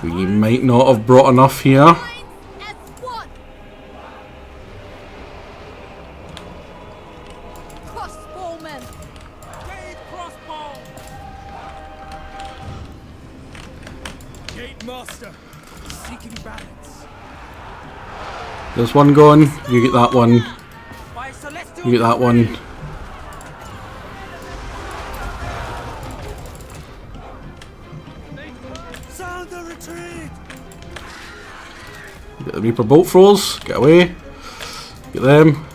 We might not have brought enough here. Gate master, seeking balance. There's one going. You get that one. You get that one. Sound the retreat. Get the Reaper bolt throws. Get away. Get them.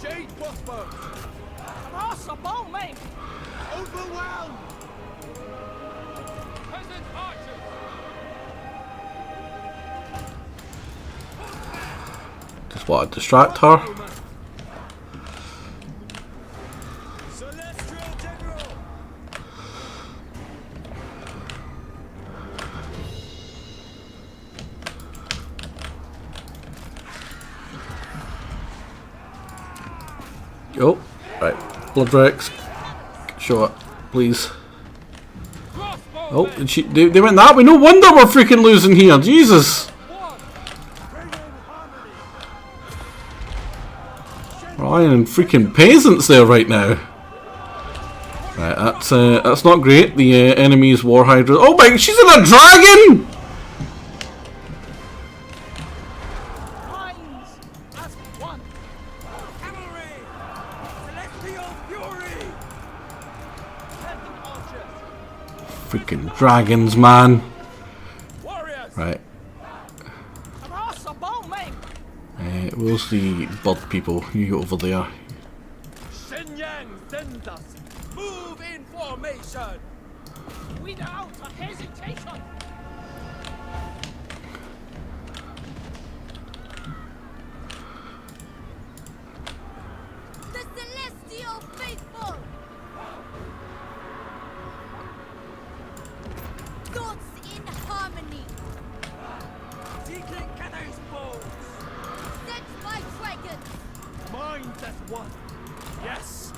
Jade crossbow. Possible, mate. Overwhelmed. Peasant archers. Just want to distract her. Celestial general. Oh, right. Blood Rex. Show it, please. Oh, and they went that way. No wonder we're freaking losing here. Jesus. Relying on freaking peasants there right now. Right, that's not great. The enemy's war hydra. Oh my! She's in a dragon. Minds as one. Cavalry. Celestial fury. Peasant archers. Freaking dragons, man. Warriors. Right. Possible, mate. Where's the bird people? You go over there. Shenyang sends us. Move in formation. Without a hesitation. The celestial faithful. Thoughts in harmony. Seeking Cathay's bones. Set by dragons. Minds as one. Yes.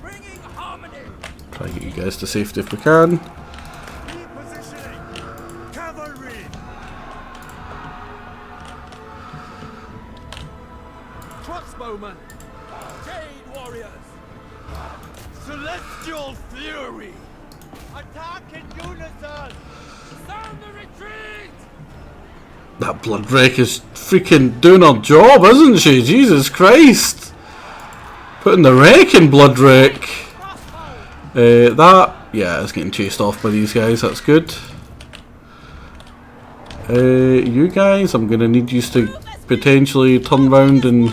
Bringing harmony. Try to get you guys to safety if we can. Repositioning. Cavalry. Crossbowman. Jade warriors. Celestial fury. Attack in unison. Sound the retreat. That blood wreck is freaking doing her job, isn't she? Jesus Christ! Putting the wreck in blood wreck. Yeah, it's getting chased off by these guys. That's good. You guys, I'm gonna need you to potentially turn round and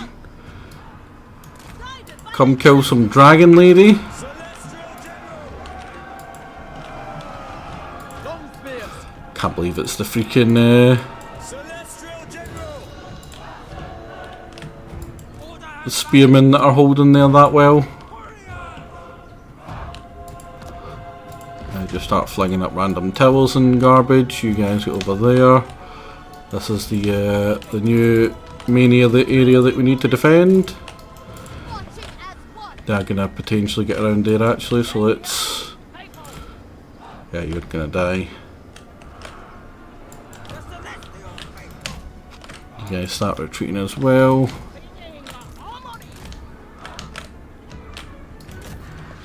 come kill some dragon lady. Can't believe it's the freaking the spearmen that are holding there that well. I just start flinging up random towers and garbage. You guys get over there. This is the new main area that we need to defend. They're gonna potentially get around there actually, so let's. Yeah, you're gonna die. You guys start retreating as well.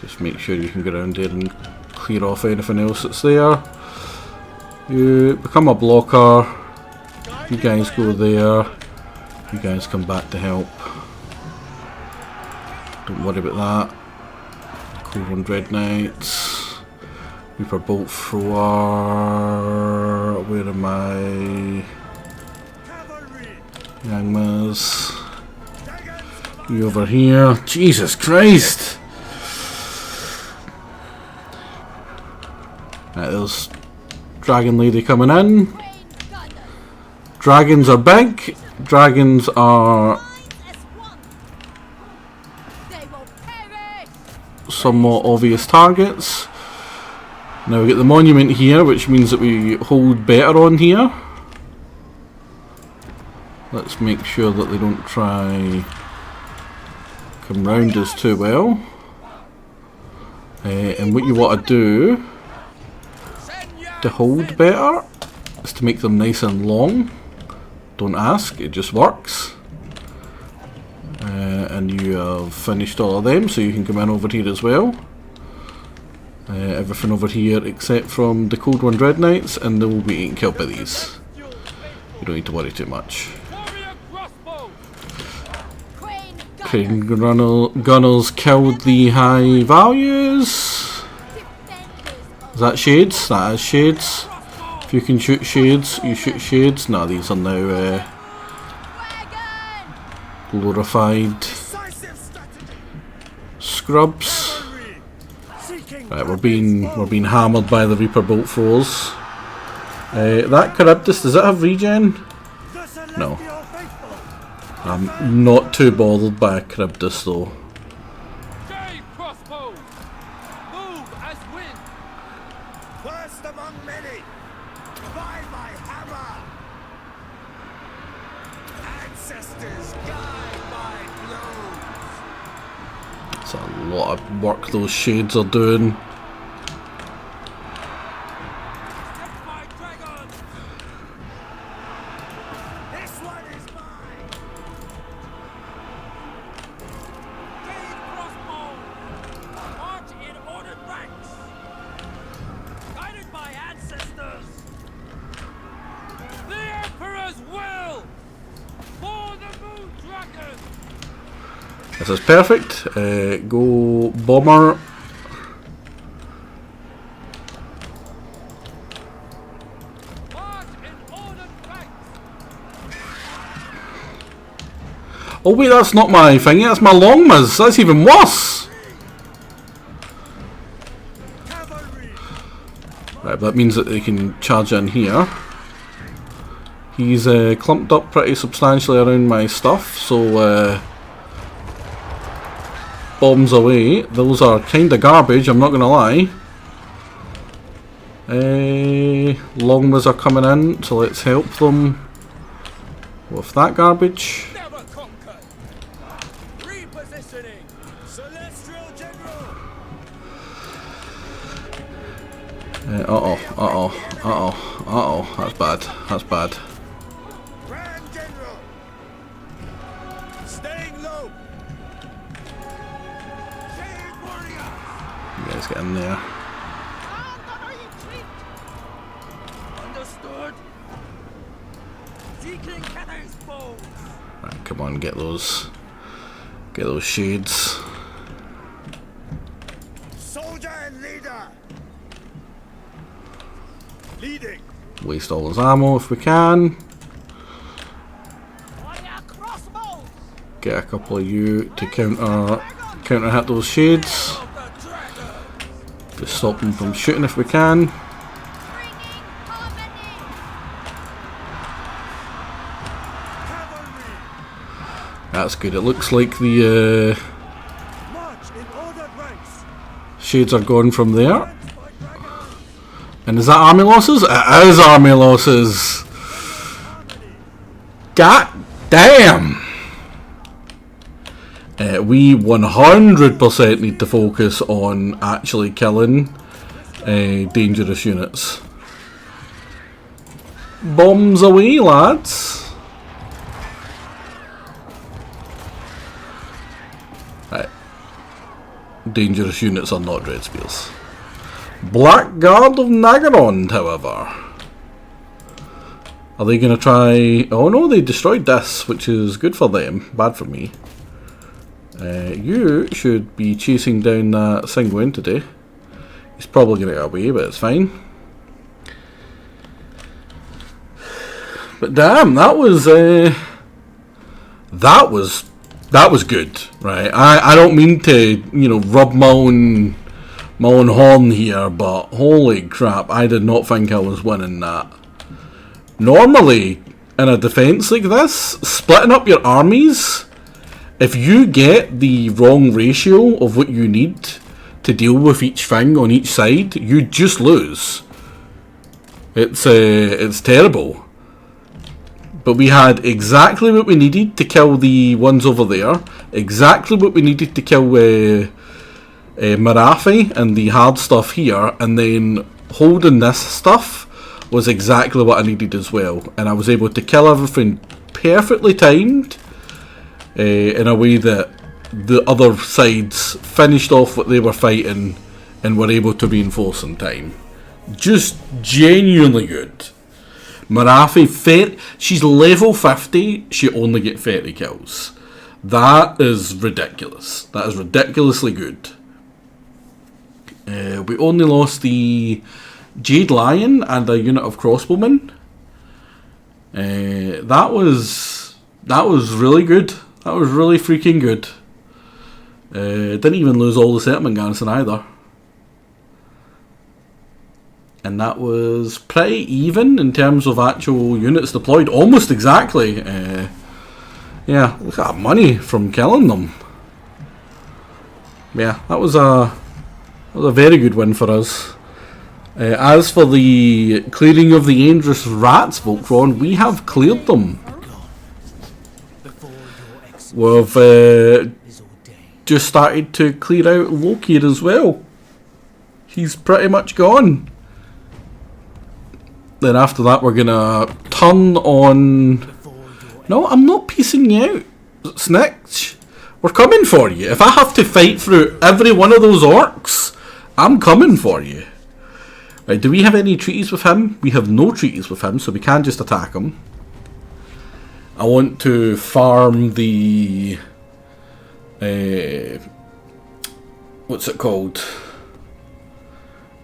Just make sure you can get around there and clear off anything else that's there. You become a blocker. You guys go there. You guys come back to help. Don't worry about that. Cold Dread Knights. Reaper Bolt Thrower. Where am I? Yangmas. You over here. Jesus Christ! Right, there's Dragon Lady coming in. Dragons are big. Dragons are somewhat obvious targets. Now we get the monument here, which means that we hold better on here. Let's make sure that they don't try come round us too well. And what you want to do to hold better is to make them nice and long. Don't ask, it just works. And you have finished all of them, so you can come in over here as well. Everything over here except from the Cold One Dread Knights, and they will be getting killed by these. You don't need to worry too much. Crane Gunners killed the high values. Is that Shades? That is Shades. If you can shoot Shades, you shoot Shades. No, these are now glorified scrubs. Right, we're being hammered by the Reaper bolt throws. That Charybdis, does it have regen? No. I'm not too bothered by a Charybdis though. Move as wind. First among many, by my hammer. Ancestors guide my blows. It's a lot of work those Shades are doing. This is perfect. Go bomber. Oh wait, that's not my thingy, that's my longmas. That's even worse. Right, but that means that they can charge in here. He's clumped up pretty substantially around my stuff, so bombs away. Those are kinda garbage, I'm not gonna lie. Longmas are coming in, so let's help them with that garbage. Never conquered. Repositioning. Celestial General. That's bad. That's bad. Grand General. Staying low. Shade warrior. You guys get in there. Understood. Seeking Cathay's foes. Right, come on, get those shades. Soldier and leader. Leading. Waste all his ammo if we can. Warrior crossbows. Get a couple of you to counter hit those shades. Just stop them from shooting if we can. That's good. It looks like the shades are gone from there. And is that army losses? It is army losses. God damn! We 100% need to focus on actually killing dangerous units. Bombs away, lads! Right. Dangerous units are not Dread Spears. Blackguard of Nagarond, however. Are they going to try... Oh no, they destroyed this, which is good for them, bad for me. You should be chasing down that Singwin today. He's probably going to get away, but it's fine. But damn, that was good, right? I don't mean to, you know, rub my own horn here, but holy crap, I did not think I was winning that. Normally, in a defense like this, splitting up your armies, if you get the wrong ratio of what you need to deal with each thing on each side, you just lose. It's terrible. But we had exactly what we needed to kill the ones over there, exactly what we needed to kill Marathi and the hard stuff here, and then holding this stuff was exactly what I needed as well. And I was able to kill everything perfectly timed, in a way that the other sides finished off what they were fighting and were able to reinforce in time. Just genuinely good. Marafi, she's level 50, she only get 30 kills. That is ridiculous. That is ridiculously good. We only lost the Jade Lion and a unit of crossbowmen. That was really good. That was really freaking good. Didn't even lose all the settlement garrison either. And that was pretty even in terms of actual units deployed. Almost exactly. Yeah, look at that money from killing them. Yeah, that was a very good win for us. As for the clearing of the dangerous rats, Voltron, we have cleared them. We've just started to clear out Loki as well. He's pretty much gone. Then after that we're gonna turn on... No, I'm not piecing you out, Snitch. We're coming for you. If I have to fight through every one of those orcs, I'm coming for you. Right, do we have any treaties with him? We have no treaties with him, so we can just attack him. I want to farm the... what's it called?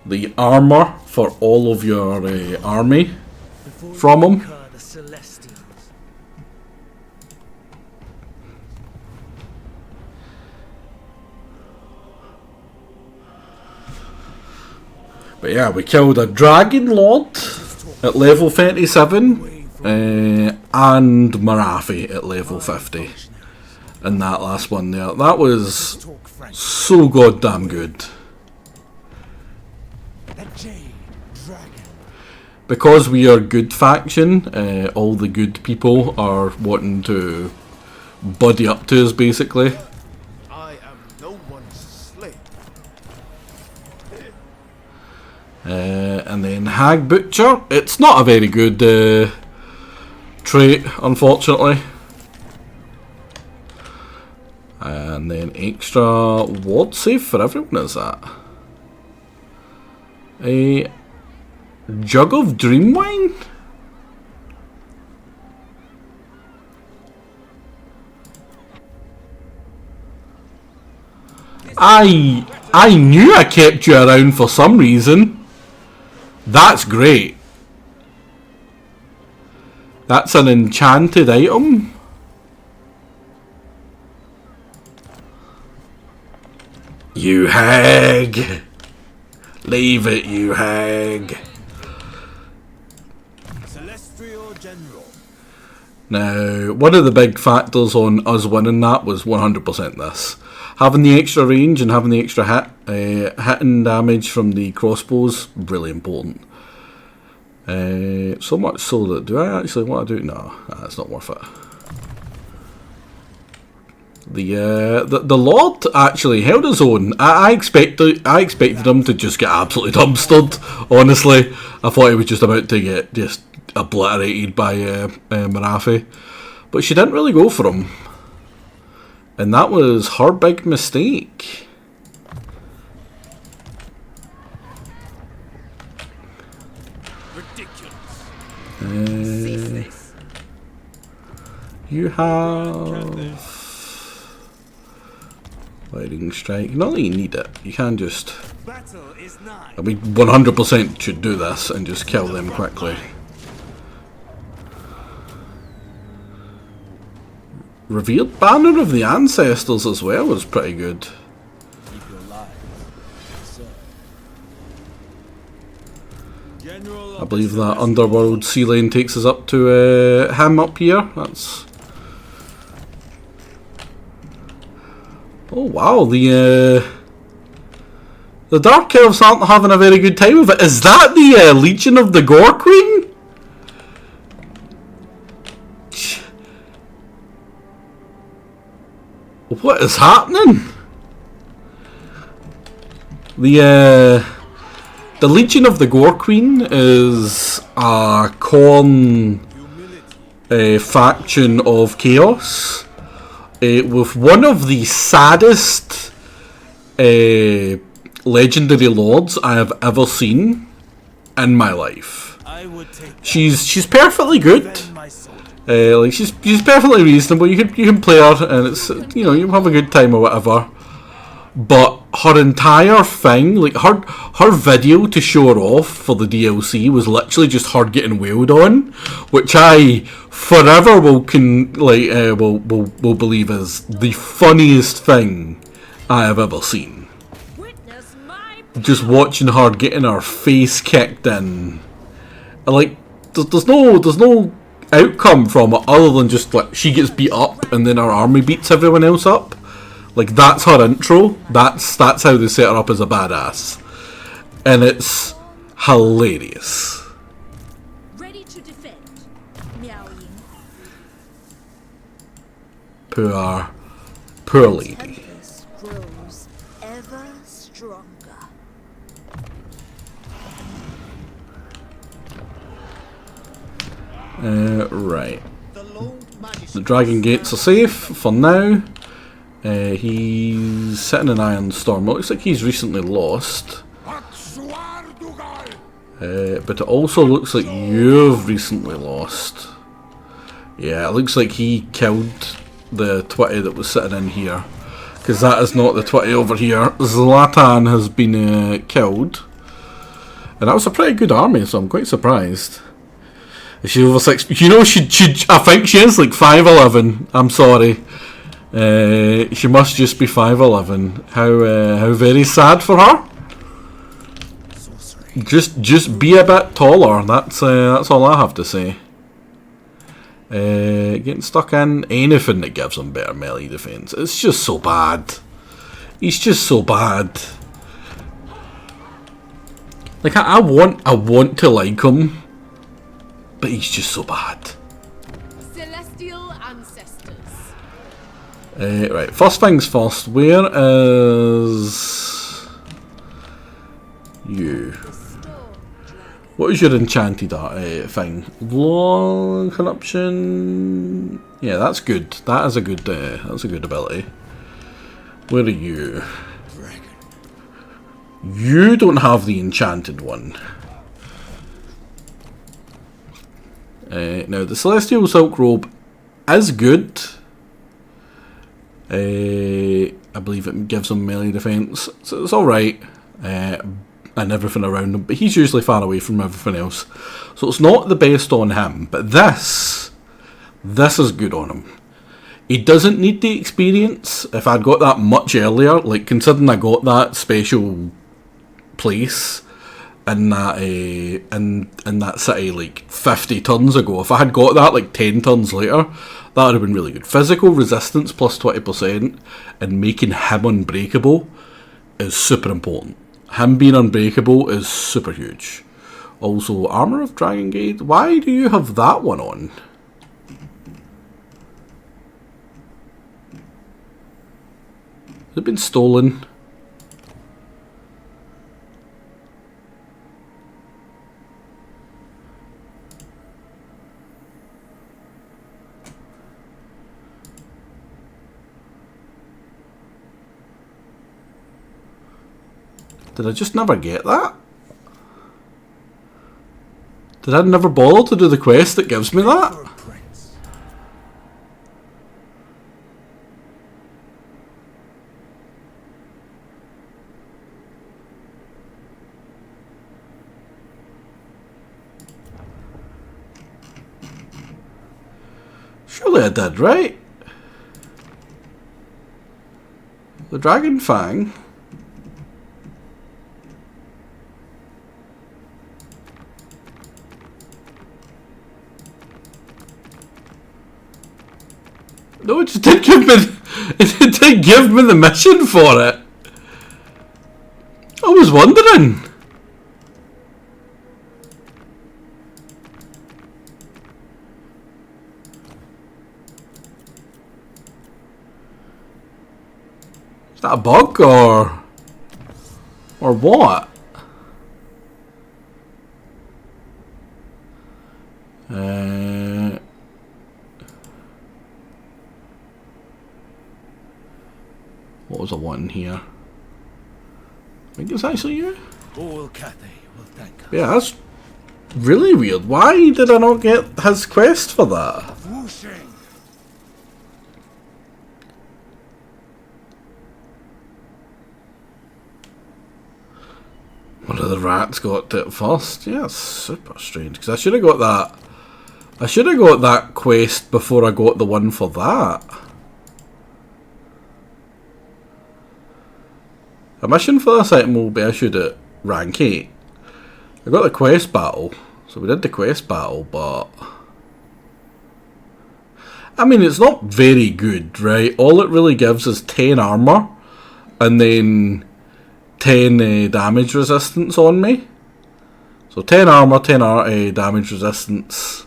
The armor for all of your army from him. But yeah, we killed a Dragon Lord at level 37 and Marafi at level 50. And that last one there, that was so goddamn good. Because we are good faction, all the good people are wanting to buddy up to us basically. I am no one's slave. And then Hag Butcher, it's not a very good trait, unfortunately. And then extra ward save for everyone, is that? A jug of dream wine? I knew I kept you around for some reason. That's great. That's an enchanted item. You hag. Leave it, you hag. Celestial General. Now, one of the big factors on us winning that was 100% this. Having the extra range and having the extra hitting damage from the crossbows, really important. So much so that, do I actually want to do it? No, it's not worth it. The Lord actually held his own. I expected him to just get absolutely dumpstered. Honestly, I thought he was just about to get just obliterated by Marafi, but she didn't really go for him, and that was her big mistake. You have lightning strike. Not that you need it. You can just. We 100% should do this and just kill them quickly. Revered Banner of the Ancestors as well was pretty good. I believe that Underworld Sea Lane takes us up to him up here. That's... Oh wow, the Dark Elves aren't having a very good time of it. Is that the Legion of the Gore Queen? What is happening? The Legion of the Gore Queen is a Khorne faction of Chaos, with one of the saddest legendary lords I have ever seen in my life. She's perfectly good. Like she's perfectly reasonable. You can play her, and it's, you know, you have a good time or whatever. But her entire thing, like her video to show her off for the DLC was literally just her getting wailed on, which I forever will believe is the funniest thing I have ever seen. Just watching her getting her face kicked in, like there's no outcome from it other than just like she gets beat up and then her army beats everyone else up. Like, that's her intro. That's how they set her up as a badass, and it's hilarious. Ready to defend. Meowing. Poor lady. Tempest grows ever stronger. Right. The dragon gates are safe for now. He's sitting in Iron Storm. It looks like he's recently lost. But it also looks like you've recently lost. Yeah, it looks like he killed the 20 that was sitting in here. Because that is not the 20 over here. Zlatan has been killed. And that was a pretty good army, so I'm quite surprised. She's over 6. You know, I think she is like 5'11". I'm sorry. She must just be 5'11". How very sad for her. Just be a bit taller. That's all I have to say. Getting stuck in anything that gives him better melee defense. It's just so bad. He's just so bad. Like I want to like him, but he's just so bad. Celestial ancestors. Right, first things first, where is you? What is your enchanted thing? Long corruption. Yeah, that's good. That is a good. That's a good ability. Where are you? You don't have the enchanted one. Now the Celestial Silk Robe is good. I believe it gives him melee defense, so it's alright, and everything around him, but he's usually far away from everything else, so it's not the best on him, but this is good on him. He doesn't need the experience. If I'd got that much earlier, like considering I got that special place in that in that city like 50 turns ago, if I had got that like 10 turns later, that would have been really good. Physical resistance plus 20% and making him unbreakable is super important. Him being unbreakable is super huge. Also, Armour of Dragon Gate. Why do you have that one on? Has it been stolen? Did I just never get that? Did I never bother to do the quest that gives me that? Surely I did, right? The Dragon Fang. No, it just didn't give me. It didn't give me the mission for it. I was wondering. Is that a bug or what? What was I wanting here? I think it's actually you. All Cathay will thank us. Yeah, that's really weird. Why did I not get his quest for that? Whooshing. One of the rats got it first. Yeah, it's super strange. Because I should have got that. I should have got that quest before I got the one for that. A mission for this item will be issued at rank 8. I got the quest battle. So we did the quest battle, but... I mean, it's not very good, right? All it really gives is 10 armor. And then 10 damage resistance on me. So 10 armor, 10 damage resistance.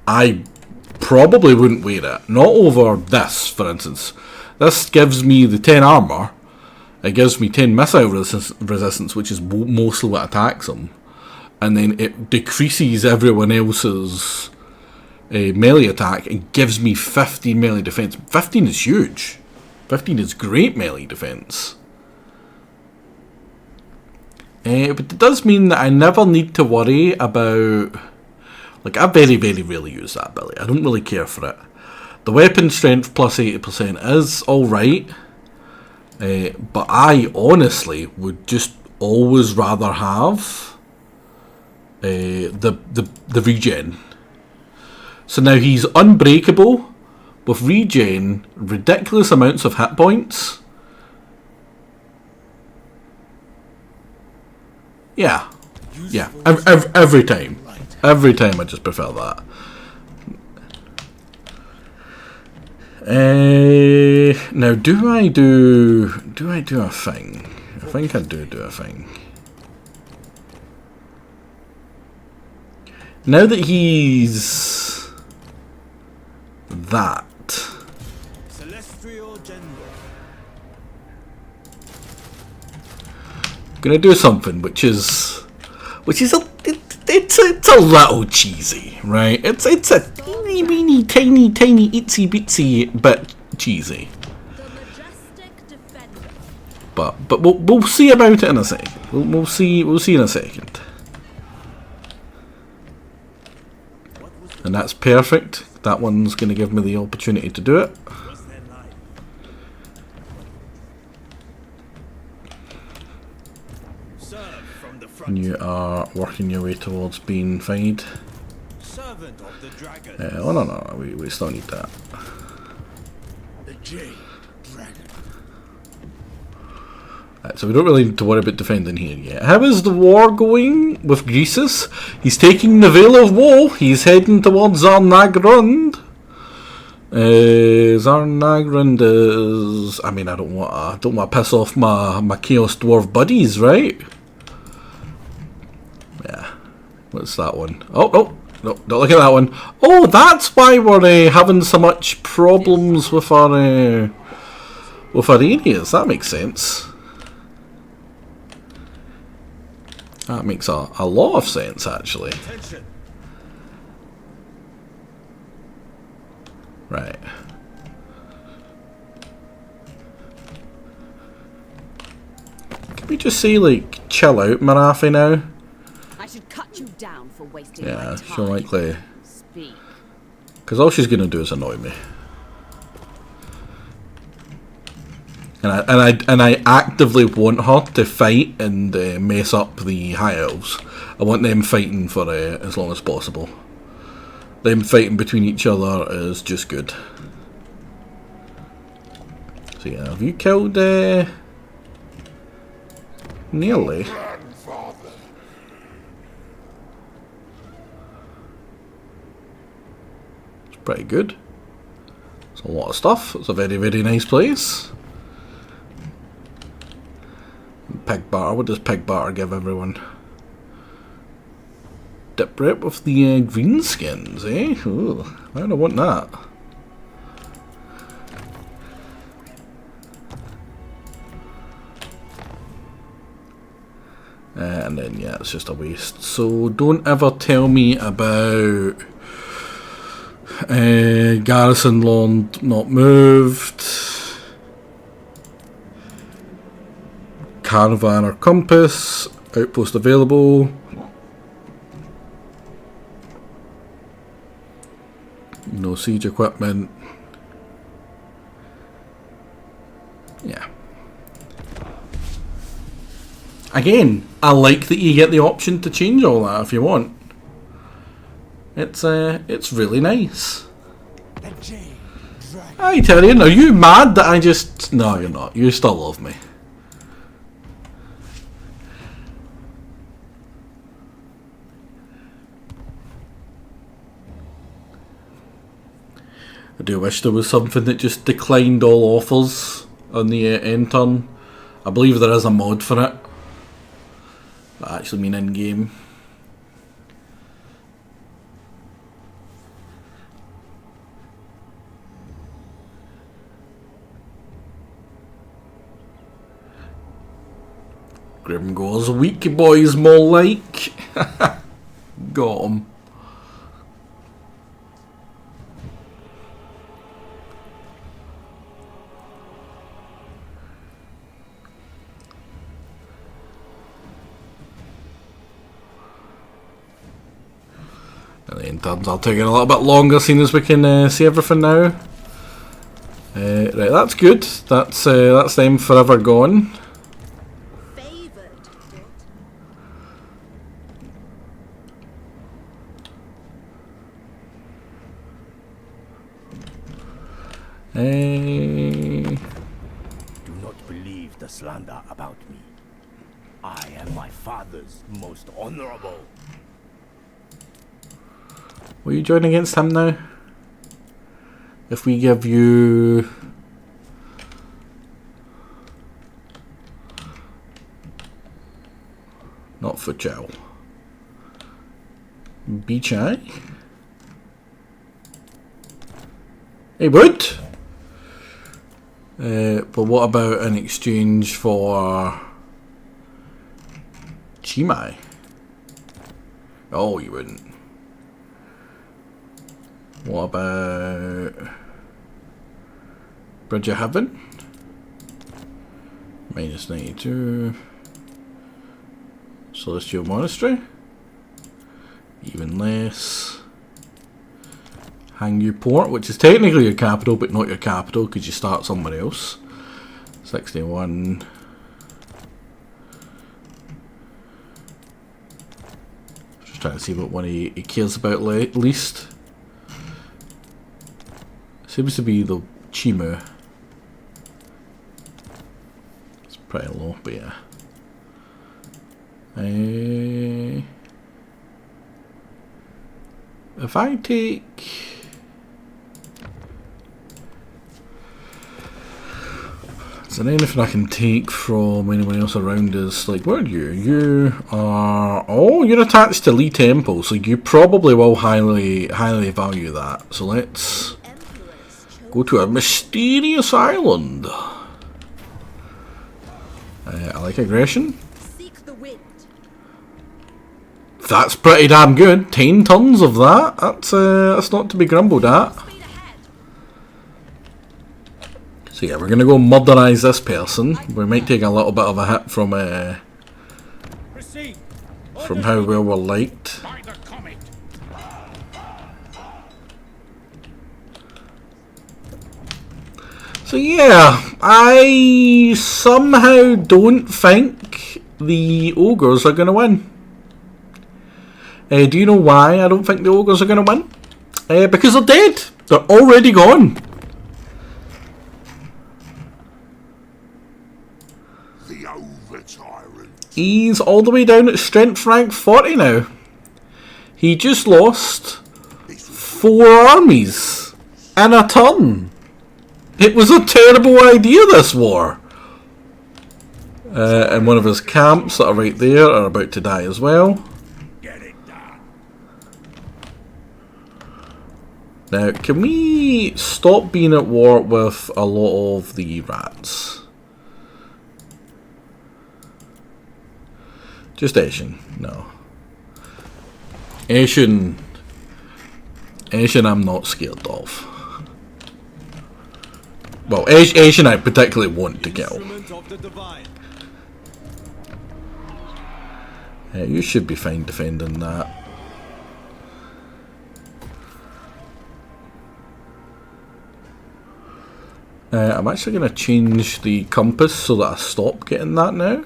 I probably wouldn't wear it. Not over this, for instance. This gives me the 10 armor. It gives me 10 missile resistance, which is mostly what attacks them. And then it decreases everyone else's melee attack and gives me 15 melee defense. 15 is huge. 15 is great melee defense. But it does mean that I never need to worry about... Like, I very, very rarely use that ability. I don't really care for it. The weapon strength plus 80% is alright. But I honestly would just always rather have the regen. So now he's unbreakable with regen, ridiculous amounts of hit points. Yeah, every time. Every time I just prefer that. Now do I do a thing? I think I do a thing. Now that he's that, I'm gonna do something which is it's a little cheesy, right? It's a teeny weeny tiny itsy bitsy bit cheesy. But we'll see about it in a second. We'll see in a second. And that's perfect. That one's going to give me the opportunity to do it. And you are working your way towards being fine. Oh no, we still need that. Right, so we don't really need to worry about defending here yet. How is the war going with Greasus? He's taking the Veil of Woe. He's heading towards Zarnagrund. Zarnagrund is... I mean, I don't want to piss off my Chaos Dwarf buddies, right? Yeah. What's that one? Oh, no, don't look at that one. Oh, that's why we're having so much problems with our areas. That makes sense. That makes a lot of sense, actually. Right. Can we just say, like, chill out, Marathi, now? I should cut you down for wasting my time. She'll likely... Because all she's going to do is annoy me. And I actively want her to fight and mess up the High Elves. I want them fighting for as long as possible. Them fighting between each other is just good. So yeah, have you killed nearly? It's pretty good. It's a lot of stuff. It's a very, very nice place. Pig barter. What does pig barter give everyone? Dip rip with the green skins, eh? Ooh, I don't want that. And then yeah, it's just a waste. So don't ever tell me about garrison lawn not moved. caravan or compass. Outpost available. No siege equipment. Yeah. Again, I like that you get the option to change all that if you want. It's really nice. Hi Tyrion, are you mad that I just... No, you're not. You still love me. I do wish there was something that just declined all offers on the end turn. I believe there is a mod for it. I actually mean in game. Grim goes weak boys more like. Got him. And the turns are taking a little bit longer, seeing as we can see everything now. Right, that's good. That's them forever gone. Do not believe the slander about me. I am my father's most honorable. Will you join against him now? If we give you... Not Fuchel. Bichai? He would! But what about an exchange for... Chimai? Oh, you wouldn't. What about Bridge of Heaven? Minus 92. Celestial Monastery? Even less. Hangyu Port, which is technically your capital, but not your capital because you start somewhere else. 61. Just trying to see what one he cares about least. Seems to be the Chimu. It's pretty low, but yeah. If I take... Is there anything I can take from anyone else around us? Like, where are you? You are... Oh, you're attached to Lee Temple, so you probably will highly value that. So let's go to a mysterious island. I like aggression. That's pretty damn good. 10 tons of that. That's not to be grumbled at. So yeah, we're gonna go murderize this person. We might take a little bit of a hit from how well we're liked. So yeah, I somehow don't think the ogres are gonna win. Do you know why I don't think the ogres are gonna win? Because they're dead. They're already gone. He's all the way down at strength rank 40 now. He just lost 4 armies in a turn. It was a terrible idea, this war. And one of his camps that are right there are about to die as well. Now, can we stop being at war with a lot of the rats? Just Ashen, no. Ashen I'm not scared of. Well, Ashen I particularly want to kill. You should be fine defending that. I'm actually going to change the compass so that I stop getting that now.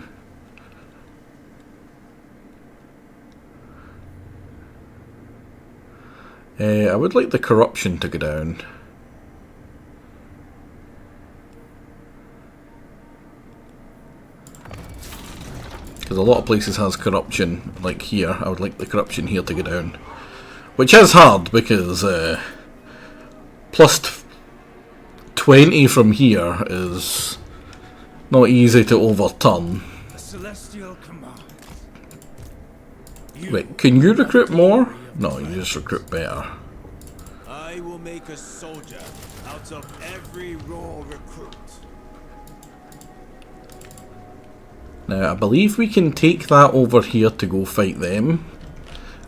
I would like the corruption to go down. Because a lot of places has corruption, like here. I would like the corruption here to go down. Which is hard because plus 20 from here is not easy to overturn. The celestial command. Wait, can you recruit more? No, you just recruit better. I will make a soldier out of every raw recruit. Now, I believe we can take that over here to go fight them.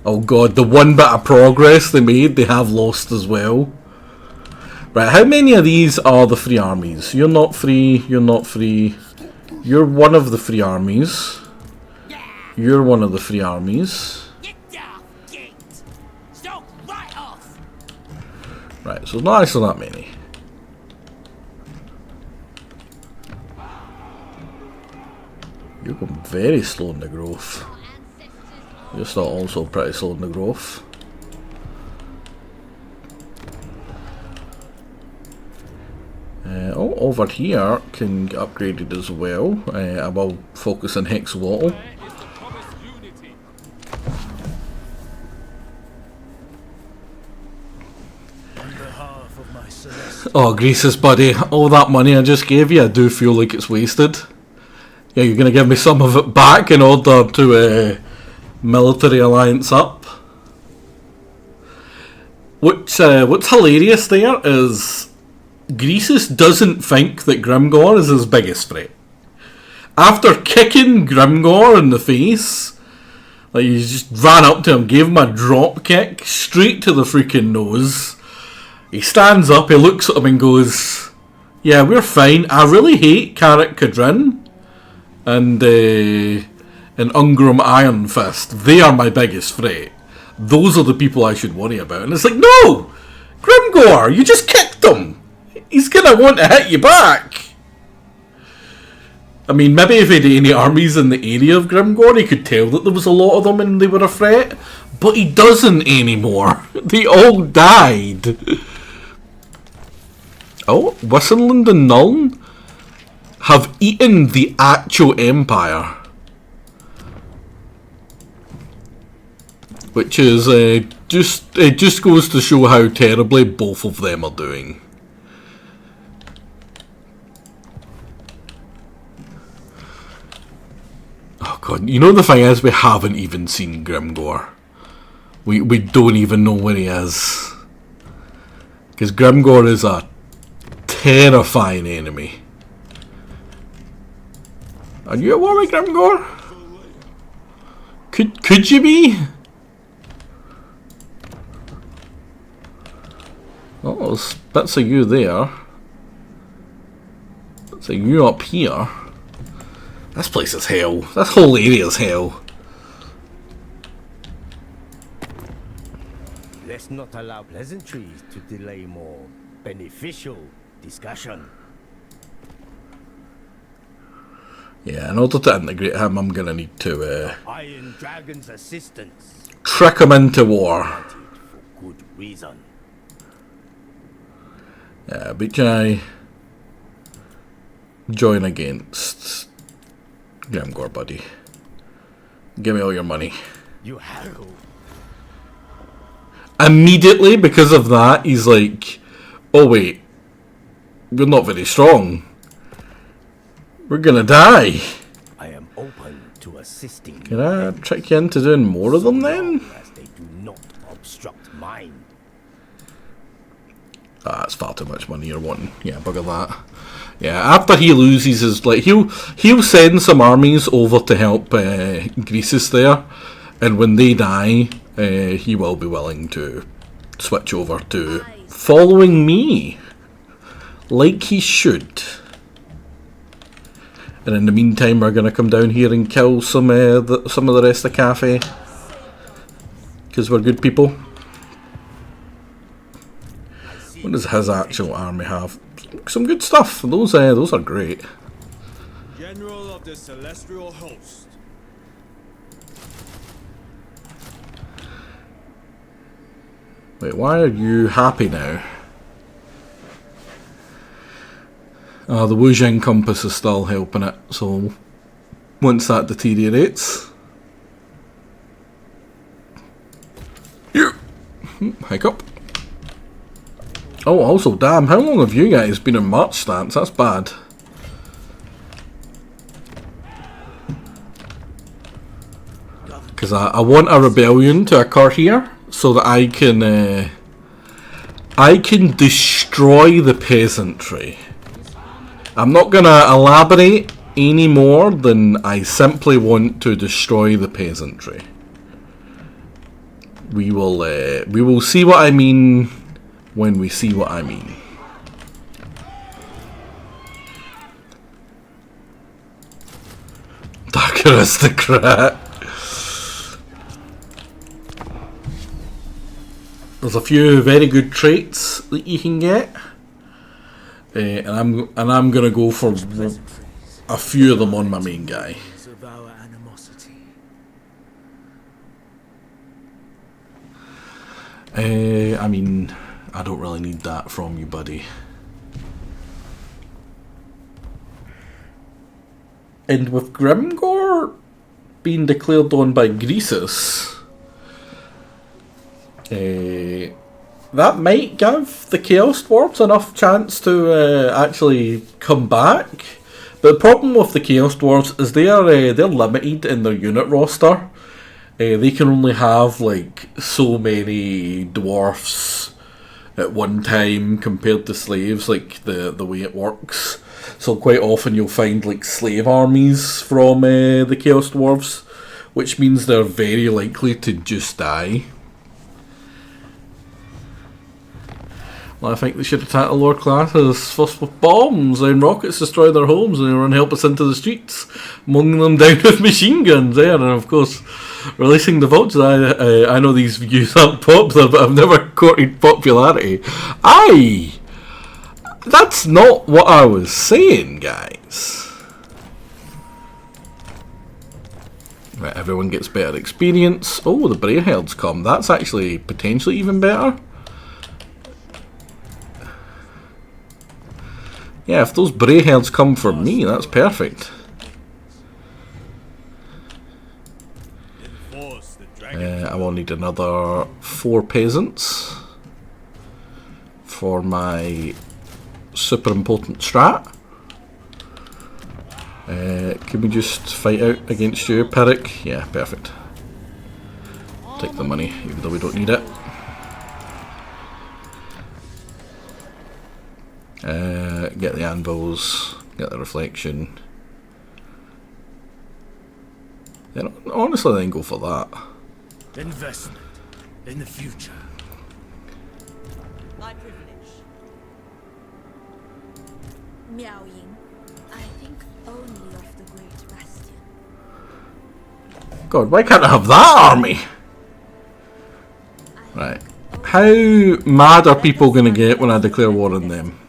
Oh god, the one bit of progress they made, they have lost as well. Right, how many of these are the free armies? You're not free, you're not free. You're one of the free armies. You're one of the free armies. Right, so not actually that many. You're going very slow in the growth. You're still also pretty slow in the growth. Oh, over here can get upgraded as well. I will focus on Hexwattle. Oh, Greases, buddy, all that money I just gave you, I do feel like it's wasted. Yeah, you're going to give me some of it back in order to military alliance up. What's hilarious there is Greases doesn't think that Grimgor is his biggest threat. After kicking Grimgor in the face, like he just ran up to him, gave him a drop kick straight to the freaking nose. He stands up, he looks at him and goes, "Yeah, we're fine. I really hate Carrick Cadrin and Ungrim Iron Fist. They are my biggest threat. Those are the people I should worry about." And it's like, no! Grimgor, you just kicked him! He's gonna want to hit you back! I mean, maybe if he had any armies in the area of Grimgor, he could tell that there was a lot of them and they were a threat. But he doesn't anymore. They all died. Oh, Wissenland and Nuln have eaten the actual Empire. Which is it just goes to show how terribly both of them are doing. Oh god, you know the thing is, we haven't even seen Grimgor. We don't even know where he is. Because Grimgor is a terrifying enemy. Are you at war with Grimgor? Could you be? Oh, there's bits of you there. Bits of you up here. This place is hell. This whole area is hell. Let's not allow pleasantries to delay more beneficial discussion. Yeah, in order to integrate him, I'm gonna need to Iron Dragon's assistance. trick him into war. For good reason. Yeah, Bichai join against Grimgor, buddy. Give me all your money. You have. Immediately, because of that, he's like, "Oh wait, we're not very strong. We're gonna die." I am open to assisting. Can I trick you into doing more of them then? As they do not obstruct mine. Ah, that's far too much money you're wanting. Yeah, bugger that. Yeah, after he loses his, like, he'll send some armies over to help Greases there, and when they die, he will be willing to switch over to following me, like he should. And in the meantime, we're going to come down here and kill some of the rest of Cathay. Because we're good people. What does his actual army have? Some good stuff. Those are great. General of the Celestial Host. Wait, why are you happy now? The Wujing compass is still helping it, so once that deteriorates... Hiccup. Oh, also, damn, how long have you guys been in March stance? That's bad. Because I want a rebellion to occur here, so that I can destroy the peasantry. I'm not going to elaborate any more than I simply want to destroy the peasantry. We will see what I mean when we see what I mean. Dark Aristocrat. There's a few very good traits that you can get, and I'm gonna go for a few of them on my main guy. I mean, I don't really need that from you, buddy. And with Grimgore being declared on by Greasus, that might give the Chaos Dwarves enough chance to actually come back. But the problem with the Chaos Dwarves is they're limited in their unit roster. They can only have like so many dwarfs at one time compared to slaves, like the way it works. So quite often you'll find like slave armies from the Chaos Dwarves, which means they're very likely to just die. Well, I think they should attack the lower classes first with bombs, then rockets destroy their homes and they run helpless into the streets, mowing them down with machine guns there, and of course releasing the vultures. I know these views aren't popular, but I've never courted popularity. That's not what I was saying, guys. Right, everyone gets better experience. Oh, the Brayherds come. That's actually potentially even better. Yeah, if those Brayherds come for me, that's perfect. I will need another 4 peasants for my super important strat. Can we just fight out against you, Pyrrhic? Yeah, perfect. Take the money, even though we don't need it. Get the anvils, get the reflection. Yeah, honestly, then go for that. Investment in the future. My privilege. Miaoying, I think only of the Great Bastion. God, why can't I have that army? Right. How mad are people going to get when I declare war on them?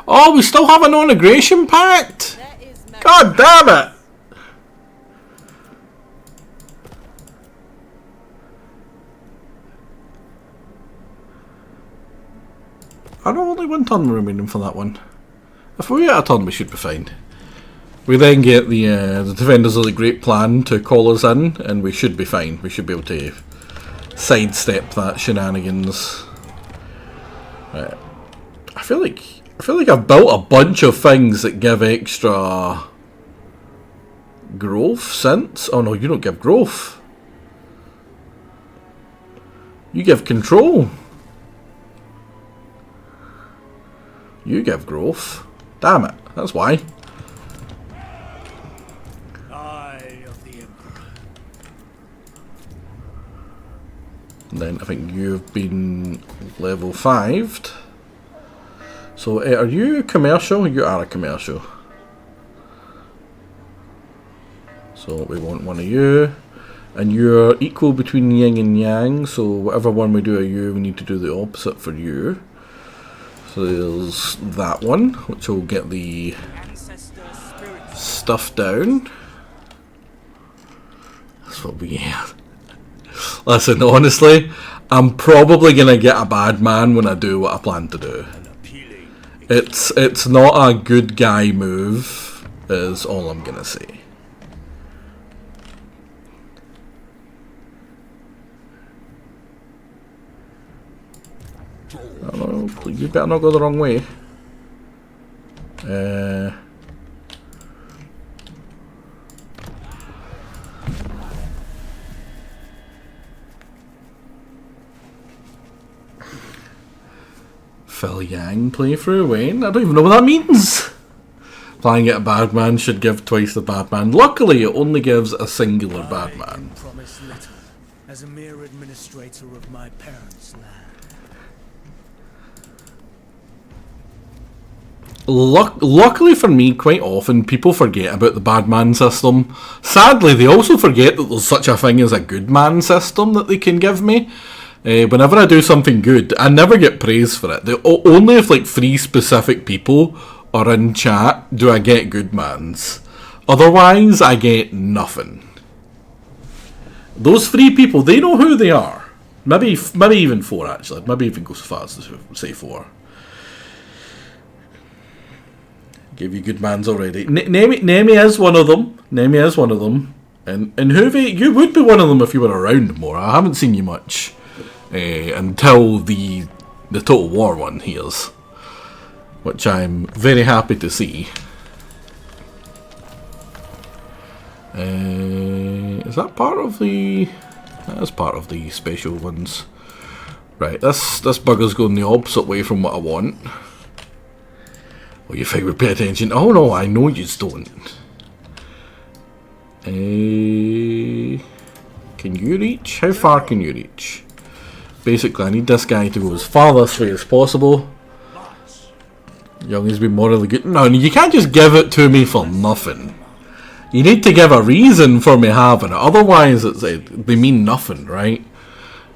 Oh, we still have a non-aggression pact? God damn it! I know only one turn remaining for that one. If we get a turn, we should be fine. We then get the Defenders of the Great Plan to call us in, and we should be fine. We should be able to sidestep that shenanigans. Right. I feel like I've built a bunch of things that give extra growth since. Oh no, you don't give growth. You give control. You give growth. Damn it, that's why. And then I think you've been level 5'd. So are you commercial? You are a commercial. So we want one of you. And you're equal between yin and yang, so whatever one we do of you, we need to do the opposite for you. So there's that one, which will get the stuff down. That's what we get. Listen, honestly, I'm probably going to get a bad man when I do what I plan to do. It's not a good guy move, is all I'm going to say. Oh, you better not go the wrong way. Phil Yang playthrough, Wayne? I don't even know what that means. Playing it a bad man should give twice the bad man. Luckily, it only gives a singular bad man. Promise little, as a mere administrator of my parents' land. Luckily for me, quite often people forget about the bad man system. Sadly, they also forget that there's such a thing as a good man system that they can give me. Whenever I do something good, I never get praise for it. Only if like 3 specific people are in chat do I get good mans. Otherwise, I get nothing. Those 3 people, they know who they are. Maybe even 4 actually. Maybe even go so far as to say 4. Give you good mans already. Nemi is one of them. Nemi is one of them. And Hoovie, you would be one of them if you were around more. I haven't seen you much until the Total War one here's, which I'm very happy to see. Is that part of the? That is part of the special ones. Right, this bugger's going the opposite way from what I want. Well, you think we'd pay attention? Oh no, I know you don't. Can you reach? How far can you reach? Basically, I need this guy to go as far this way as possible. Young has been morally good. No, you can't just give it to me for nothing. You need to give a reason for me having it. Otherwise, they mean nothing, right?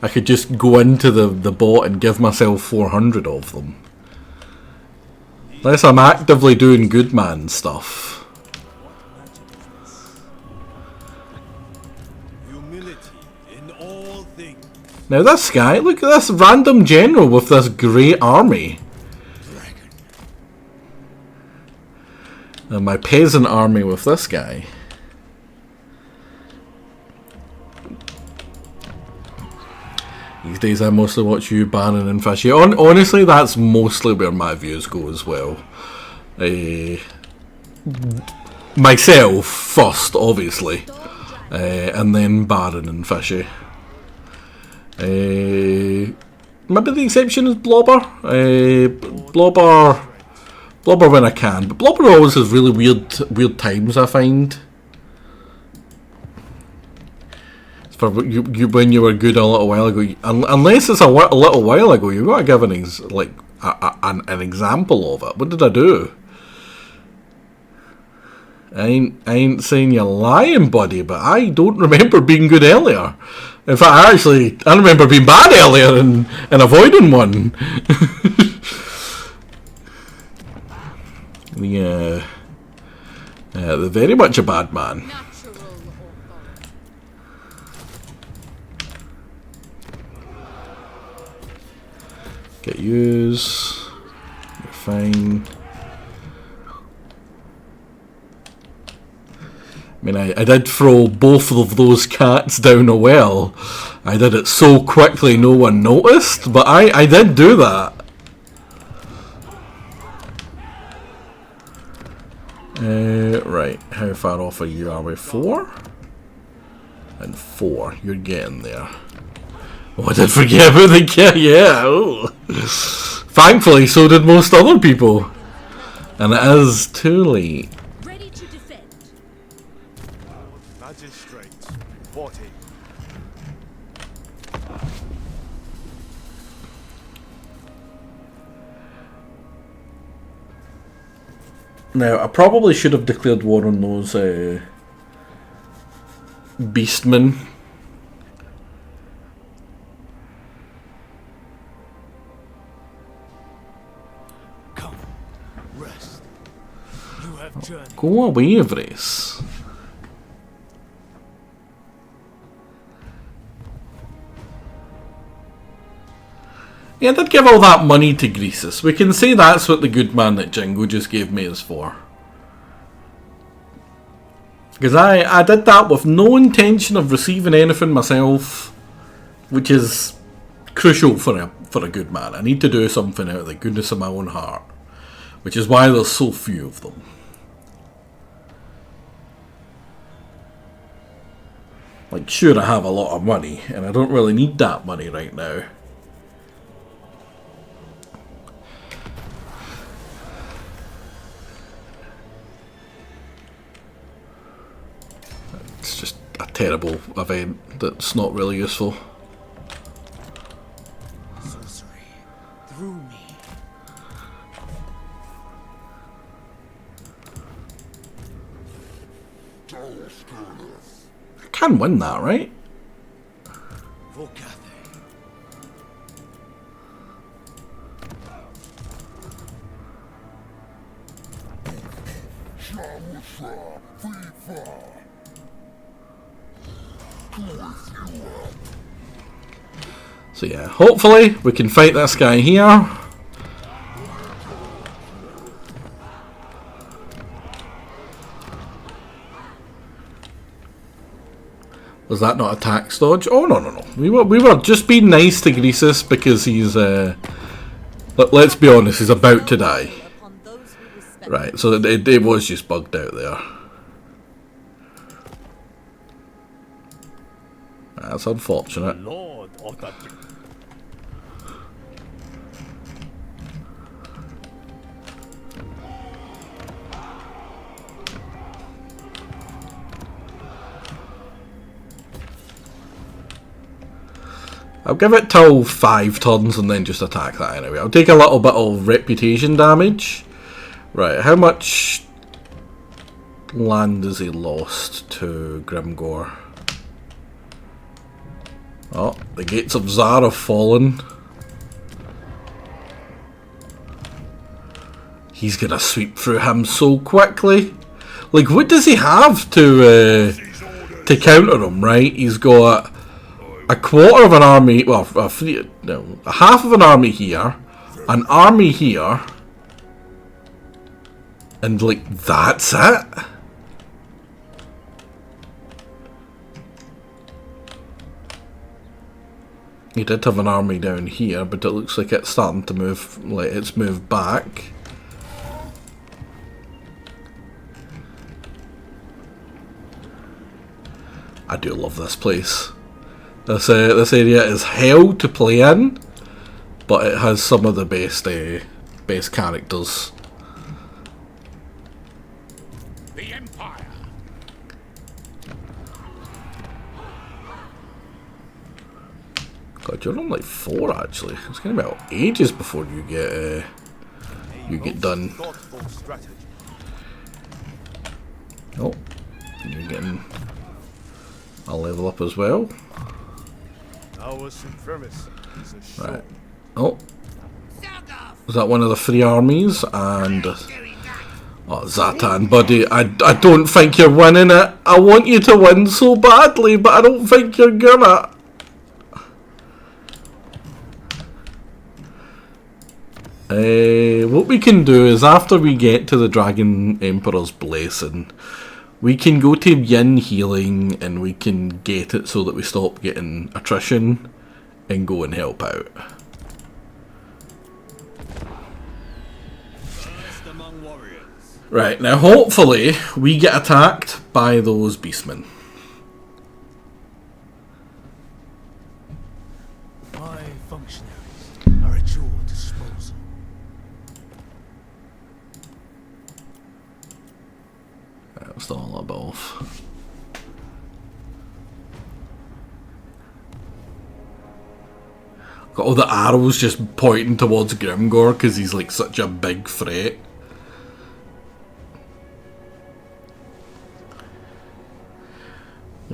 I could just go into the bot and give myself 400 of them. Unless I'm actively doing good man stuff. Humility in all things. Now this guy, look at this random general with this great army. And my peasant army with this guy. These days I mostly watch you, Bannon and Fishy. Honestly, that's mostly where my views go as well. Myself first, obviously. And then Baron and Fishy. Maybe the exception is Blobber. Blobber when I can. But Blobber always has really weird times, I find. For you when you were good a little while ago, unless it's a little while ago, you've got to give an example of it. What did I do? I ain't saying you're lying, buddy, but I don't remember being good earlier. In fact, I remember being bad earlier and avoiding one. They're very much a bad man. Get use. You're fine. I mean, I did throw both of those cats down a well. I did it so quickly no one noticed, but I did do that. Right, how far off are you? Are we 4? And 4, you're getting there. Oh, I did forget about the cat, yeah. Oh. Thankfully, so did most other people. And it is too late. Ready to defend. Magistrates, reporting. Now, I probably should have declared war on those beastmen. Come, rest. You have journeyed. Go away, Vrace. Yeah, I did give all that money to Greasus. We can say that's what the good man that Jingo just gave me is for. Because I did that with no intention of receiving anything myself, which is crucial for a good man. I need to do something out of the goodness of my own heart, which is why there's so few of them. Like, sure, I have a lot of money, and I don't really need that money right now. It's just a terrible event that's not really useful. Sorcery through me. I can win that, right? For Cathay. So yeah, hopefully we can fight this guy here. Was that not a tax dodge? Oh no. We were just being nice to Greasus because he's let's be honest, he's about to die. Right, so it was just bugged out there. That's unfortunate. Lord of the I'll give it till 5 turns and then just attack that anyway. I'll take a little bit of reputation damage. Right, how much land has he lost to Grimgore? Oh, the gates of Zar have fallen. He's gonna sweep through him so quickly. Like, what does he have to counter him, right? He's got a quarter of an army, well, a half of an army here, an army here, and like, that's it? He did have an army down here, but it looks like it's starting to move, like it's moved back. I do love this place. This area is hell to play in, but it has some of the best characters. The Empire. God, you're on like 4 actually. It's gonna be about ages before you get done. Thoughtful strategy. Oh, you're getting a level up as well. Our supremacy is assured. Right. Oh, was that one of the 3 armies? And oh, Zatan, buddy, I don't think you're winning it. I want you to win so badly, but I don't think you're gonna. What we can do is after we get to the Dragon Emperor's Blessing, we can go to Yin Healing and we can get it so that we stop getting attrition and go and help out. First among warriors. Right, now hopefully we get attacked by those beastmen. My functionaries are at your disposal. That's all a bit off. Got all the arrows just pointing towards Grimgore because he's like such a big threat.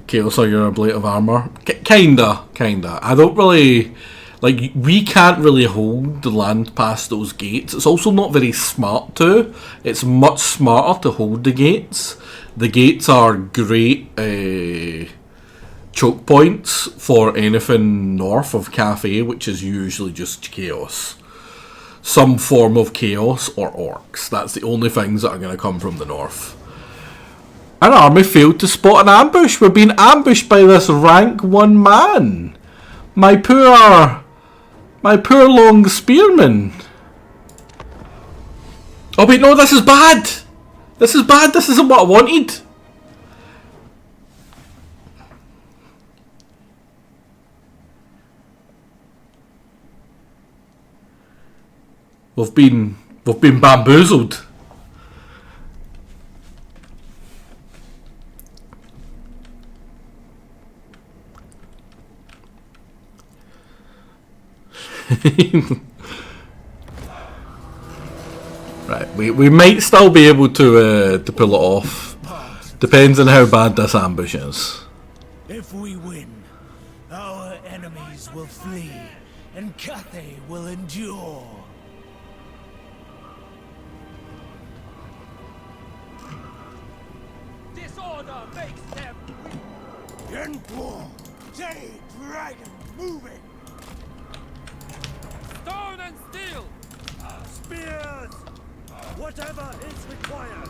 Chaos or your blade of armor. Kinda. I don't really... Like, we can't really hold the land past those gates. It's also not very smart to. It's much smarter to hold the gates. The gates are great choke points for anything north of Cathay, which is usually just chaos. Some form of chaos or orcs. That's the only things that are going to come from the north. Our army failed to spot an ambush. We're being ambushed by this rank 1 man. My poor long spearman. Oh wait, no, this is bad. This is bad. This isn't what I wanted. We've been bamboozled. Right, we might still be able to pull it off. Depends on how bad this ambush is. If we win, our enemies will flee, and Cathay will endure. Disorder makes them weak. Jade Dragon moving! Stone and steel. Spears! Whatever is required!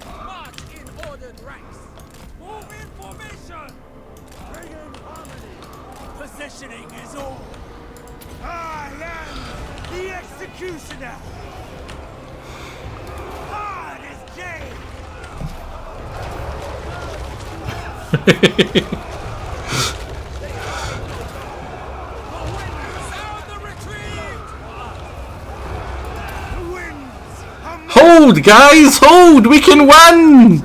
March in ordered ranks. Move in formation. Bring in harmony! Positioning is all! I am the executioner! Hard as Jade! Hold, guys, hold! We can win!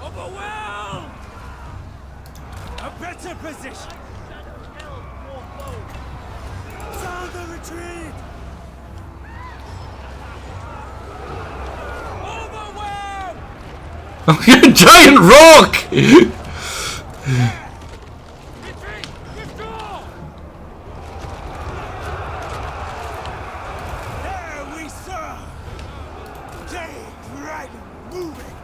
Overwhelmed! A better position! Sound the retreat! Overwhelmed! Giant rock! Retreat! Withdraw! There we serve! Jade Dragon moving!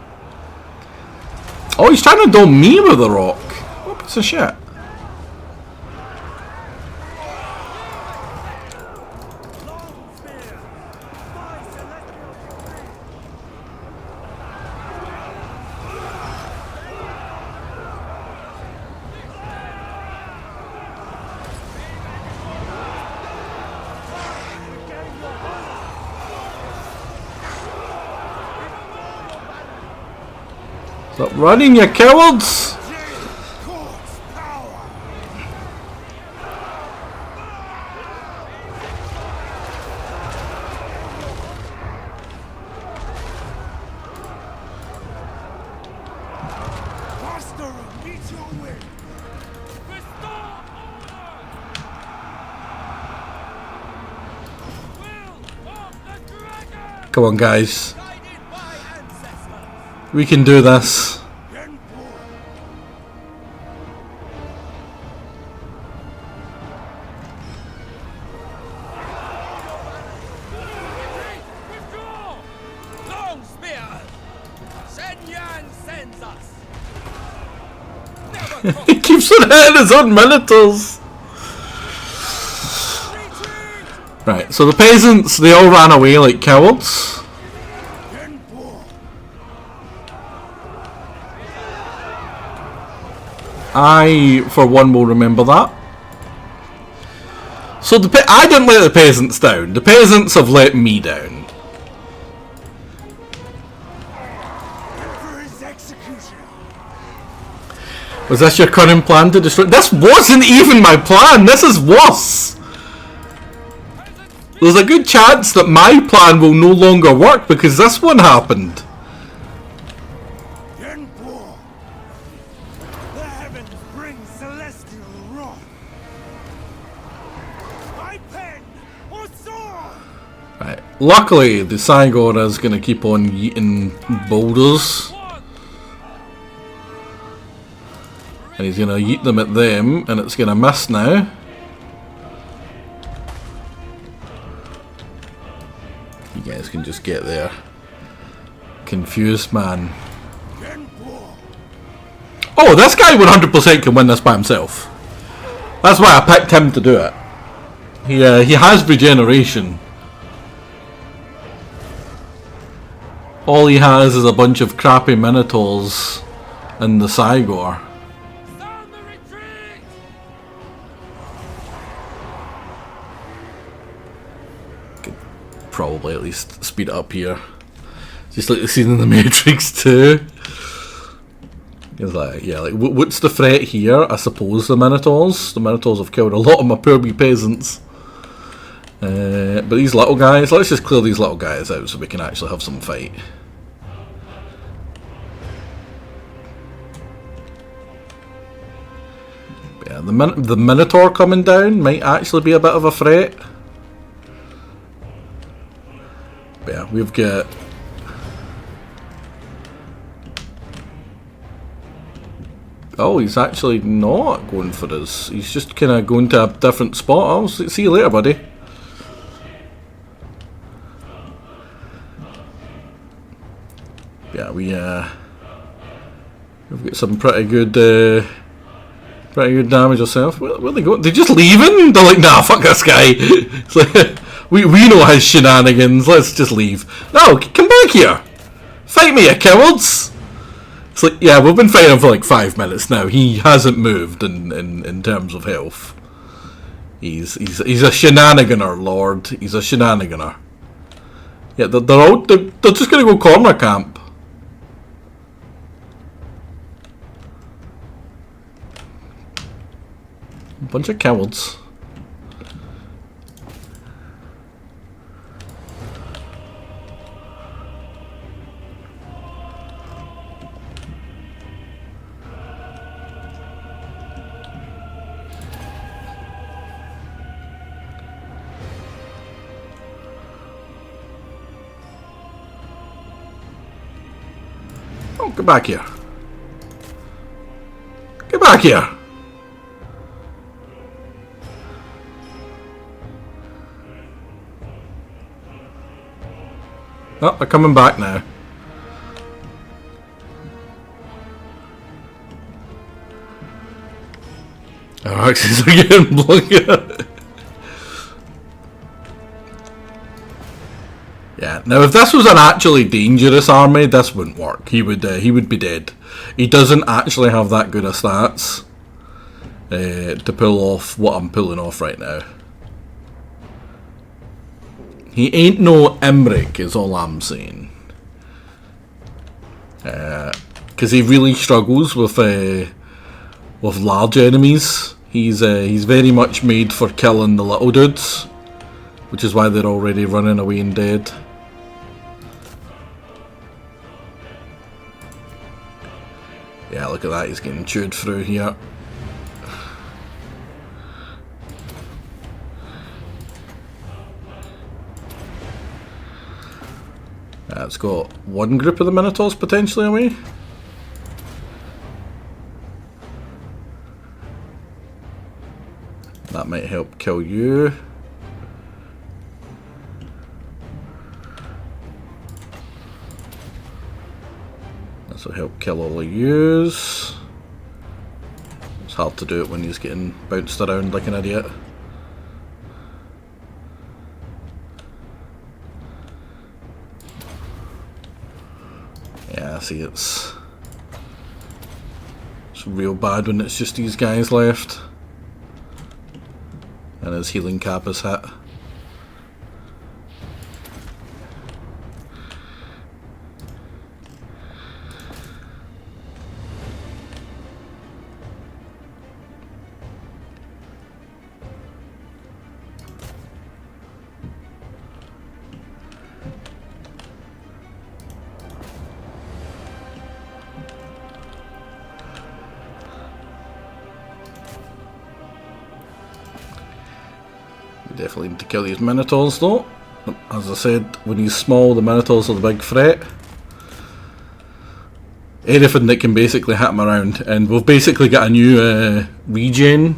Oh, he's trying to dome me with a rock. What piece of shit? Long spear! My celestial decree! Stop running, you cowards! Court's power! Master, meet your will! Restore order! Will of the dragon! Come on, guys. Guided by ancestors! We can do this. Withdraw! Long spear! Shen-Yan sends us! Never He keeps on hitting his own minotaurs. Right, so the peasants, they all ran away like cowards. I, for one, will remember that. So I didn't let the peasants down. The peasants have let me down. For his execution! Was this your current plan to destroy? This wasn't even my plan. This is worse. There's a good chance that my plan will no longer work because this one happened. The heavens bring celestial wrath! My pen or sword! Right. Luckily, the Cygor is going to keep on yeeting boulders. And he's going to yeet them at them, and it's going to miss now. You guys can just get there. Confused man. Oh, this guy 100% can win this by himself. That's why I picked him to do it. He has regeneration. All he has is a bunch of crappy Minotaurs and the Cygor. Sound the retreat! Could probably at least speed it up here. Just like the scene in the Matrix 2. It's like, yeah, like, what's the threat here? I suppose the Minotaurs. The Minotaurs have killed a lot of my poor wee peasants. But these little guys, let's just clear these little guys out so we can actually have some fight. But yeah, the Minotaur coming down might actually be a bit of a threat. But yeah, we've got... Oh, he's actually not going for us. He's just kind of going to a different spot. I'll see you later, buddy. Yeah, we've got some pretty good damage ourselves. Where are they going? They're just leaving? They're like, nah, fuck this guy. It's like, we know his shenanigans. Let's just leave. No, come back here. Fight me, you cowards. It's like, yeah, we've been fighting for like 5 minutes now. He hasn't moved in terms of health. He's a shenaniganer, Lord. He's a shenaniganer. Yeah, they're just gonna go corner camp. Bunch of cowards. Oh, get back here. Get back here. Oh, they're coming back now. Our axes are getting blown. Yeah. Now, if this was an actually dangerous army, this wouldn't work. He would be dead. He doesn't actually have that good of stats to pull off what I'm pulling off right now. He ain't no Emmerich, is all I'm saying. Because he really struggles with large enemies. He's very much made for killing the little dudes, which is why they're already running away and dead. Yeah, look at that, he's getting chewed through here. It's got one group of the Minotaurs potentially away. That might help kill you. This will help kill all of yous. It's hard to do it when he's getting bounced around like an idiot. Yeah, see, it's real bad when it's just these guys left. And his healing cap is hit. Definitely need to kill these Minotaurs though. As I said, when he's small, the Minotaurs are the big threat. Anything that can basically hit him around, and we've basically got a new regen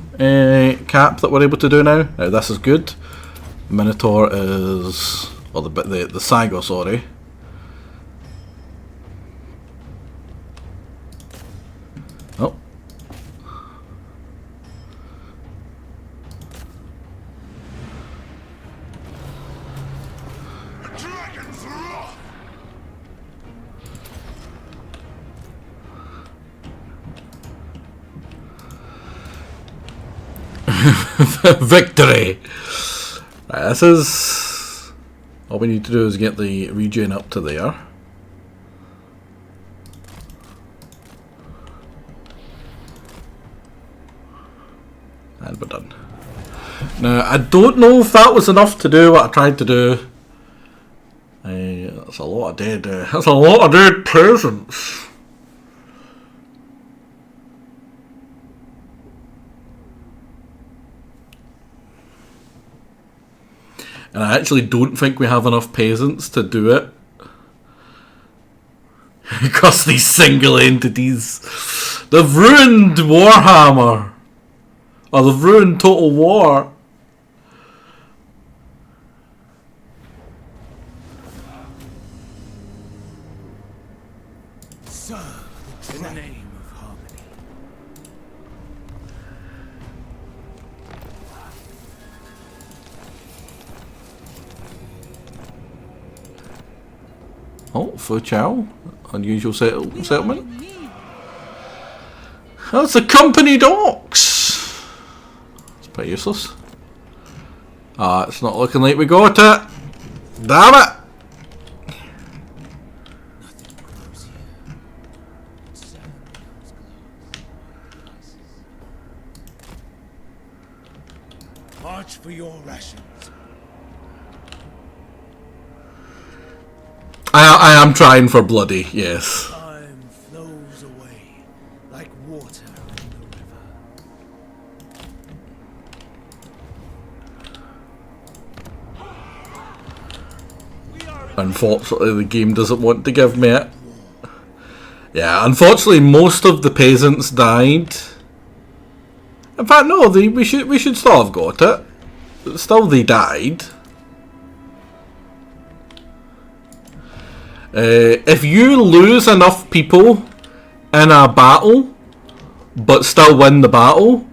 cap that we're able to do now. Now this is good. Minotaur is, or the Sago, sorry. Oh. Victory! Right, this is... all we need to do is get the regen up to there. And we're done. Now, I don't know if that was enough to do what I tried to do. That's a lot of dead... that's a lot of dead peasants. And I actually don't think we have enough peasants to do it. Because these single entities, they've ruined Warhammer. Or they've ruined Total War. Serve in the name of harmony. Oh, Fu Chow. Unusual settlement. That's the company docks. It's pretty useless. Ah, it's not looking like we got it. Damn it! March for your rations. I am trying for bloody, yes. Time flows away like water in the river. Unfortunately, the game doesn't want to give me it. Yeah, unfortunately, most of the peasants died. In fact, no, we should still have got it. Still, they died. If you lose enough people in a battle, but still win the battle,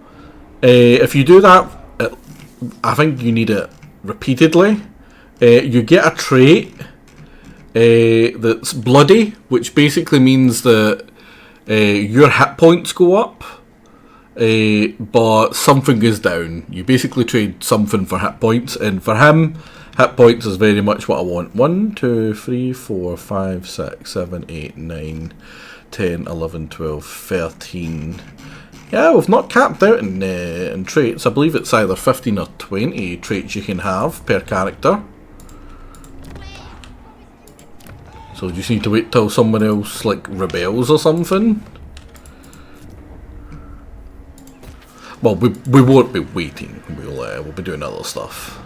if you do that, I think you need it repeatedly. You get a trait that's bloody, which basically means that your hit points go up, but something goes down. You basically trade something for hit points, and for him, hit points is very much what I want. 1, 2, 3, 4, 5, 6, 7, 8, 9, 10, 11, 12, 13. Yeah, we've not capped out in traits. I believe it's either 15 or 20 traits you can have per character. So you just need to wait till someone else like rebels or something. Well, we won't be waiting. We'll be doing other stuff.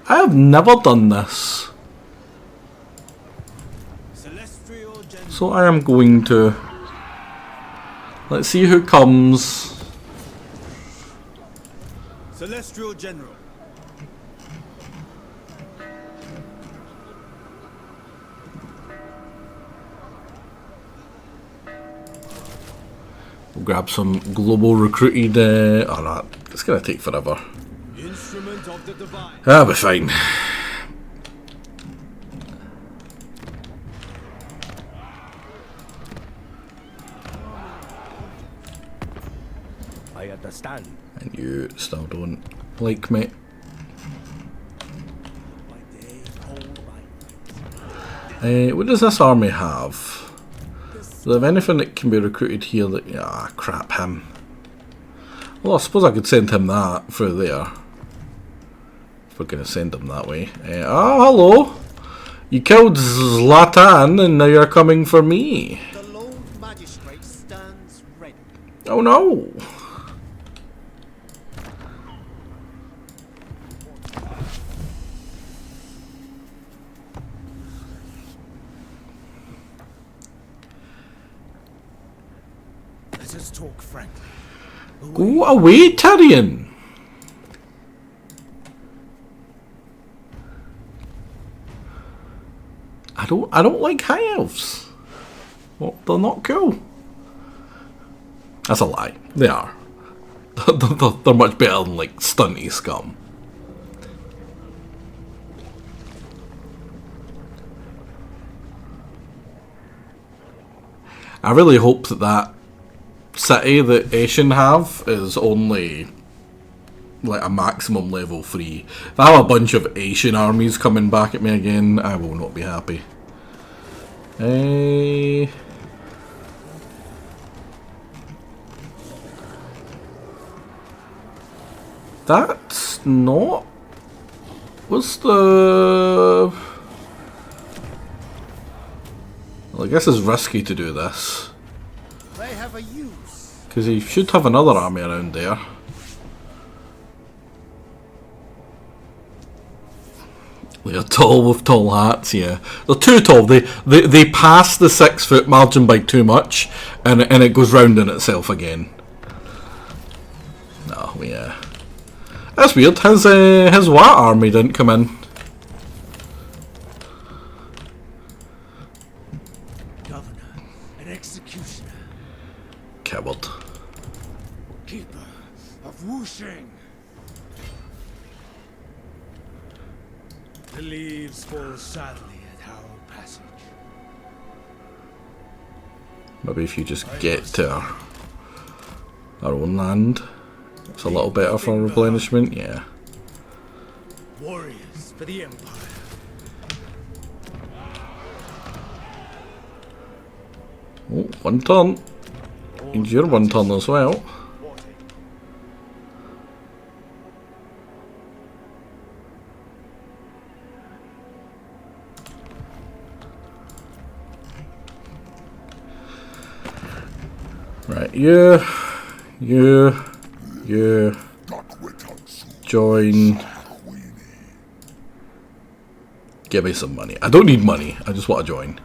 I have never done this, so I am going to. Let's see who comes. Celestial General. We'll grab some global recruited. Oh no, it's gonna take forever. Instrument of the divine. That'll be fine. I understand. And you still don't like me. What does this army have? Do they have anything that can be recruited here that... ah, crap, him. Well, I suppose I could send him that through there. If we're going to send him that way. Oh, hello! You killed Zlatan and now you're coming for me. The Lord Magistrate Oh no! Let us talk frankly. Go away, Tyrion! I don't like high elves. Well, they're not cool. That's a lie. They are. They're much better than like stunty scum. I really hope that city that Ashen have is only like a maximum level 3. If I have a bunch of Ashen armies coming back at me again, I will not be happy. That's not... What's the... Well, I guess it's risky to do this. They have a use. Because he should have another army around there. They're tall with tall hats, yeah. They're too tall. They pass the 6 foot margin by too much, and it goes round in itself again. No, yeah. That's weird. His what army didn't come in. Governor and executioner. Coward. Keeper of Wuxing. The leaves fall sadly at our passage. Maybe if you just get to our own land, it's a little better for replenishment, yeah. Warriors for the Empire. Oh, one turn. And your one turn as well. Right, you join. Give me some money. I don't need money, I just want to join.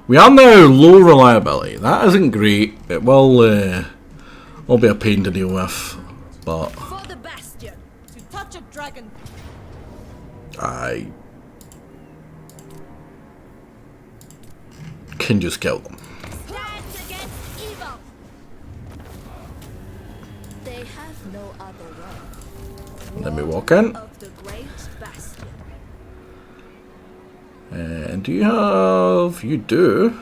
We are now low reliability. That isn't great. It will be a pain to deal with, but For the bastion, to touch a dragon. I can just kill them. Stand against evil. They have no other way. Let me walk in. Of the great bastion. And do you have... You do.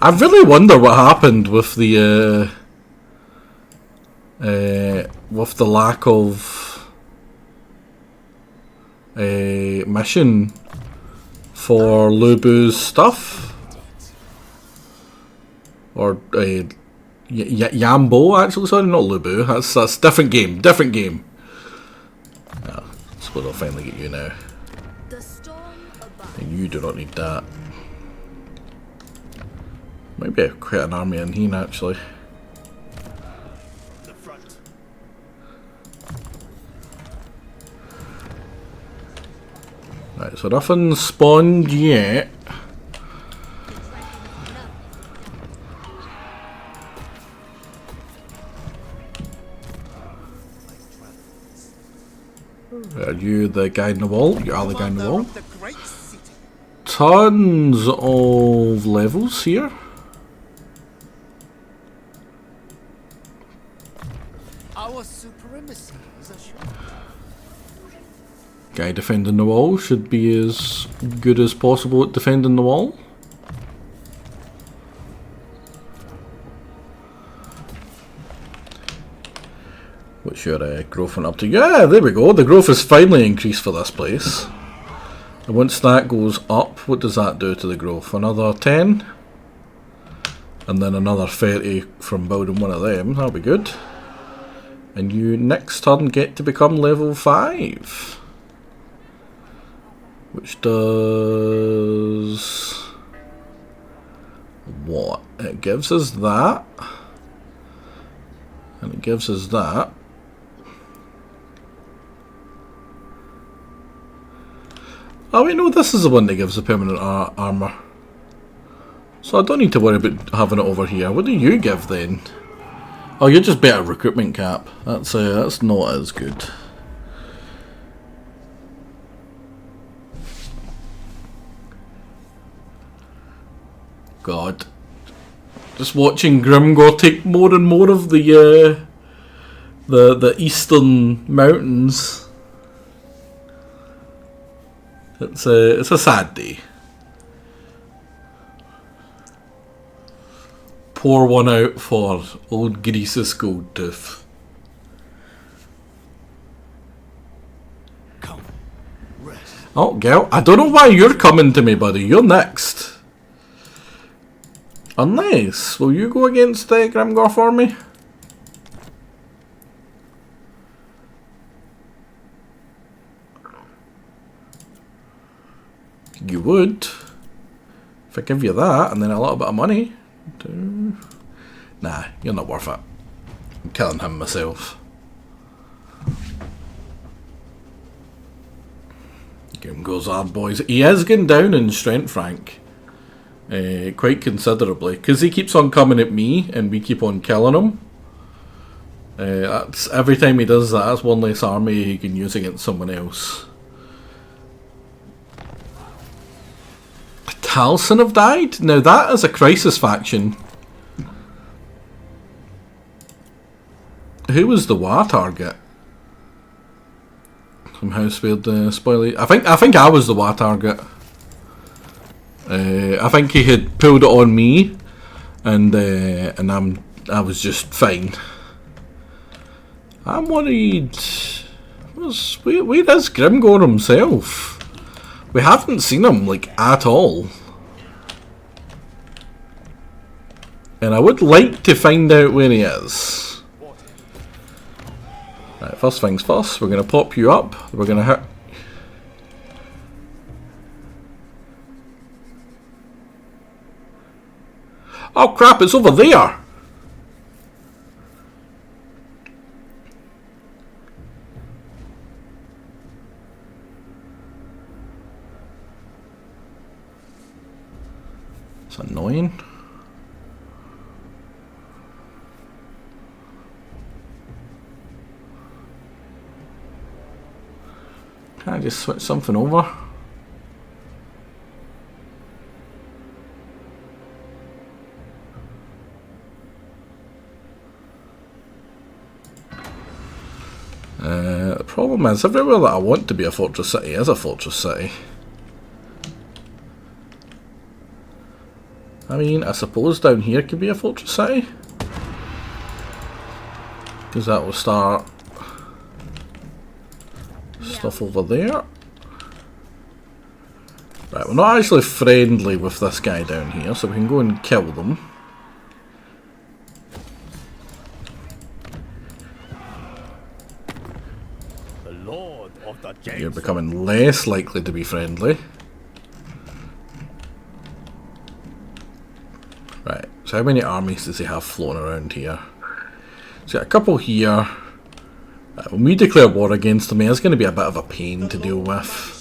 I really wonder what happened with the lack of a mission for Lubu's stuff, or Yambo actually. Sorry, not Lubu. That's different game. Different game. I suppose I'll finally get you now. The storm above. And you do not need that. Maybe I'll create an army in here actually. The front. Right, so nothing spawned yet. Are you the guy in the wall? You are the guy in the wall. The great city. Tons of levels here. Our supremacy is assured. Guy defending the wall should be as good as possible at defending the wall. What's your growth went up to? Yeah, there we go. The growth is finally increased for this place. And once that goes up, what does that do to the growth? Another 10? And then another 30 from building one of them. That'll be good. And you next turn get to become level 5. Which does... what? It gives us that. And it gives us that. Oh wait, no, this is the one that gives the permanent armour. So I don't need to worry about having it over here. What do you give then? Oh, you're just better recruitment cap. That's not as good. God, just watching Grimgor take more and more of the eastern mountains. It's a sad day. Pour one out for old Grease's gold tooth. Come, rest. Oh, girl, I don't know why you're coming to me, buddy. You're next. Unless, will you go against Grimgor for me? You would. If I give you that, and then a little bit of money. Nah, you're not worth it. I'm killing him myself. Game goes hard, boys. He is going down in strength, Frank. Quite considerably. Because he keeps on coming at me, and we keep on killing him. That's every time he does that, that's one less army he can use against someone else. Talson have died? Now that is a crisis faction. Who was the war target? Somehow spared the spoiler. I think I was the war target. I think he had pulled it on me, and I was just fine. I'm worried. Where is Grimgor himself? We haven't seen him like at all. And I would like to find out where he is. Right, first things first, we're going to pop you up. We're going to hit... oh crap, it's over there! It's annoying. Can I just switch something over? The problem is, everywhere that I want to be a fortress city is a fortress city. I mean, I suppose down here could be a fortress city. Because that will start stuff over there. Right, we're not actually friendly with this guy down here, so we can go and kill them. The Lord of the James. You're becoming less likely to be friendly. Right, so how many armies does he have floating around here? He's got a couple here. When we declare war against him, it's going to be a bit of a pain to deal with.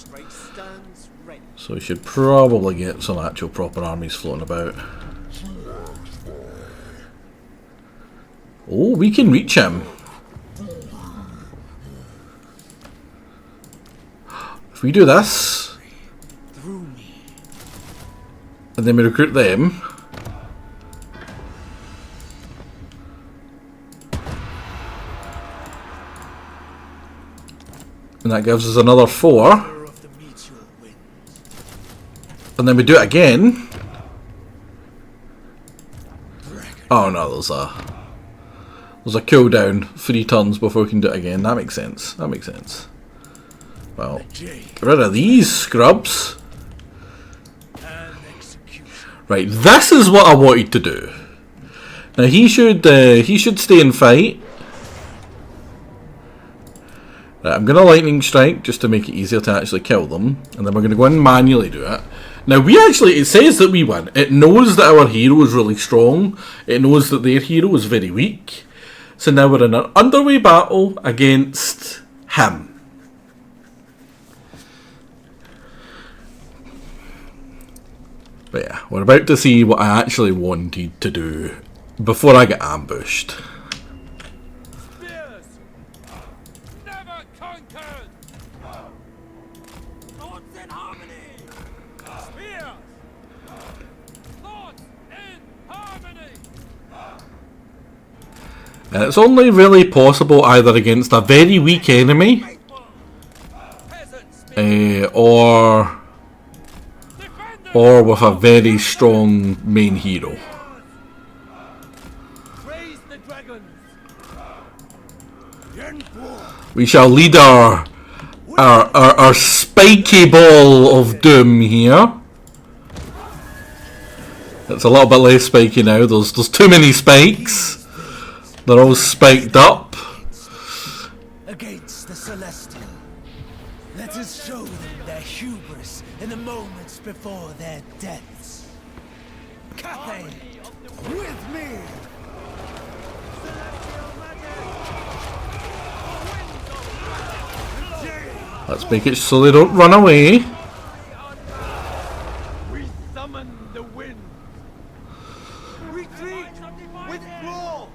So we should probably get some actual proper armies floating about. Oh, we can reach him. If we do this, and then we recruit them, and that gives us another 4. And then we do it again. Oh no, there's a cooldown 3 turns before we can do it again. That makes sense. That makes sense. Well, get rid of these scrubs. Right, this is what I wanted to do. Now he should stay and fight. Right, I'm gonna lightning strike just to make it easier to actually kill them, and then we're gonna go in and manually do it. Now it says that we win. It knows that our hero is really strong. It knows that their hero is very weak. So now we're in an underway battle against him. But yeah, we're about to see what I actually wanted to do before I get ambushed. Spears! Never conquered! Thoughts in harmony! Spears! Thoughts in harmony! And it's only really possible either against a very weak enemy or with a very strong main hero. Raise the dragons! We shall lead our spiky ball of doom here. It's a little bit less spiky now. There's too many spikes. They're all spiked up. Against the Celestial. Let us show them their hubris in the moments before their deaths. Cathay, with me! Let's make it so they don't run away. We summon the wind! Retreat! Withdraw!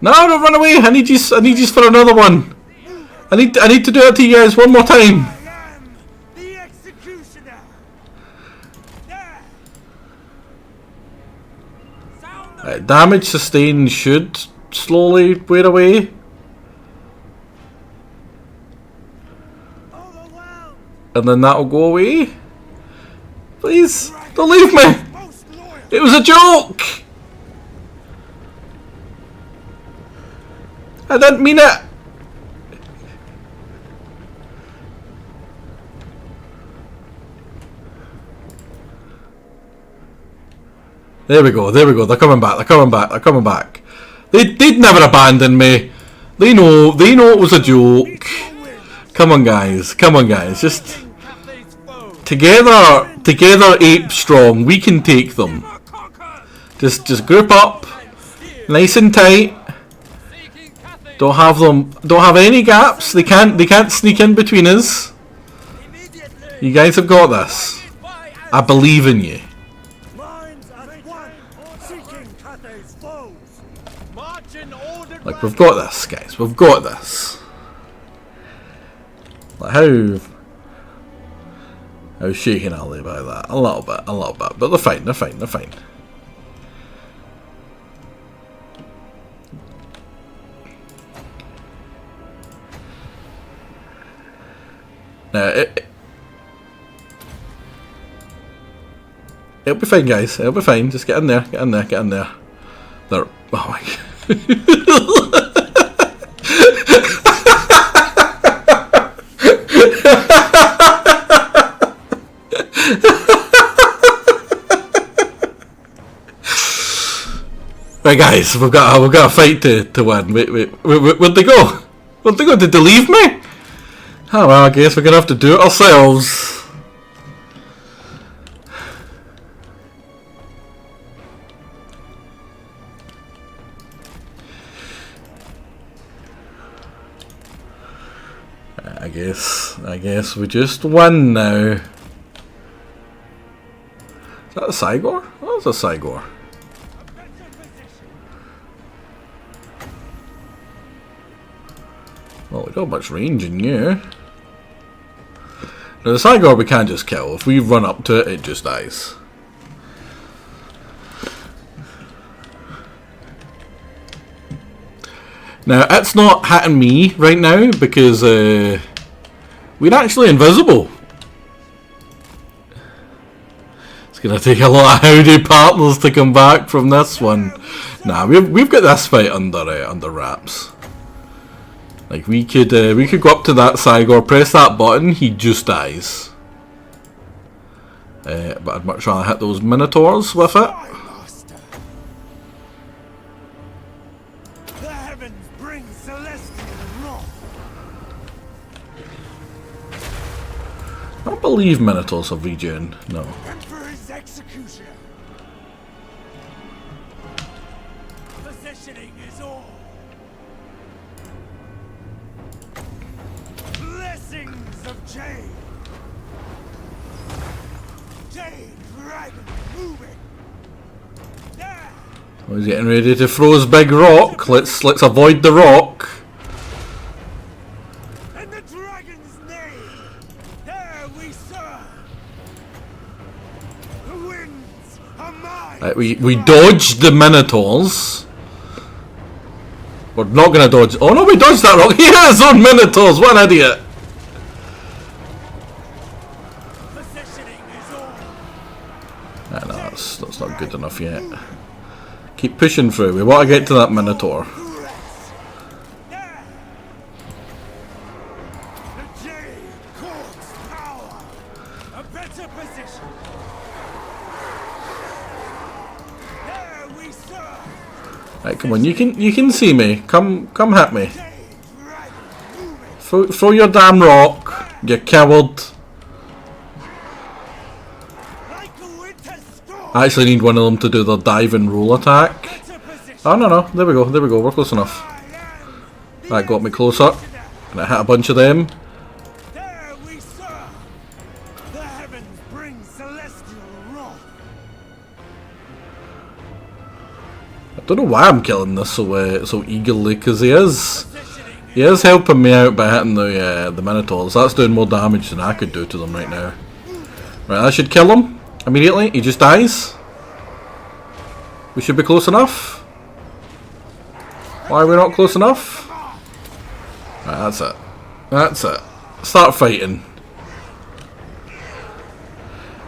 No, don't run away! I need you for another one. I need to do it to you guys one more time. I am the executioner! There! Sound the Damage sustained should slowly wear away. overwhelmed! And then that'll go away. Please, don't leave me. Most loyal! It was a joke. I didn't mean it. There we go, they're coming back. They'd never abandon me. They know it was a joke. Come on guys, just Cathay's foe! together ape strong, we can take them. Conquered! Just group up, nice and tight. Seeking Cathay! Don't have any gaps. They can't sneak in between us. Immediately! You guys have got this. I believe in you. Minds at one! Seeking Cathay's foes! March in ordered Like, we've got this, guys. We've got this. Like, how shaken are they by that? A little bit. But they're fine. Now, it'll be fine, guys. It'll be fine. Just get in there. There. Oh my god. Right, guys, we've got a fight to win. Where'd they go? Did they leave me? Oh well, I guess we're gonna have to do it ourselves. I guess we just won now. Is that a Cygor? Oh, it's a Cygor. Well, we don't have much range in you. Now the Cygor we can't just kill. If we run up to it, it just dies. Now, it's not hitting me right now because we're actually invisible. It's going to take a lot of howdy partners to come back from this one. Nah, we've got this fight under wraps. Like, we could go up to that Cygor, press that button, he just dies. But I'd much rather hit those Minotaurs with it. believe Minotaurs have regen. No. Emperor's executioner. Positioning is all. Blessings of Jade. Jade dragon moving. There. Oh, he's getting ready to throw his big rock. Let's avoid the rock. In the dragon's name, there we serve. The winds are mine. Right, we dodged the Minotaurs. We're not gonna dodge. Oh no, we dodged that rock. He had his own Minotaurs. What an idiot! Positioning is all. No, that's not good enough yet. Keep pushing through. We want to get to that Minotaur. There. The Jade court's power. A better position. There we serve. Right, come on. You can see me. Come hit me. Jade dragon moving. Throw your damn rock. You coward. Like a winter storm. I actually need one of them to do the dive and roll attack. Better position. Oh no, there we go, we're close enough. That got me closer. And I hit a bunch of them. There we serve. The heavens bring celestial wrath. I don't know why I'm killing this so eagerly, because he is helping me out by hitting the Minotaurs. That's doing more damage than I could do to them right now. Right, I should kill him immediately. He just dies. We should be close enough. Why are we not close enough? Right, that's it. Start fighting.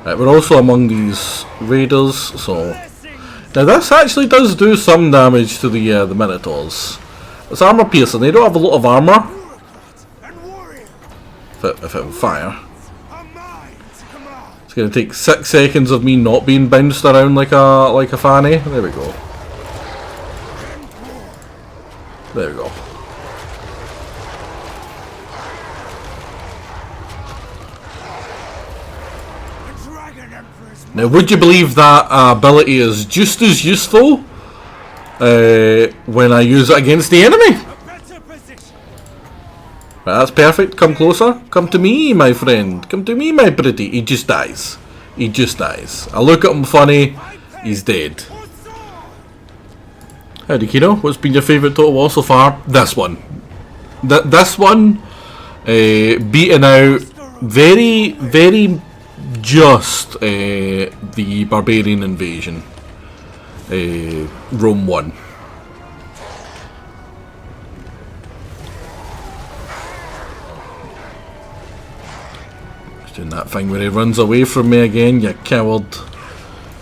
Right, we're also among these raiders, so now this actually does do some damage to the Minotaurs. It's armor piercing. They don't have a lot of armor. If it will fire. It's gonna take 6 seconds of me not being bounced around like a fanny. There we go. There we go. Now, would you believe that ability is just as useful when I use it against the enemy? Right, that's perfect. Come closer. Come to me, my friend. Come to me, my pretty. He just dies. He just dies. I look at him funny. He's dead. Howdy, Kino. What's been your favourite Total War so far? This one. This one, beating out very, very just the Barbarian Invasion. Rome 1. He's doing that thing where he runs away from me again, you coward.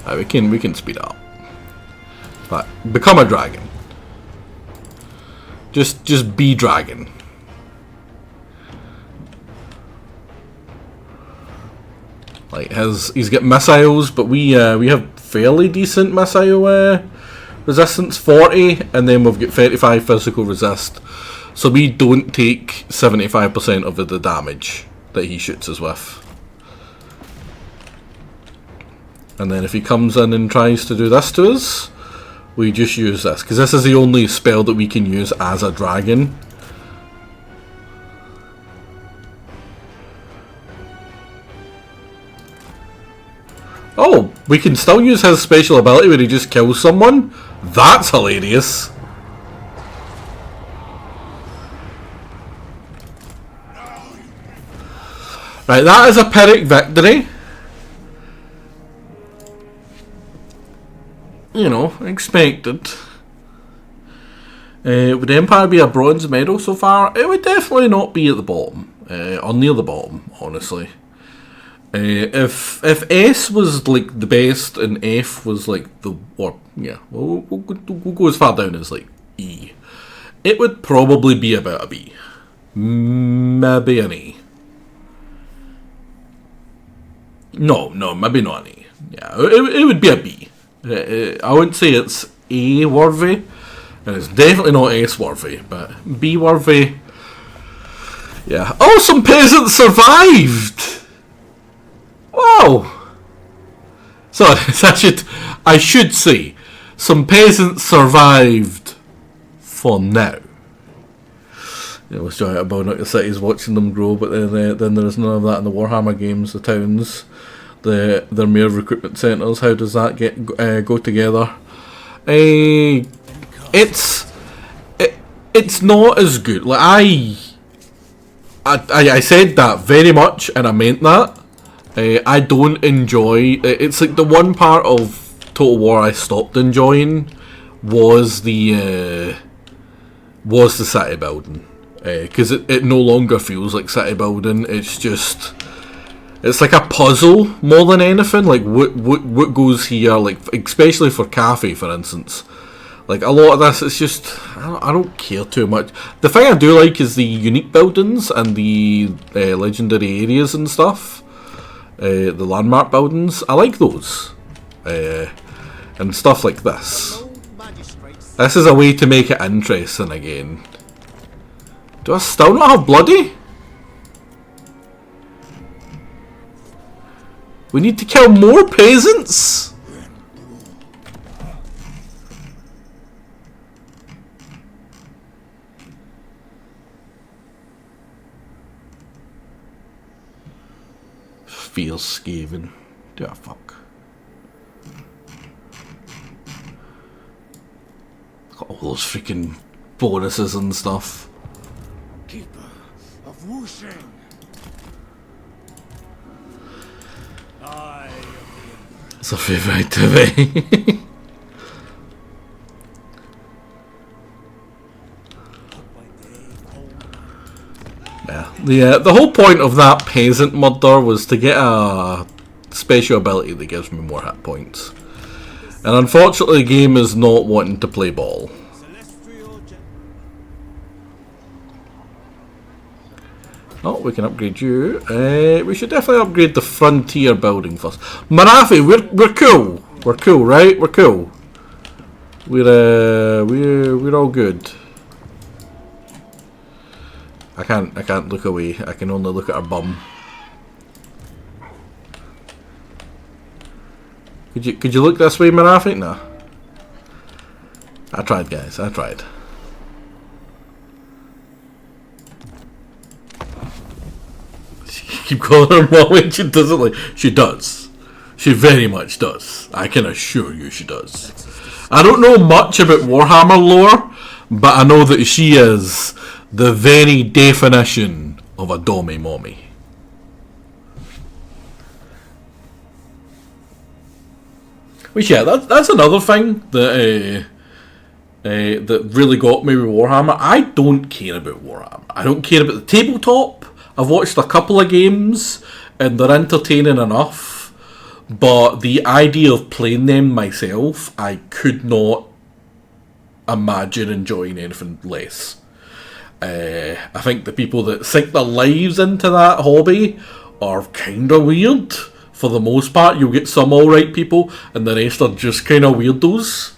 We can speed up. But become a dragon. Just be dragon. Like he's got missiles, but we have fairly decent missile resistance, 40, and then we've got 35 physical resist. So we don't take 75% of the damage that he shoots us with. And then if he comes in and tries to do this to us, we just use this, because this is the only spell that we can use as a dragon. Oh, we can still use his special ability where he just kills someone? That's hilarious. Right, that is a Pyrrhic victory. You know, expected. Would the Empire be a bronze medal so far? It would definitely not be at the bottom, or near the bottom, honestly. If S was like the best and F was like the, or yeah, we'll go as far down as like E. It would probably be about a B, maybe an E. No, maybe not an E. Yeah, it would be a B. I wouldn't say it's A worthy, and it's definitely not S worthy, but B worthy. Yeah. Oh, some peasants survived. Oh! Sorry, I should say, some peasants survived for now. It was joy about building out the cities, watching them grow, but then there's none of that in the Warhammer games. The towns, their mere recruitment centres. How does that go together? It's not as good. Like I said that very much, and I meant that. I don't enjoy. It's like the one part of Total War I stopped enjoying was the city building. Because it no longer feels like city building. It's like a puzzle more than anything. Like what goes here, like especially for Cathay, for instance. Like a lot of this, it's just I don't care too much. The thing I do like is the unique buildings and the legendary areas and stuff. The landmark buildings, I like those, and stuff like this. This is a way to make it interesting again. Do I still not have bloody? We need to kill more peasants? Feels scathing. Do I fuck? Got all those freaking bonuses and stuff. Keeper of whooshing. It's a favourite to me. Yeah, the whole point of that peasant murder was to get a special ability that gives me more hit points. And unfortunately the game is not wanting to play ball. Oh, we can upgrade you. We should definitely upgrade the frontier building first. Marathi, we're cool. We're cool, right? We're cool. We're all good. I can't look away. I can only look at her bum. Could you look this way, Marathi? No. I tried, guys. I tried. Keep calling her mom when she doesn't like. She does. She very much does. I can assure you she does. I don't know much about Warhammer lore, but I know that she is the very definition of a dommy mommy. Which yeah, that's another thing that that really got me with Warhammer. I don't care about Warhammer. I don't care about the tabletop. I've watched a couple of games and they're entertaining enough, but the idea of playing them myself, I could not imagine enjoying anything less. I think the people that sink their lives into that hobby are kind of weird. For the most part, you'll get some alright people, and the rest are just kind of weirdos.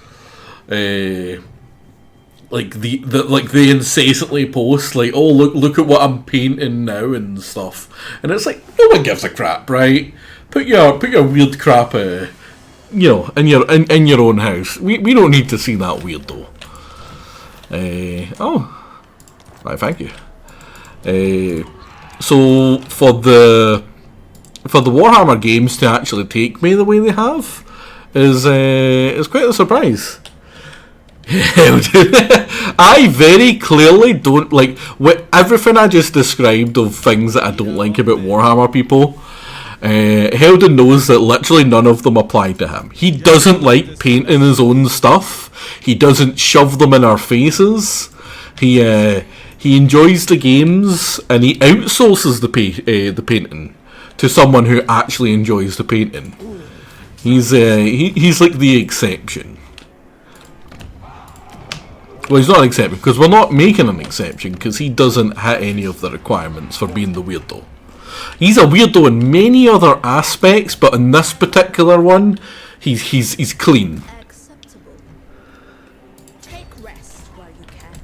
Like they incessantly post like, oh look at what I'm painting now and stuff, and it's like no one gives a crap, right? Put your weird crap, in your own house. We don't need to see that weirdo. Oh, right, thank you. So for the Warhammer games to actually take me the way they have is quite a surprise. I very clearly don't like everything I just described of things that I don't like about Warhammer people. Helden knows that literally none of them apply to him. He doesn't like painting his own stuff. He doesn't shove them in our faces. He enjoys the games and he outsources the painting to someone who actually enjoys the painting. He's like the exception. Well, he's not an exception because we're not making an exception because he doesn't hit any of the requirements for being the weirdo. He's a weirdo in many other aspects, but in this particular one, he's clean. Acceptable. Take rest while you can.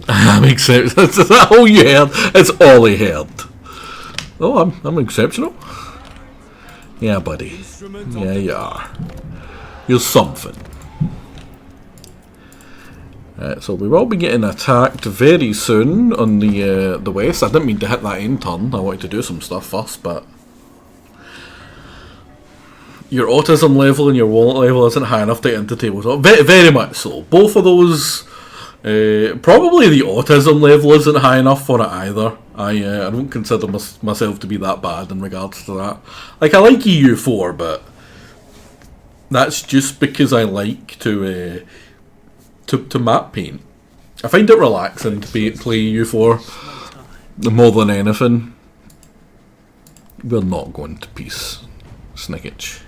I'm exceptional. Is that all you heard? It's all he heard. Oh, I'm exceptional. Yeah, buddy. Instrument Yeah, of you are. You're something. So we will be getting attacked very soon on the west. I didn't mean to hit that end turn. I wanted to do some stuff first, but your autism level and your wallet level isn't high enough to get into tabletop. Very, very much so. Both of those. Probably the autism level isn't high enough for it either. I don't consider myself to be that bad in regards to that. Like, I like EU4, but that's just because I like to map paint. I find it relaxing to play EU4 more than anything. We're not going to peace, Snickage.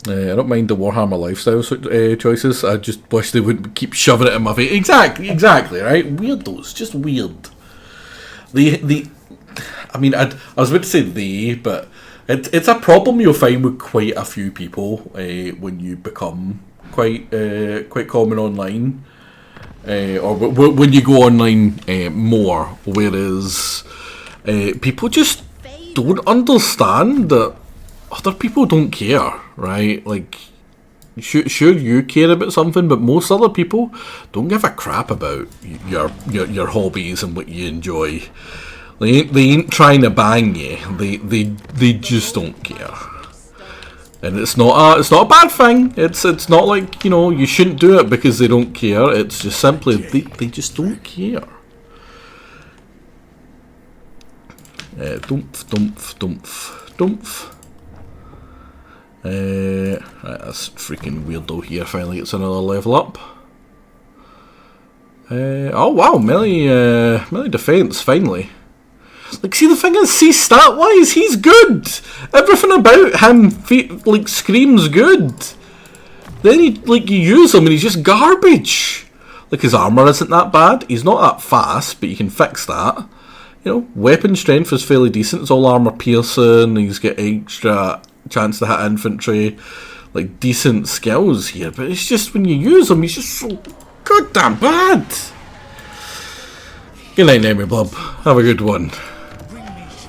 I don't mind the Warhammer lifestyle choices. I just wish they wouldn't keep shoving it in my face. Exactly, right? Weirdos, just weird. I mean, I was about to say but it's a problem you'll find with quite a few people when you become quite common online, or when you go online more. Whereas people just don't understand that other people don't care, right? Like, sure you care about something, but most other people don't give a crap about your hobbies and what you enjoy. They ain't trying to bang you. They just don't care. And it's not a bad thing. It's not like, you know, you shouldn't do it because they don't care. It's just simply they just don't care. Dumph. Right, that's freaking weirdo here. Finally gets another level up. Oh wow, melee defense finally. Like, see, the thing is, see, stat wise, he's good. Everything about him like screams good. Then you use him and he's just garbage. Like, his armor isn't that bad. He's not that fast, but you can fix that. You know, weapon strength is fairly decent. It's all armor piercing. He's got extra chance to hit infantry, like decent skills here, but it's just when you use him, he's just so goddamn bad. Good night, Nemi Blub. Have a good one.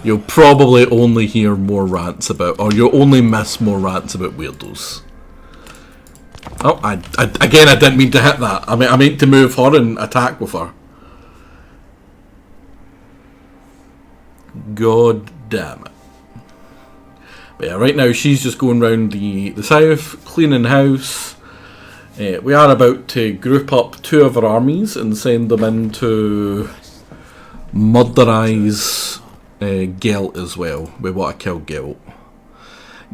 You'll probably only hear more rants about, or you'll only miss more rants about weirdos. Oh, I didn't mean to hit that. I meant to move her and attack with her. God damn it. But yeah, right now she's just going round the south, cleaning house. We are about to group up two of our armies and send them into murderize Gelt as well. We want to kill Gelt.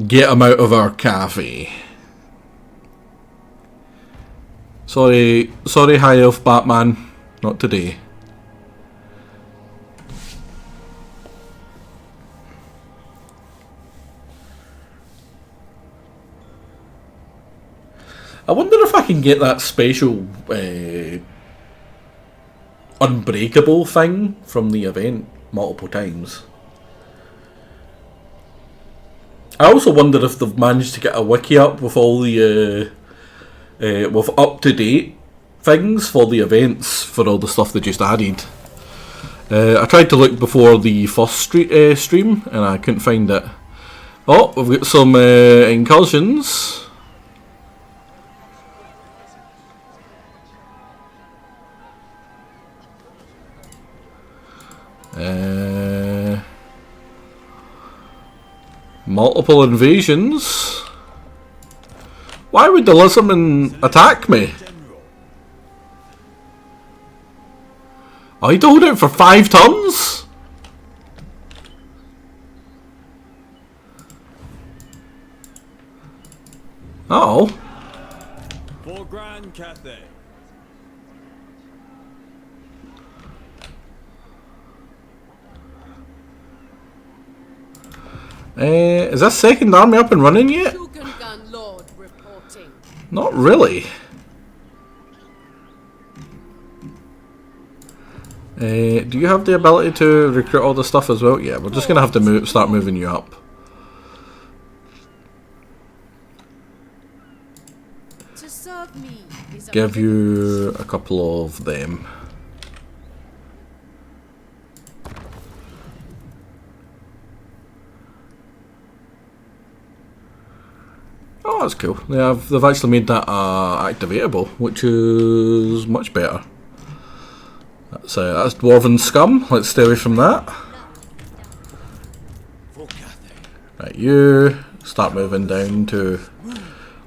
Get him out of our cafe. Sorry, High Elf Batman. Not today. I wonder if I can get that special unbreakable thing from the event multiple times. I also wonder if they've managed to get a wiki up with all the with up-to-date things for the events for all the stuff they just added. I tried to look before the first stream and I couldn't find it. Oh, we've got some incursions. Multiple invasions. Why would the lizardman attack me? Oh, he hold it for 5 turns? Oh. For Grand Cathay. Is that second army up and running yet? Lord reporting. Not really. Do you have the ability to recruit all the stuff as well? Yeah, we're just going to have to start moving you up. To serve me is Give you a couple of them. Oh, that's cool. They've actually made that activatable, which is much better. That's Dwarven Scum. Let's stay away from that. Right, you start moving down to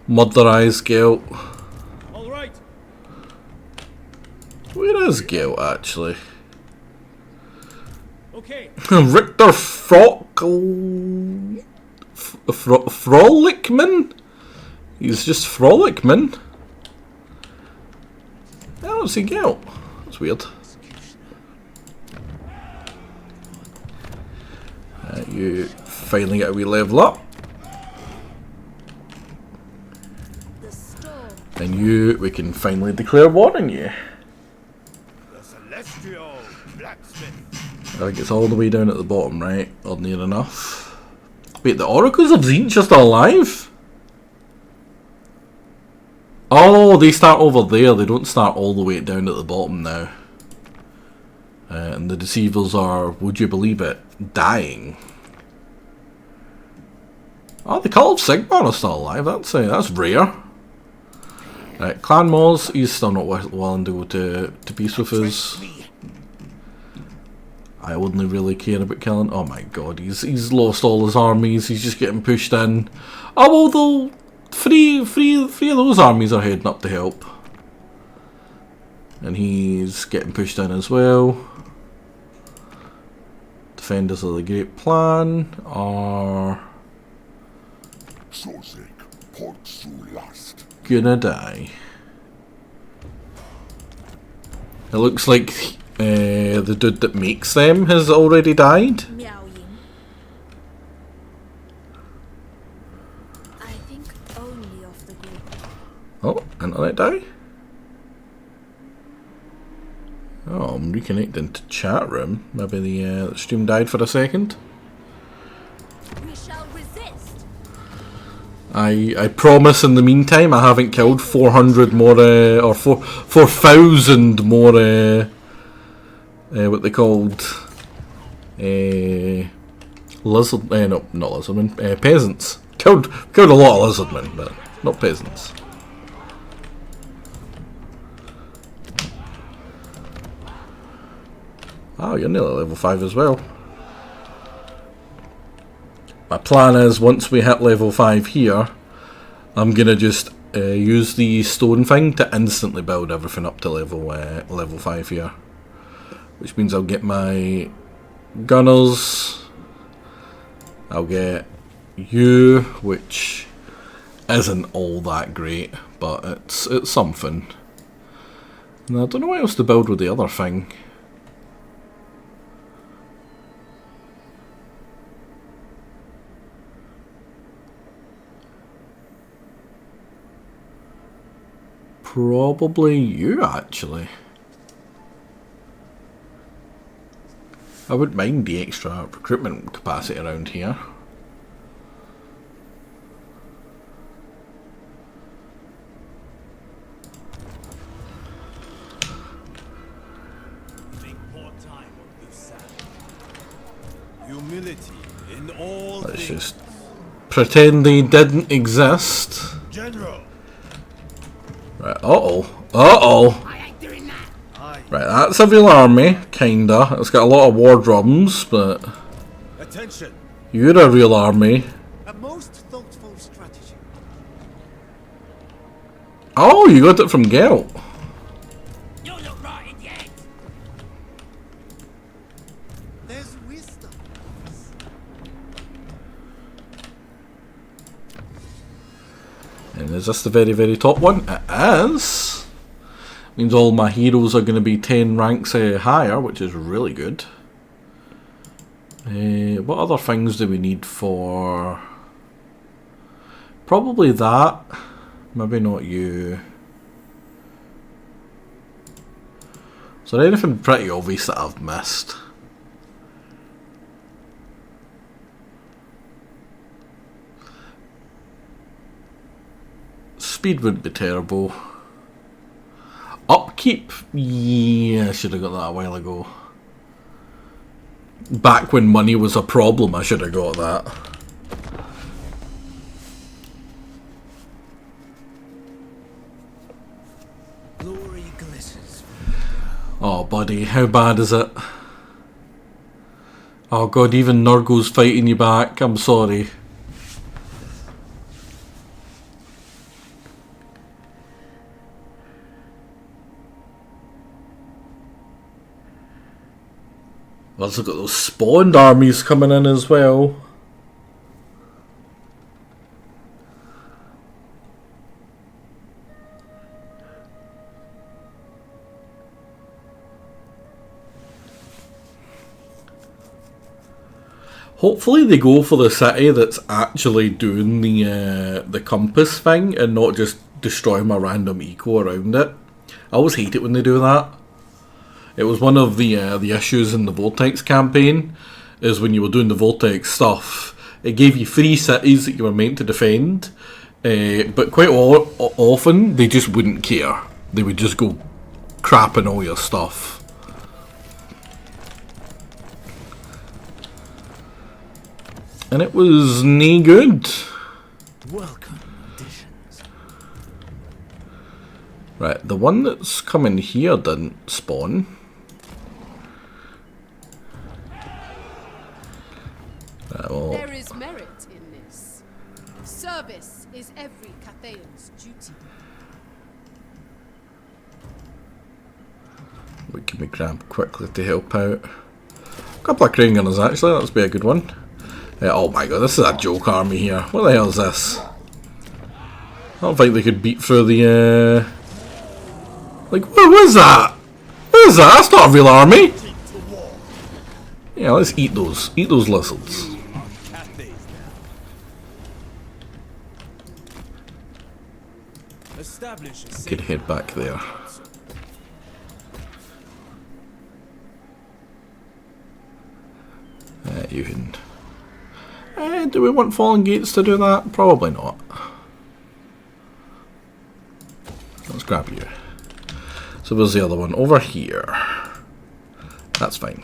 Murderized Guilt. Where is Guilt actually? Okay. Richter Frolicman? He's just Frolicman? I don't see Guilt. That's weird. You finally get a wee level up. And we can finally declare war on you. The celestial blacksmith. I think it's all the way down at the bottom, right? Or near enough. Wait, the Oracles of Tzeentch are still alive? Oh, they start over there. They don't start all the way down at the bottom now. And the Deceivers are, would you believe it, dying. Oh, the Cult of Sigmar are still alive. That's rare. Right, Clan Moz, he's still not willing to go to peace with us. I only really care about killing. Oh my god, he's lost all his armies. He's just getting pushed in. Oh well, three of those armies are heading up to help, and he's getting pushed in as well. Defenders of the Great Plan are gonna die. It looks like the dude that makes them has already died. I think only of the group. Oh, internet die? Oh, I'm reconnecting to chat room. Maybe the stream died for a second. We shall resist. I promise in the meantime I haven't killed 400 more or 4,000 more what they called lizard no, not lizardmen, peasants. Killed a lot of lizardmen, but not peasants. Oh, you're nearly level 5 as well. My plan is, once we hit level 5 here, I'm gonna just use the stone thing to instantly build everything up to level 5 here. Which means I'll get my gunners, I'll get you, which isn't all that great, but it's something. And I don't know what else to build with the other thing. Probably you, actually. I wouldn't mind the extra recruitment capacity around here. Humility in all Let's things. just pretend they didn't exist. General. Right, uh-oh. Right, that's a real army, kinda. It's got a lot of war drums, but Attention. you're a real army. A most thoughtful strategy. Oh, you got it from Gelt. You look right, idiot! There's wisdom. And is this the very, very top one? It is. Means all my heroes are going to be 10 ranks higher, which is really good. What other things do we need for... Probably that. Maybe not you. Is there anything pretty obvious that I've missed? Speed wouldn't be terrible. Upkeep? Yeah, I should have got that a while ago. Back when money was a problem, I should have got that. Oh, buddy, how bad is it? Oh god, even Nurgle's fighting you back. I'm sorry. Let's look at those spawned armies coming in as well. Hopefully they go for the city that's actually doing the compass thing and not just destroying my random eco around it. I always hate it when they do that. It was one of the issues in the Vortex campaign, is when you were doing the Vortex stuff, it gave you 3 cities that you were meant to defend, but quite often they just wouldn't care. They would just go crapping all your stuff. And it was nae good. Welcome additions. Right, the one that's coming here didn't spawn. Well, There is merit in this. Service is every Cathayan's duty. what can we grab quickly to help out? A couple of crane gunners actually, that'll be a good one. Oh my god, this is a joke army here. What the hell is this? I don't think they could beat through the like, what was that? What is that? That's not a real army! Yeah, let's eat those. Eat those lizards. Could head back there. You can... do we want Fallen Gates to do that? Probably not. Let's grab you. So where's the other one? Over here. That's fine.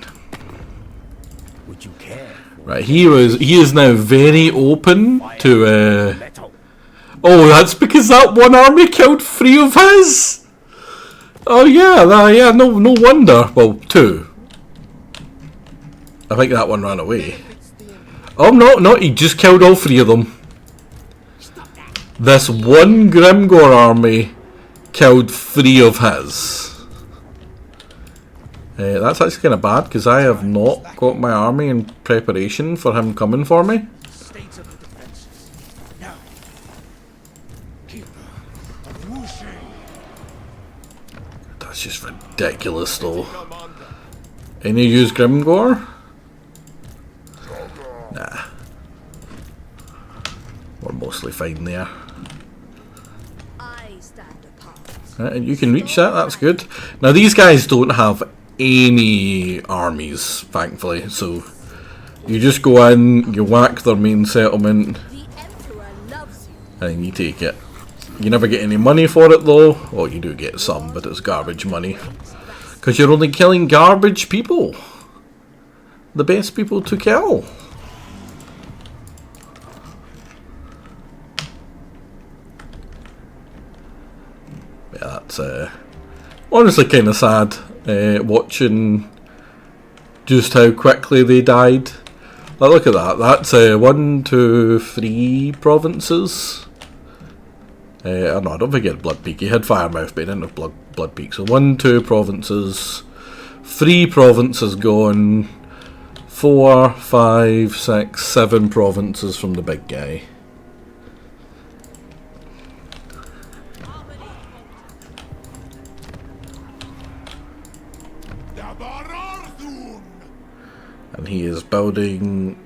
Would you care? Right, he is now very open to oh, that's because that one army killed 3 of his? Oh yeah, yeah, no wonder. Well, 2. I think that one ran away. Oh no, he just killed all 3 of them. This one Grimgore army killed 3 of his. That's actually kind of bad because I have not got my army in preparation for him coming for me. That's just ridiculous though. Any use Grimgore? Nah. We're mostly fine there. And you can reach that, that's good. Now these guys don't have any armies, thankfully, so you just go in, you whack their main settlement, and you take it. You never get any money for it though. Well, you do get some, but it's garbage money. Because you're only killing garbage people. The best people to kill. Yeah, that's honestly kind of sad watching just how quickly they died. Like, look at that. That's 1, 2, 3 provinces. No, I don't think he had Blood Peak. He had Firemouth, but he didn't have Blood Peak. So 1, 2 provinces, 3 provinces gone, 4, 5, 6, 7 provinces from the big guy. And he is building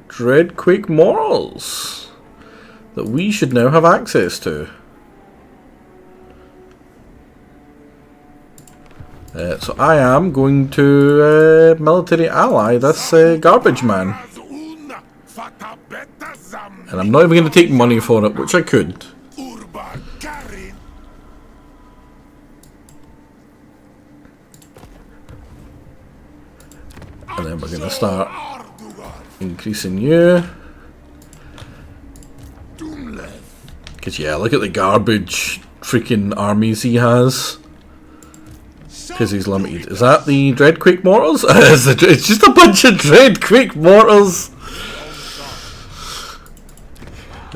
Dreadquake morals that we should now have access to. So I am going to military ally this garbage man. And I'm not even going to take money for it, which I could. And then we're going to start increasing you. Because yeah, look at the garbage freaking armies he has. Because he's limited. Is that the Dreadquake mortars? It's just a bunch of Dreadquake mortars.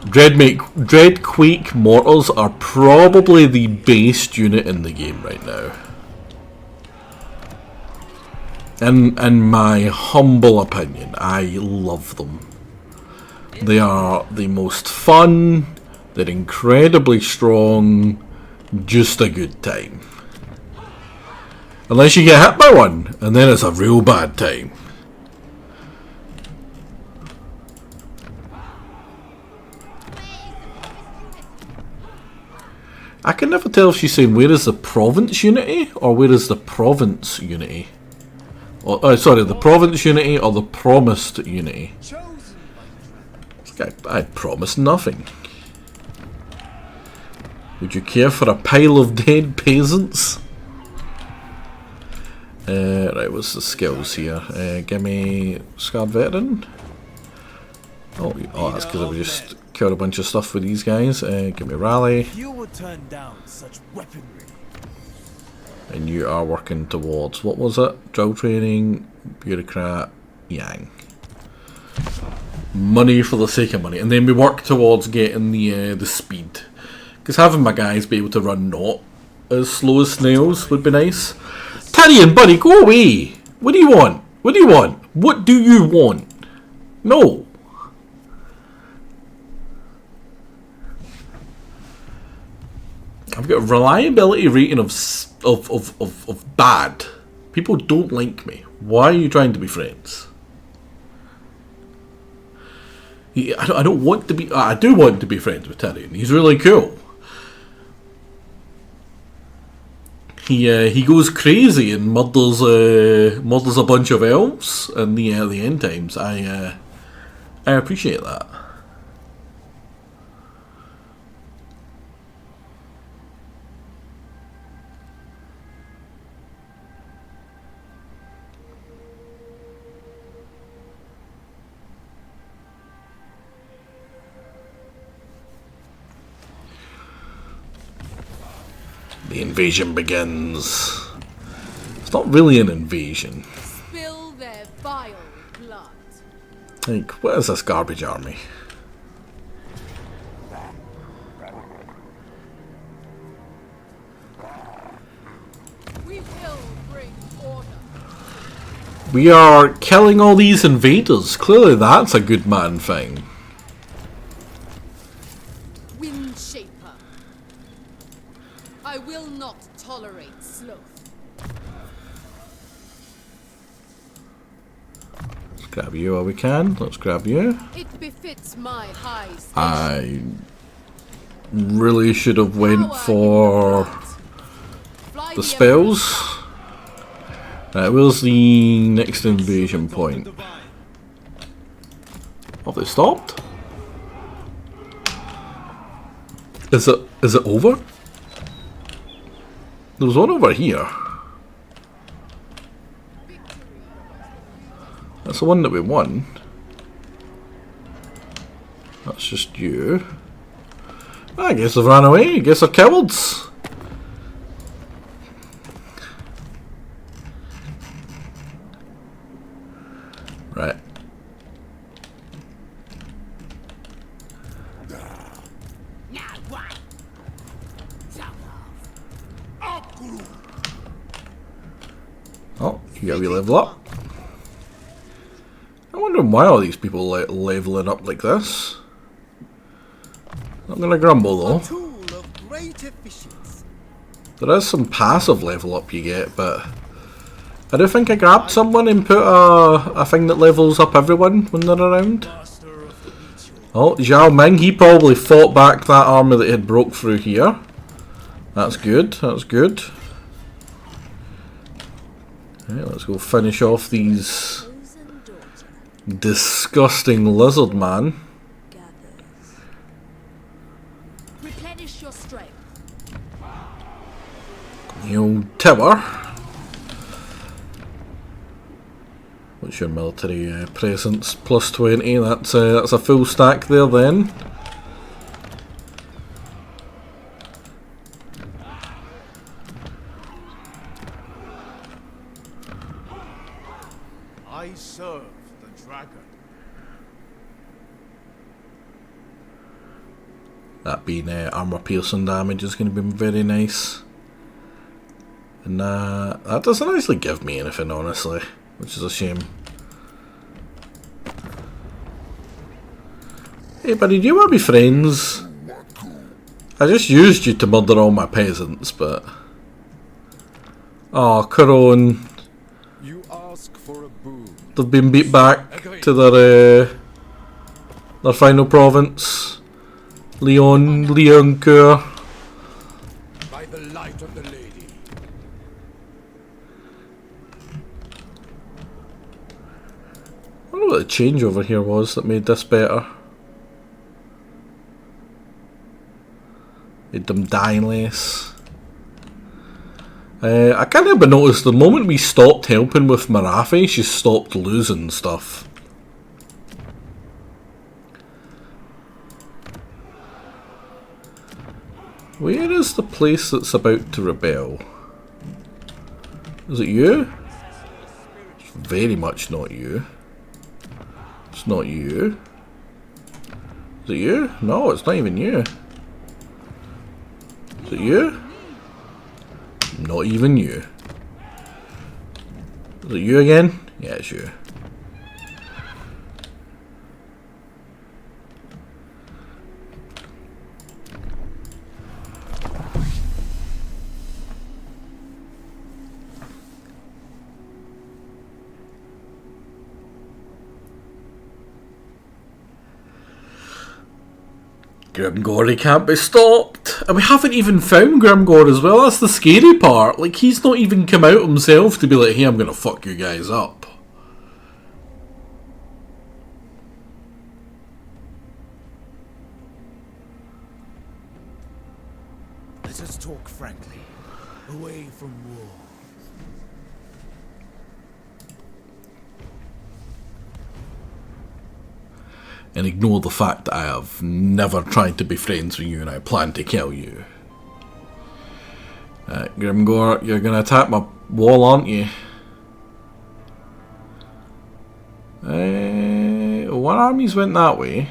Dreadquake mortars are probably the best unit in the game right now. In my humble opinion, I love them. They are the most fun, they're incredibly strong, just a good time. Unless you get hit by one, and then it's a real bad time. I can never tell if she's saying where is the province unity or where is the province unity. Or, sorry, the province unity or the promised unity. I promised nothing. Would you care for a pile of dead peasants? Right, what's the skills here? Give me Scarred Veteran. Oh, that's because I just killed a bunch of stuff with these guys. Give me Rally. You would turn down such weaponry. And you are working towards, what was it? Drill Training, Bureaucrat, Yang. Money for the sake of money. And then we work towards getting the speed. Because having my guys be able to run not as slow as snails would be nice. Tyrion, buddy, go away! What do you want? What do you want? What do you want? No! I've got a reliability rating of bad. People don't like me. Why are you trying to be friends? I don't want to be... I do want to be friends with Tyrion. He's really cool. He goes crazy and murders a bunch of elves in the end times. I appreciate that. The invasion begins. It's not really an invasion. Spill their vile blood. Like, what is this garbage army? We will bring order. We are killing all these invaders. Clearly that's a good man thing. Windshaper. I will not tolerate sloth. Let's grab you while we can. Let's grab you. It befits my high station. I really should have went for the spells. Right, where's the next invasion point? Have they stopped? Is it over? There was one over here. That's the one that we won. That's just you. I guess they've ran away. I guess they're cowards. Right. Oh, you gotta be level up. I'm wondering why all these people leveling up like this. Not gonna grumble though. There is some passive level up you get, but I do think I grabbed someone and put a thing that levels up everyone when they're around. Oh, Zhao Ming, he probably fought back that army that had broke through here. That's good, that's good. Right, let's go finish off these disgusting lizard man. Replenish your strength. The old tower. What's your military presence? Plus 20. That's a full stack there then. That being armor piercing damage is going to be very nice. And that doesn't actually give me anything, honestly, which is a shame. Hey buddy, do you want to be friends? I just used you to murder all my peasants, but... Oh, Corone. You ask for a boon. They've been beat back to their final province. Leoncoeur. By the light of the lady. I wonder what the change over here was that made this better. Made them die less. I can't help but notice the moment we stopped helping with Marathi, she stopped losing stuff. Where is the place that's about to rebel? Is it you? It's very much not you. It's not you. Is it you? No, it's not even you. Is it you? Not even you. Is it you again? Yeah, it's you. Grimgor can't be stopped. And we haven't even found Grimgor as well. That's the scary part. Like, he's not even come out himself to be like, hey, I'm gonna fuck you guys up. Let us talk frankly, away from war. And ignore the fact that I have never tried to be friends with you and I plan to kill you. Grimgor, you're gonna attack my wall, aren't you? One armies went that way.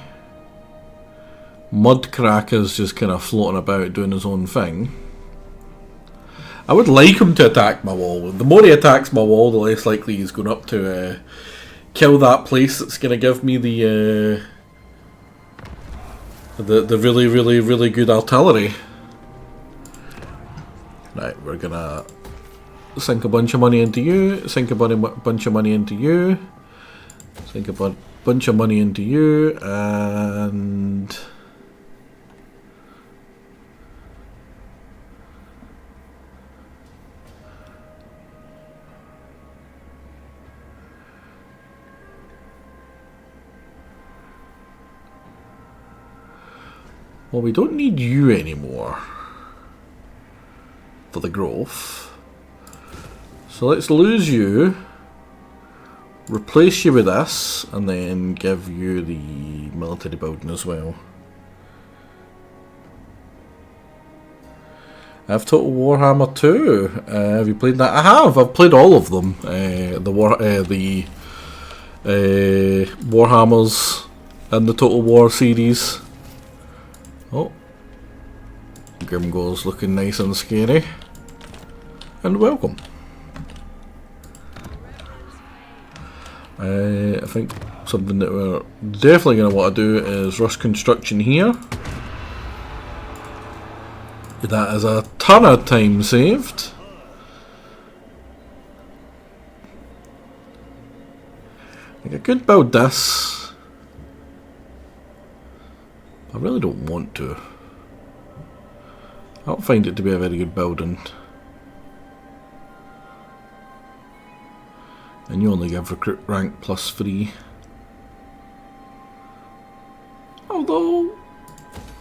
Mudcracker's just kind of floating about doing his own thing. I would like him to attack my wall. The more he attacks my wall, the less likely he's going up to kill that place that's going to give me the really, really, really good artillery. Right, we're gonna sink a bunch of money into you, sink a bunch of money into you, sink a bunch of money into you, and... Well, we don't need you anymore for the growth. So let's lose you, replace you with this, and then give you the military building as well. I have Total Warhammer 2. Have you played that? I have. I've played all of them. The Warhammers and the Total War series. Oh, Grimgor's looking nice and scary. And welcome. I think something that we're definitely going to want to do is rush construction here. That is a ton of time saved. I could build this. I really don't want to. I don't find it to be a very good building. And you only give recruit rank +3. Although,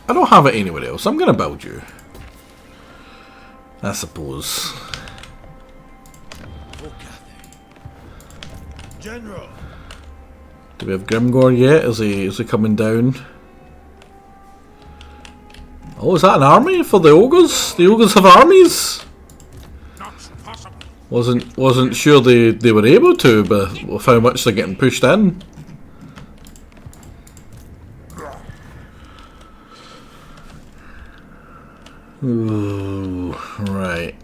I don't have it anywhere else. I'm going to build you. I suppose. General. Do we have Grimgor yet? Is he coming down? Oh, is that an army for the ogres? The ogres have armies? Wasn't sure they were able to, but with how much they're getting pushed in. Ooh, right.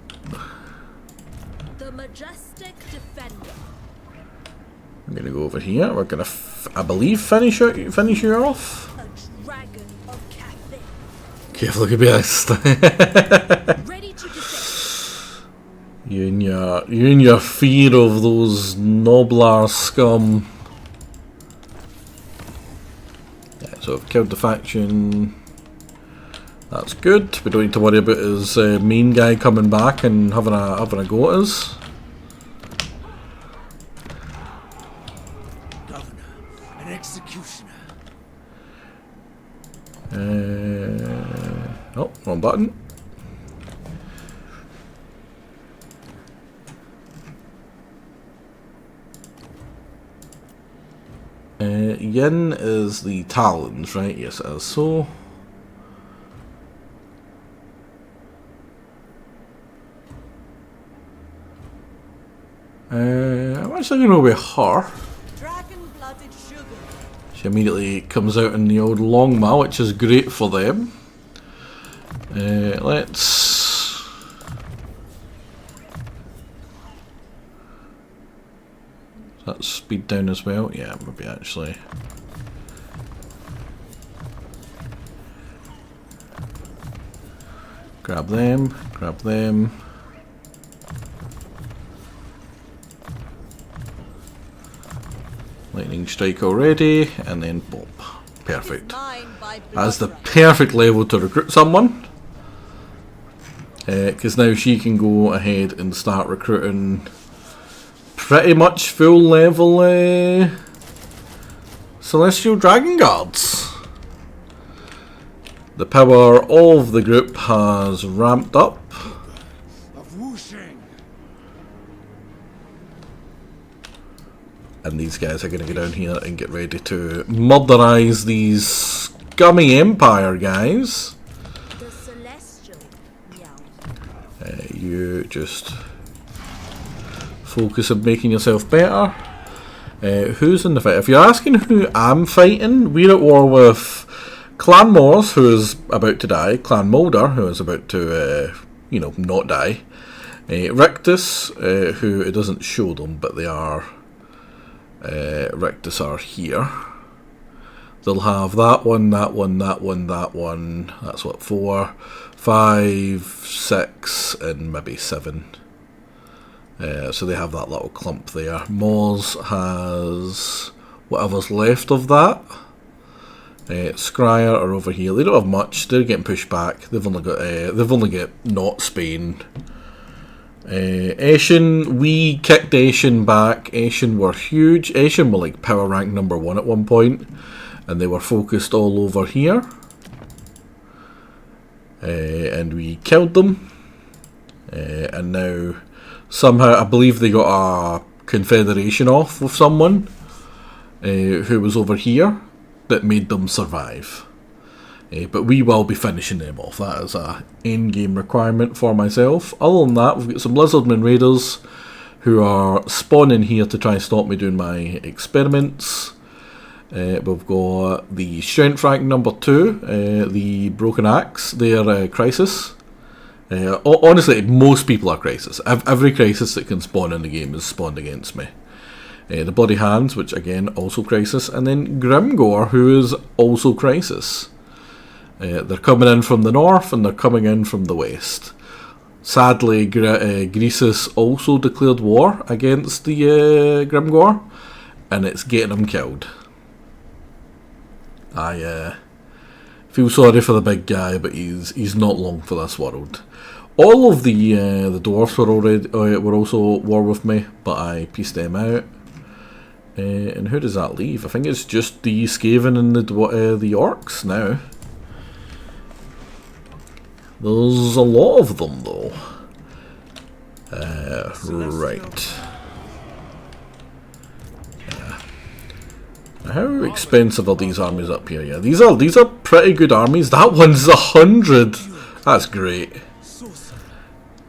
The majestic defender. I'm gonna go over here. We're gonna, I believe, finish you off. A dragon of Cathay. Careful, look at this. Ready to defend. You and your fear of those Noblar scum. Yeah, so I've killed the faction. That's good. We don't need to worry about his main guy coming back and having a go at us. Governor, an executioner. Oh, wrong button. Yin is the Talons, right? Yes, it is. So. I'm actually going to go with her. Dragon-blooded sugar. She immediately comes out in the old longma, which is great for them. Let's... That's speed down as well? Yeah, maybe actually. Grab them, grab them. Lightning strike already, and then boom. Perfect. That's the perfect level to recruit someone. Because now she can go ahead and start recruiting pretty much full level Celestial Dragon Guards. The power of the group has ramped up. And these guys are going to go down here and get ready to murderize these scummy Empire guys. The celestial. You just focus on making yourself better. Who's in the fight? If you're asking who I'm fighting, we're at war with Clan Mors, who is about to die. Clan Mulder, who is about to, not die. Rictus, who it doesn't show them, but they are. Rictus are here. They'll have that one, that one, that one, that one. That's what, 4, 5, 6, and maybe 7. So they have that little clump there. Mors has whatever's left of that. Scryer are over here. They don't have much. They're getting pushed back. They've only got not Spain. Ashen, we kicked Ashen back. Ashen were huge. Ashen were like power rank number 1 at one point, and they were focused all over here. And we killed them. And now somehow I believe they got a confederation off with someone who was over here that made them survive. But we will be finishing them off. That is a in-game requirement for myself. Other than that, we've got some Lizardman Raiders who are spawning here to try and stop me doing my experiments. We've got the Strength rank number 2, the Broken Axe. They're Crisis. Honestly, most people are Crisis. Every Crisis that can spawn in the game is spawned against me. The Bloody Hands, which again, also Crisis. And then Grimgore, who is also Crisis. They're coming in from the north and they're coming in from the west. Sadly, Greasus also declared war against the Grimgore, and it's getting him killed. I feel sorry for the big guy, but he's not long for this world. All of the dwarfs were also at war with me, but I pieced them out. And who does that leave? I think it's just the Skaven and the orcs now. There's a lot of them, though. Right. How expensive are these armies up here? Yeah, these are pretty good armies. That one's 100. That's great.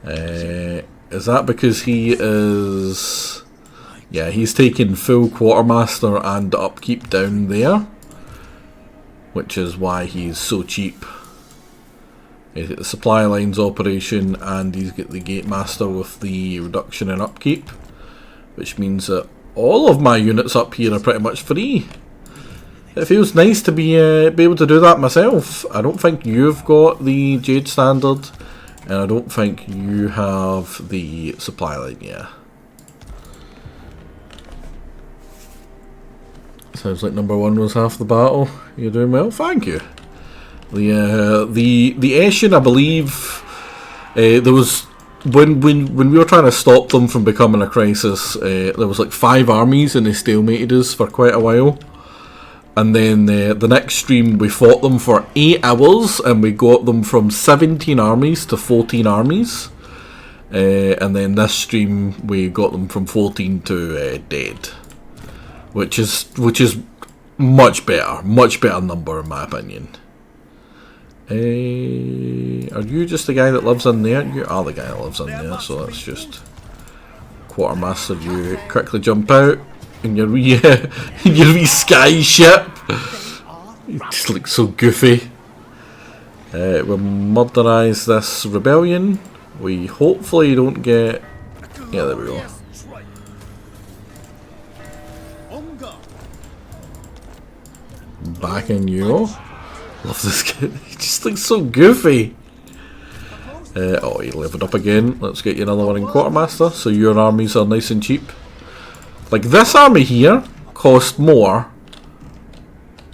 Is that because he is? Yeah, he's taking full quartermaster and upkeep down there, which is why he's so cheap. He's got the supply lines operation, and he's got the gate master with the reduction in upkeep, which means that all of my units up here are pretty much free. It feels nice to be able to do that myself. I don't think you've got the Jade Standard, and I don't think you have the supply line yet. Sounds like number 1 was half the battle. You're doing well, thank you. The Eshin, I believe, there was when we were trying to stop them from becoming a crisis. There was like 5 armies, and they stalemated us for quite a while. And then the next stream we fought them for 8 hours, and we got them from 17 armies to 14 armies. And then this stream we got them from 14 to dead, which is much better number in my opinion. Are you just the guy that lives in there? You are the guy that lives in there, so let's just quartermaster you. Quickly jump out in your wee, in your wee sky ship. You just look so goofy. We'll murderise this rebellion. We hopefully don't get... Yeah, there we go. Backing you. Love this kid. He just looks so goofy. Oh, he leveled up again. Let's get you another one in quartermaster, so your armies are nice and cheap. Like this army here cost more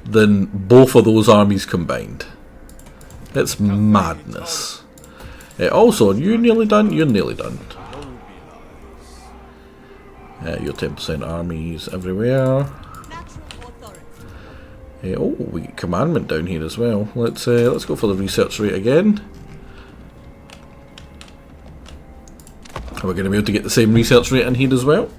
than both of those armies combined. It's madness. Also, you're nearly done. You're nearly done. Your 10% armies everywhere. Oh, we get commandment down here as well. Let's go for the research rate again. Are we going to be able to get the same research rate in here as well?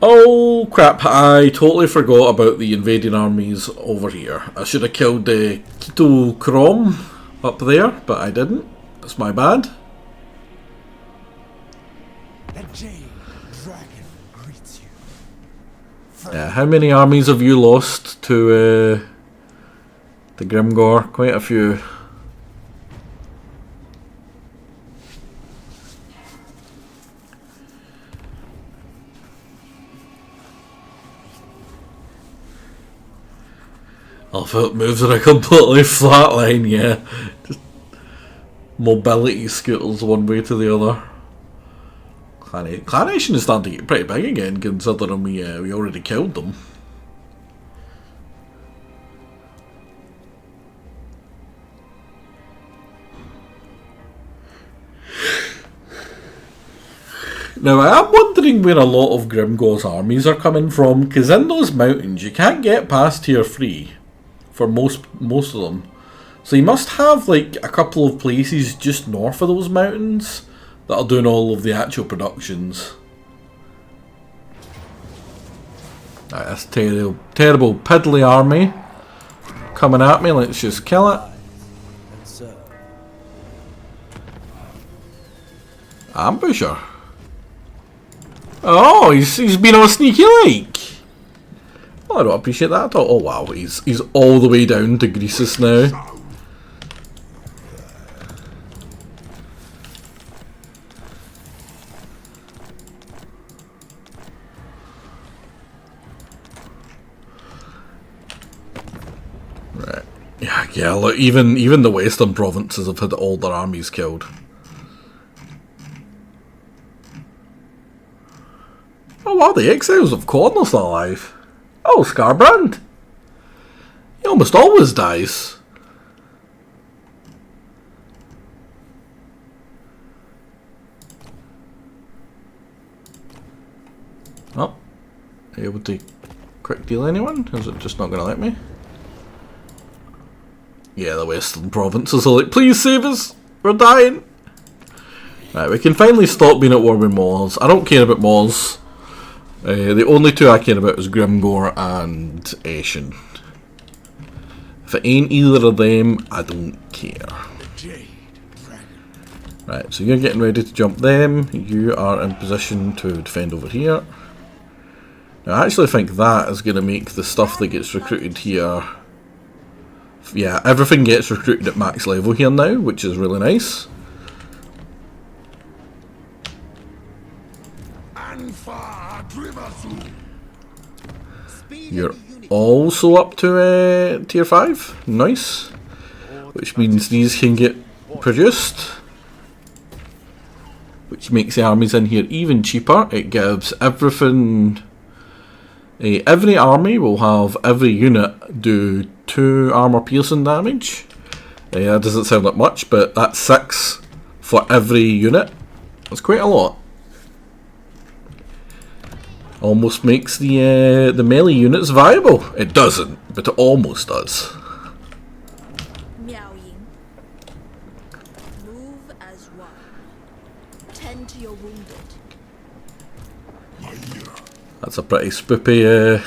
Oh crap, I totally forgot about the invading armies over here. I should have killed the Keto Crom up there, but I didn't. That's my bad. How many armies have you lost to the Grimgor? Quite a few. Oh, it moves in a completely flat line, yeah. Just mobility scooters one way to the other. Clan Nation is starting to get pretty big again, considering we already killed them. Now I am wondering where a lot of Grimgor's armies are coming from, because in those mountains you can't get past tier 3 for most of them. So you must have like a couple of places just north of those mountains that are doing all of the actual productions. Right, that's terrible piddly army coming at me. Let's just kill it. Ambusher. Oh, he's been on a sneaky like. Well, I don't appreciate that at all. Oh wow, he's all the way down to Greasus now. Right. Yeah, look, even the western provinces have had all their armies killed. Oh wow, the exiles of Corn are still alive. Oh, Scarbrand. He almost always dies. Oh. Are you able to quick deal anyone? Is it just not going to let me? Yeah, the western provinces are like, please save us! We're dying! Right, we can finally stop being at war with Moors. I don't care about Moors. The only two I care about is Grimgor and Eshin. If it ain't either of them, I don't care. Right, so you're getting ready to jump them. You are in position to defend over here. Now I actually think that is going to make the stuff that gets recruited here yeah, everything gets recruited at max level here now, which is really nice. You're also up to tier 5, nice, which means these can get produced, which makes the armies in here even cheaper. It gives everything, every army will have every unit do 2 armor piercing damage. That doesn't sound like much, but that's 6 for every unit. That's quite a lot. Almost makes the melee units viable. It doesn't, but it almost does. Meowing. Move as one. Tend to your wounded. That's a pretty spoopy.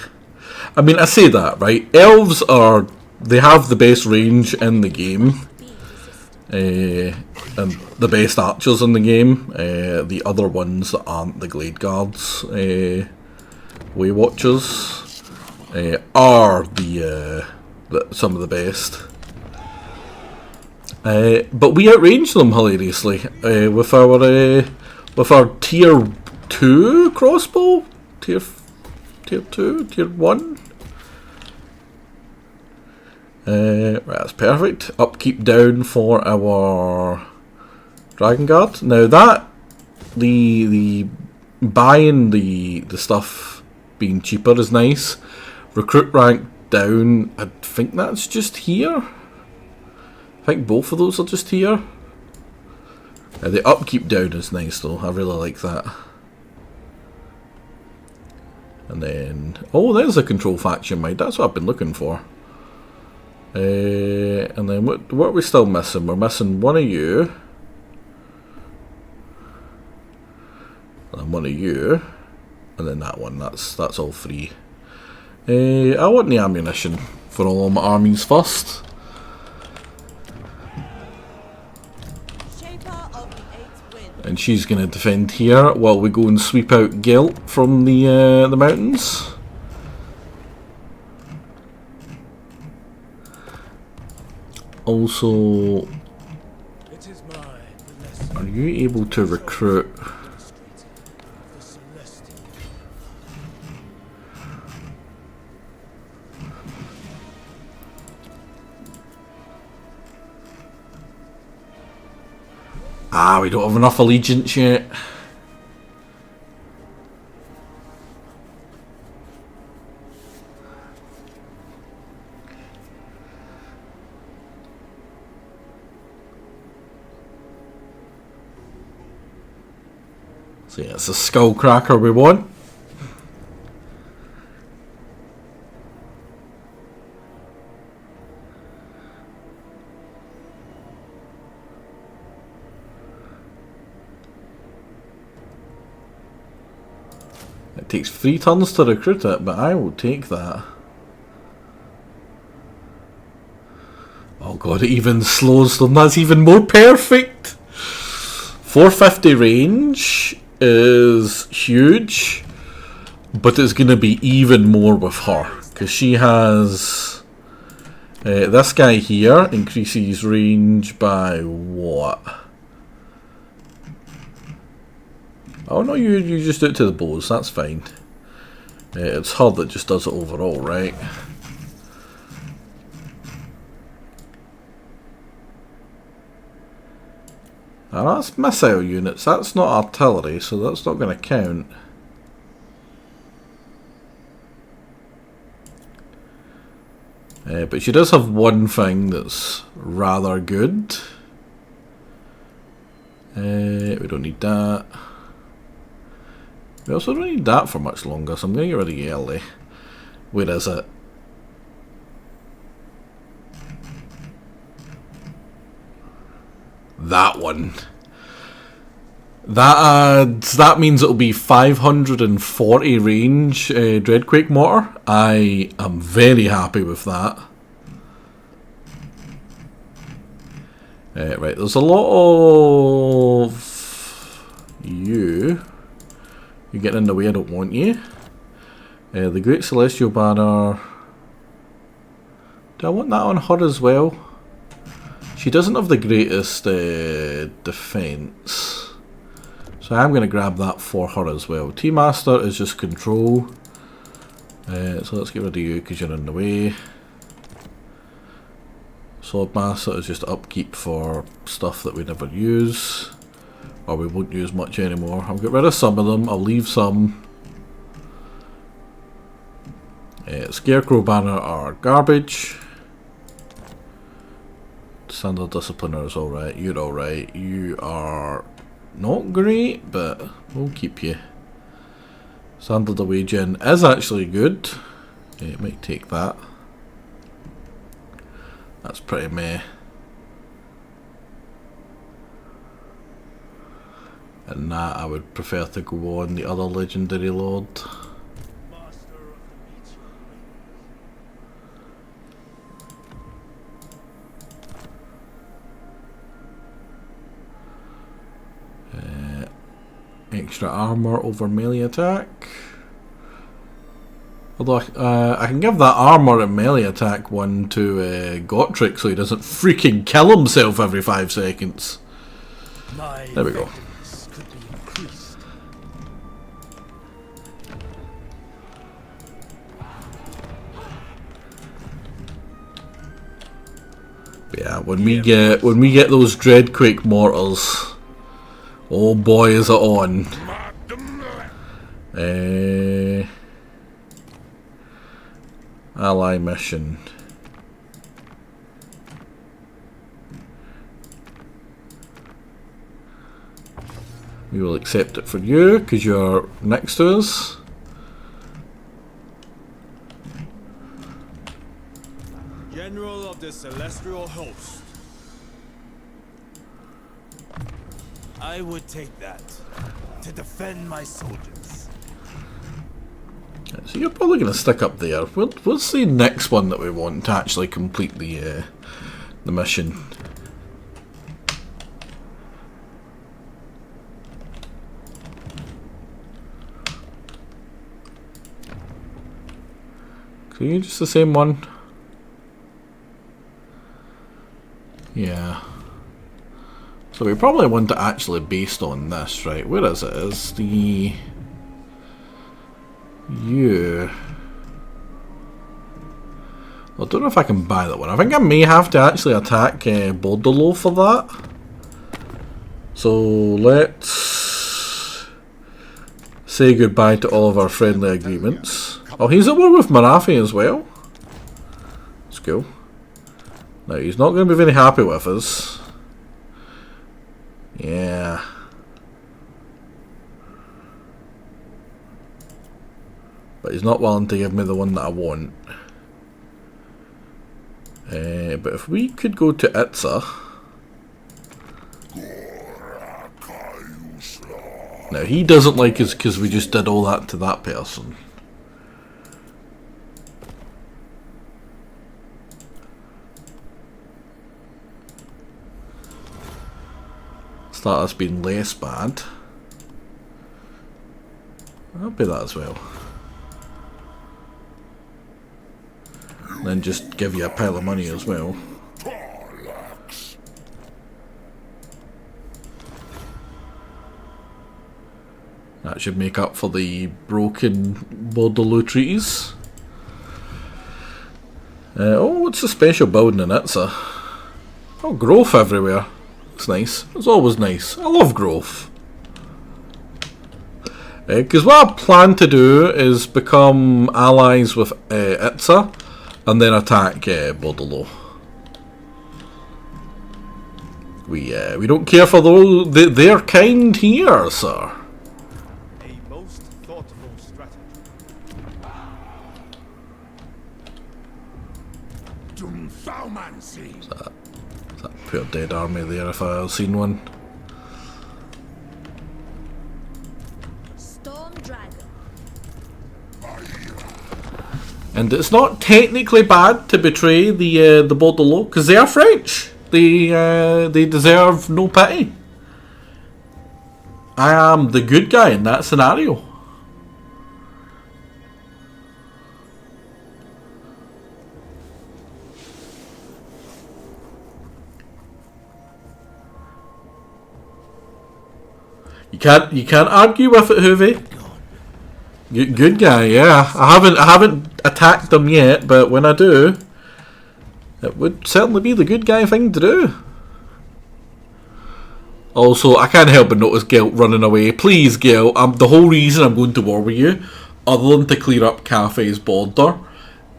I mean, I say that, right? Elves are, they have the best range in the game, and the best archers in the game. The other ones that aren't the Glade Guards, Way Watchers, are some of the best. But we outrange them hilariously with our tier 2 crossbow, tier 2, tier 1. Right, that's perfect. Upkeep down for our Dragon Guard. Now that the buying the stuff being cheaper is nice. Recruit rank down, I think that's just here. I think both of those are just here. The upkeep down is nice though, I really like that. And then, oh, there's a control faction might, that's what I've been looking for. And then what are we still missing? We're missing one of you. And one of you. And then that one, that's all 3. I want the ammunition for all my armies first. And she's going to defend here while we go and sweep out Gelt from the mountains. Also, are you able to recruit? We don't have enough allegiance yet. So yeah, it's a skullcracker we want. It takes 3 turns to recruit it, but I will take that. Oh god, it even slows them. That's even more perfect. 450 range is huge, but it's going to be even more with her because she has this guy here increases range by what? Oh no, you just do it to the bows, that's fine. It's her that just does it overall, right? And that's missile units, that's not artillery, so that's not going to count. But she does have one thing that's rather good. We don't need that. We also don't need that for much longer, so I'm going to get rid of you early. Where is it? That one. That means it'll be 540 range Dreadquake mortar. I am very happy with that. Right, there's a lot of you. You're getting in the way, I don't want you. The Great Celestial Banner. Do I want that on her as well? She doesn't have the greatest defense. So I'm going to grab that for her as well. Tea-Master is just control. So let's get rid of you because you're in the way. Swordmaster is just upkeep for stuff that we never use. Or we won't use much anymore. I'll get rid of some of them. I'll leave some. Scarecrow Banner are garbage. Standard Discipliner is alright. You're alright. You are not great, but we'll keep you. Standard Away Gen is actually good. It might take that. That's pretty meh. And that I would prefer to go on the other Legendary Lord. Extra armor over melee attack. Although I can give that armor and melee attack one to Gotrek so he doesn't freaking kill himself every 5 seconds. There we go. Could be increased. But yeah, when we get those Dreadquake mortars, oh boy is it on. Ally mission. We will accept it for you because you're next to us. General of the Celestial Host. I would take that to defend my soldiers. So you're probably going to stick up there. What's the next one that we want to actually complete the mission? Are you just the same one? Yeah. So we probably want to actually based on this, right? Where is it? Is the you? I don't know if I can buy that one. I think I may have to actually attack Bordello for that. So let's say goodbye to all of our friendly agreements. Oh, he's at war with Marathi as well. Let's go. Now he's not going to be very happy with us. Yeah. But he's not willing to give me the one that I want. But if we could go to Itza. Now he doesn't like us because we just did all that to that person. That has been less bad. I'll pay that as well. And then just give you a pile of money as well. That should make up for the broken Bordello treaties. Oh, what's the special building in Itza? Oh, growth everywhere. It's nice. It's always nice. I love growth. Because what I plan to do is become allies with Itza and then attack Bordello. We don't care for their kind here, sir. A most thoughtful strategy. Pure dead army there if I've seen one. Storm Dragon. And it's not technically bad to betray the Bordello because they are French. They deserve no pity. I am the good guy in that scenario. You can't argue with it, Hoovy. Good guy, yeah. I haven't attacked them yet, but when I do, it would certainly be the good guy thing to do. Also, I can't help but notice Gelt running away. Please, Gelt, the whole reason I'm going to war with you, other than to clear up Cathay's border,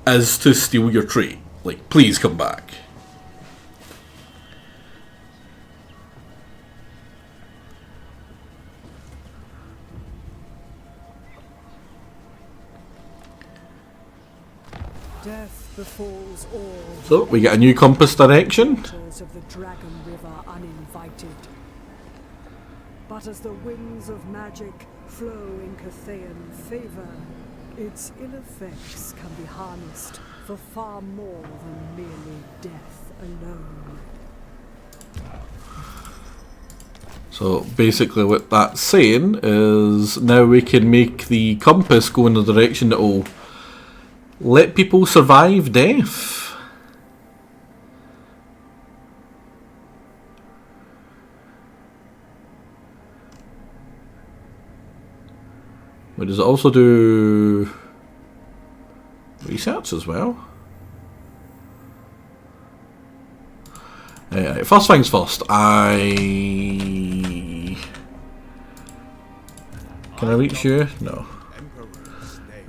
is to steal your trait. Like, please come back. Death befalls all. So, we get a new compass direction. Of the Dragon River uninvited. But as the winds of magic flow in Cathayan favor, its ill effects can be harnessed for far more than merely death alone. So basically what that's saying is now we can make the compass go in the direction that will let people survive death. But does it also do research as well? First things first, can I reach you? No.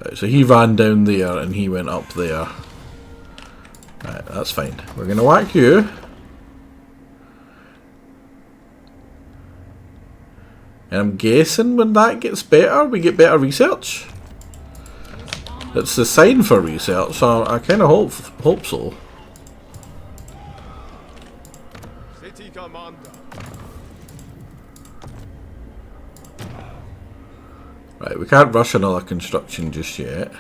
Right, so he ran down there and he went up there. Right, that's fine. We're gonna whack you. And I'm guessing when that gets better, we get better research. It's a sign for research, so I kind of hope so. City Commander. Right, we can't rush another construction just yet.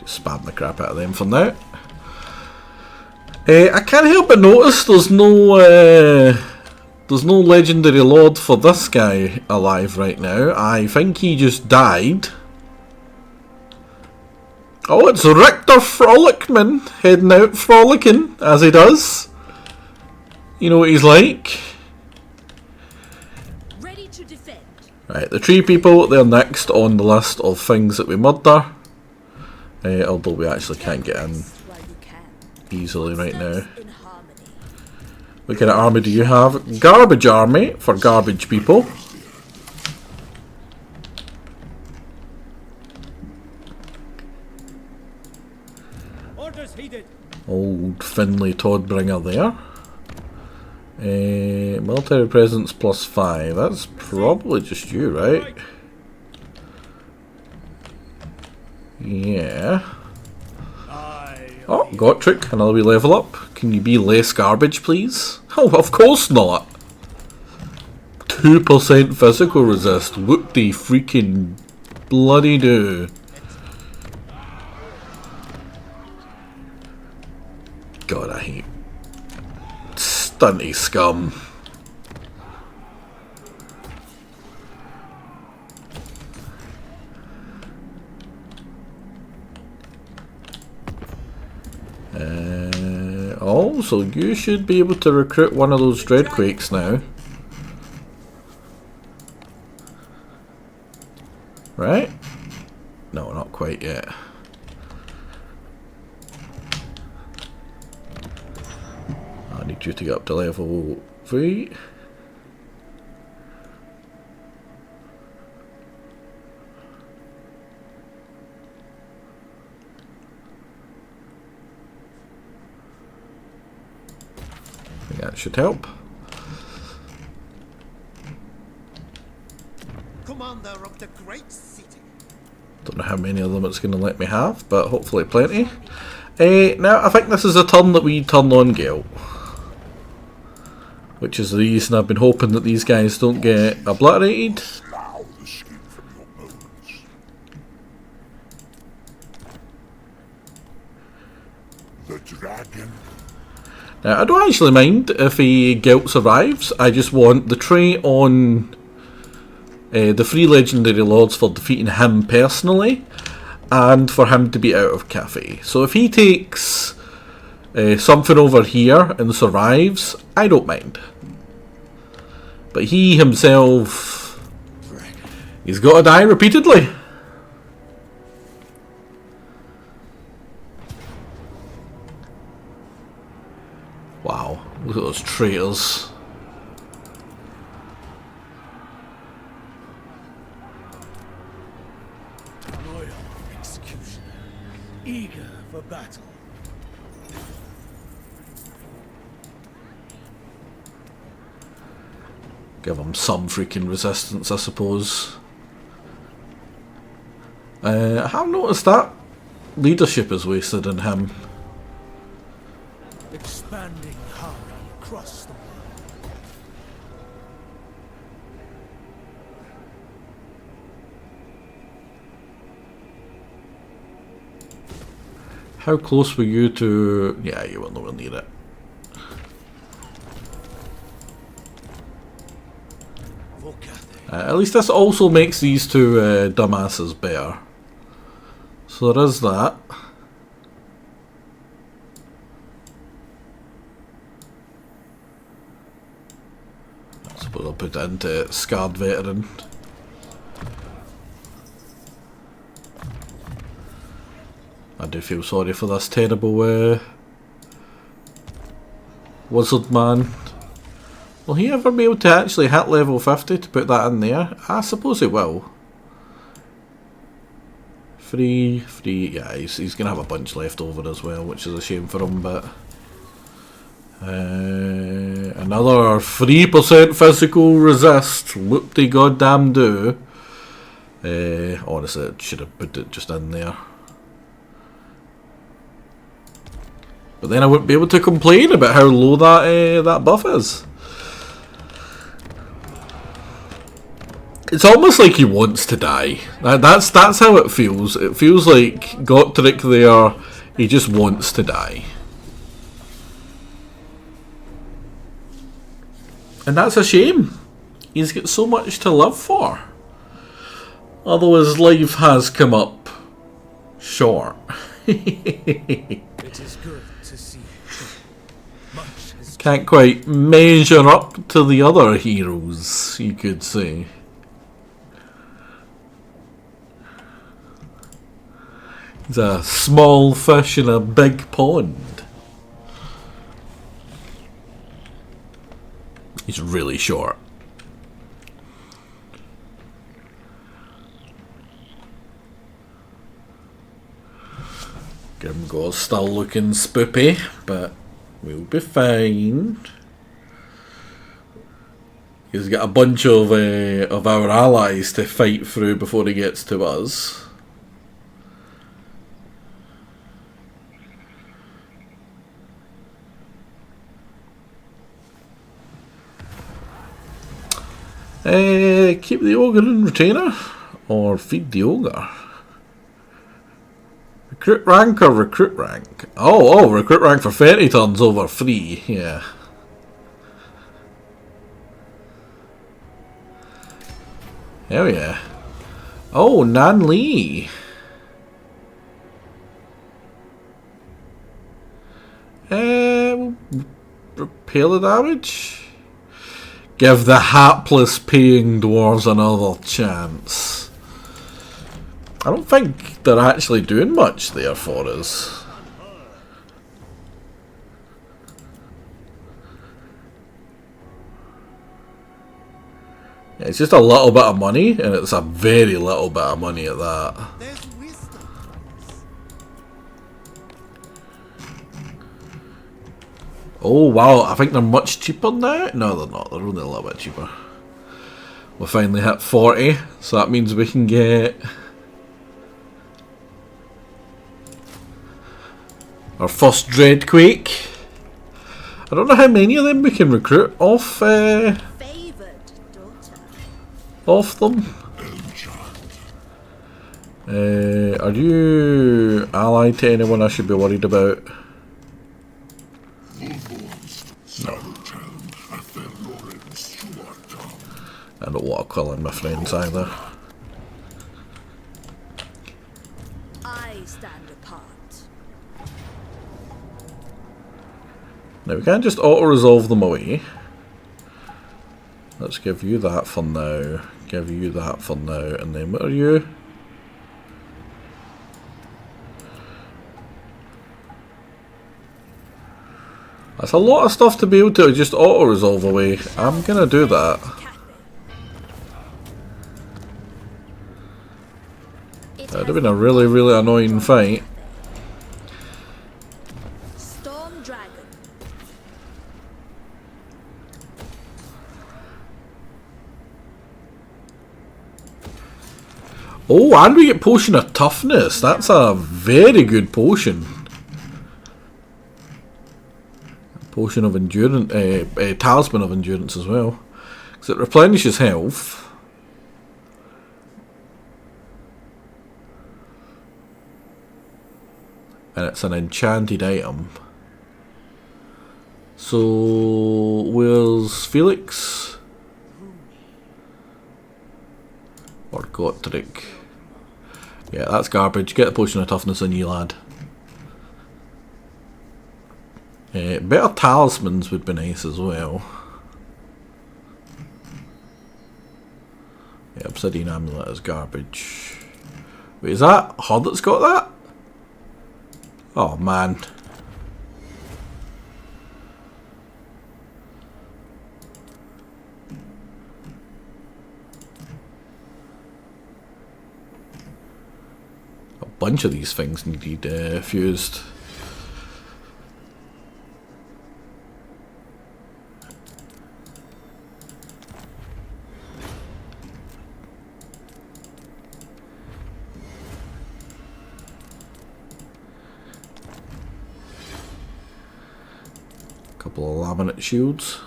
Spam the crap out of them for now. I can't help but notice there's no legendary lord for this guy alive right now. I think he just died. Oh, it's Richter Frolickman heading out frolicking as he does. You know what he's like. Ready to defend. Right, the tree people, they're next on the list of things that we murder. Although we actually can't get in easily right now. What kind of army do you have? Garbage army for garbage people. Orders heeded. Old Finlay Toddbringer there. Military presence +5. That's probably just you, right? Yeah. Oh, Gotrick, another wee level up. Can you be less garbage, please? Oh, of course not. 2% physical resist. Whoop the freaking bloody do. God, I hate stunty scum. Oh, so you should be able to recruit one of those Dreadquakes now. Right? No, not quite yet. I need you to get up to level 3. That should help. Commander of the great city. Don't know how many of them it's going to let me have, but hopefully plenty. Now, I think this is a turn that we turn on Gale. Which is the reason I've been hoping that these guys don't get obliterated. The dragon. Now, I don't actually mind if a Gelt survives. I just want the trait on the 3 legendary lords for defeating him personally. and for him to be out of Cathay. So if he takes something over here and survives, I don't mind. But he himself, he's got to die repeatedly. Wow, look at those traitors. Loyal executioner, eager for battle. Give him some freaking resistance, I suppose. I have noticed that leadership is wasted in him. Expanding harmony across the world. How close were you to... Yeah, you will nowhere near it. At least this also makes these two dumbasses better. So there is that. I suppose I'll put it into Scarred Veteran. I do feel sorry for this terrible wizard man. Will he ever be able to actually hit level 50 to put that in there? I suppose he will. Free, yeah, he's going to have a bunch left over as well, which is a shame for him, but... another 3% physical resist, whoop-de-goddamn do. Honestly, I should have put it just in there. But then I wouldn't be able to complain about how low that buff is. It's almost like he wants to die. That's how it feels. It feels like Gottrick there, he just wants to die. And that's a shame. He's got so much to live for. Although his life has come up short. It is good to see. Can't quite measure up to the other heroes, you could say. He's a small fish in a big pond. He's really short. Grimgor's still looking spoopy, but we'll be fine. He's got a bunch of our allies to fight through before he gets to us. Keep the ogre in retainer, or feed the ogre. Recruit rank or recruit rank? Oh, recruit rank for 30 turns over 3, yeah. Hell yeah. Oh, Nan Lee. Repair the damage? Give the hapless paying dwarves another chance. I don't think they're actually doing much there for us. Yeah, it's just a little bit of money, and it's a very little bit of money at that. Oh wow, I think they're much cheaper now. No, they're not. They're only a little bit cheaper. We finally hit 40, so that means we can get our first Dreadquake. I don't know how many of them we can recruit off them. Are you allied to anyone I should be worried about? No. I don't want to kill in my friends either. Now we can't just auto-resolve them away. Let's give you that for now. Give you that for now. And then what are you? That's a lot of stuff to be able to just auto-resolve away. I'm gonna do that. That would have been a really, really annoying fight. Storm Dragon. Oh, and we get Potion of Toughness. That's a very good potion. Potion of Endurance, Talisman of Endurance as well. Because it replenishes health. And it's an enchanted item. So, where's Felix? Or Gotrick? Yeah, that's garbage. Get the Potion of Toughness on you, lad. Better talismans would be nice as well. Yeah, Obsidian Amulet is garbage. Wait, is that her that's got that? Oh man. A bunch of these things needed fused. Couple of laminate shields.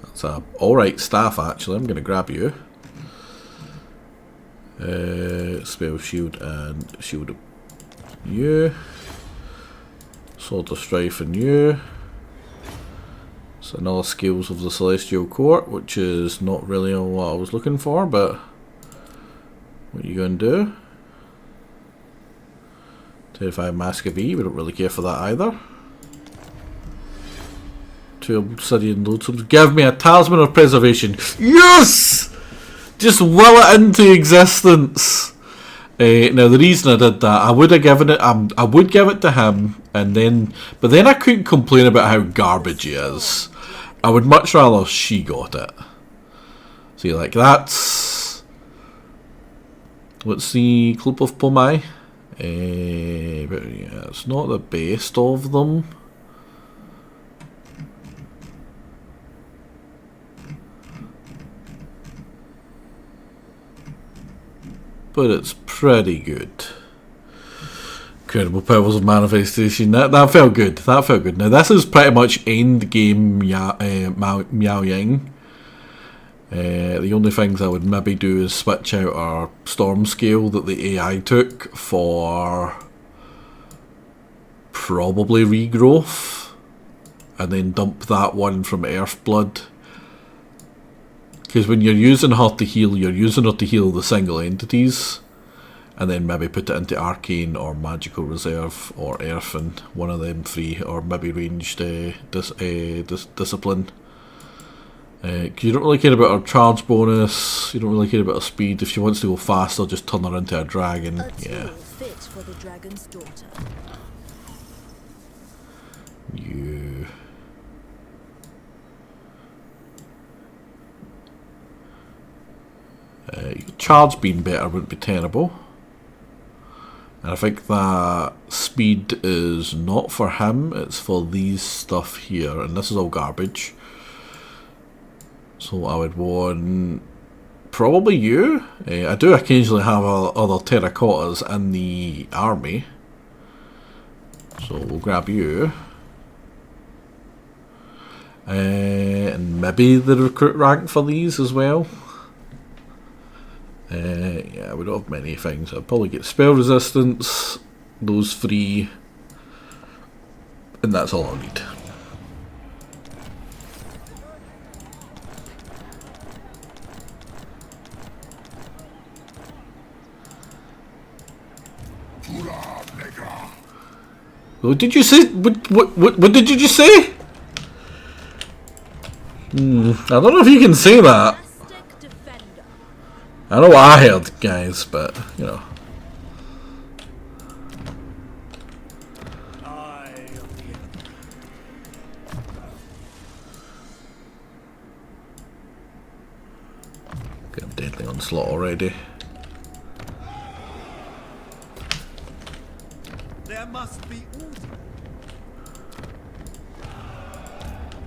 That's a alright staff actually. I'm going to grab you. Spell shield and shield you. Sword of Strife and you. So another skills of the Celestial Court, which is not really what I was looking for, but what are you going to do? Terrifying Mask of E, we don't really care for that either. 2 Obsidian Loadswords. Give me a Talisman of Preservation. Yes! Just will it into existence. Now the reason I did that, I would have given it. I would give it to him, and then, but then I couldn't complain about how garbage he is. I would much rather she got it. See, like that's. What's the Clip of Pomai? But yeah, it's not the best of them. But it's pretty good. Incredible powers of manifestation. That felt good. That felt good. Now this is pretty much end game Miao Ying. The only things I would maybe do is switch out our storm scale that the AI took for probably regrowth, and then dump that one from Earthblood. Because when you're using her to heal, you're using her to heal the single entities, and then maybe put it into Arcane or Magical Reserve or Earth, and one of them three, or maybe ranged Discipline. You don't really care about her charge bonus, you don't really care about her speed. If she wants to go faster, just turn her into a dragon. Yeah. Fit for the dragon's daughter. You. Charge being better wouldn't be terrible. And I think that speed is not for him, it's for these stuff here, and this is all garbage. So I would want probably you. I do occasionally have other terracottas in the army, so we'll grab you. And maybe the recruit rank for these as well. Yeah, we don't have many things. I'll probably get spell resistance, those three, and that's all I need. What did you say? What did you just say? I don't know if you can say that. I know what I heard, guys, but you know. Got a deadly onslaught already. There must be order.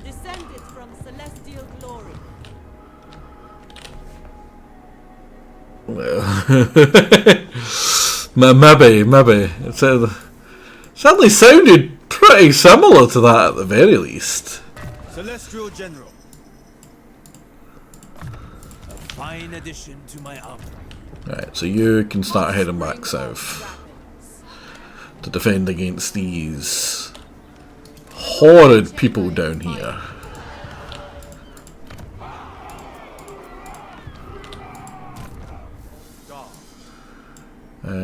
Descended from celestial glory. Maybe. It certainly sounded pretty similar to that at the very least. Celestial General. A fine addition to my army. Right, so you can start heading back south to defend against these horrid people down here.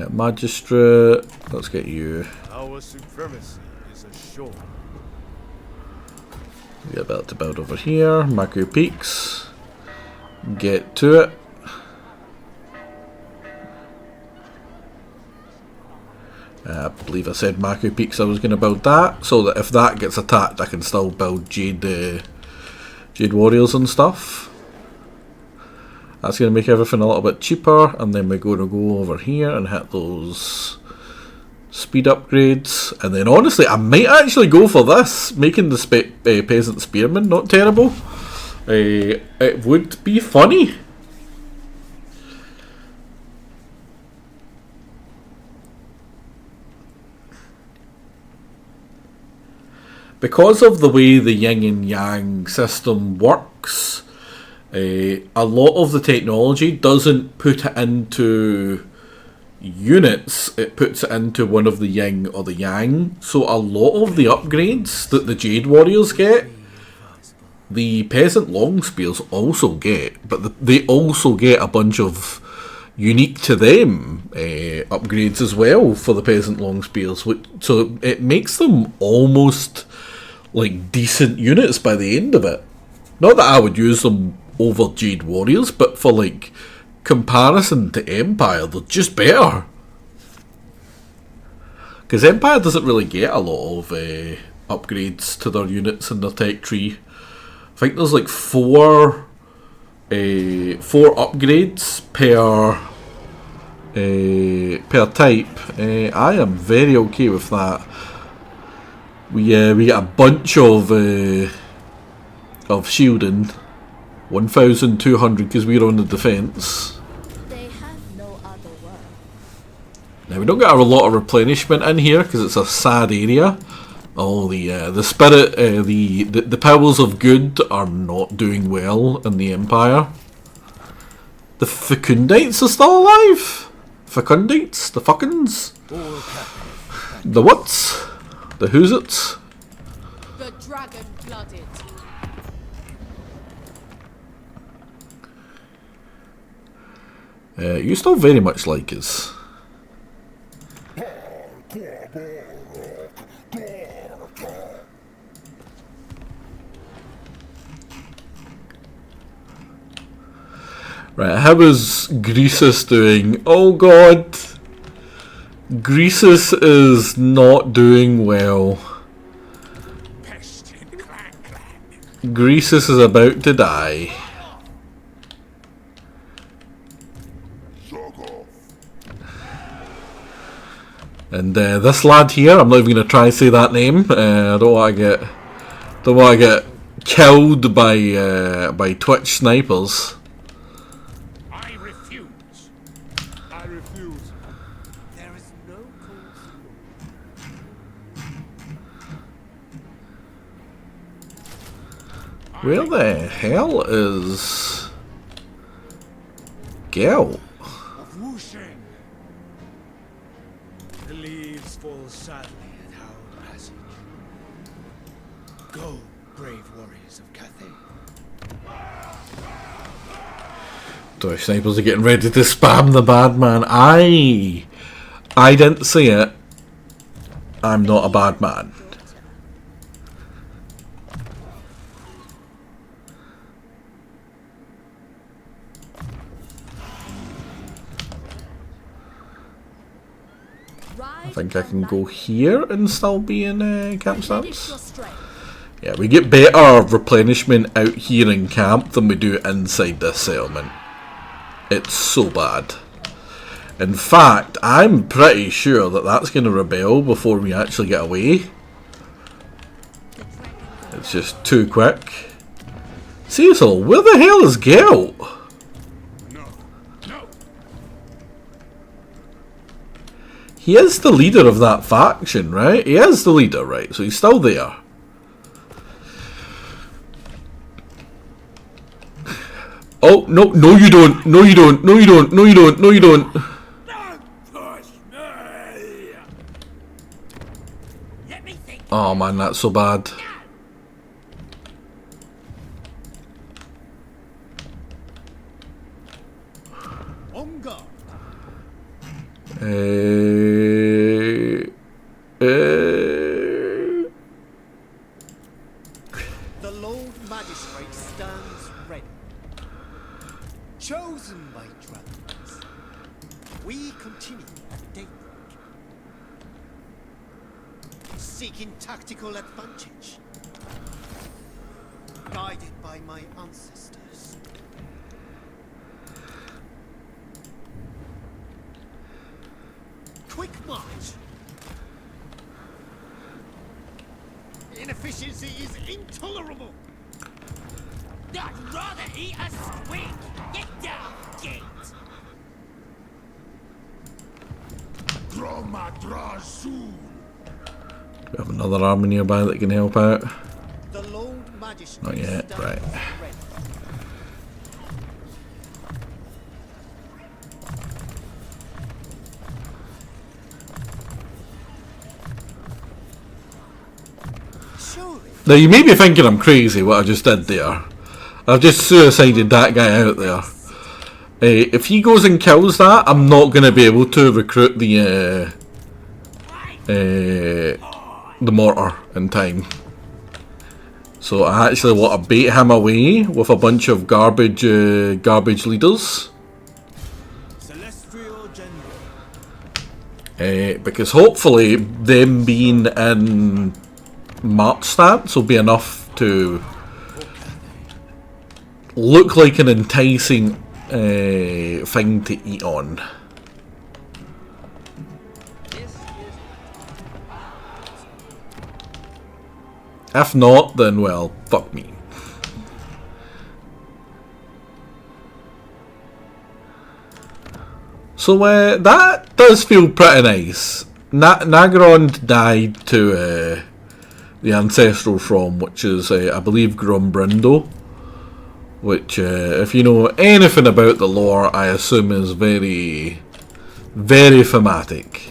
Magistrate, let's get you. Our supremacy is assured. We're about to build over here. Maku Peaks. Get to it. I believe I said Maku Peaks I was going to build that, so that if that gets attacked I can still build Jade Warriors and stuff. That's going to make everything a little bit cheaper, and then we're going to go over here and hit those speed upgrades. And then honestly, I might actually go for this, making the Peasant Spearman not terrible. It would be funny. Because of the way the yin and yang system works, a lot of the technology doesn't put it into units, it puts it into one of the yin or the yang. So a lot of the upgrades that the Jade Warriors get, the Peasant Longspears also get, but they also get a bunch of unique to them upgrades as well for the Peasant Longspears, so it makes them almost like decent units by the end of it. Not that I would use them over Jade Warriors, but for like comparison to Empire, they're just better. Because Empire doesn't really get a lot of upgrades to their units in their tech tree. I think there's like four upgrades per type. I am very okay with that. We get a bunch of shielding, 1,200 because we're on the defence. They have no other word. Now we don't get a lot of replenishment in here because it's a sad area. Oh, the spirit, the powers of good are not doing well in the Empire. The Fecundites are still alive. Fecundites, the fuckins, the whats, the who's it? The dragon-blooded. You still very much like us. Right, how is Greasus doing? Oh god! Greasus is not doing well. Greasus is about to die. And this lad here, I'm not even going to try and say that name. I don't want to get killed by Twitch snipers. I refuse. I refuse. There is no cause. Where the hell is Gel? Of Wusheng. The leaves fall sadly at our passage. Go, brave warriors of Cathay. Twitch snipers are getting ready to spam the bad man. I didn't see it. I'm not a bad man. I think I can go here and still be in camp stance. Yeah, we get better replenishment out here in camp than we do inside this settlement. It's so bad. In fact, I'm pretty sure that that's going to rebel before we actually get away. It's just too quick. Cecil, where the hell is Gelt? He is the leader of that faction, right? He is the leader, right? So he's still there. Oh, no, no you don't. No you don't. No you don't. No you don't. No you don't. Oh man, that's so bad. The Lord Magistrate stands ready, chosen by dragons. We continue at daybreak, seeking tactical advantage, guided by my ancestors. Quick march. Inefficiency is intolerable. I'd rather eat a squig. Get down, gate. We have another army nearby that can help out. The Lord Magistrate Not yet, right. ready. Now you may be thinking I'm crazy what I just did there. I've just suicided that guy out there. If he goes and kills that, I'm not going to be able to recruit the mortar in time. So I actually want to bait him away with a bunch of garbage leaders. Because hopefully them being in march stance will be enough to look like an enticing thing to eat on. If not, then well, fuck me. So that does feel pretty nice. Nagrond died to the ancestral from, which is I believe Grombrindo, which if you know anything about the lore, I assume is very, very thematic.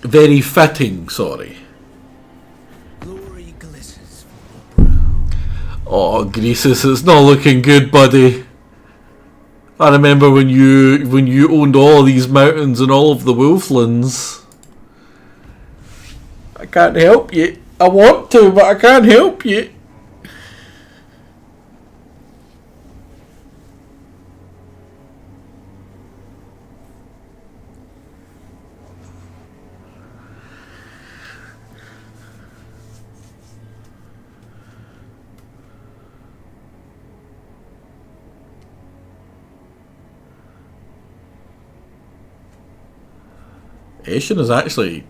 Very fitting, sorry. Glory glitters from your brow. Oh, Greasus, it's not looking good, buddy. I remember when you owned all these mountains and all of the Wolflands. I can't help you. I want to, but I can't help you. Ashen is actually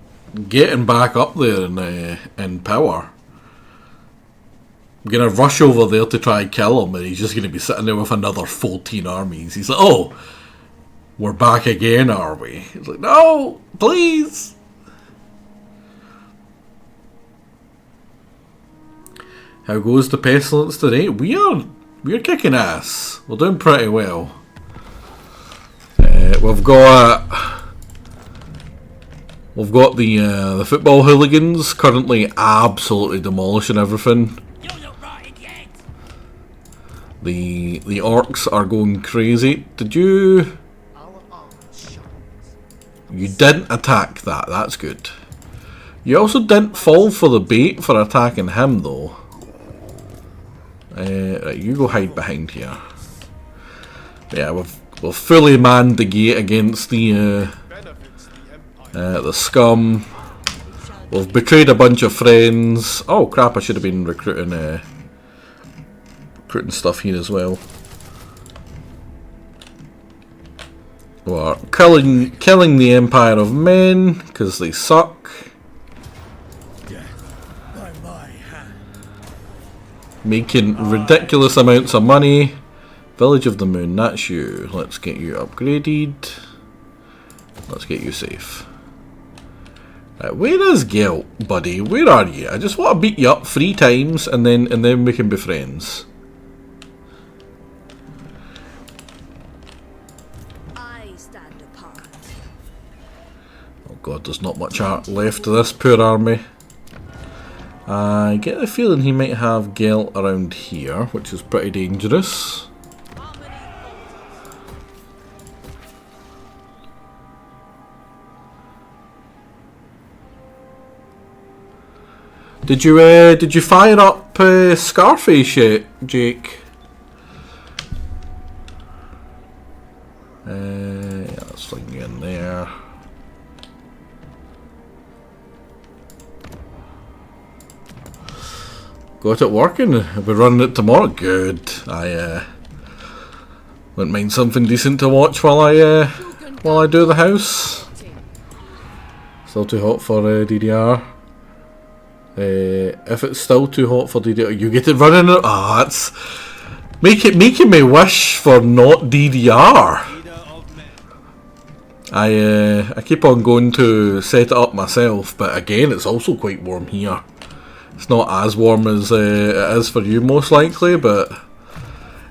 getting back up there in power. I'm going to rush over there to try and kill him, and he's just going to be sitting there with another 14 armies. He's like, oh, we're back again, are we? He's like, no, please. How goes the pestilence today? We're kicking ass. We're doing pretty well. We've got the football hooligans currently absolutely demolishing everything. The orcs are going crazy. Did you? You didn't attack that, that's good. You also didn't fall for the bait for attacking him though. Right, you go hide behind here. Yeah, we've fully manned the gate against the scum. We've betrayed a bunch of friends. Oh crap, I should have been recruiting stuff here as well. We're killing the Empire of Men, because they suck. Making ridiculous amounts of money. Village of the Moon, that's you. Let's get you upgraded. Let's get you safe. Right, where is Gelt, buddy? Where are you? I just want to beat you up 3 times and then we can be friends. I stand apart. Oh god, there's not much art left of this poor army. I get the feeling he might have Gelt around here, which is pretty dangerous. Did you fire up Scarface yet, Jake? Yeah, let's fling you in there. Got it working. I'll be running it tomorrow. Good. I wouldn't mind something decent to watch while I do the house. Still too hot for DDR. If it's still too hot for DDR, you get it running. Ah, it's making me wish for not DDR. I keep on going to set it up myself, but again, it's also quite warm here. It's not as warm as it is for you, most likely, but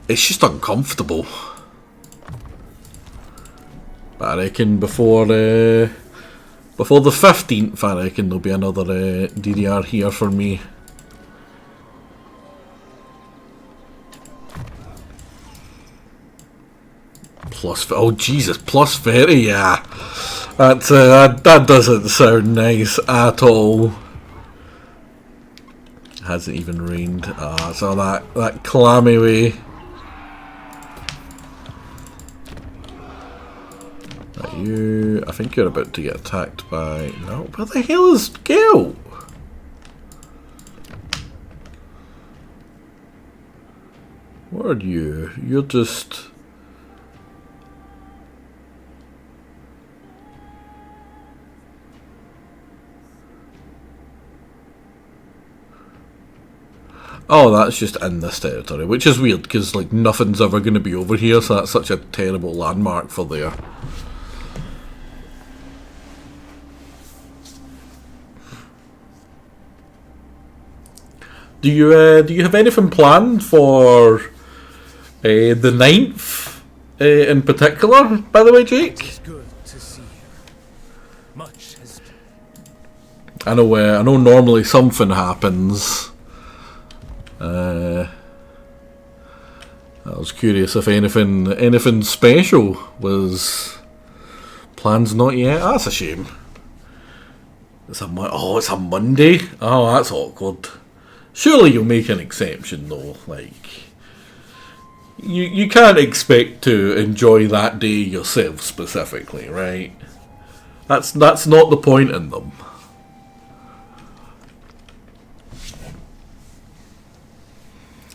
it's just uncomfortable. But I reckon before the 15th, I reckon there'll be another DDR here for me. Oh Jesus, plus 30, yeah. That doesn't sound nice at all. Hasn't even rained. So that clammy way. Right, I think you're about to get attacked by... No, where the hell is Gale? Where are you? You're just... Oh, that's just in this territory, which is weird, because like nothing's ever going to be over here, so that's such a terrible landmark for there. Do you have anything planned for the 9th in particular, by the way, Jake? It's good to see you. Much has... I know normally something happens. I was curious if anything special was plans not yet. That's a shame. It's a Monday. Oh, that's awkward. Surely you'll make an exception though. Like you can't expect to enjoy that day yourself specifically, right? That's not the point in them.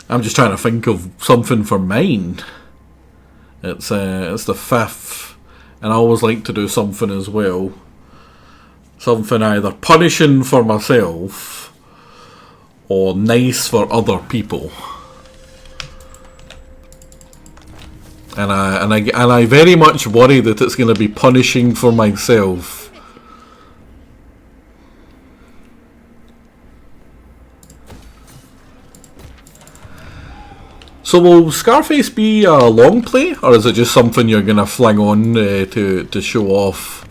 I'm just trying to think of something for mine. It's the 5th, and I always like to do something as well. Something either punishing for myself or nice for other people. And I very much worry that it's going to be punishing for myself. So will Scarface be a long play, or is it just something you're going to fling on to show off?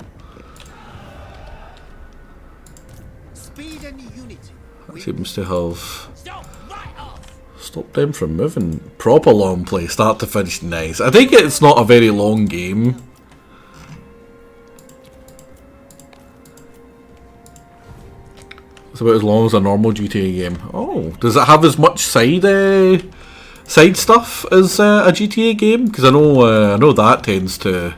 Speed and unity. That seems to have stopped them from moving. Proper long play, start to finish, nice. I think it's not a very long game. It's about as long as a normal GTA game. Oh, does it have as much side stuff as a GTA game? Because I know that tends to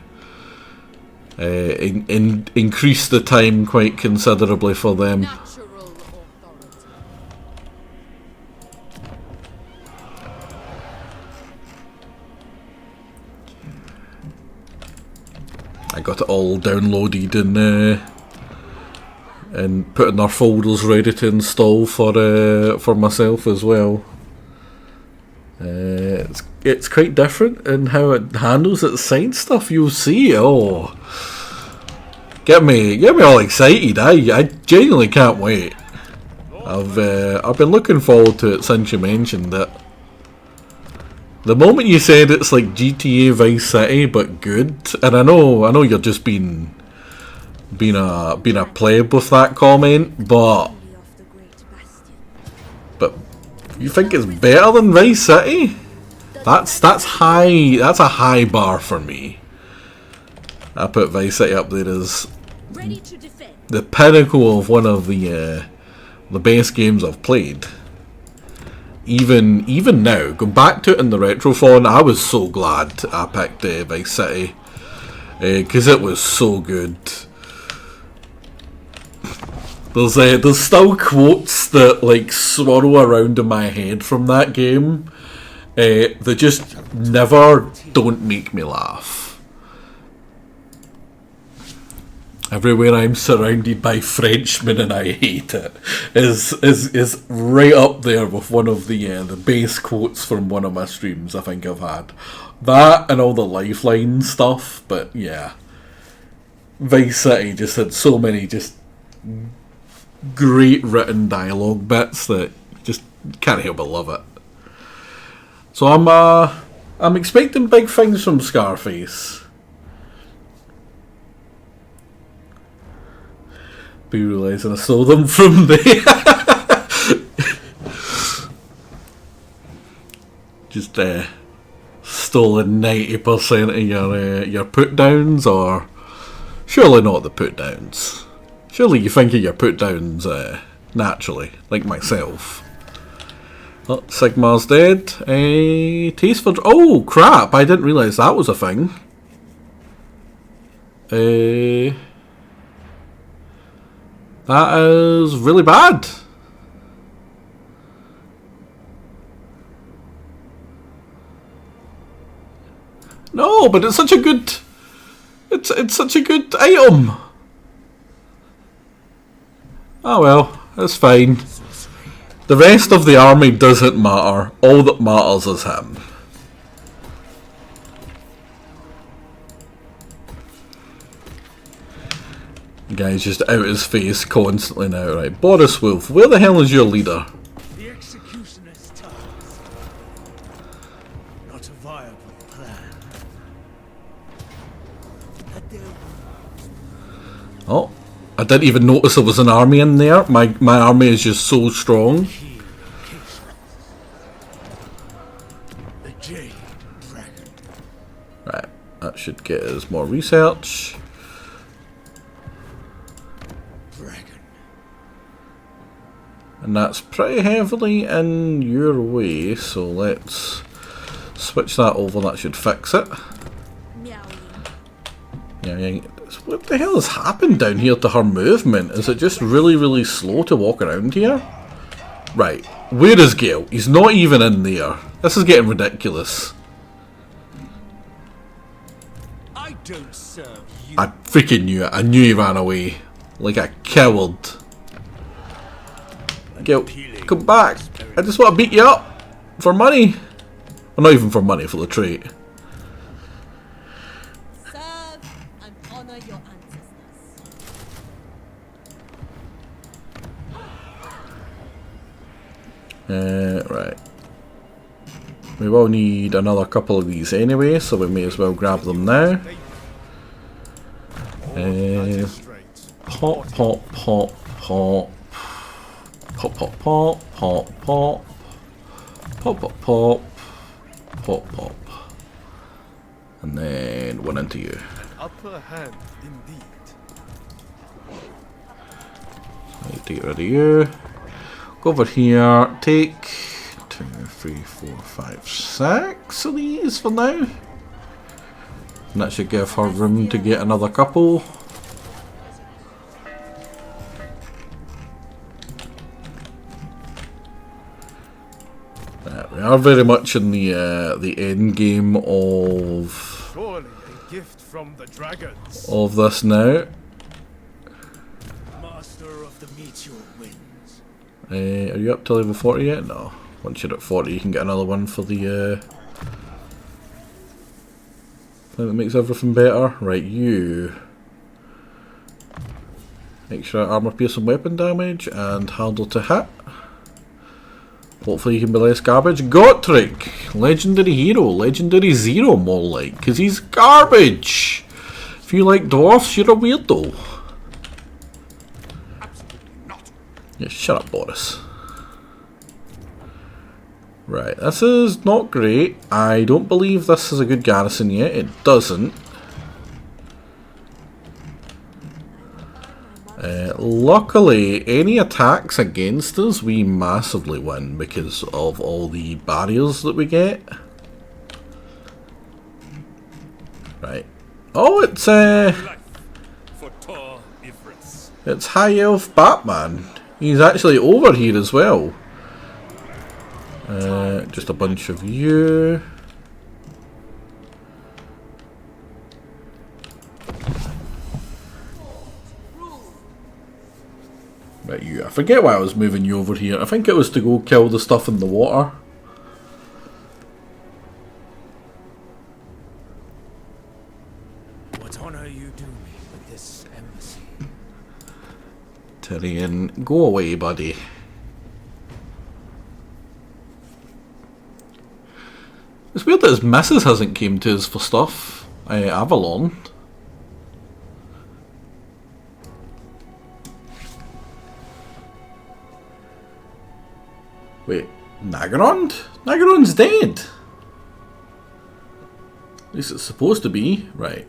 increase the time quite considerably for them. I got it all downloaded and put in our folders ready to install for myself as well. It's quite different in how it handles its side stuff. You'll see. Oh, get me all excited. I genuinely can't wait. I've been looking forward to it since you mentioned it. The moment you said it's like GTA Vice City but good, and I know you're just being a pleb with that comment, but you think it's better than Vice City? That's high. That's a high bar for me. I put Vice City up there as the pinnacle of one of the best games I've played. Even now, going back to it in the Retrophone, I was so glad I picked Vice City because it was so good. There's still quotes that like swirl around in my head from that game that just never don't make me laugh. Everywhere I'm surrounded by Frenchmen and I hate it is right up there with one of the base quotes from one of my streams I think I've had. That and all the Lifeline stuff, but yeah. Vice City just had so many just great written dialogue bits that just can't help but love it. So I'm expecting big things from Scarface. Be realising I stole them from there. Just stolen 90% of your put downs, or surely not the put downs. Surely you think of your put downs naturally, like myself. Oh, Sigmar's dead. Taste for... Oh crap! I didn't realise that was a thing. That is really bad. No, but it's such a good... It's such a good item. Oh well, that's fine. The rest of the army doesn't matter. All that matters is him. The guy's just out his face constantly now, right? Boris Wolf, where the hell is your leader? The executioner's task. Not a viable plan. Oh, I didn't even notice there was an army in there. My army is just so strong. Right, that should get us more research. And that's pretty heavily in your way, so let's switch that over. That should fix it. Yeah. What the hell has happened down here to her movement? Is it just really slow to walk around here? Right, where is Gale? He's not even in there. This is getting ridiculous. I don't serve you. I freaking knew it. I knew he ran away. Like a coward. Gale, come back. I just want to beat you up. For money. Well, not even for money, for the trait. Right. We will need another couple of these anyway, so we may as well grab them now. Pop, pop, pop, pop. Pop, pop, pop, pop, pop. Pop, pop, pop. Pop, pop. And then one into you. Upper hand, indeed. Take rid of you. Go over here. Take 2, 3, 4, 5, 6 of these for now. And that should give her room to get another couple. We are very much in the end game of Surely a gift from the dragons. this now. Master of the meteor winds. Are you up to level 40 yet? No. Once you're at 40 you can get another one for the thing that makes everything better. Right, you. Extra armor piercing weapon damage and handle to hit. Hopefully you can be less garbage. Gotrek! Legendary hero. Legendary zero more like. Because he's garbage! If you like dwarfs, you're a weirdo. Yeah, shut up, Boris. Right, this is not great. I don't believe this is a good garrison yet. It doesn't. Luckily, any attacks against us, we massively win because of all the barriers that we get. Right. Oh, it's High Elf Batman. He's actually over here as well. Just a bunch of you. Right, you. I forget why I was moving you over here. I think it was to go kill the stuff in the water. What honor you do me with this embassy? Tyrion, go away, buddy. It's weird that his missus hasn't came to us for stuff. Avalon. Wait, Nagarond? Nagarond's dead! At least it's supposed to be. Right.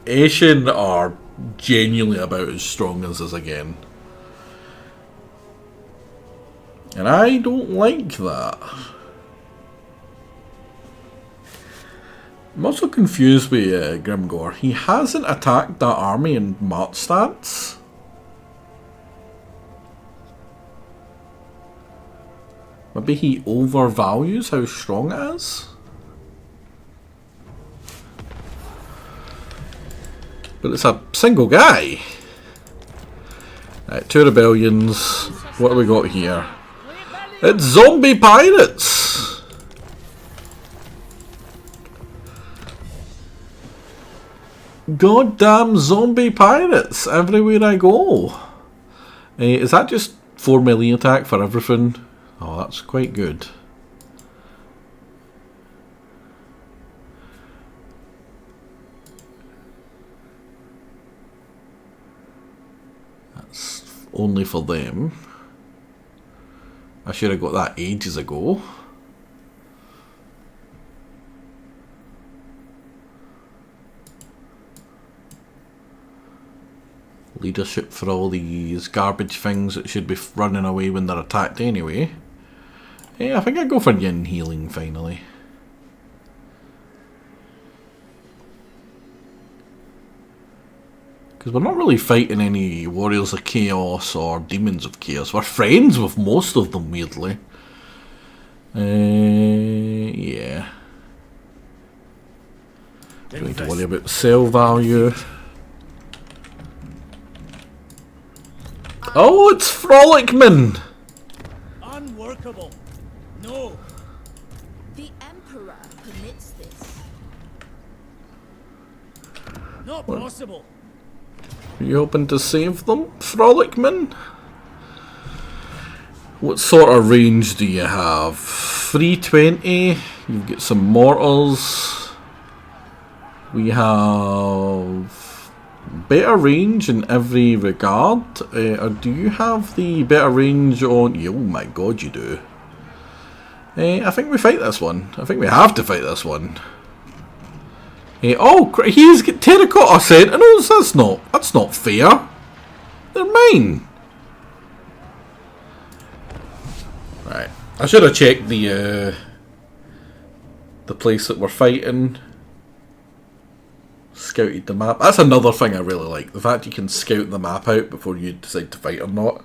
Ashen are genuinely about as strong as us again. And I don't like that. I'm also confused with Grimgor. He hasn't attacked that army in March stance. Maybe he overvalues how strong it is? But it's a single guy. Right, 2 rebellions. What do we got here? It's zombie pirates! Goddamn zombie pirates everywhere I go. Is that just 4 melee attack for everything? Oh, that's quite good. That's only for them. I should have got that ages ago. Leadership for all these garbage things that should be running away when they're attacked anyway. Yeah, I think I'd go for yin healing finally. Because we're not really fighting any warriors of chaos or demons of chaos. We're friends with most of them, weirdly. Yeah. Don't need to worry about sell value. Oh, it's Frolicman! Unworkable. No. The Emperor permits this. Not possible. Are you hoping to save them, Frolicman? What sort of range do you have? 320. You've got some mortars. We have better range in every regard. Or do you have the better range on you? Oh my god, you do. I think we fight this one. I think we have to fight this one. Oh, he's got terracotta sentinels. That's not fair. They're mine. I should have checked the place that we're fighting. Scouted the map. That's another thing I really like. The fact you can scout the map out before you decide to fight or not.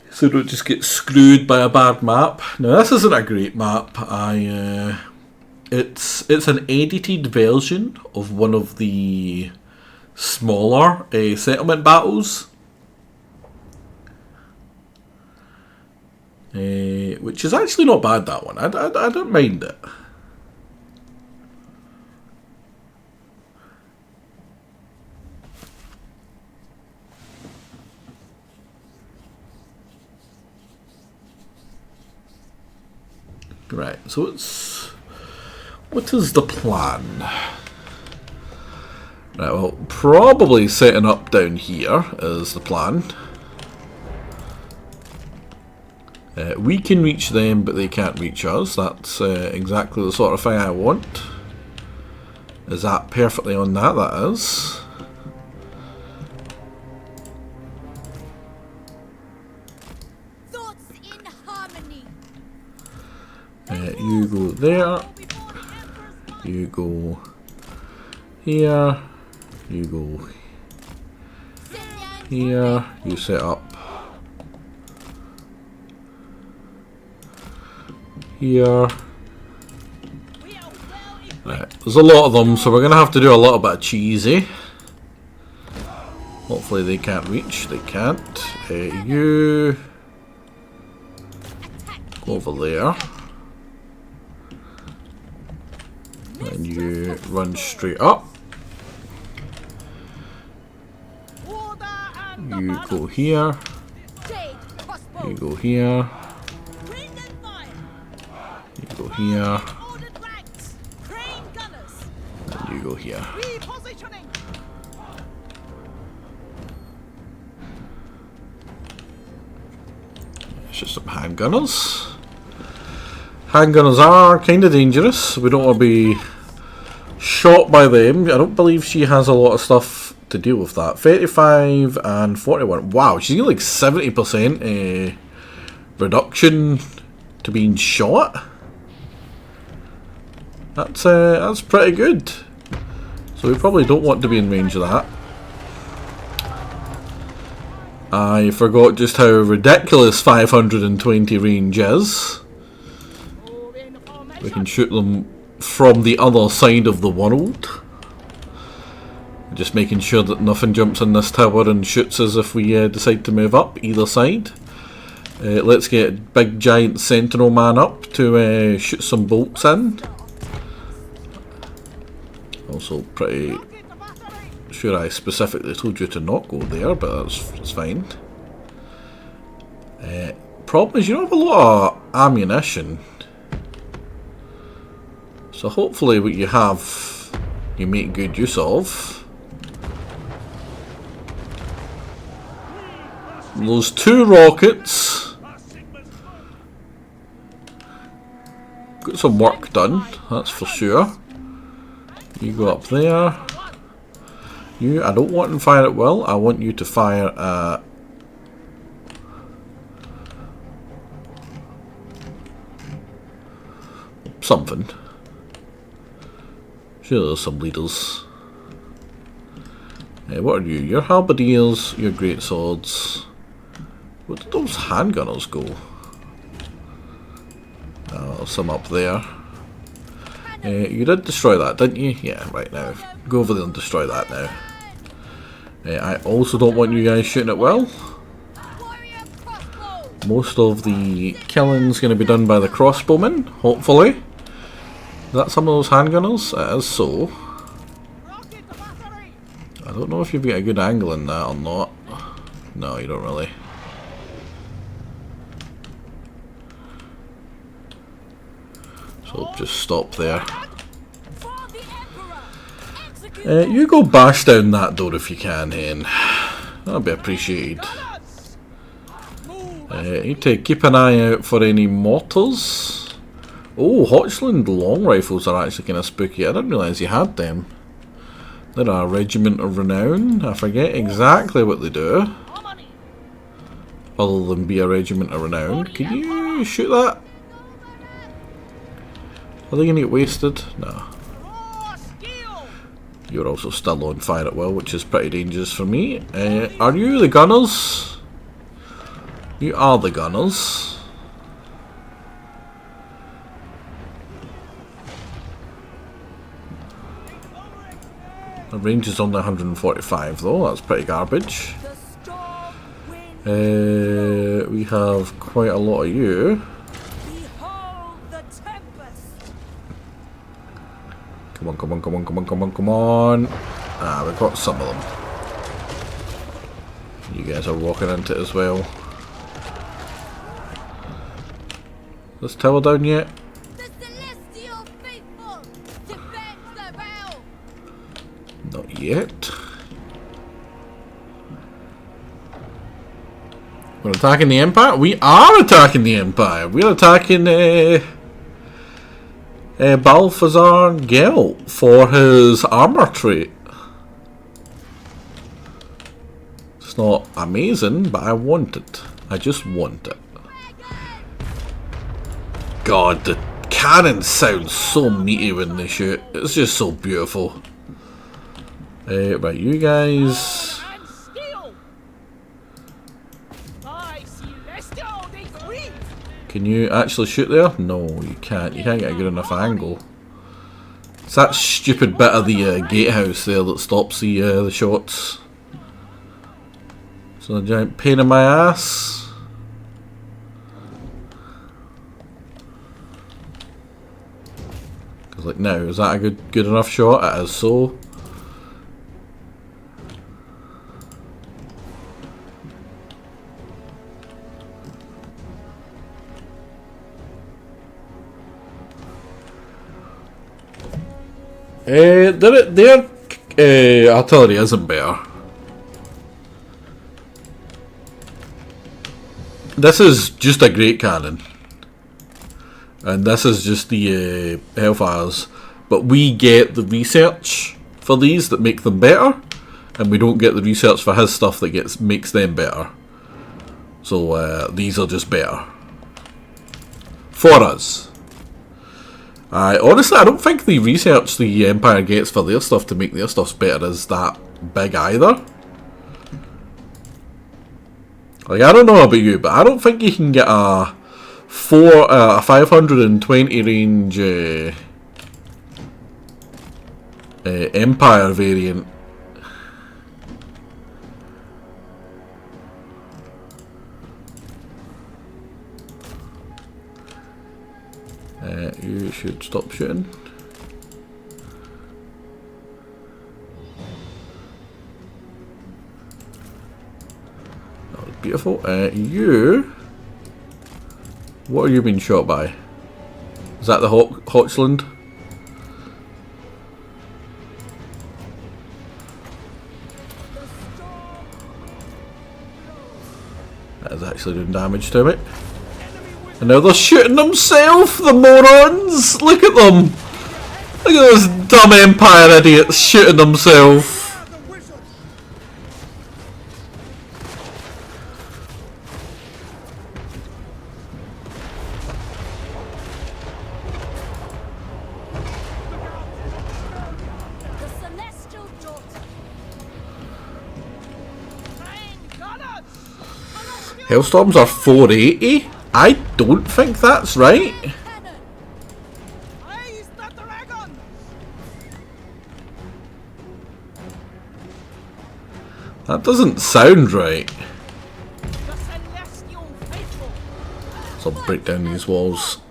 So don't just get screwed by a bad map. Now this isn't a great map. It's an edited version of one of the smaller settlement battles. Which is actually not bad, that one. I don't mind it. Right, so what is the plan? Right, well, probably setting up down here is the plan. We can reach them, but they can't reach us. That's exactly the sort of thing I want. Is that perfectly on that? That is. You go there. You go here. You go here. You set up here. Right. There's a lot of them, so we're going to have to do a little bit of cheesy. Hopefully they can't reach. They can't. You go over there. And you run straight up. You go here. You go here. You go here. And you go here. It's just some handgunners. Handgunners are kind of dangerous. We don't want to be shot by them. I don't believe she has a lot of stuff to deal with that. 35 and 41. Wow, she's got like 70% reduction to being shot. That's pretty good. So we probably don't want to be in range of that. I forgot just how ridiculous 520 range is. We can shoot them from the other side of the world. Just making sure that nothing jumps in this tower and shoots us if we decide to move up either side. Let's get big giant sentinel man up to shoot some bolts in. Also pretty sure I specifically told you to not go there, but that's fine. Problem is you don't have a lot of ammunition. So hopefully what you have, you make good use of. Those 2 rockets. Got some work done, that's for sure. You go up there. You, I don't want to fire at will, I want you to fire at something. Sure, there's some leaders. What are you? Your halberdiers, your great swords. Where did those handgunners go? Oh, some up there. You did destroy that, didn't you? Yeah, right now. Go over there and destroy that now. I also don't want you guys shooting at will. Most of the killing's going to be done by the crossbowmen, hopefully. Is that some of those handgunners? It is so. I don't know if you've got a good angle in that or not. No, you don't really. So just stop there. You go bash down that door if you can, Hen. That'd be appreciated. You need to keep an eye out for any mortars. Oh, Hochland long rifles are actually kind of spooky. I didn't realise you had them. They're a regiment of renown. I forget exactly what they do. other than be a regiment of renown. Can you shoot that? Are they going to get wasted? No. You're also still on fire at will, which is pretty dangerous for me. Are you the gunners? You are the gunners. The range is only 145 though, that's pretty garbage. We have quite a lot of you. Come on, come on, come on, come on, come on, come on. Ah, we've got some of them. You guys are walking into it as well. This tower down yet? The celestial faithful defend the realm. Not yet. We're attacking the Empire? We are attacking the Empire! We're attacking Balthazar Gelt for his armor trait. It's not amazing, but I want it. I just want it. God, the cannons sound so meaty when they shoot. It's just so beautiful. Right, you guys. Can you actually shoot there? No, you can't. You can't get a good enough angle. It's that stupid bit of the gatehouse there that stops the shots. It's a giant pain in my ass. Because like now, is that a good enough shot? It is so. Their artillery isn't better. This is just a great cannon. And this is just the Hellfires. But we get the research for these that make them better. And we don't get the research for his stuff that makes them better. So these are just better. For us. Honestly, I don't think the research the Empire gets for their stuff to make their stuff better is that big either. Like, I don't know about you, but I don't think you can get a 520 range Empire variant. You should stop shooting. That was beautiful. You... What are you being shot by? Is that the Hochland? That is actually doing damage to it. And now they're shooting themselves, the morons! Look at them! Look at those dumb Empire idiots shooting themselves. Hailstorms are 480? I don't think that's right. That doesn't sound right. So I'll break down these walls.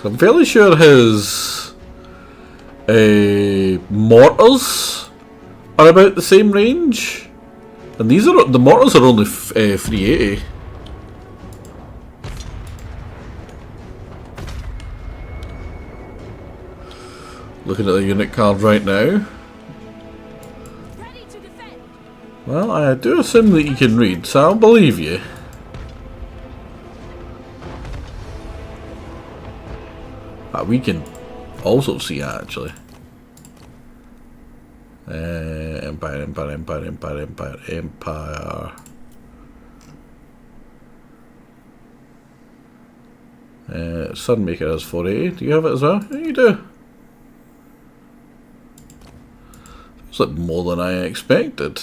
I'm fairly sure his mortars are about the same range, and the mortars are only 380. Looking at the unit card right now. Well, I do assume that you can read, so I'll believe you. We can also see it, actually. Empire. Sunmaker has 480. Do you have it as well? Yeah, you do. It's like more than I expected.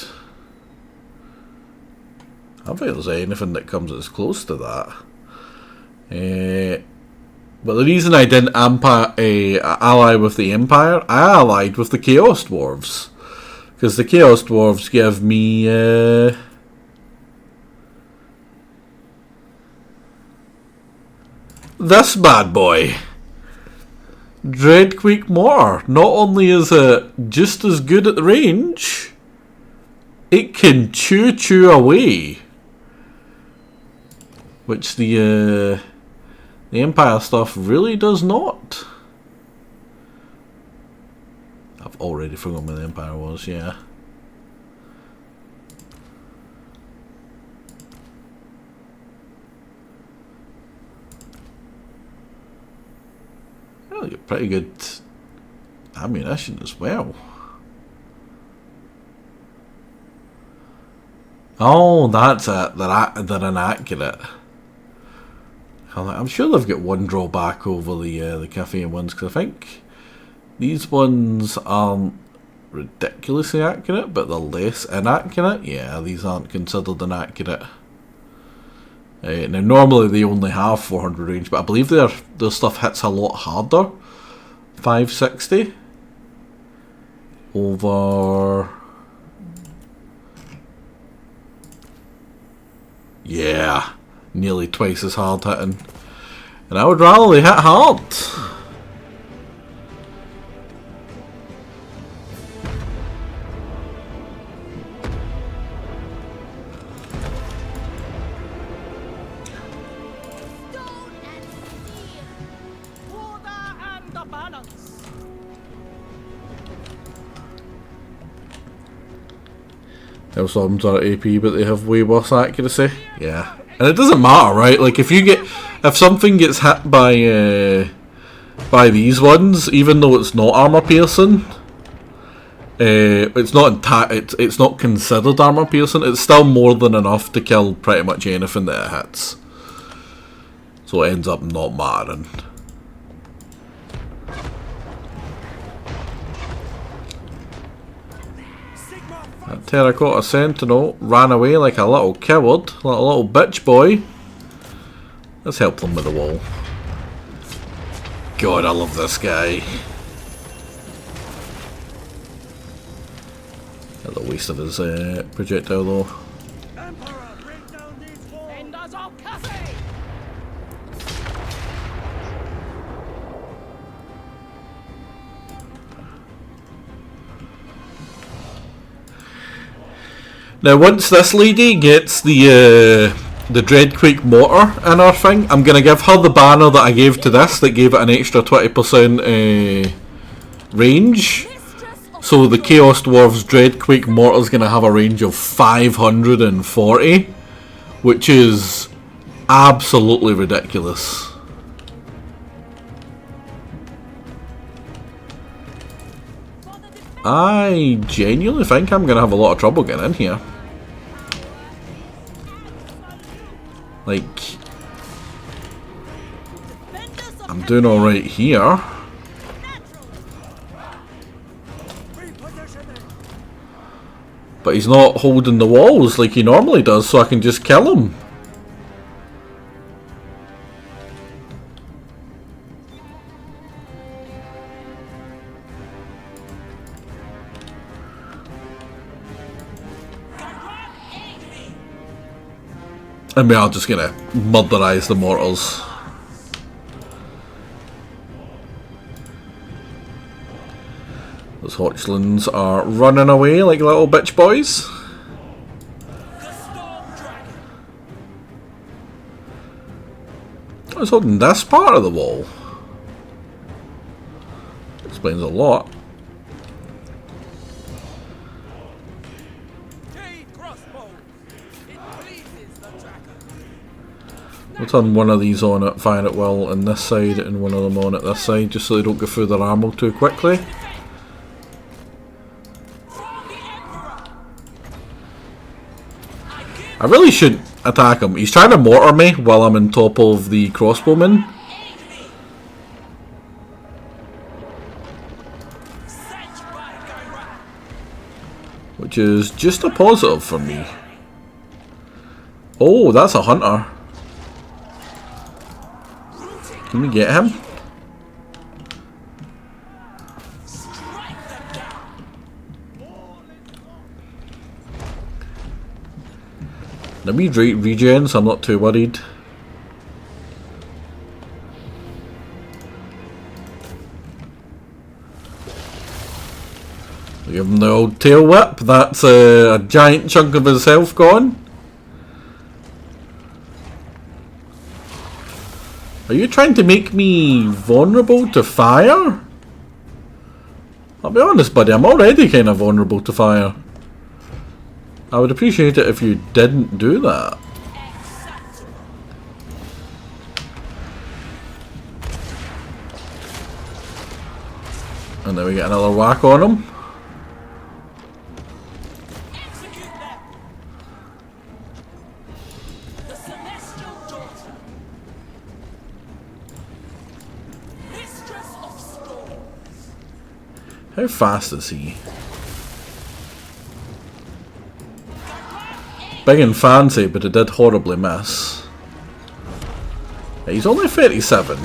I don't think there's anything that comes as close to that. But the reason I didn't ally with the Empire, I allied with the Chaos Dwarves. Because the Chaos Dwarves give me... this bad boy. Dreadquake Mortar. Not only is it just as good at the range, it can chew away. Which the Empire stuff really does not. I've already forgotten where the Empire was, yeah. Well, you're pretty good ammunition as well. Oh, that's it. They're inaccurate. I'm sure they've got one drawback over the Cathay ones, because I think these ones aren't ridiculously accurate, but they're less inaccurate. Yeah, these aren't considered inaccurate. Now normally they only have 400 range, but I believe their stuff hits a lot harder. 560 over. Yeah, nearly twice as hard hitting. And I would rather they hit hard. Also, some are AP, but they have way worse accuracy. Yeah, and it doesn't matter, right? Like if something gets hit by these ones, even though it's not armor piercing, it's not considered armor piercing. It's still more than enough to kill pretty much anything that it hits. So it ends up not mattering. That terracotta sentinel ran away like a little coward, like a little bitch boy. Let's help them with the wall. God, I love this guy. At the waste of his projectile though. Emperor, bring down these walls! Defenders of Cathay! Now once this lady gets the Dreadquake Mortar in her thing, I'm going to give her the banner that I gave to this that gave it an extra 20% range. So the Chaos Dwarves Dreadquake Mortar is going to have a range of 540, which is absolutely ridiculous. I genuinely think I'm going to have a lot of trouble getting in here. Like, I'm doing alright here. But he's not holding the walls like he normally does, so I can just kill him. And we are just gonna murderize the mortals. Those Hotchlands are running away like little bitch boys. I was holding this part of the wall. Explains a lot. We'll turn one of these on it, fire it well on this side and one of them on at this side, just so they don't go through their ammo too quickly. I really should attack him. He's trying to mortar me while I'm on top of the crossbowman. Which is just a positive for me. Oh, that's a hunter. Can we get him? Let me regen, so I'm not too worried. Give him the old tail whip. That's a giant chunk of his health gone. Are you trying to make me vulnerable to fire? I'll be honest, buddy, I'm already kind of vulnerable to fire. I would appreciate it if you didn't do that. And then we get another whack on him. How fast is he? Big and fancy, but it did horribly miss. He's only 37.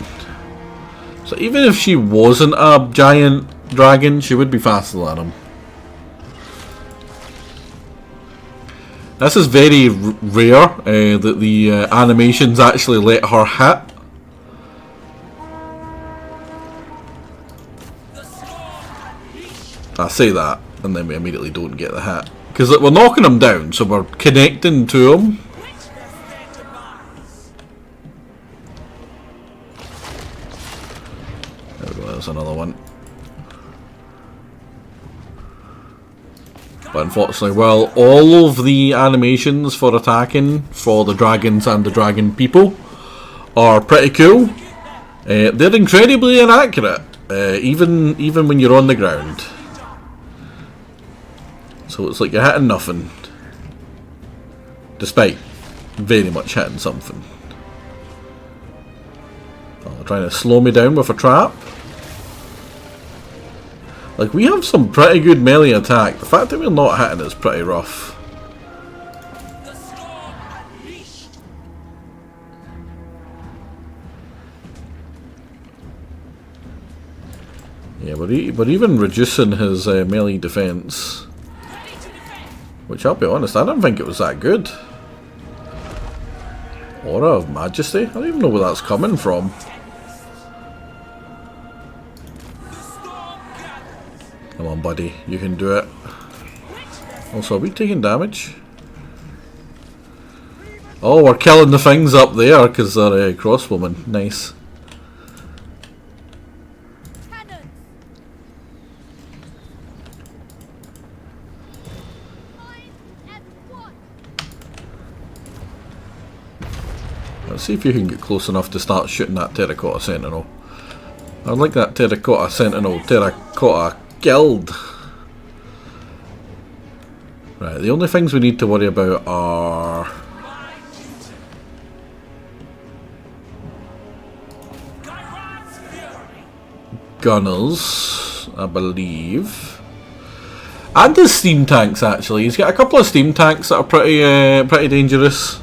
So even if she wasn't a giant dragon, she would be faster than him. This is very rare that the animations actually let her hit. I say that, and then we immediately don't get the hit. Because we're knocking him down, so we're connecting to him. There we go, there's another one. But unfortunately, well, all of the animations for attacking for the dragons and the dragon people are pretty cool. They're incredibly inaccurate, even when you're on the ground. So it's like you're hitting nothing, despite very much hitting something. Oh, they're trying to slow me down with a trap. Like, we have some pretty good melee attack. The fact that we're not hitting is pretty rough. Yeah, we're even reducing his melee defense. Which, I'll be honest, I don't think it was that good. Aura of Majesty? I don't even know where that's coming from. Come on, buddy, you can do it. Also, are we taking damage? Oh, we're killing the things up there because they're crossbowmen. Nice. Let's see if you can get close enough to start shooting that terracotta sentinel. I'd like that terracotta sentinel, terracotta guild. Right, the only things we need to worry about are gunners, I believe, and the steam tanks. Actually, he's got a couple of steam tanks that are pretty dangerous,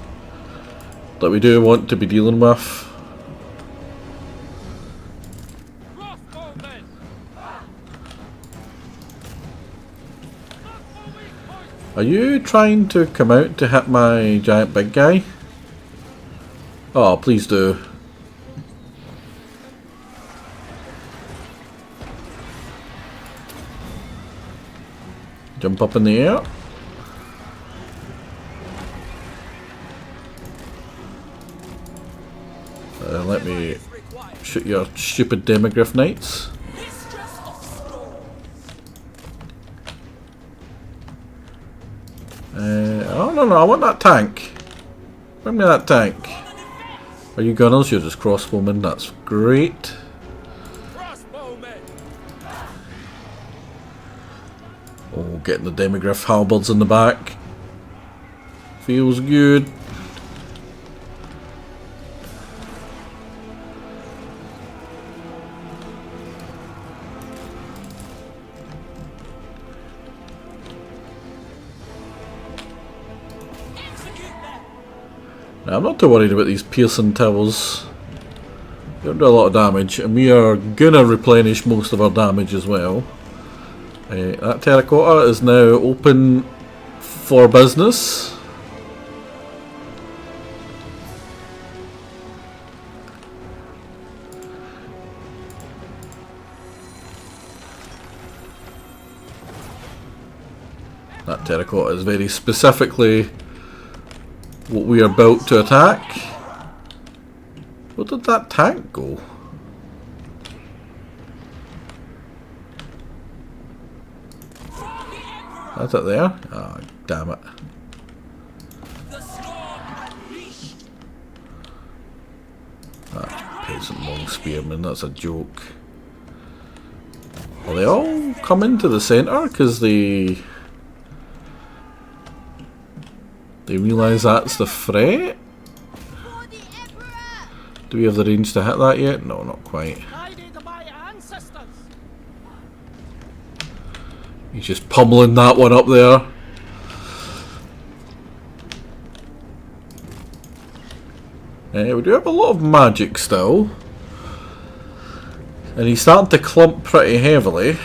that we do want to be dealing with. Are you trying to come out to hit my giant big guy? Oh, please do. Jump up in the air. Let me shoot your stupid demigryph knights. Oh no, I want that tank. Bring me that tank. Are you gunners? You're just crossbowmen. That's great. Oh, getting the demigryph halberds in the back. Feels good. Now, I'm not too worried about these piercing towers. They don't do a lot of damage, and we are gonna replenish most of our damage as well. That terracotta is now open for business. That terracotta is very specifically what we are about to attack. Where did that tank go? That's it there? Ah, oh, damn it. That peasant long spearman, that's a joke. Well, they all come into the centre because they realise that's the threat? Do we have the range to hit that yet? No, not quite. He's just pummeling that one up there. We do have a lot of magic still. And he's starting to clump pretty heavily.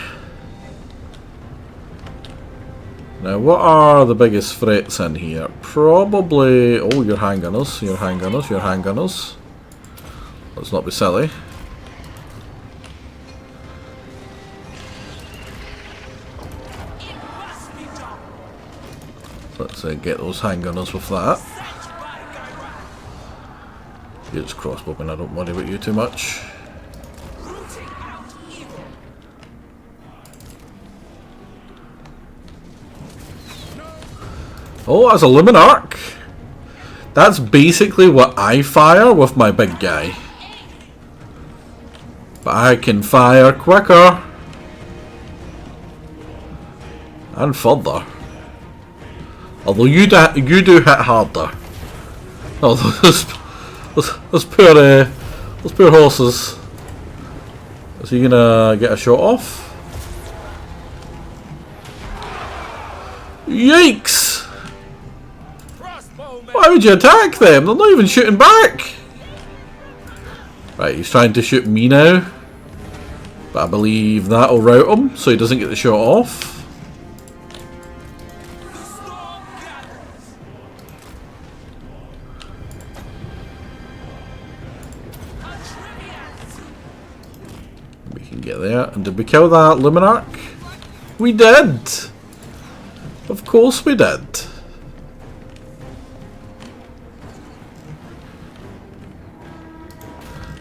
Now, what are the biggest threats in here? Probably... Oh, your handgunners, your handgunners, your handgunners. Let's not be silly. Let's get those handgunners with that. You're just crossbowmen, I don't worry about you too much. Oh, that's a luminarch. That's basically what I fire with my big guy. But I can fire quicker. And further. Although you do hit harder. Oh, those poor horses. Is he gonna get a shot off? Yikes! Why would you attack them? They're not even shooting back! Right, he's trying to shoot me now. But I believe that'll rout him, so he doesn't get the shot off. We can get there. And did we kill that luminarch? We did! Of course we did.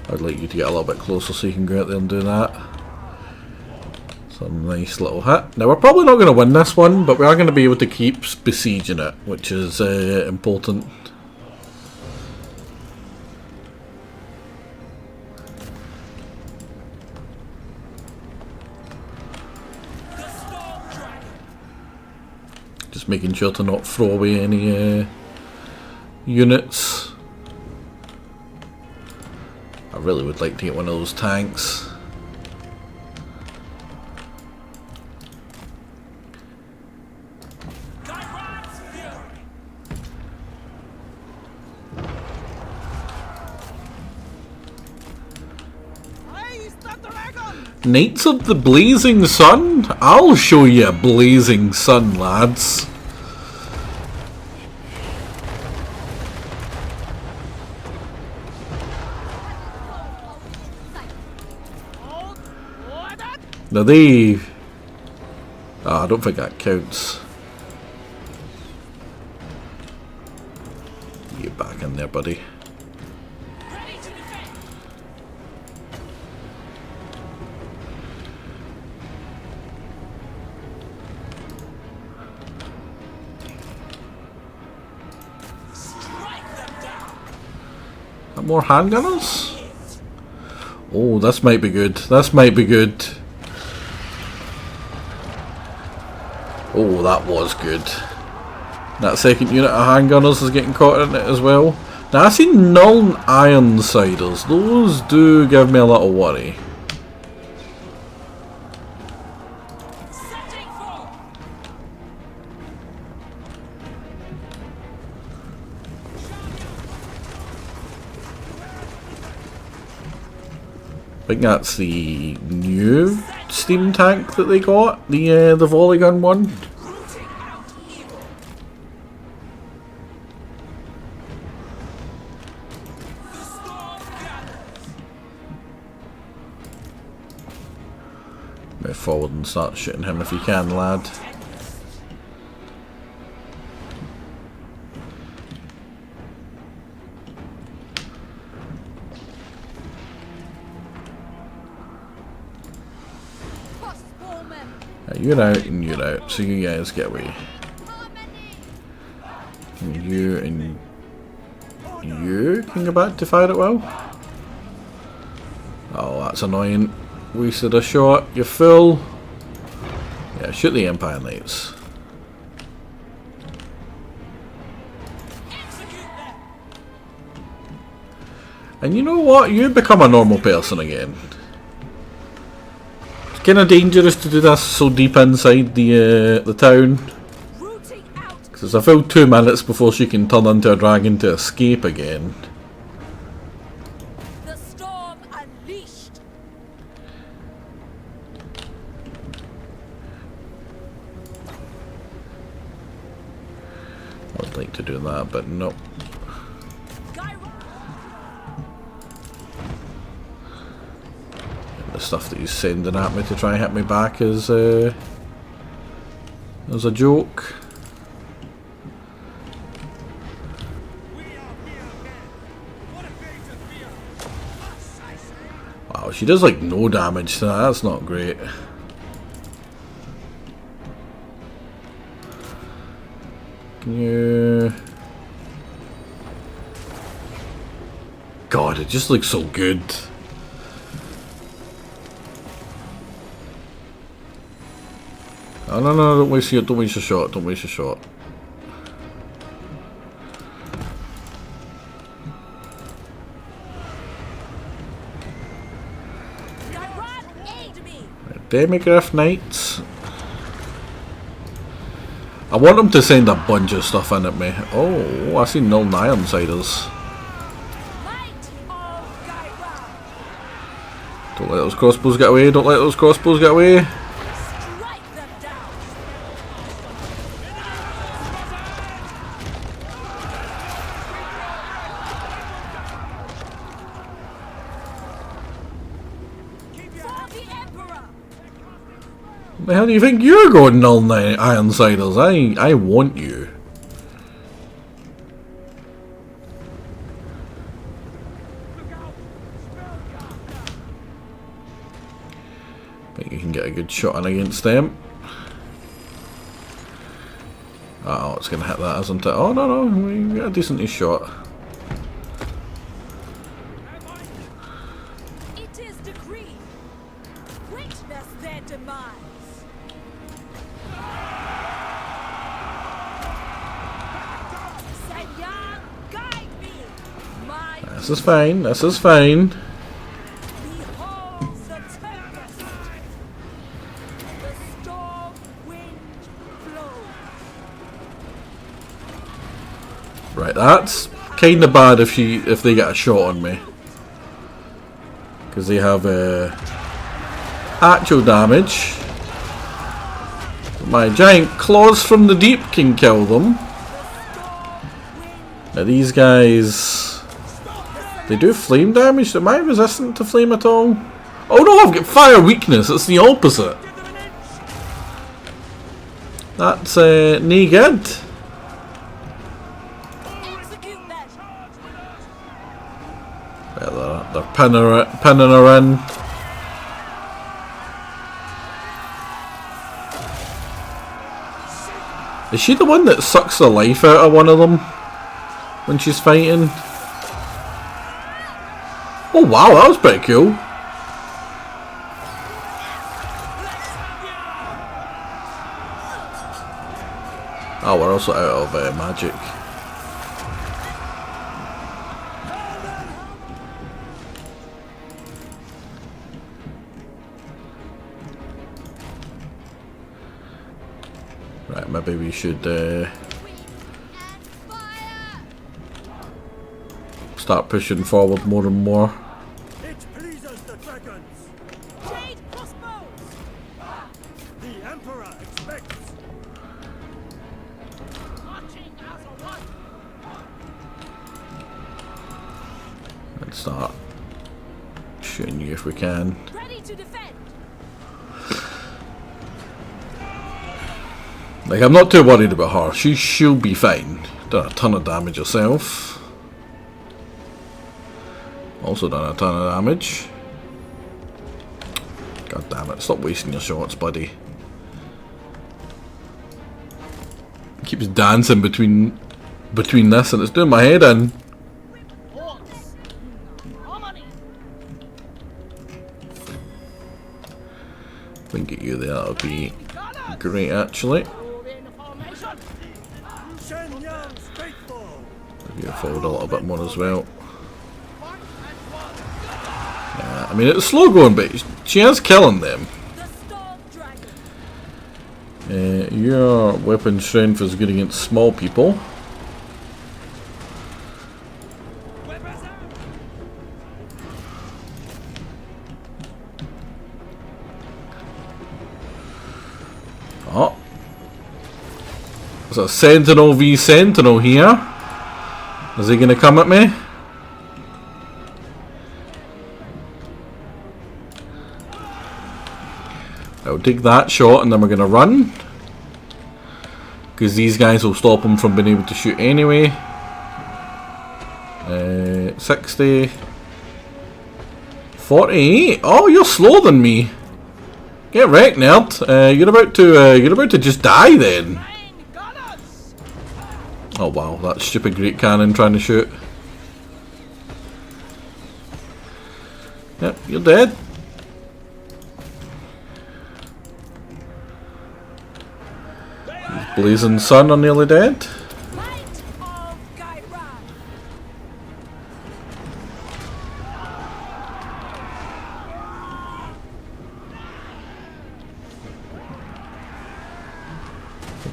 I'd like you to get a little bit closer so you can go out there and do that. Some nice little hit. Now we're probably not going to win this one, but we are going to be able to keep besieging it, which is important. Just making sure to not throw away any units. I really would like to get one of those tanks. Knights of the Blazing Sun? I'll show you a blazing sun, lads. Now they... Oh, I don't think that counts. Get back in there, buddy. More handgunners? Oh, this might be good. This might be good. Oh, that was good. That second unit of handgunners is getting caught in it as well. Now I see null Ironsiders. Those do give me a little worry. I think that's the new steam tank that they got, the volley gun one. Move forward and start shooting him if you can, lad. You're out and you're out, so you guys get away. And you can go back to fire at will. Oh, that's annoying. Wasted a shot. You're full. Yeah, shoot the Empire Knights. And you know what? You become a normal person again. It's kind of dangerous to do this so deep inside the town. Because there's a full 2 minutes before she can turn into a dragon to escape again. The storm unleashed. I'd like to do that, but nope. The stuff that he's sending at me to try and hit me back is a joke. Wow, she does like no damage to that. That's not great. Can you... God, it just looks so good. Oh no, don't waste your shot, don't waste your shot. Demigryph Knights. I want them to send a bunch of stuff in at me. Oh, I see null Ironsiders. Don't let those crossbows get away, don't let those crossbows get away. The hell do you think you're going null Ironsiders? I want you. Think you can get a good shot in against them. Oh, it's gonna hit that, isn't it? Oh no, we got a decent shot. It is decreed. Witness their demise. This is fine, this is fine. Right, that's kinda bad if they get a shot on me. Because they have actual damage. My giant claws from the deep can kill them. Now these guys... They do flame damage? Am I resistant to flame at all? Oh no, I've got fire weakness. It's the opposite. That's nae good. Yeah, they're pinning her in. Is she the one that sucks the life out of one of them when she's fighting? Oh wow, that was pretty cool. Oh, we're also out of magic. Right, maybe we should start pushing forward more and more. It pleases the dragons. Trade crossbows. The Emperor expects. Marching as a one. Let's start shooting you if we can. Ready to defend. Like, I'm not too worried about her. She'll be fine. Done a ton of damage herself. Also done a ton of damage. God damn it! Stop wasting your shots, buddy. Keeps dancing between this, and it's doing my head in. Horse. Harmony. If we can get you there, that would be great, actually. Shenyang's faithful. If you forward a little bit more as well. Yeah, I mean, it's slow going, but she is killing them. Your weapon strength is good against small people. Oh. There's a Sentinel v Sentinel here. Is he going to come at me? I'll take that shot and then we're going to run. Because these guys will stop him from being able to shoot anyway. 60. 48. Oh, you're slower than me. Get wrecked, nerd. You're about to just die then. Oh wow, that stupid great cannon trying to shoot. Yep, you're dead. Blazing Sun are nearly dead.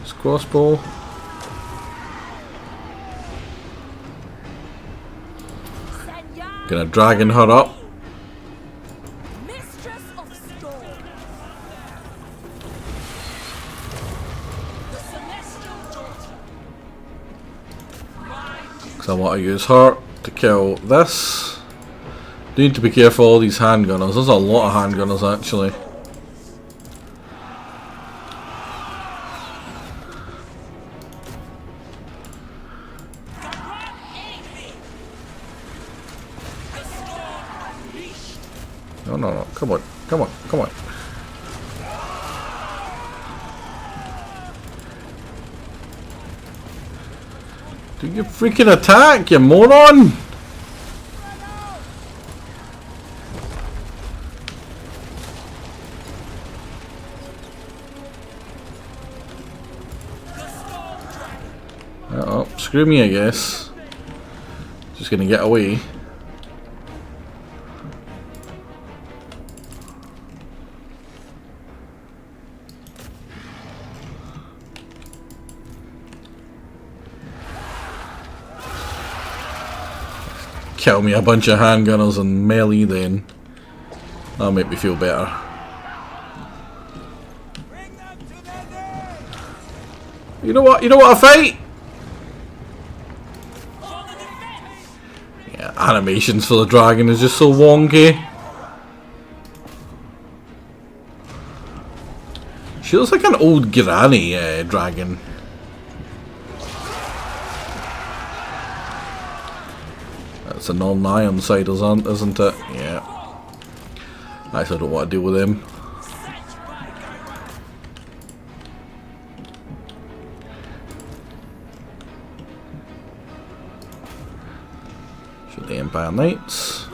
It's crossbow. Gonna dragon her up. Because I want to use her to kill this. Need to be careful of all these handgunners. There's a lot of handgunners actually. No, come on. Do your freaking attack, you moron! Uh-oh, screw me I guess. Just gonna get away. Kill me a bunch of handgunners and melee then. That'll make me feel better. You know what I fight? Yeah, animations for the dragon is just so wonky. She looks like an old granny dragon. It's a non-iron side, isn't it? Yeah. Actually, I don't want to deal with them. Shoot the Empire Knights.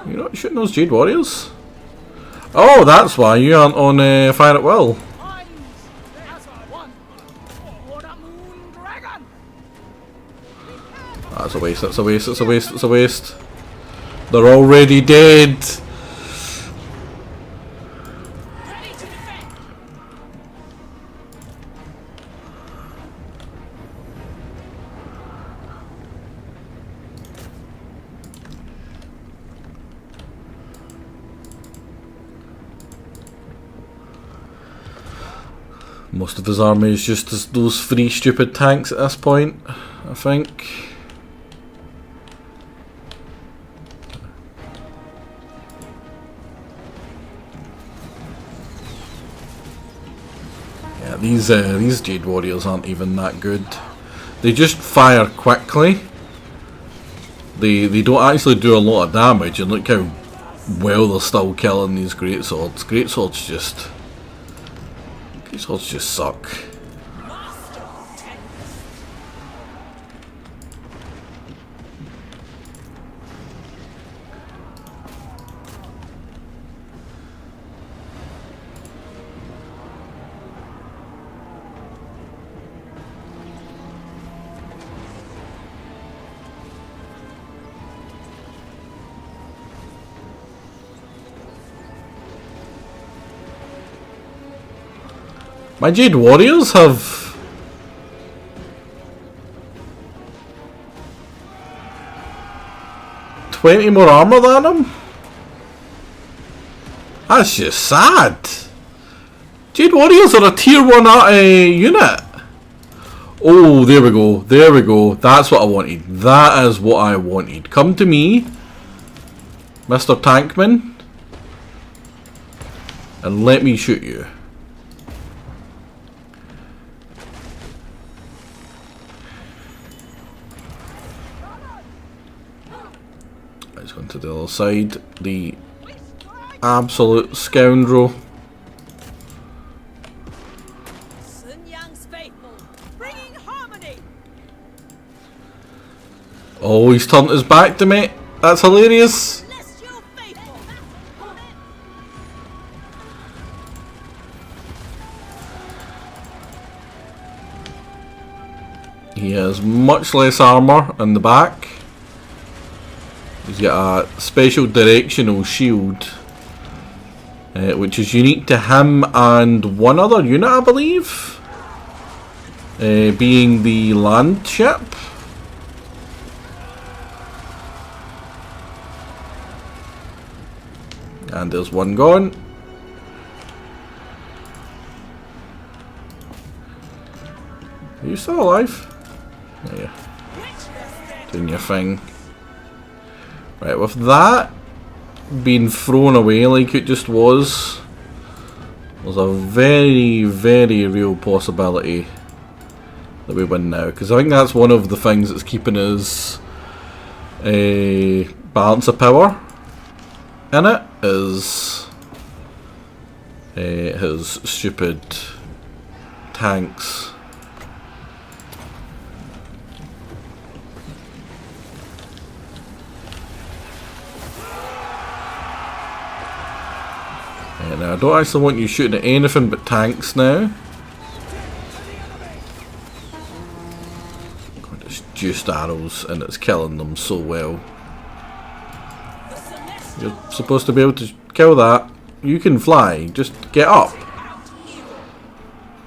You're not shooting those Jade Warriors? Oh, that's why you aren't on Fire at Will. That's a waste, that's a waste, that's a waste, that's a waste. They're already dead! Most of his army is just those 3 stupid tanks at this point, I think. Yeah, these Jade Warriors aren't even that good. They just fire quickly. They don't actually do a lot of damage, and look how well they're still killing these greatswords. Greatswords just suck. My Jade Warriors have 20 more armor than them? That's just sad. Jade Warriors are a tier 1 unit. Oh, there we go. There we go. That's what I wanted. That is what I wanted. Come to me, Mr. Tankman, and let me shoot you. Let's go to the other side. The absolute scoundrel. Oh, he's turned his back to me. That's hilarious. He has much less armor in the back. He's got a special directional shield, which is unique to him and one other unit, I believe, being the land ship. And there's one gone. Are you still alive? Oh, yeah. Doing your thing. Right, with that being thrown away like it just was, there's a very, very real possibility that we win now. Because I think that's one of the things that's keeping us balance of power in it, is his stupid tanks. Now I don't actually want you shooting at anything but tanks now. God, it's just arrows and it's killing them so well. You're supposed to be able to kill that. You can fly, just get up.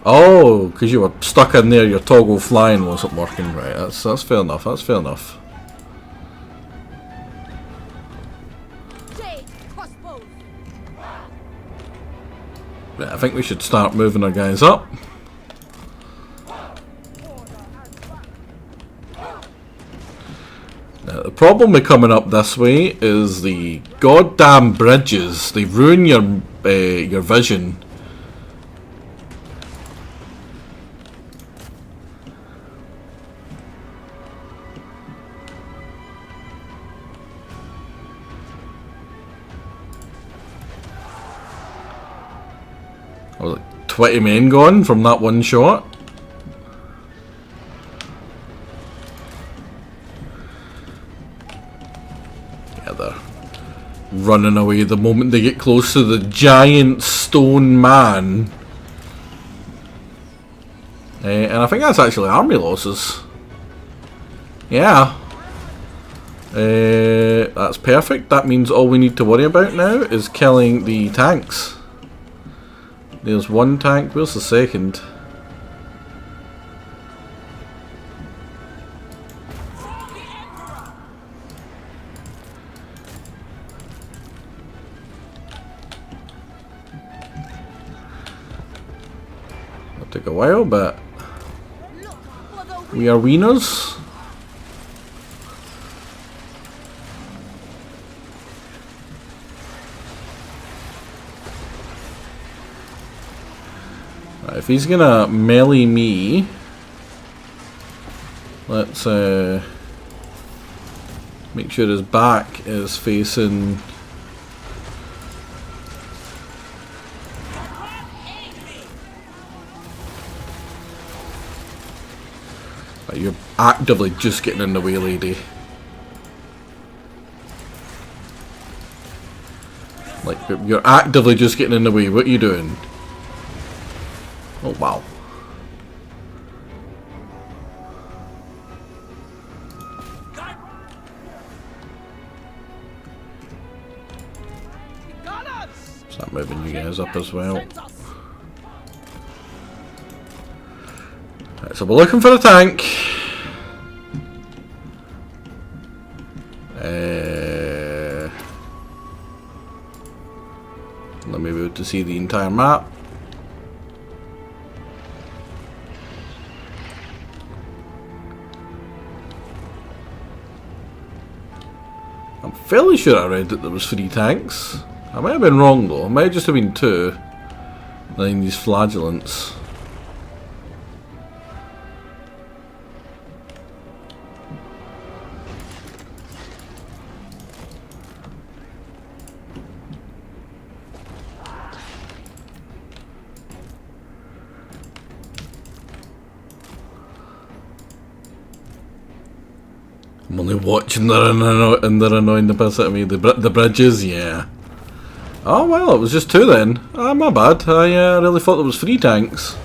Oh, because you were stuck in there, your toggle flying wasn't working right. That's fair enough, that's fair enough. Right, I think we should start moving our guys up. Now, the problem with coming up this way is the goddamn bridges. They ruin your vision. Was it 20 men gone from that one shot? Yeah, they're running away the moment they get close to the giant stone man. And I think that's actually army losses. Yeah. That's perfect. That means all we need to worry about now is killing the tanks. There's one tank. Where's the second? It'll take a while, but we are winners. If he's gonna melee me, let's make sure his back is facing. You're actively just getting in the way, lady. Like, you're actively just getting in the way. What are you doing? Oh, wow. Start moving you guys up as well. Right, so we're looking for a tank. Let me be able to see the entire map. I'm fairly sure I read that there was 3 tanks. I might have been wrong though. It might just have been 2. Then these flagellants. I'm only watching and they're annoying the piss out of me. The bridges, yeah. Oh well, it was just 2 then. Ah, my bad. I really thought there was 3 tanks.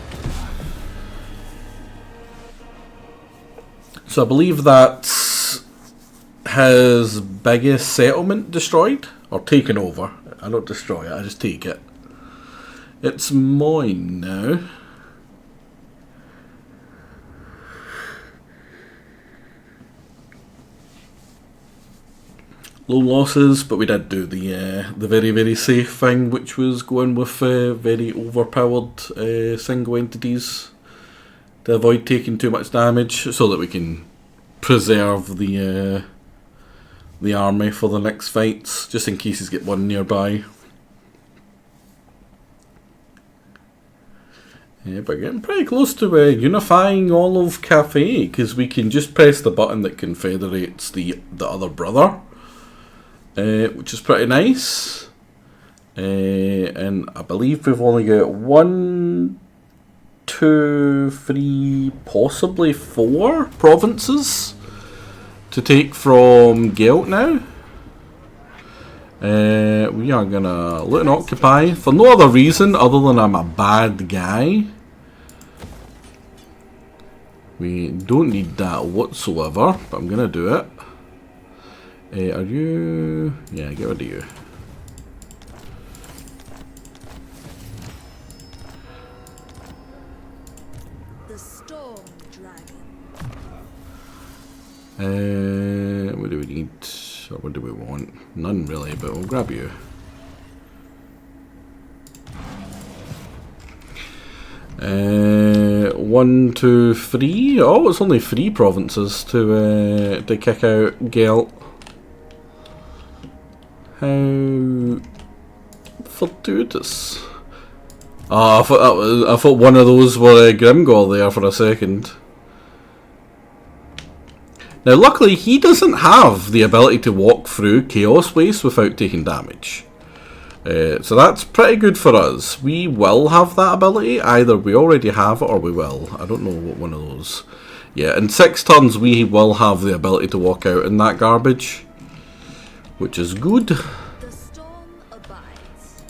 So I believe that's his biggest settlement destroyed or taken over. I don't destroy it. I just take it. It's mine now. Low losses, but we did do the very safe thing, which was going with very overpowered single entities to avoid taking too much damage, so that we can preserve the army for the next fights, just in case he's get one nearby. Yeah, but getting pretty close to unifying all of Cathay, because we can just press the button that confederates the other brother. Which is pretty nice, and I believe we've only got 1, 2, 3, possibly 4 provinces to take from Gelt now. We are gonna loot and occupy for no other reason other than I'm a bad guy. We don't need that whatsoever, but I'm gonna do it. Are you... yeah, get rid of you. The Storm Dragon. What do we need? Or what do we want? None really, but we'll grab you. One, 2, 3. Oh, it's only 3 provinces to kick out Gelt. How fortuitous. Oh, I thought one of those were Grimgor there for a second. Now luckily he doesn't have the ability to walk through Chaos Waste without taking damage. So that's pretty good for us. We will have that ability. Either we already have it or we will. I don't know what one of those. Yeah, in 6 turns we will have the ability to walk out in that garbage, which is good. The storm abides.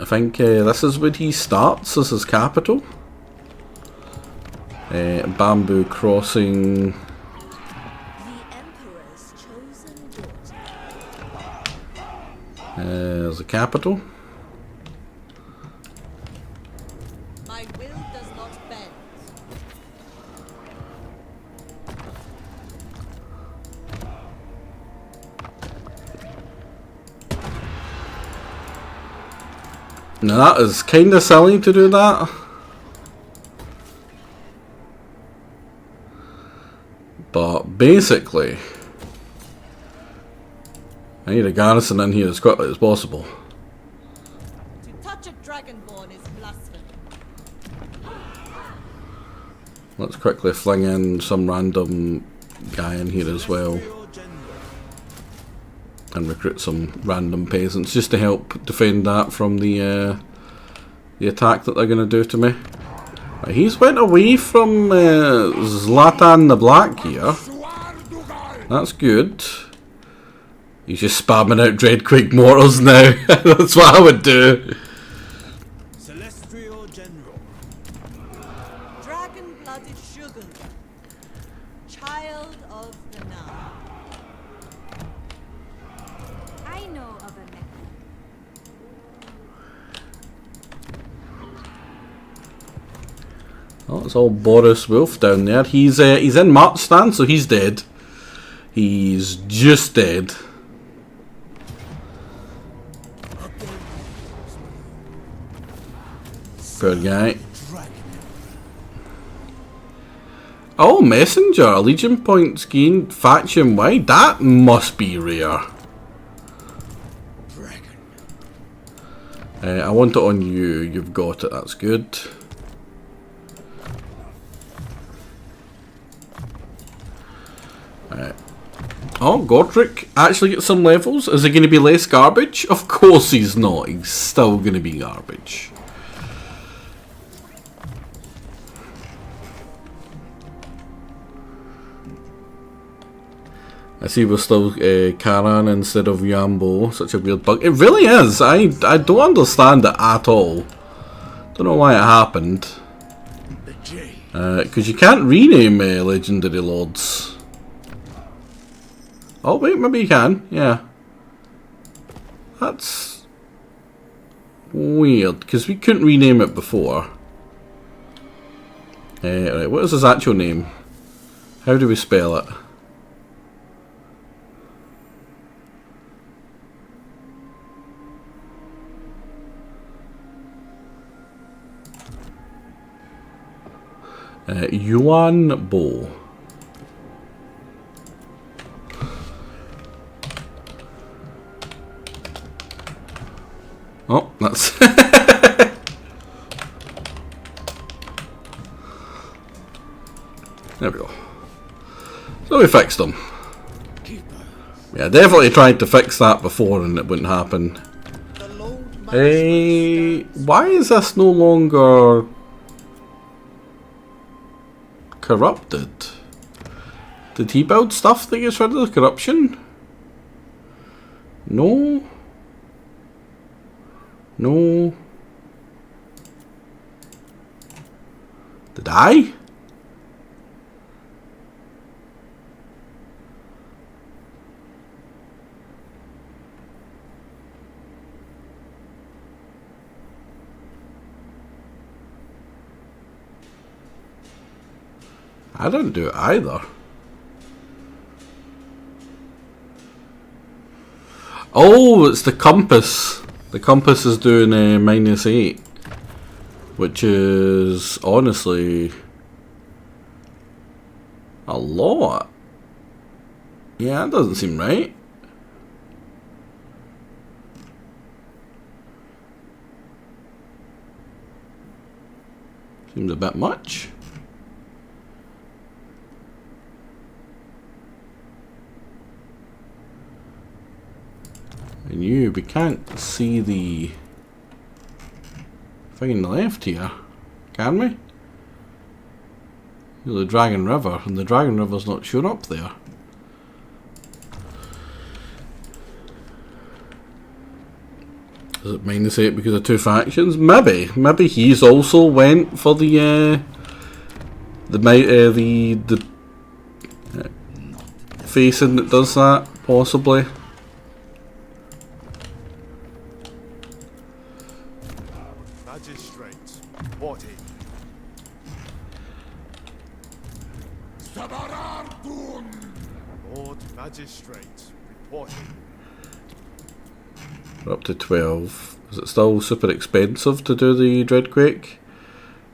I think this is where he starts as his capital. Bamboo Crossing. The Emperor the capital. My will does not bend. Now that is kinda silly to do that. But basically, I need a garrison in here as quickly as possible. To touch a dragonborn is blasphemy. Let's quickly fling in some random guy in here as well. And recruit some random peasants just to help defend that from the attack that they're going to do to me. Right, he's went away from Zlatan the Black here. That's good. He's just spamming out Dreadquake mortars now. That's what I would do. Celestial General. Dragon-blooded sugar. Child of the Nile. I know of a mecca. Oh, it's all Boris Wolf down there. He's in Martstan, so he's dead. He's just dead. Good guy. Oh, Messenger. Legion points gained faction wide. That must be rare. I want it on you. You've got it. That's good. Oh, Godric actually gets some levels. Is he going to be less garbage? Of course he's not. He's still going to be garbage. I see we're still Karan instead of Yambo. Such a weird bug. It really is. I don't understand it at all. Don't know why it happened. Because you can't rename Legendary Lords. Oh wait, maybe you can. Yeah. That's weird, because we couldn't rename it before. Right, what is his actual name? How do we spell it? Yuan Bo. Oh, that's there we go. So we fixed them. Yeah, definitely tried to fix that before and it wouldn't happen. Why is this no longer corrupted? Did he build stuff that gets rid of the corruption? No. No. Did I? I didn't do it either. Oh, it's the compass. The compass is doing a -8, which is honestly a lot. Yeah, that doesn't seem right. Seems a bit much. And we can't see the thing on the left here, can we? The Dragon River, and the Dragon River's not shown up there. Is it -8 because of two factions? Maybe. Maybe he's also went for the facing that does that, possibly. Magistrate, reporting. Lord Magistrate, reporting. We're up to 12. Is it still super expensive to do the Dreadquake?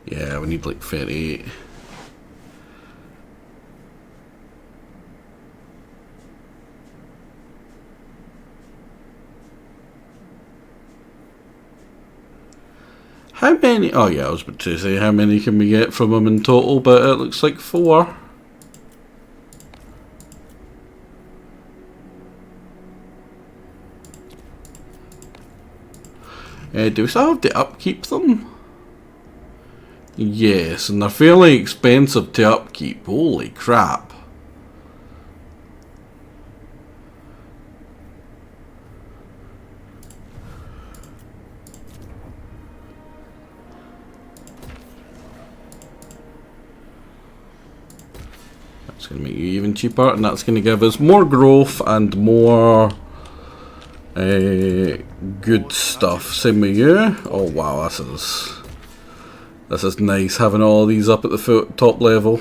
Yeah, we need like 38. How many? Oh yeah, I was about to say how many can we get from them in total, but it looks like 4. Do we still have to upkeep them? Yes, and they're fairly expensive to upkeep. Holy crap. That's going to make you even cheaper, and that's going to give us more growth and more good stuff. Same with you. Oh wow, this is nice having all these up at the top level.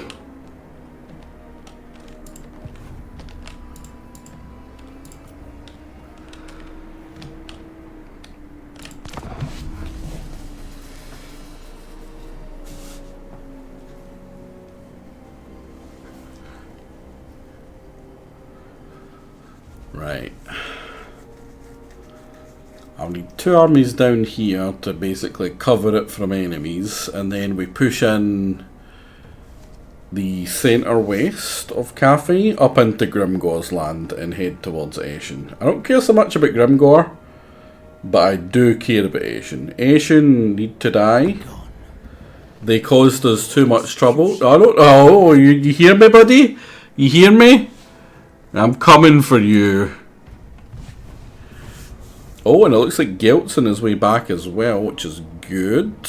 Right. I'll need 2 armies down here to basically cover it from enemies, and then we push in the centre west of Cathay up into Grimgor's land and head towards Ashen. I don't care so much about Grimgor, but I do care about Ashen. Ashen need to die. They caused us too much trouble. Oh, you hear me, buddy? You hear me? I'm coming for you. Oh, and it looks like Gelt's on his way back as well, which is good.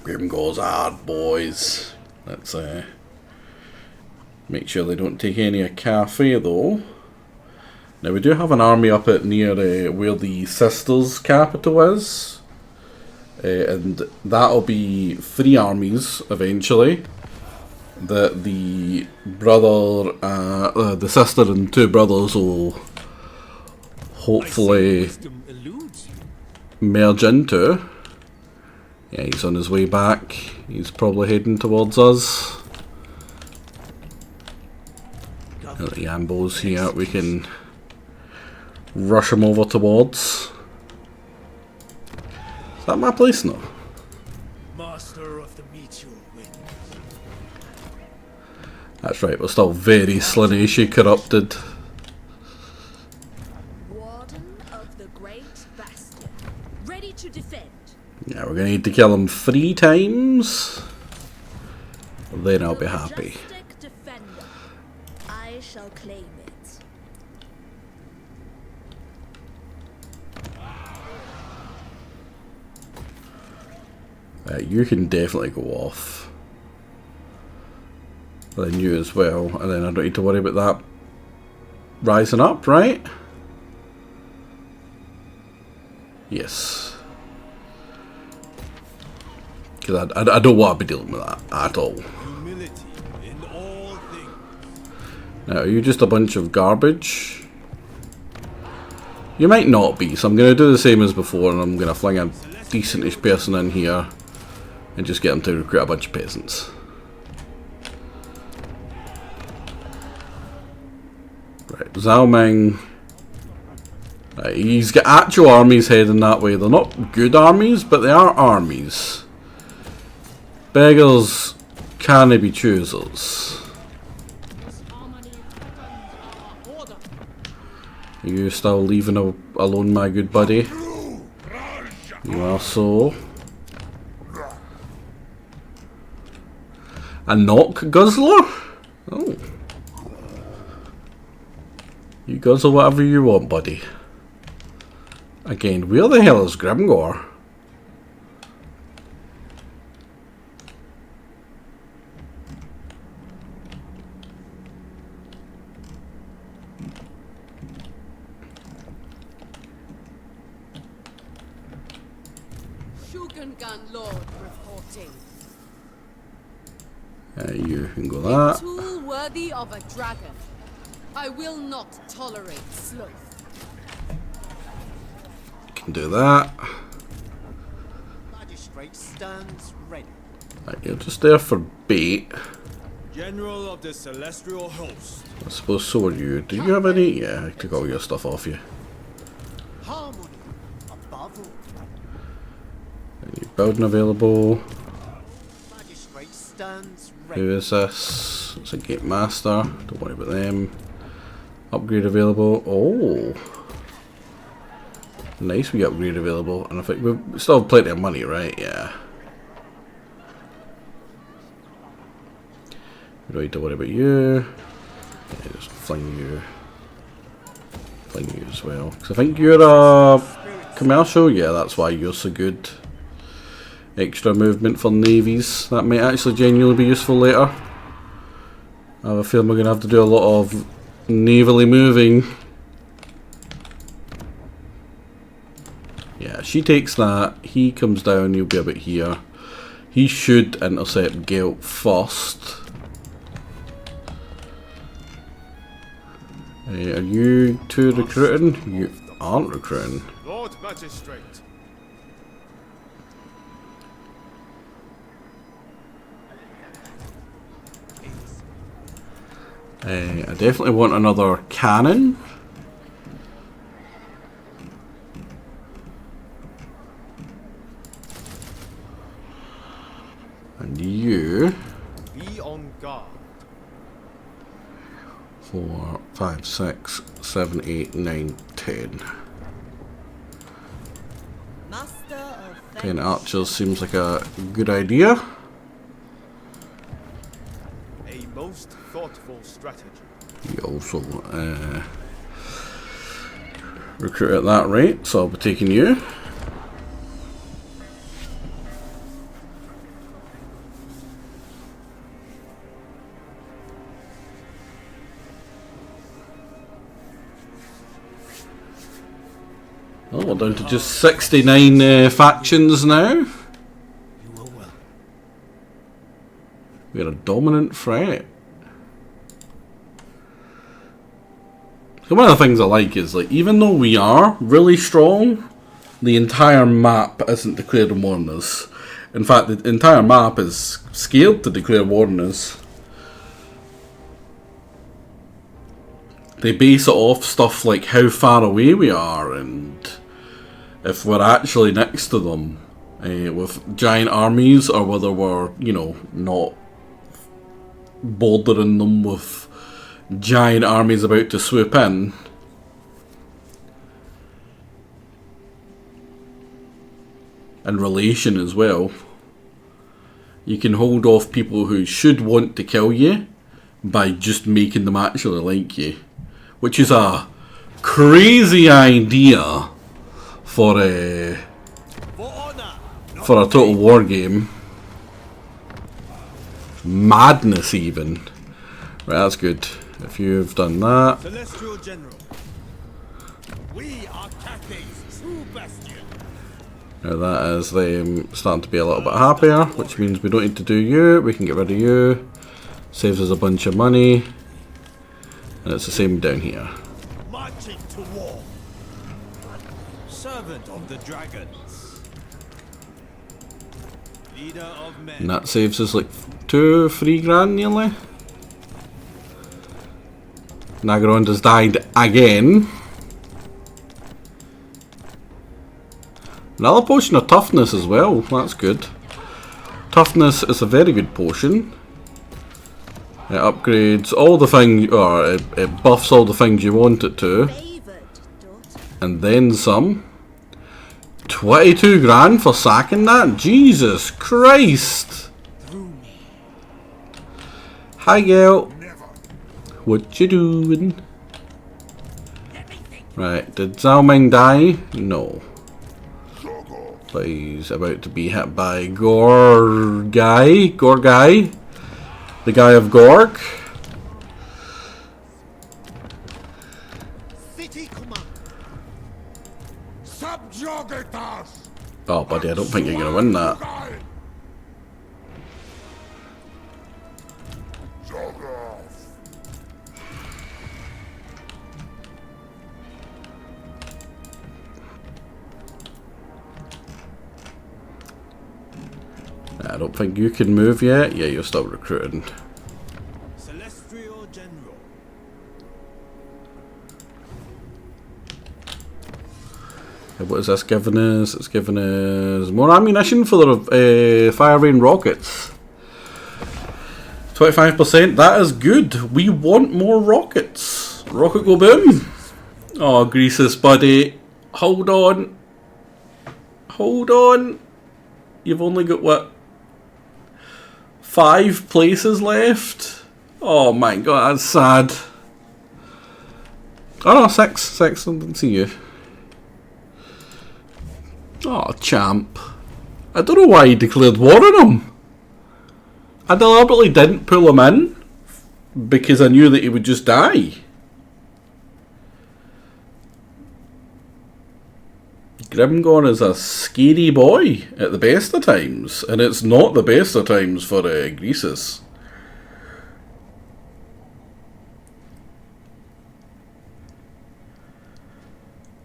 Grimgor's hard, boys. Let's make sure they don't take any of Cathay, though. Now, we do have an army up at near where the Sisters' capital is. And that'll be 3 armies, eventually. That the brother, the sister and 2 brothers will hopefully merge into. Yeah, he's on his way back. He's probably heading towards us. Got the Yambos here, we can rush him over towards. Is that my place now? Master of the Meteor Wind. That's right, we're still very Slaneshi corrupted. Warden of the Great Bastion, ready to defend. Yeah, we're gonna need to kill him 3 times. Then I'll be happy. Majestic defender, I shall claim it. You can definitely go off. Then you as well, and then I don't need to worry about that rising up, right? Yes. Because I don't want to be dealing with that at all. Humility in all things. Now, are you just a bunch of garbage? You might not be, so I'm going to do the same as before, and I'm going to fling a decentish person in here and just get him to recruit a bunch of peasants. Right, Zhao Ming. Right, he's got actual armies heading that way. They're not good armies, but they are armies. Beggars can be choosers. Are you still leaving alone, my good buddy? You are so. A knock guzzler? Oh. You guzzle whatever you want, buddy. Again, where the hell is Grimgor? Dragon Gun Lord reporting. You can go A that. tool worthy of a dragon. I will not tolerate sloth. You can do that. Magistrate stands ready. Right, you're just there for bait. General of the Celestial Host. I suppose so are you. Do you have any? Yeah, I took all your stuff off you. Harmony above all. Any building available? Magistrate stands ready. Who is this? It's a gate master. Don't worry about them. Upgrade available. Oh, nice. We got upgrade available, and I think we still have plenty of money, right? Yeah. We don't need to worry about you. Yeah, just fling you as well. Because I think you're a commercial. Yeah, that's why you're so good. Extra movement for navies. That might actually genuinely be useful later. I have a feeling we're going to have to do a lot of navally moving. Yeah, she takes that. He comes down. He'll be about here. He should intercept Gelt first. Are you two recruiting? You aren't recruiting. Lord Magistrate. I definitely want another cannon. And you. Be on guard. 4, 5, 6, 7, 8, 9, 10. Master of 10 archers seems like a good idea. A most thoughtful strategy. You also recruit at that rate, so I'll be taking you. Oh, we're down to just 69 factions now. We're a dominant threat. So one of the things I like is, like, even though we are really strong, the entire map isn't declared war on us. In fact, the entire map is scared to declare war on us. They base it off stuff like how far away we are and if we're actually next to them with giant armies, or whether we're, you know, not bordering them with giant armies about to swoop in. And relation as well. You can hold off people who should want to kill you by just making them actually like you, which is a crazy idea for a total war game. Madness even. Right, that's good. If you've done that. Celestial General. We are Cathay's true bastion. Now that is them starting to be a little bit happier, which means we don't need to do you. We can get rid of you. Saves us a bunch of money. And it's the same down here. Marching to war. Servant of the dragons. Leader of men. And that saves us like 2-3 grand nearly. Nagaronda's died again. Another potion of toughness as well. That's good. Toughness is a very good potion. It upgrades all the things, or it buffs all the things you want it to. And then some. 22 grand for sacking that? Jesus Christ! Hi, girl. What you doing? Right, did Zhao Ming die? No. But he's about to be hit by Gorgai. The guy of Gorg. City command. Subjugate us! Oh, buddy, I don't think you're gonna win that. I don't think you can move yet. Yeah, you're still recruiting. Celestial General. What is this giving us? It's giving us more ammunition for the fire rain rockets. 25%. That is good. We want more rockets. Rocket go boom. Oh, Greasus, buddy. Hold on. Hold on. You've only got what? 5 places left? Oh my god, that's sad. Oh no, 6. I didn't see you. Oh, champ. I don't know why he declared war on him. I deliberately didn't pull him in because I knew that he would just die. Grimgorn is a scary boy at the best of times, and it's not the best of times for Greasus.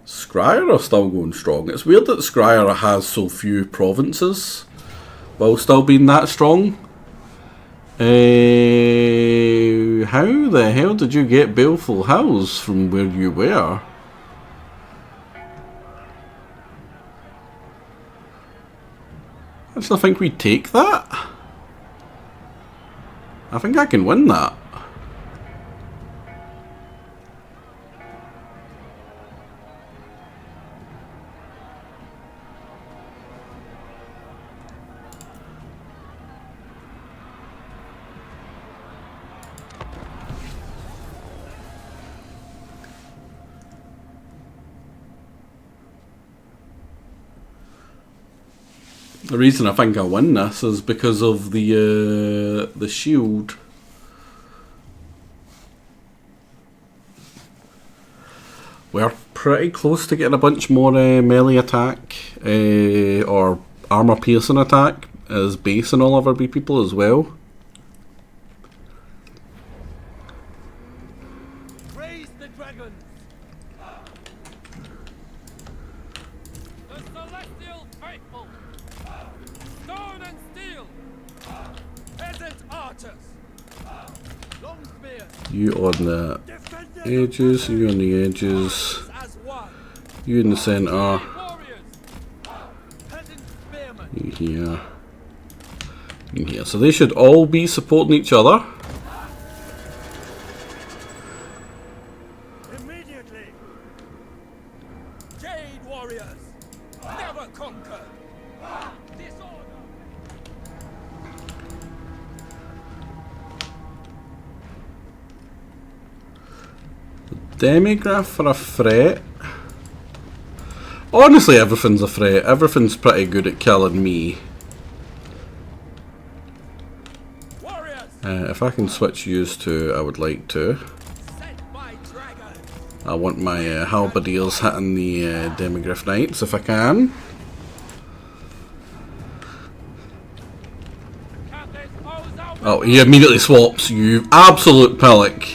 Scryer are still going strong. It's weird that Scryer has so few provinces while still being that strong. How the hell did you get Baleful Hills from where you were? I still think we take that. I think I can win that. The reason I think I win this is because of the shield. We're pretty close to getting a bunch more melee attack or armor piercing attack as base in all of our B people as well. Raise the dragon. The celestial faithful. Stone and steel. Peasant archers. Long spears. You on the edges, you on the edges, you in the centre, you here, you here. So they should all be supporting each other. Immediately. Jade warriors. Never conquered. Disorder. Demigraph for a threat. Honestly, everything's a threat. Everything's pretty good at killing me. If I can switch yous to, I would like to. I want my halberdiers hitting the Demigraph Knights if I can. Oh, he immediately swaps, you absolute pillock.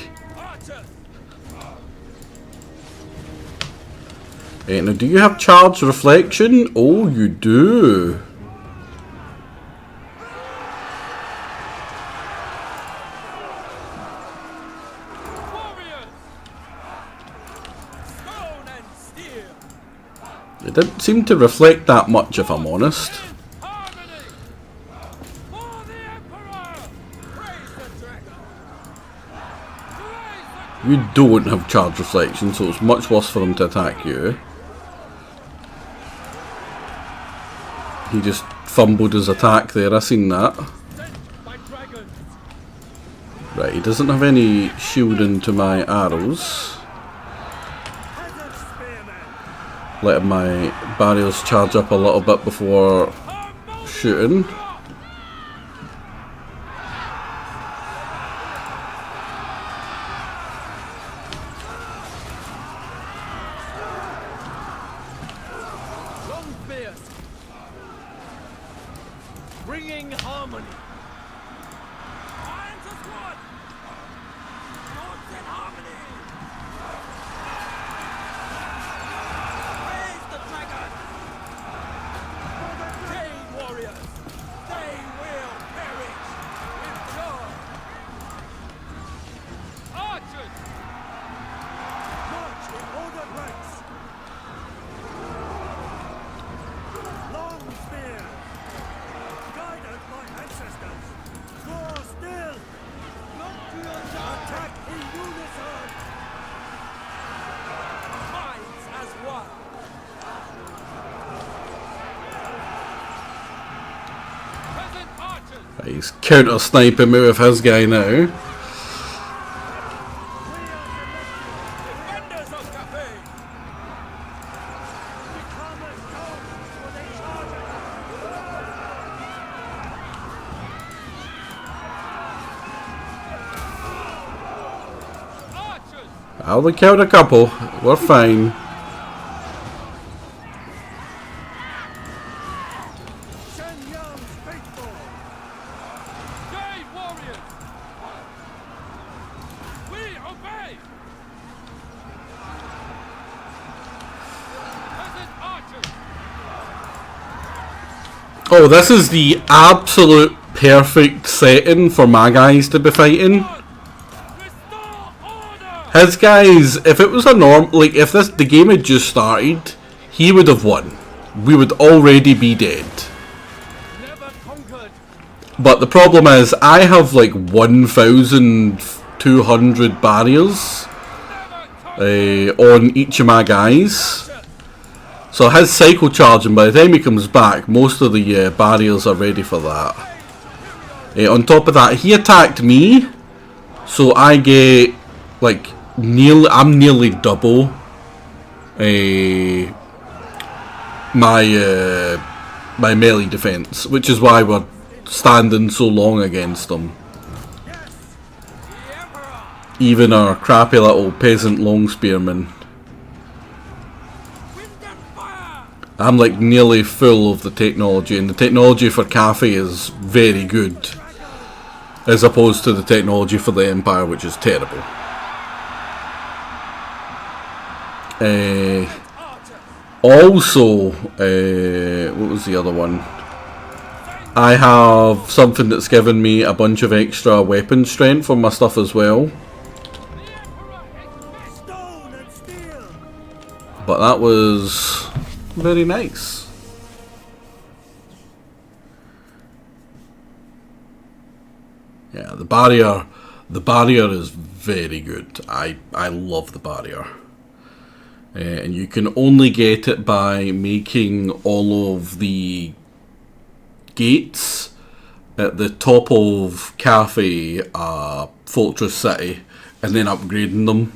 Now, do you have charge reflection? Oh, you do. It didn't seem to reflect that much, if I'm honest. You don't have charge reflection, so it's much worse for him to attack you. He just fumbled his attack there, I seen that. Right, he doesn't have any shielding to my arrows. Letting my barriers charge up a little bit before shooting. bringing harmony. Hands as one. Swords in harmony. Raise the dragon. Cave warriors, they will perish with joy. Archers, March in ordered ranks. Long spear. Guided by ancestors. Draw still. Attack in unison. minds as one. Present archers, He's counter sniping me with his guy now. defenders of Cathay. Become as stones for the charger. Archers, I'll only count a couple. We're fine. Shen Yang's faithful. cave warriors, we obey. Present archers, Oh, this is the absolute perfect setting for my guys to be fighting. restore order. His guys, if it was a the game had just started, he would have won. We would already be dead. Never conquered. But the problem is, I have like 1,200 barriers on each of my guys. So his cycle charging, by the time he comes back, most of the barriers are ready for that. On top of that, he attacked me, so I get like I'm nearly double my melee defense, which is why we're standing so long against them. Even our crappy little peasant long spearman. I'm like nearly full of the technology, and the technology for Cathay is very good, as opposed to the technology for the Empire, which is terrible. Also, what was the other one? I have something that's given me a bunch of extra weapon strength for my stuff as well. Stone and steel. But that was very nice. Yeah, the barrier is very good. I love the barrier. And you can only get it by making all of the gates at the top of Cathay Fortress City, and then upgrading them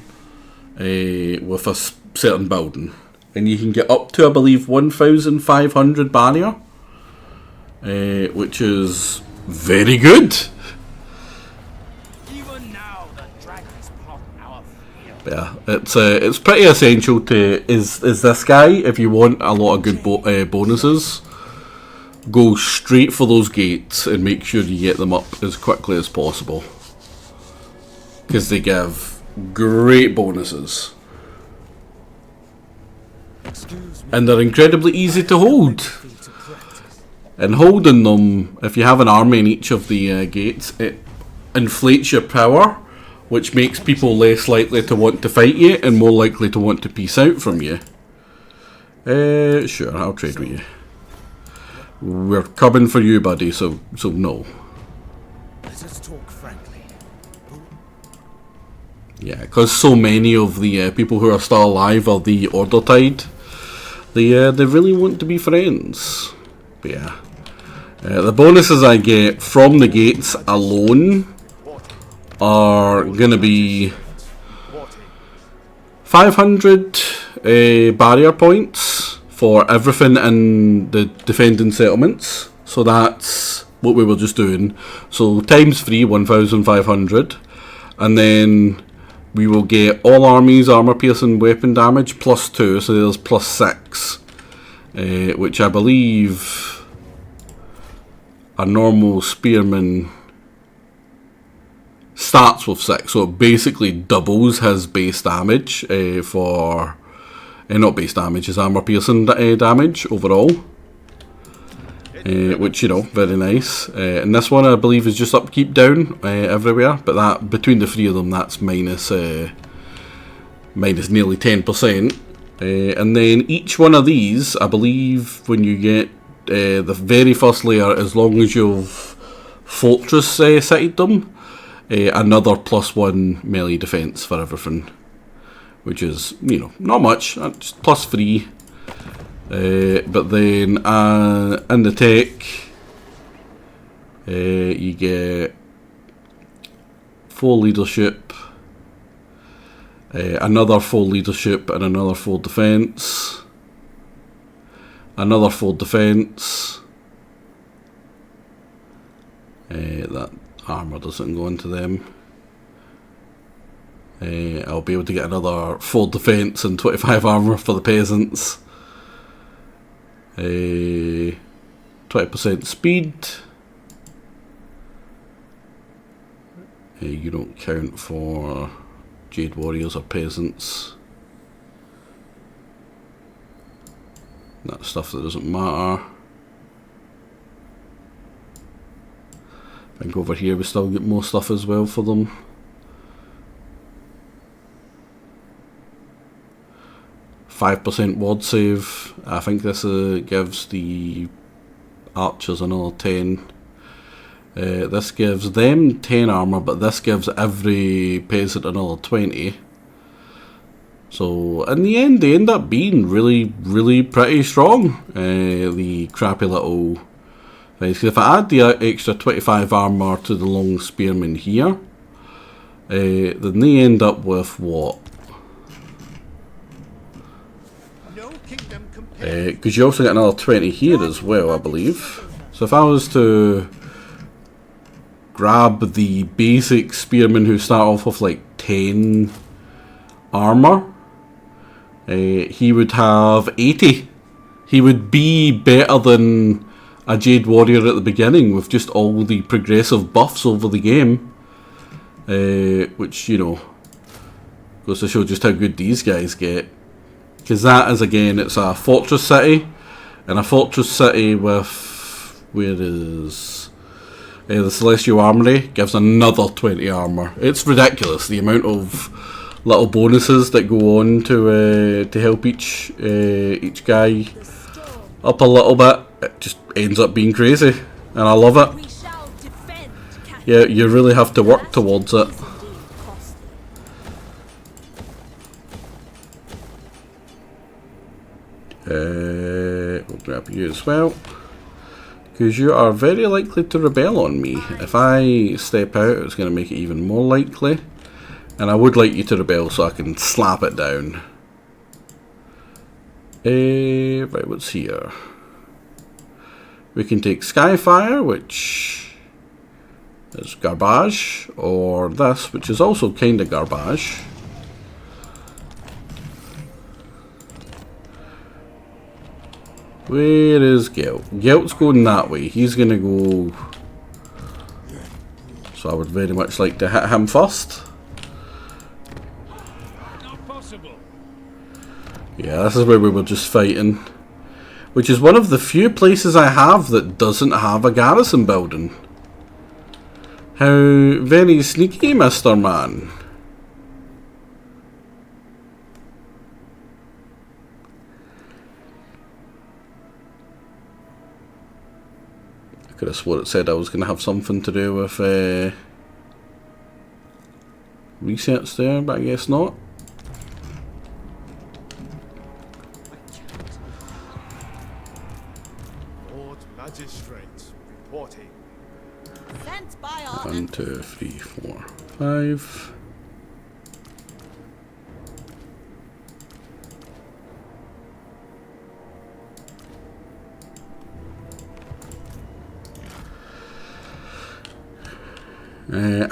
with a certain building. And you can get up to, I believe, 1,500 barrier, which is very good. Even now, the dragons plot our fear. Yeah, it's pretty essential to is this guy, if you want a lot of good bonuses, go straight for those gates and make sure you get them up as quickly as possible, because they give great bonuses. And they're incredibly easy to hold. And holding them, if you have an army in each of the gates, it inflates your power, which makes people less likely to want to fight you and more likely to want to peace out from you. Sure, I'll trade with you. We're coming for you, buddy, so no. Let us talk frankly. Yeah, because so many of the people who are still alive are the Order Tide. They really want to be friends. But yeah. The bonuses I get from the gates alone are going to be 500 barrier points for everything in the defending settlements. So that's what we were just doing. So times 3, 1,500. And then we will get all armies armor piercing weapon damage +2, so there's +6, which I believe a normal spearman starts with 6, so it basically doubles his base damage for not base damage, his armor piercing damage overall, which, you know, very nice. And this one I believe is just upkeep down everywhere, but that between the 3 of them, that's minus nearly 10%. And then each one of these, I believe, when you get the very first layer, as long as you've fortress sighted them, another +1 melee defense for everything, which is, you know, not much, just +3. But then in the tech, you get 4 leadership, another 4 leadership, and another 4 defense, another 4 defense. That armor doesn't go into them. I'll be able to get another 4 defense and 25 armor for the peasants. 20% speed. You don't count for Jade Warriors or peasants. That's stuff that doesn't matter. I think over here we still get more stuff as well for them. %ward save. I think this gives the archers another 10. This gives them 10 armor, but this gives every peasant another 20. So in the end, they end up being really, really pretty strong. The crappy little things. If I add the extra 25 armor to the long spearmen here, then they end up with what? Because you also get another 20 here as well, I believe. So if I was to grab the basic spearmen who start off with like 10 armor, he would have 80. He would be better than a Jade Warrior at the beginning with just all the progressive buffs over the game, which, you know, goes to show just how good these guys get. Because that is, again, it's a fortress city, and a fortress city with, where is the Celestial Armory, gives another 20 armor. It's ridiculous the amount of little bonuses that go on to help each guy up a little bit. It just ends up being crazy, and I love it. Yeah, you really have to work towards it. We'll grab you as well, because you are very likely to rebel on me. If I step out, it's going to make it even more likely, and I would like you to rebel so I can slap it down. Right, what's here? We can take Skyfire, which is garbage, or this, which is also kind of garbage. Where is Gelt? Gelt's going that way. He's going to go... So I would very much like to hit him first. Not possible. Yeah, this is where we were just fighting. Which is one of the few places I have that doesn't have a garrison building. How very sneaky, Mr. Man. I could have swore it said I was going to have something to do with resets there, but I guess not. Lord Magistrate reporting. Sent by our 1, 2, 3, 4, 5.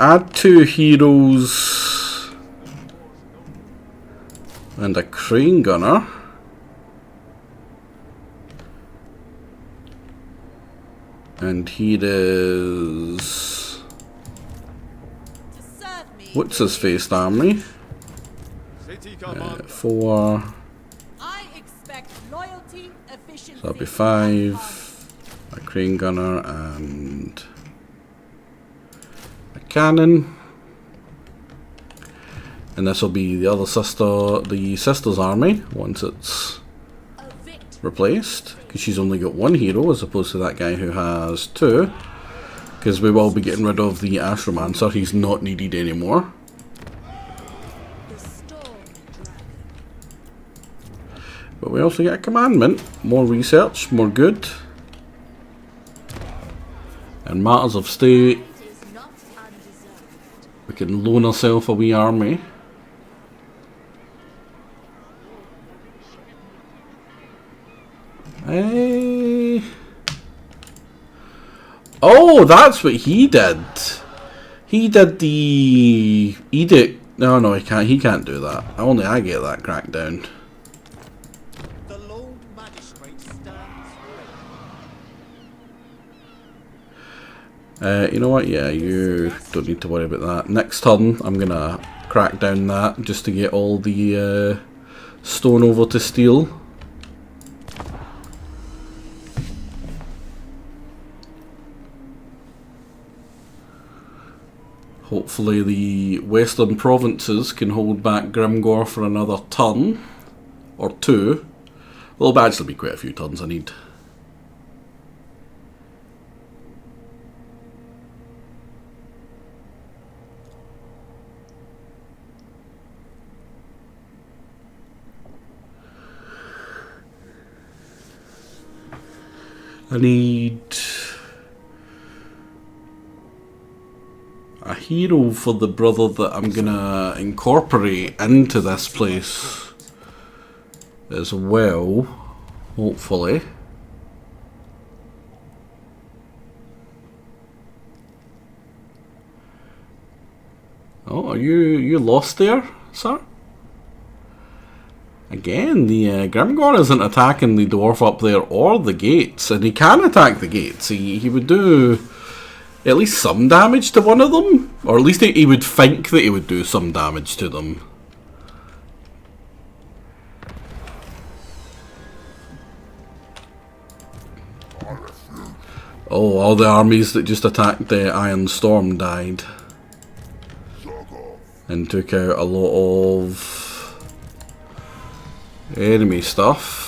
Add 2 heroes and a crane gunner. And here is... what's his face army? 4. I expect loyalty, efficiency. So that'll be 5. A crane gunner and a cannon. And this will be the sister's army once it's replaced, because she's only got 1 hero as opposed to that guy who has 2. Because we will be getting rid of the Ashromancer, he's not needed anymore. But we also get a commandment, more research, more good. And matters of state, we can loan ourselves a wee army. Oh, that's what he did. He did the edict. No, he can't. He can't do that. Only I get that crackdown. The Lord Magistrate stands ready. You know what? Yeah, you don't need to worry about that. Next turn, I'm gonna crack down that just to get all the stone over to steel. Hopefully the western provinces can hold back Grimgor for another turn or 2. There'll actually be quite a few turns I need. I need a hero for the brother that I'm gonna incorporate into this place as well, hopefully. Oh, are you lost there, sir? Again, the Grimgor isn't attacking the dwarf up there or the gates, and he can attack the gates. He would do at least some damage to one of them, or at least he would think that he would do some damage to them. Oh, all the armies that just attacked the Iron Storm died and took out a lot of enemy stuff.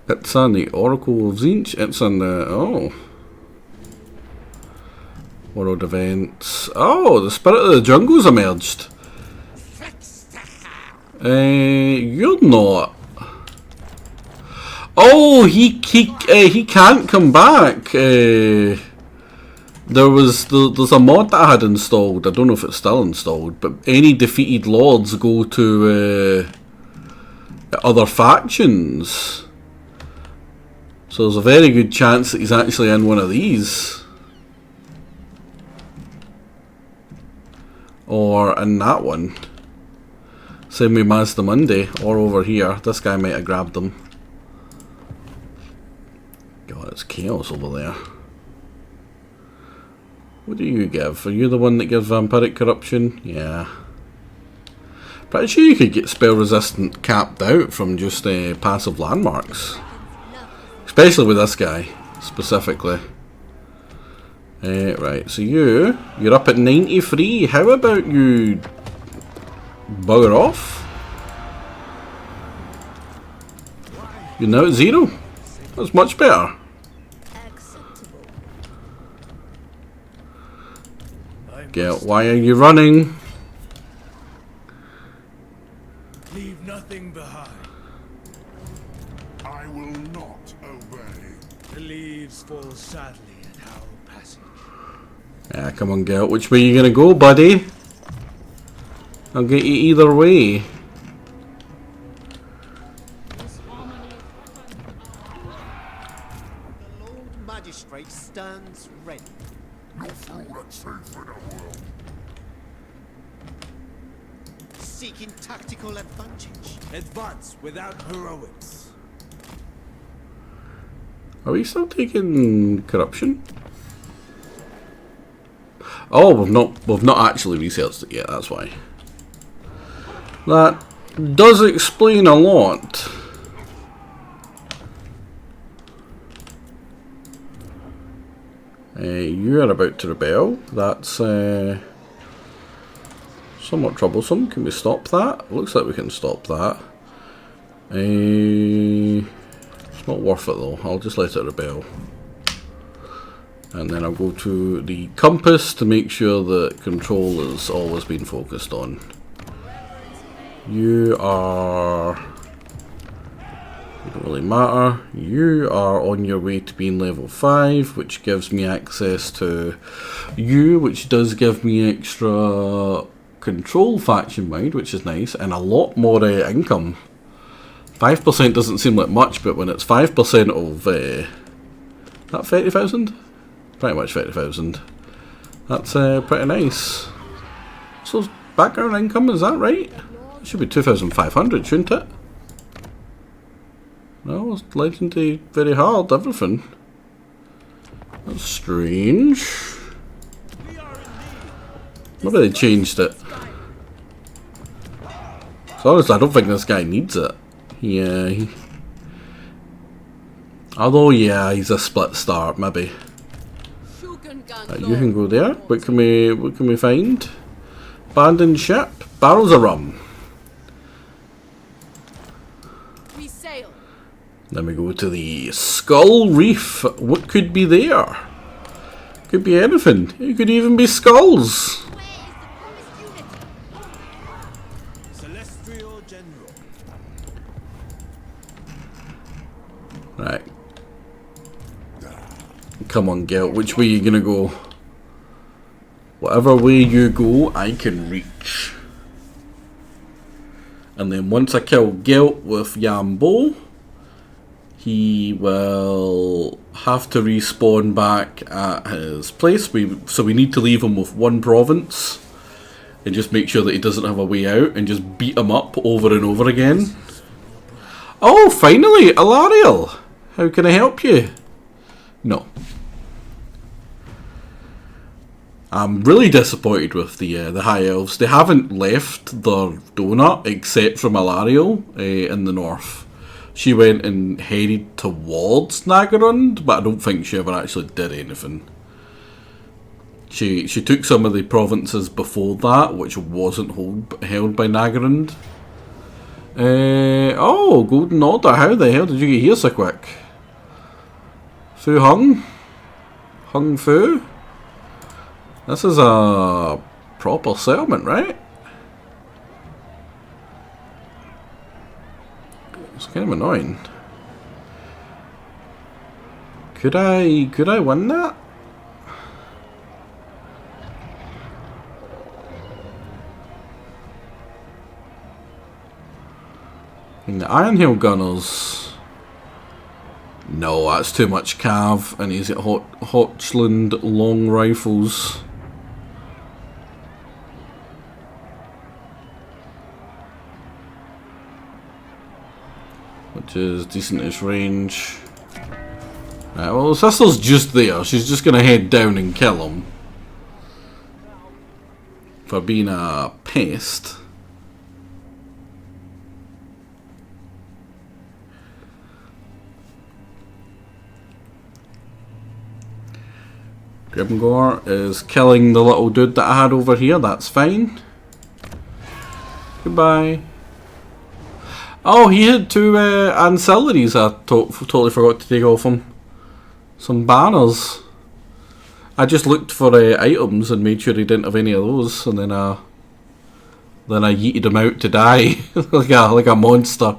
It's on the Oracle of Zinch. It's on the... oh. World Events. Oh, the Spirit of the Jungle's emerged. You're not. Oh, he can't come back. There's a mod that I had installed. I don't know if it's still installed, but any defeated lords go to other factions. So there's a very good chance that he's actually in one of these. Or in that one. Same with Mazda Monday, or over here. This guy might have grabbed them. God, it's chaos over there. What do you give? Are you the one that gives vampiric corruption? Yeah. Pretty sure you could get spell resistant capped out from just passive landmarks. Especially with this guy, specifically. Right, so you're up at 93. How about you bugger off? You're now at 0. That's much better. Get, why are you running? Leave nothing behind. I will not obey. The leaves fall sadly at our passage. Yeah, come on, Gert. Which way you gonna go, buddy? I'll get you either way. The Lord Magistrate stands ready. No fool that's safe in the world. Seeking tactical advantage. Advance without heroics. Are we still taking corruption? Oh, we've not actually researched it yet, that's why. That does explain a lot. You are about to rebel. That's somewhat troublesome. Can we stop that? Looks like we can stop that. It's not worth it though. I'll just let it rebel. And then I'll go to the compass to make sure that control is always being focused on. You are... It don't really matter. You are on your way to being level 5, which gives me access to you, which does give me extra control faction wide, which is nice, and a lot more income. 5% doesn't seem like much, but when it's 5% of that 30,000? Pretty much 30,000. That's pretty nice. So background income, is that right? It should be 2,500, shouldn't it? No, it's legendary, very hard, everything. That's strange. Maybe they changed it. So honestly, I don't think this guy needs it. Yeah. Although, yeah, he's a split start, maybe. You can go there. What can we find? Abandoned ship. Barrels of rum. We sail. Then we go to the Skull Reef. What could be there? Could be anything. It could even be skulls. Celestial General. Right. Come on, Gelt. Which way are you gonna go? Whatever way you go, I can reach. And then once I kill Gelt with Yambo, he will have to respawn back at his place. So we need to leave him with one province and just make sure that he doesn't have a way out and just beat him up over and over again. Oh, finally, Alariel! How can I help you? No. I'm really disappointed with the High Elves. They haven't left their donut except from Alariel in the north. She went and headed towards Nagarund, but I don't think she ever actually did anything. She took some of the provinces before that, which wasn't held by Nagarund. Oh, Golden Order. How the hell did you get here so quick? Fu Hung? Hung Fu? This is a proper settlement, right? It's kind of annoying. Could I win that? And the Iron Hill Gunners. No, that's too much cav, and he's at Hochland long rifles. Which is decentish range. Right, well, sister's just there. She's just gonna head down and kill him for being a pest. Grimgor is killing the little dude that I had over here. That's fine. Goodbye. Oh, he had two ancillaries I totally forgot to take off him. Some banners. I just looked for items and made sure he didn't have any of those, and then I yeeted him out to die like a monster.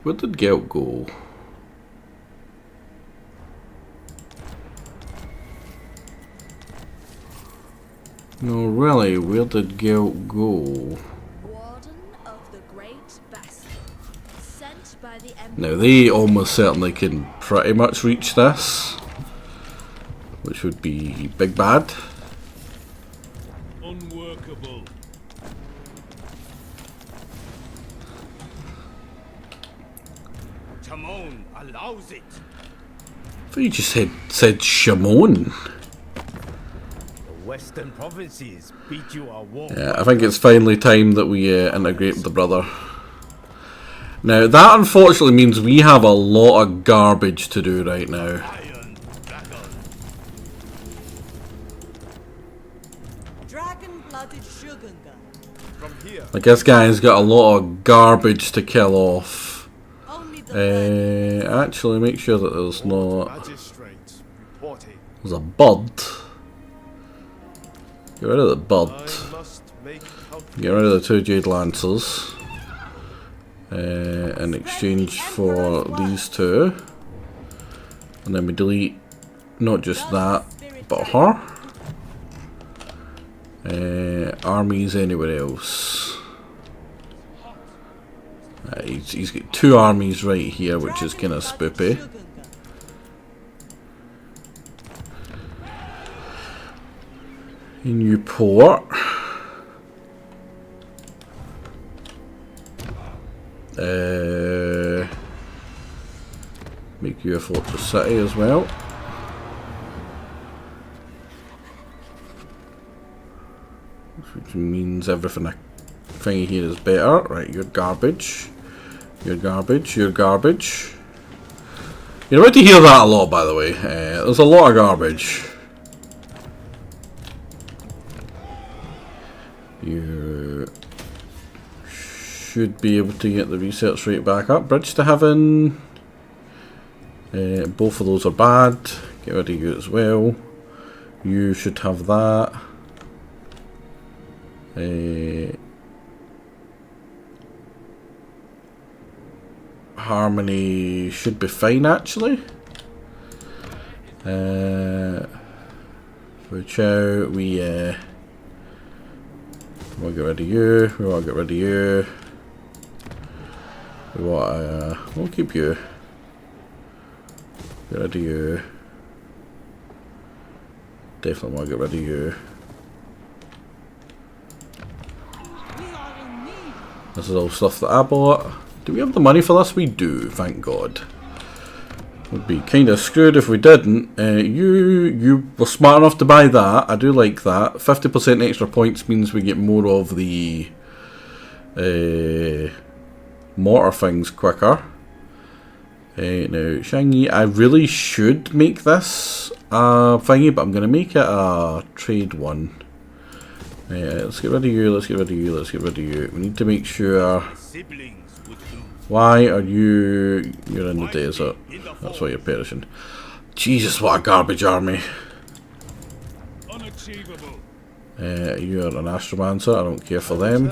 Where did Gelt go? No, really, where did Gelt go? Warden of the Great Bastion, sent by the Emperor. Now, they almost certainly can pretty much reach this, which would be big bad. Unworkable. Shimon allows it. I thought you just said Shimon. The western provinces beat you a war. Yeah, I think it's finally time that we integrate with the brother. Now, that unfortunately means we have a lot of garbage to do right now. Dragon-blooded Shogunga. From here. Like, this guy's got a lot of garbage to kill off. Actually, make sure that there's not... Magistrates reporting. There's a bird. Get rid of the bird. I must make Get rid of the 2 Jade Lancers. In exchange for these 2. And then we delete not just that, but her. Armies anywhere else. He's got 2 armies right here, which is kind of spoopy. A new port. Make you a fortress city as well. Which means everything I think here is better. Right, you're garbage. You're garbage. You're garbage. You're about to hear that a lot, by the way. There's a lot of garbage. You should be able to get the research rate back up. Bridge to Heaven. Both of those are bad. Get rid of you as well. You should have that. Harmony should be fine actually. For Chow, we want to get rid of you. We want to get rid of you. We want we'll keep you. Get rid of you. Definitely want to get rid of you. This is all stuff that I bought. Do we have the money for this? We do, thank God. Would be kind of screwed if we didn't. You were smart enough to buy that. I do like that. 50% extra points means we get more of the mortar things quicker. Now, Shang-Yi, I really should make this a thingy, but I'm going to make it a trade one. Let's get rid of you, let's get rid of you, let's get rid of you. We need to make sure... Why are you... You're in the desert. That's why you're perishing. Jesus, what a garbage army. You're an astromancer, I don't care for them.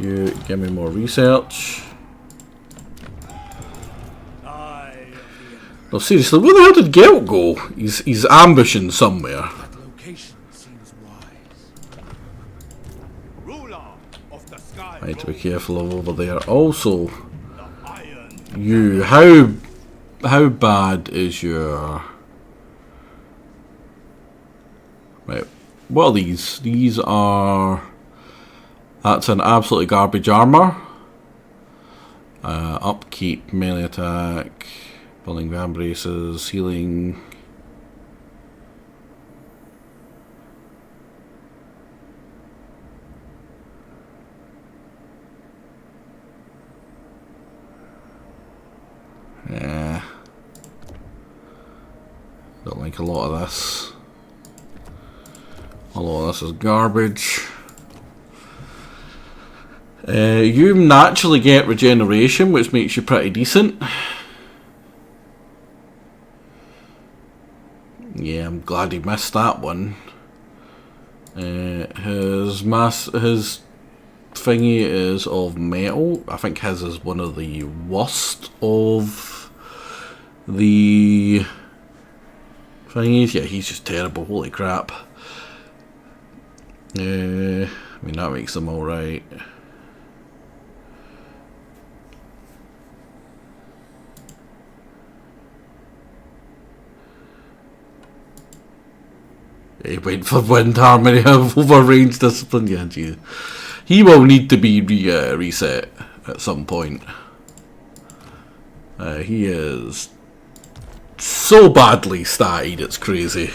You give me more research. No, seriously, where the hell did Gelt go? He's ambushing somewhere. I need to be careful of over there. Also, you, how bad is your... Right, what are these? These are... That's an absolutely garbage armor. Upkeep, melee attack, building van braces, healing... Yeah, don't like a lot of this. A lot of this is garbage. You naturally get regeneration, which makes you pretty decent. Yeah, I'm glad he missed that one. His thingy is of metal. I think his is one of the worst of the thingies. Yeah, he's just terrible. Holy crap. I mean, that makes them alright. He went for wind harmony over range discipline. Yeah, geez. He will need to be reset at some point. He is so badly statted, it's crazy.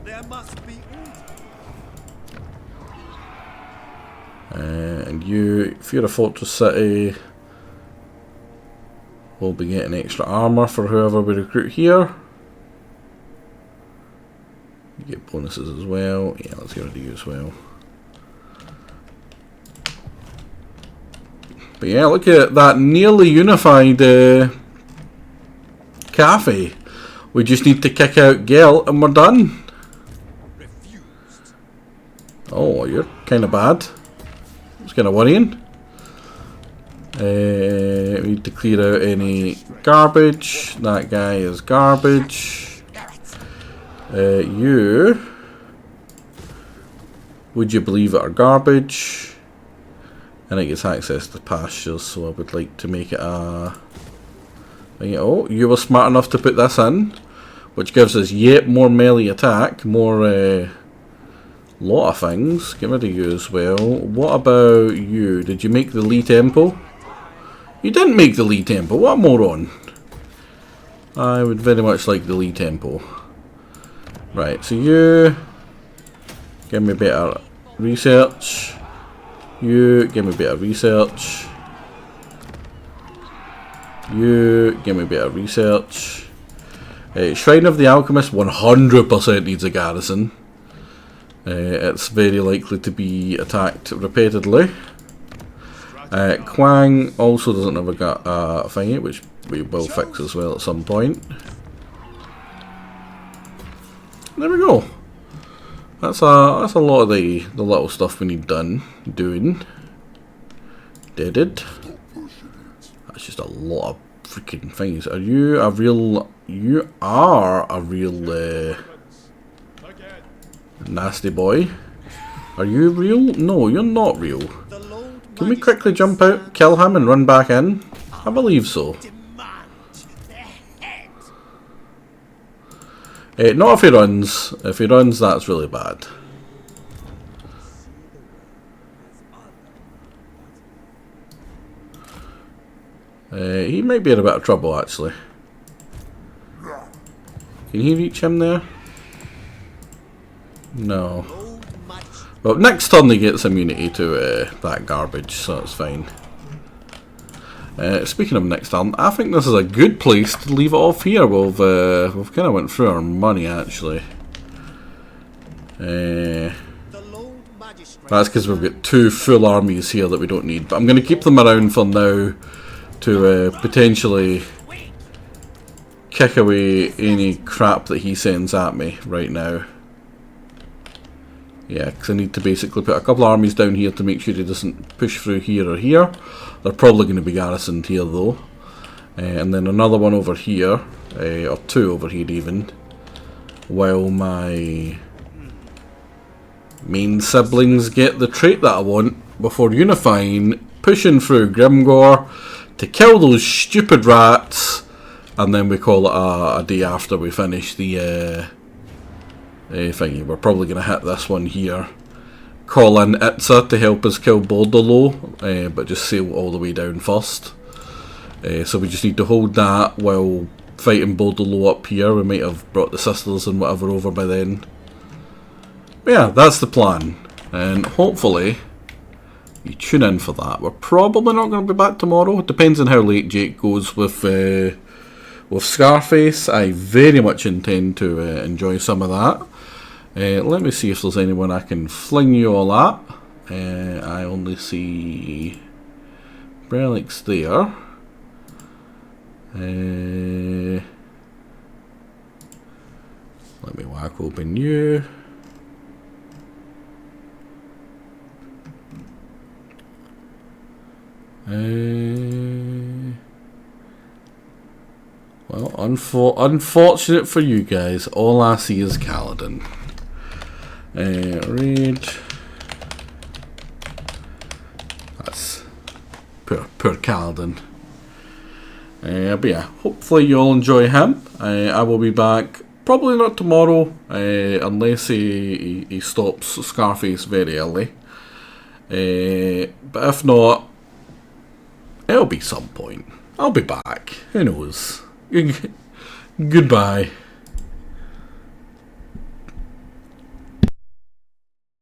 There must be And you, if you're a fortress city, we'll be getting extra armour for whoever we recruit here. You get bonuses as well. Yeah, let's get rid of you as well. But yeah, look at that nearly unified Cathay. We just need to kick out Gel and we're done. Oh, you're kind of bad. It's kind of worrying. We need to clear out any garbage. That guy is garbage. You, would you believe it, are garbage. And it gets access to pastures, so I would like to make it a... Oh, you were smart enough to put this in, which gives us yet more melee attack, more lot of things. Get rid of you as well. What about you? Did you make the Lee Temple? You didn't make the Lee Temple. What a moron. I would very much like the Lee Temple. Right, so you give me better research. You give me better research. You give me better research. Shrine of the Alchemist 100% needs a garrison. It's very likely to be attacked repeatedly. Quang also doesn't have a thingy, which we will fix as well at some point. There we go. That's a lot of the little stuff we need doing. Deaded. That's just a lot of freaking things. Are you a real? You are a real nasty boy. Are you real? No, you're not real. Can we quickly jump out, kill him, and run back in? I believe so. Not if he runs. If he runs, that's really bad. He might be in a bit of trouble, actually. Can he reach him there? No. Well, next turn he gets immunity to that garbage, so it's fine. Speaking of next turn, I think this is a good place to leave it off here. We've kind of went through our money, actually. That's because we've got 2 full armies here that we don't need. But I'm going to keep them around for now to potentially kick away any crap that he sends at me right now. Yeah, because I need to basically put a couple of armies down here to make sure he doesn't push through here or here. They're probably going to be garrisoned here though. And then another one over here, or 2 over here even, while my main siblings get the trait that I want before unifying, pushing through Grimgore to kill those stupid rats, and then we call it a day after we finish the thingy. We're probably going to hit this one here. Call in Itza to help us kill Bordolo, but just sail all the way down first. So we just need to hold that while fighting Bordolo up here. We might have brought the sisters and whatever over by then. But yeah, that's the plan. And hopefully you tune in for that. We're probably not going to be back tomorrow. It depends on how late Jake goes with Scarface. I very much intend to enjoy some of that. Let me see if there's anyone I can fling you all at. I only see Brelik's there. Let me whack open you. Well, unfortunate for you guys, all I see is Kaladin. Read. That's poor Kaladin. But yeah, hopefully you'll enjoy him. I will be back probably not tomorrow, unless he stops Scarface very early. But if not, it'll be some point. I'll be back. Who knows? Goodbye.